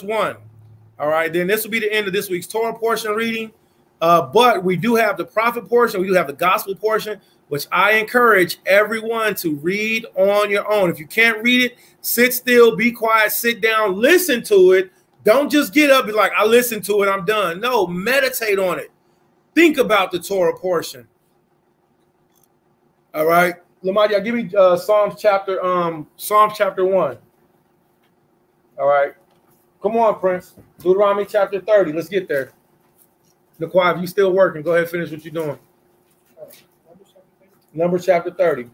A: 1. All right. Then this will be the end of this week's Torah portion reading. But we do have the prophet portion. We do have the gospel portion, which I encourage everyone to read on your own. If you can't read it, sit still, be quiet, sit down, listen to it. Don't just get up and be like, I listened to it, I'm done. No, meditate on it. Think about the Torah portion. All right. Lamadia, give me Psalms chapter 1. All right. Come on, Prince. Deuteronomy chapter 30. Let's get there. Naquan, if you still working, go ahead and finish what you're doing. Numbers chapter 30.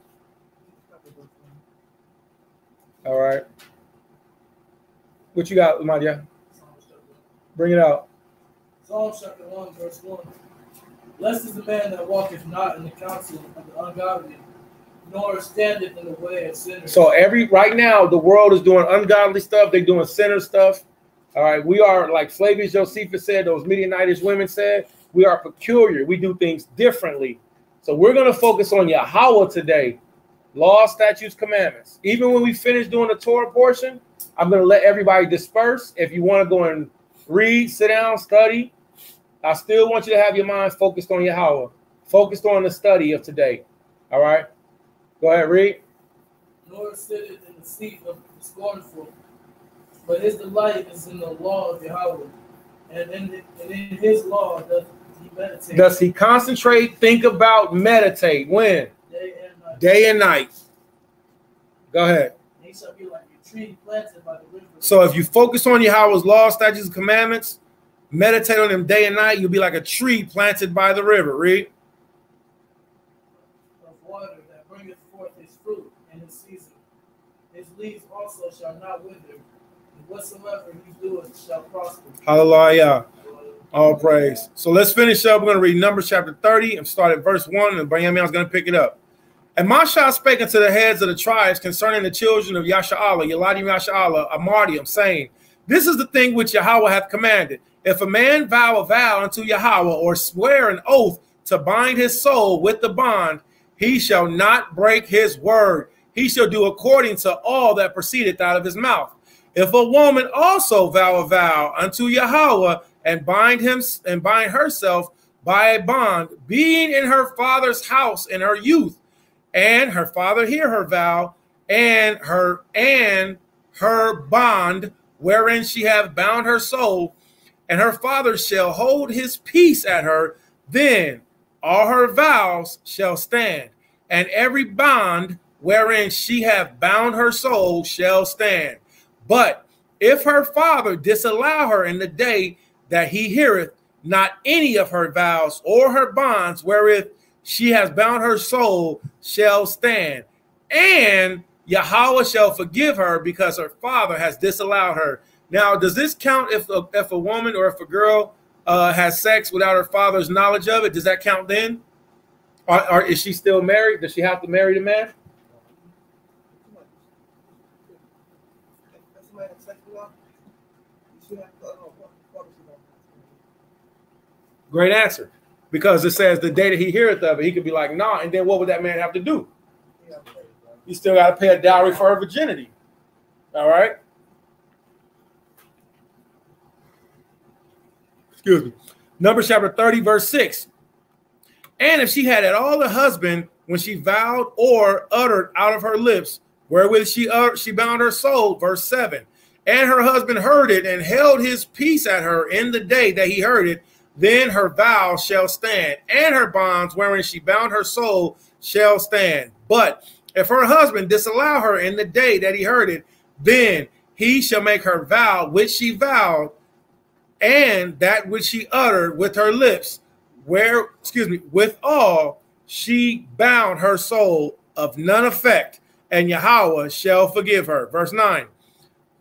A: All right. What you got, Madia? Bring it out.
D: Psalm chapter 1, verse 1. Blessed is the man that walketh not in the counsel of the ungodly, nor standeth in the way of sinners.
A: So right now, the world is doing ungodly stuff. They're doing sinner stuff. All right. We are, like Flavius Josephus said, those Midianitish women said, we are peculiar. We do things differently. So we're going to focus on Yahweh today. Law, statutes, commandments. Even when we finish doing the Torah portion, I'm going to let everybody disperse. If you want to go and read, sit down, study, I still want you to have your mind focused on Yahweh, focused on the study of today. All right? Go ahead, read.
D: Nor sitteth in the seat of the scornful, but his delight is in the law of Yahweh, and in his law doth he meditate.
A: Does he concentrate, think about, meditate? When?
D: Day and night.
A: Day and night. Go ahead.
D: And he shall be like a tree planted by the river.
A: So if you focus on Yahweh's law, statutes, and commandments, meditate on them day and night, you'll be like a tree planted by the river. Read.
D: Of water that bringeth forth his fruit in his season. His leaves also shall not wither, and whatsoever he doeth shall prosper.
A: Hallelujah. All praise. So let's finish up. We're going to read Numbers chapter 30 and start at verse 1, and Benjamin is going to pick it up. And Mashah spake unto the heads of the tribes concerning the children of Yasha'Allah, Yeladim Yasha'Allah, Amardium, saying, This is the thing which Yahweh hath commanded. If a man vow a vow unto Yahweh, or swear an oath to bind his soul with the bond, he shall not break his word. He shall do according to all that proceedeth out of his mouth. If a woman also vow a vow unto Yahweh, and bind herself by a bond, being in her father's house in her youth, and her father hear her vow, and her bond wherein she hath bound her soul, and her father shall hold his peace at her, then all her vows shall stand, and every bond wherein she hath bound her soul shall stand. But if her father disallow her in the day that he heareth not any of her vows or her bonds wherewith she has bound her soul shall stand, and Yahweh shall forgive her because her father has disallowed her. Now, does this count if a woman or if a girl has sex without her father's knowledge of it? Does that count then? Or is she still married? Does she have to marry the man? Great answer. Because it says the day that he heareth of it, he could be like, nah, and then what would that man have to do? You still got to pay a dowry for her virginity. All right? Excuse me. Numbers chapter 30, verse 6. And if she had at all a husband when she vowed or uttered out of her lips, wherewith she bound her soul, verse 7. And her husband heard it and held his peace at her in the day that he heard it, then her vow shall stand, and her bonds wherein she bound her soul shall stand. But if her husband disallow her in the day that he heard it, then he shall make her vow which she vowed, and that which she uttered with her lips, withal she bound her soul of none effect, and Yahweh shall forgive her. Verse 9.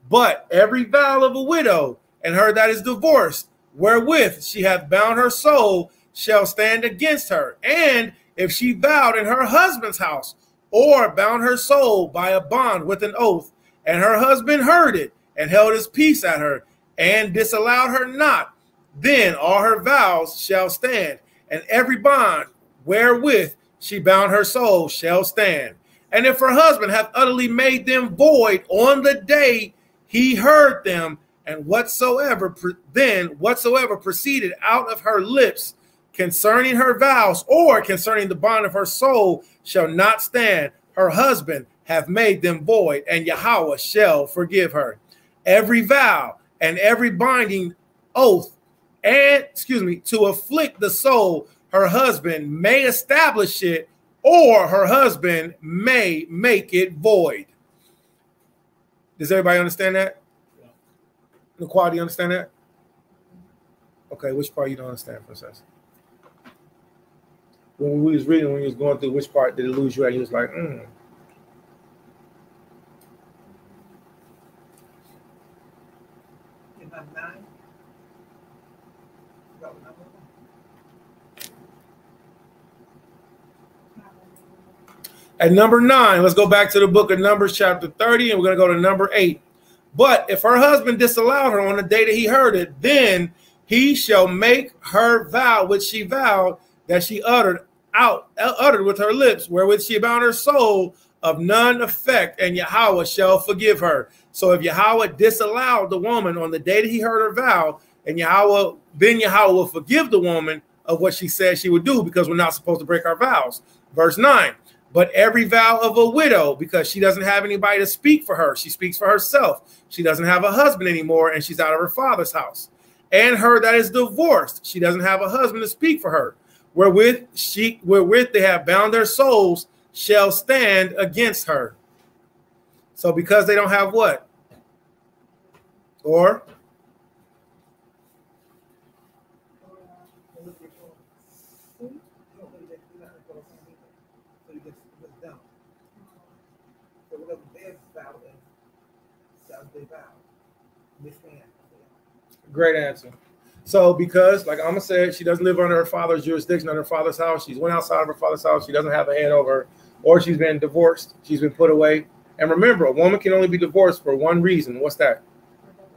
A: But every vow of a widow and her that is divorced, wherewith she hath bound her soul, shall stand against her. And if she vowed in her husband's house, or bound her soul by a bond with an oath, and her husband heard it, and held his peace at her, and disallowed her not, then all her vows shall stand, and every bond wherewith she bound her soul shall stand. And if her husband hath utterly made them void on the day he heard them, and whatsoever proceeded out of her lips concerning her vows or concerning the bond of her soul shall not stand. Her husband hath made them void, and Yahweh shall forgive her. Every vow and every binding oath, and to afflict the soul, her husband may establish it, or her husband may make it void. Does everybody understand that? Naquad, do you understand that? Okay, which part you don't understand, Princess? when we was reading, when we was going through, which part did it lose you at? He was like,
E: In number 9. That was number 1.
A: At number 9, let's go back to the book of Numbers, chapter 30, and we're going to go to number 8. But if her husband disallowed her on the day that he heard it, then he shall make her vow, which she vowed, that she uttered with her lips, wherewith she bound her soul, of none effect, and Yahweh shall forgive her. So if Yahweh disallowed the woman on the day that he heard her vow, and then Yahweh will forgive the woman of what she said she would do, because we're not supposed to break our vows. Verse 9. But every vow of a widow, because she doesn't have anybody to speak for her, she speaks for herself. She doesn't have a husband anymore, and she's out of her father's house. And her that is divorced, she doesn't have a husband to speak for her, wherewith they have bound their souls, shall stand against her. So because they don't have what? Or? Great answer. So because, like Amma said, she doesn't live under her father's jurisdiction, under her father's house. She's went outside of her father's house. She doesn't have a head over her, or she's been divorced. She's been put away. And remember, a woman can only be divorced for one reason. What's that?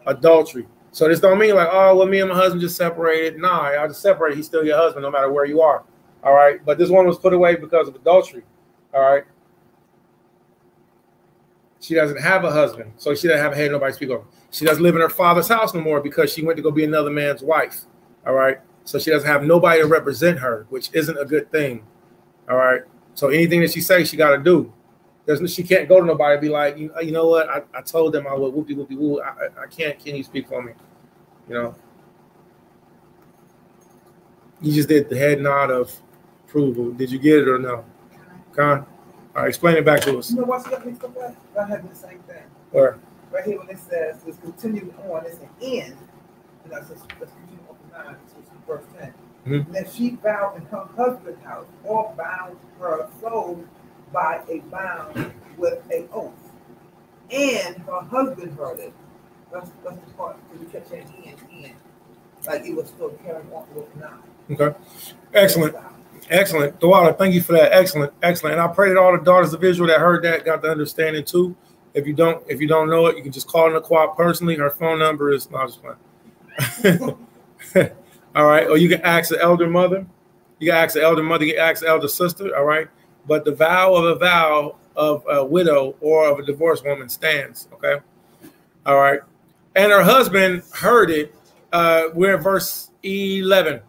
A: Adultery. So this don't mean like, oh, well, me and my husband just separated. Nah, y'all just separated. He's still your husband no matter where you are. All right. But this woman was put away because of adultery. All right. She doesn't have a husband, so she doesn't have a head, nobody to speak over. She doesn't live in her father's house no more because she went to go be another man's wife. All right. So she doesn't have nobody to represent her, which isn't a good thing. All right. So anything that she says, she got to do. She can't go to nobody and be like, you know what? I told them I would whoopie whoopie woo. I can't. Can you speak for me? You know. You just did the head nod of approval. Did you get it or no? Con? All right, explain it back to us.
E: You know what's got me so bad? I have the same thing.
A: Where?
E: Right here when it says it's continuing on, it's an end. And that's just continue on to 9, so it's verse 10.
A: Mm-hmm.
E: That she vowed in her husband's house, or bound her soul by a bound with an oath. And her husband heard it. That's the part that we kept saying end. Like it was still carrying on with 9. Okay.
A: Excellent. Excellent. Dawada, thank you for that. Excellent. Excellent. And I pray that all the daughters of Israel that heard that got the understanding too. If you don't know it, you can just call Naquan personally. Her phone number is not just playing. All right. Or you can ask the elder mother. You can ask the elder mother, you can ask the elder sister. All right. But the vow of a widow or of a divorced woman stands. Okay. All right. And her husband heard it. We're in verse 11.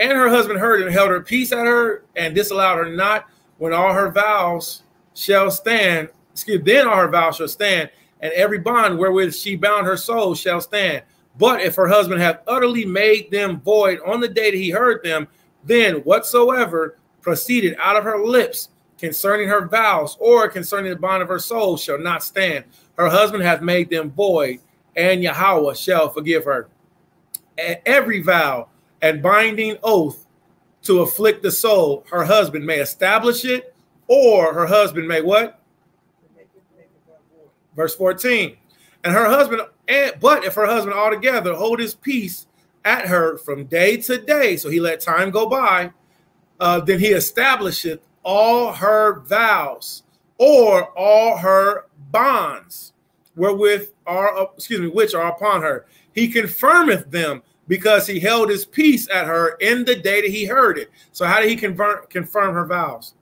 A: And her husband heard it and held her peace at her and disallowed her not when all her vows shall stand. Then all her vows shall stand, and every bond wherewith she bound her soul shall stand. But if her husband hath utterly made them void on the day that he heard them, then whatsoever proceeded out of her lips concerning her vows or concerning the bond of her soul shall not stand. Her husband hath made them void, and Yahweh shall forgive her. Every vow and binding oath to afflict the soul, her husband may establish it, or her husband may what? Verse 14. And her husband, but if her husband altogether hold his peace at her from day to day, so he let time go by, then he establisheth all her vows or all her bonds which are upon her. He confirmeth them, because he held his peace at her in the day that he heard it. So how did he confirm her vows?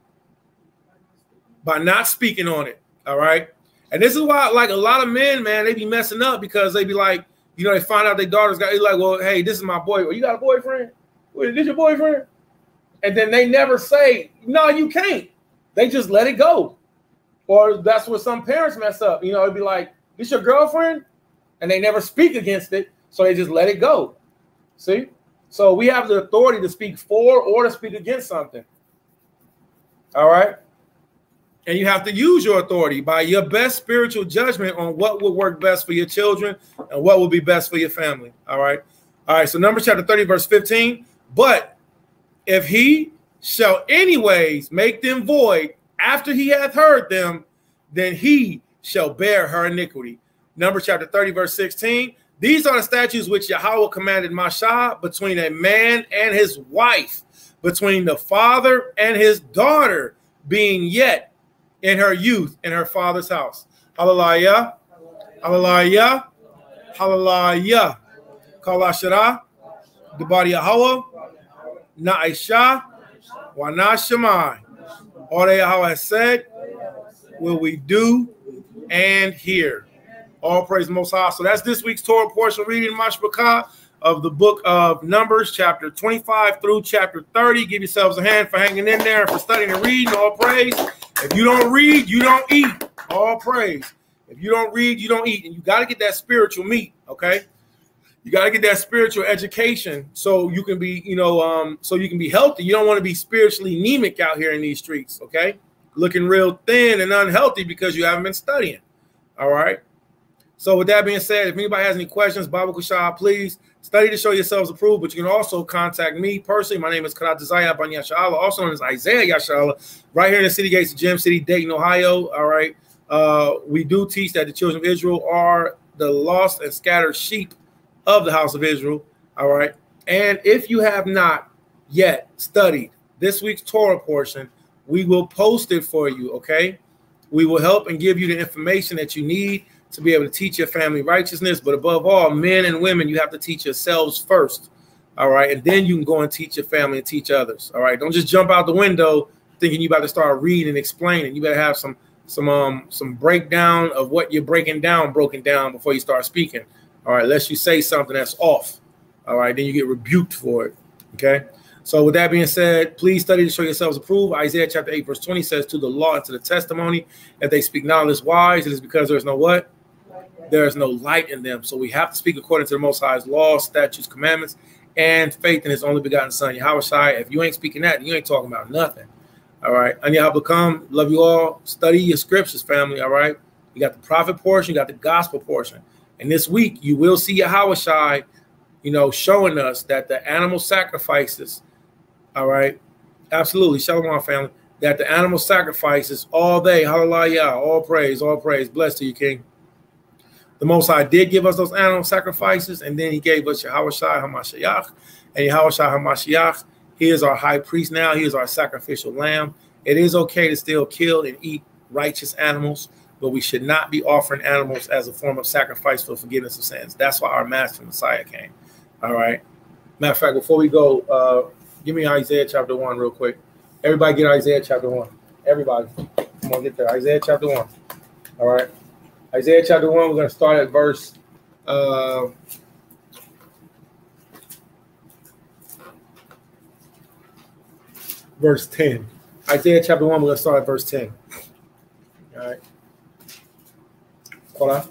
A: By not speaking on it. All right. And this is why, like, a lot of men, man, they be messing up because they be like, they find out their daughters got, like, well, hey, this is my boy. Well, you got a boyfriend? Well, is this your boyfriend? And then they never say, no, you can't. They just let it go. Or that's what some parents mess up. It'd be like, this your girlfriend? And they never speak against it. So they just let it go. See? So we have the authority to speak for or to speak against something. All right? And you have to use your authority by your best spiritual judgment on what will work best for your children and what will be best for your family. All right? All right, so Numbers chapter 30, verse 15. But if he shall anyways make them void after he hath heard them, then he shall bear her iniquity. Numbers chapter 30, verse 16. These are the statutes which Yahweh commanded Mashah between a man and his wife, between the father and his daughter, being yet in her youth in her father's house. Hallelujah. Hallelujah. Hallelujah. Kalashara. Debari Yahweh. Na'isha. Wana Shemai. All that Yahweh has said, will we do and hear. All praise the Most High. So that's this week's Torah portion reading, Mashbakah, of the book of Numbers, chapter 25 through chapter 30. Give yourselves a hand for hanging in there and for studying and reading. All praise. If you don't read, you don't eat. All praise. If you don't read, you don't eat. And you got to get that spiritual meat, okay? You got to get that spiritual education so you can be, so you can be healthy. You don't want to be spiritually anemic out here in these streets, okay? Looking real thin and unhealthy because you haven't been studying, all right? So with that being said, if anybody has any questions, Bible Kushah, please study to show yourselves approved. But you can also contact me personally. My name is Karat Desire Ban Yashala, also known as Isaiah Yashala, right here in the city gates of Gem City, Dayton, Ohio. All right. We do teach that the children of Israel are the lost and scattered sheep of the house of Israel. All right. And if you have not yet studied this week's Torah portion, we will post it for you. Okay. We will help and give you the information that you need to be able to teach your family righteousness. But above all, men and women, you have to teach yourselves first. All right. And then you can go and teach your family and teach others. All right. Don't just jump out the window thinking you about to start reading and explaining. You better have some breakdown of what you're broken down before you start speaking. All right. Unless you say something that's off. All right. Then you get rebuked for it. Okay. So with that being said, please study to show yourselves approved. Isaiah chapter 8, verse 20 says, to the law and to the testimony, if they speak knowledge wise, it is because there is no what? There is no light in them. So we have to speak according to the Most High's laws, statutes, commandments, and faith in his only begotten son, Yahweh Shai. If you ain't speaking that, you ain't talking about nothing. All right. And Yahweh come, love you all. Study your scriptures, family. All right. You got the prophet portion, you got the gospel portion. And this week you will see Yahweh Shai, showing us that the animal sacrifices, all right, absolutely, Shalom, family, that the animal sacrifices all day, hallelujah, all praise, blessed to you, King. The Most High did give us those animal sacrifices, and then he gave us Yahweh Shai HaMashiach. And Yahweh Shai HaMashiach, he is our high priest now. He is our sacrificial lamb. It is okay to still kill and eat righteous animals, but we should not be offering animals as a form of sacrifice for forgiveness of sins. That's why our master Messiah came. All right. Matter of fact, before we go, give me Isaiah chapter 1 real quick. Everybody get Isaiah chapter 1. Everybody. Come on, get there. Isaiah chapter 1. All right. Isaiah chapter 1, we're going to start at verse verse 10. Isaiah chapter 1, we're going to start at verse 10. All right. Hold on.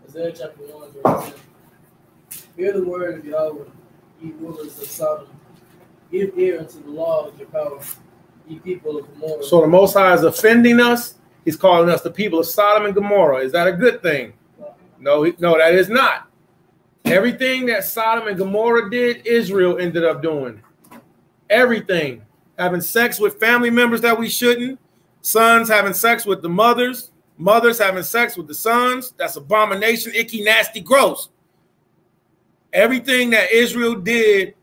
D: Isaiah chapter 1, verse 10. Hear the word of Yahweh, ye rulers of Sodom. Give ear unto the law of your power, ye people of Gomorrah.
A: So the Most High is offending us. He's calling us the people of Sodom and Gomorrah. Is that a good thing? No, that is not. Everything that Sodom and Gomorrah did, Israel ended up doing. Everything. Having sex with family members that we shouldn't. Sons having sex with the mothers. Mothers having sex with the sons. That's abomination, icky, nasty, gross. Everything that Israel did,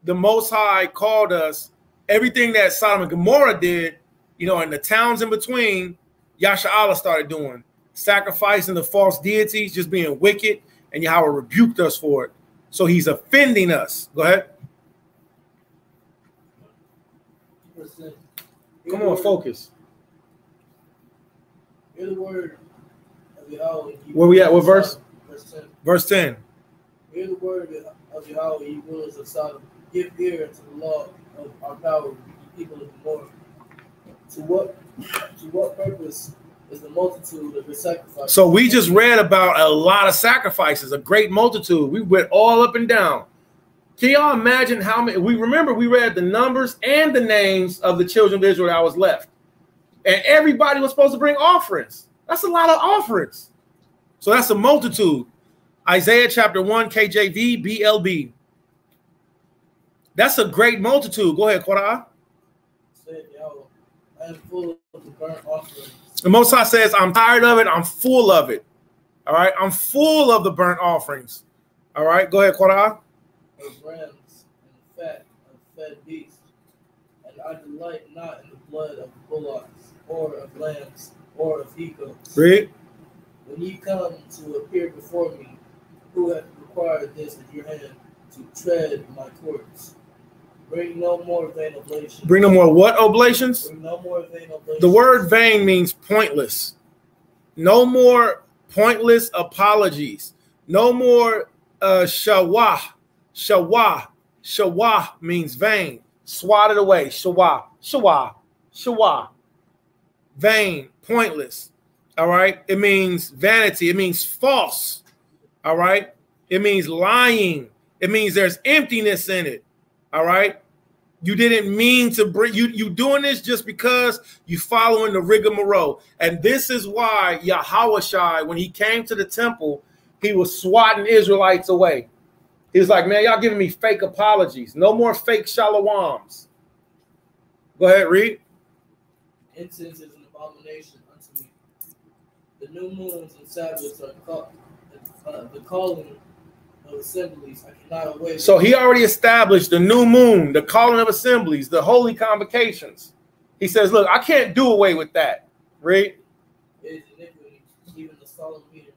A: the Most High called us. Everything that Sodom and Gomorrah did, and the towns in between, Yasha'Allah started doing. Sacrificing the false deities, just being wicked, and Yahweh rebuked us for it. So he's offending us. Go ahead. Come on, focus.
D: Hear the word of Yahweh.
A: Where we at? What verse?
D: Verse 10.
A: Verse 10.
D: Hear the word of Yahweh, ye rulers of Sodom. Give ear to the law of our power, ye people of Gomorrah. To what purpose is the multitude of your sacrifices?
A: So we just read about a lot of sacrifices, a great multitude. We went all up and down. Can y'all imagine how many? We read the numbers and the names of the children of Israel that was left. And everybody was supposed to bring offerings. That's a lot of offerings. So that's a multitude. Isaiah chapter 1, KJV, BLB. That's a great multitude. Go ahead, Korah.
D: Said Yahweh, I am full of the burnt offerings.
A: The Most High says, I'm tired of it. I'm full of it. All right. I'm full of the burnt offerings. All right. Go ahead, Korah.
D: Of rams and the fat of fed beasts. And I delight not in the blood of bullocks, or of lambs, or of he-goats.
A: Read.
D: When ye come to appear before me, who hath required this at your hand to tread my courts? Bring no more vain oblations.
A: Bring no more what oblations?
D: Bring no more vain oblations.
A: The word vain means pointless. No more pointless apologies. No more shawah. Shawah. Shawah means vain. Swat it away. Shawah. Shawah. Shawah. Vain. Pointless. All right. It means vanity. It means false. All right. It means lying. It means there's emptiness in it. All right. You didn't mean to bring you doing this just because you following the rigmarole. And this is why Yahweh, when he came to the temple, he was swatting Israelites away. He was like, man, y'all giving me fake apologies. No more fake shalawams. Go ahead, read.
D: Incense is an abomination unto me. The new moons and Sabbaths are the calling of assemblies. I cannot await.
A: So he already established the new moon, the calling of assemblies, the holy convocations. He says, look, I can't do away with that. Read.
D: It is iniquity, even the solemn meeting.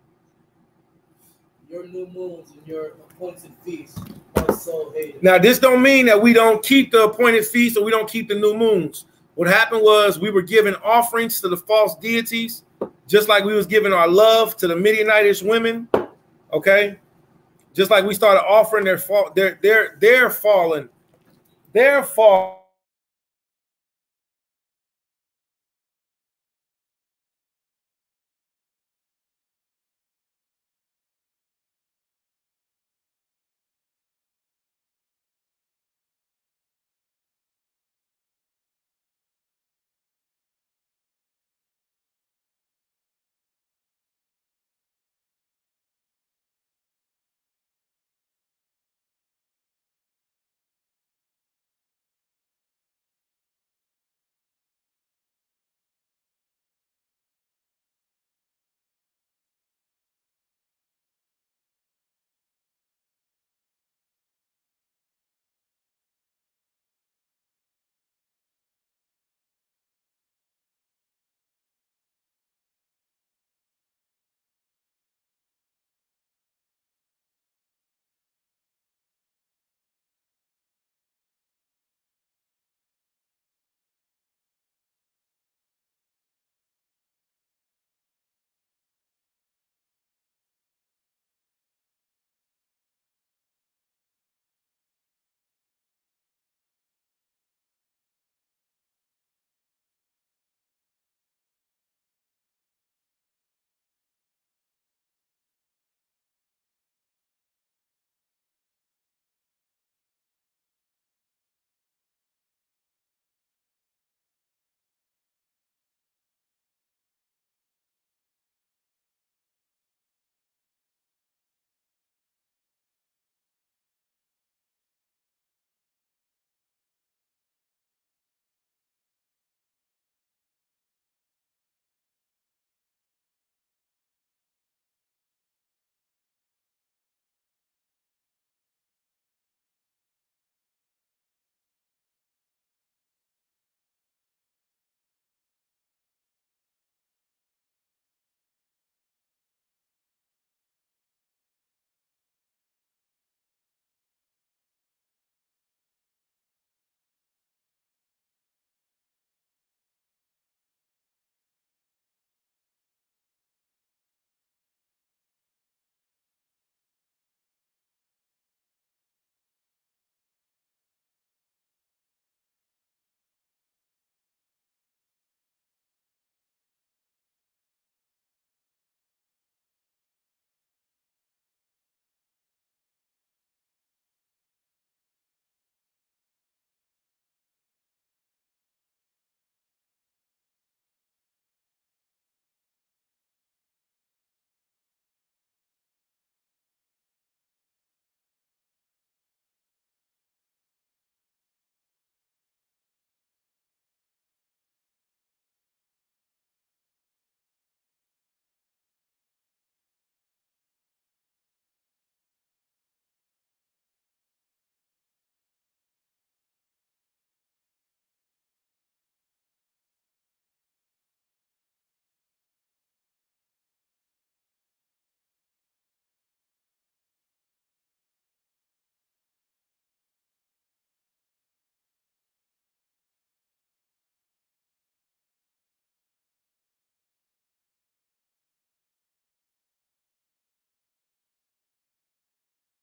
D: Your new moons and your appointed feasts are so hated.
A: Now, this don't mean that we don't keep the appointed feasts or we don't keep the new moons. What happened was we were giving offerings to the false deities, just like we was giving our love to the Midianitish women. Okay. Just like we started offering their fallen.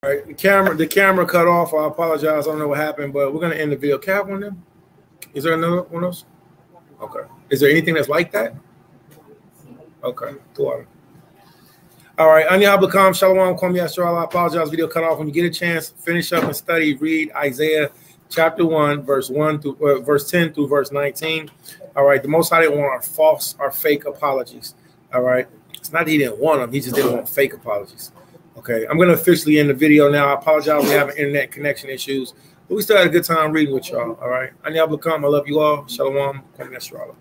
A: All right, the camera cut off. I apologize. I don't know what happened, but we're gonna end the video. Can I have one of them? Is there another one of those? Okay. Is there anything that's like that? Okay. Cool. All right. Anya Abakam, Shalom, Kwame Yastral. I apologize. Video cut off. When you get a chance, finish up and study. Read Isaiah chapter 1, verse 1 through verse 10 through verse 19. All right. The Most High didn't want our false, our fake apologies. All right. It's not that he didn't want them. He just didn't want fake apologies. Okay. I'm going to officially end the video now. I apologize. We're having internet connection issues, but we still had a good time reading with y'all. All right. Anya Abakam, I love you all. Shalom, Kwame Yastral.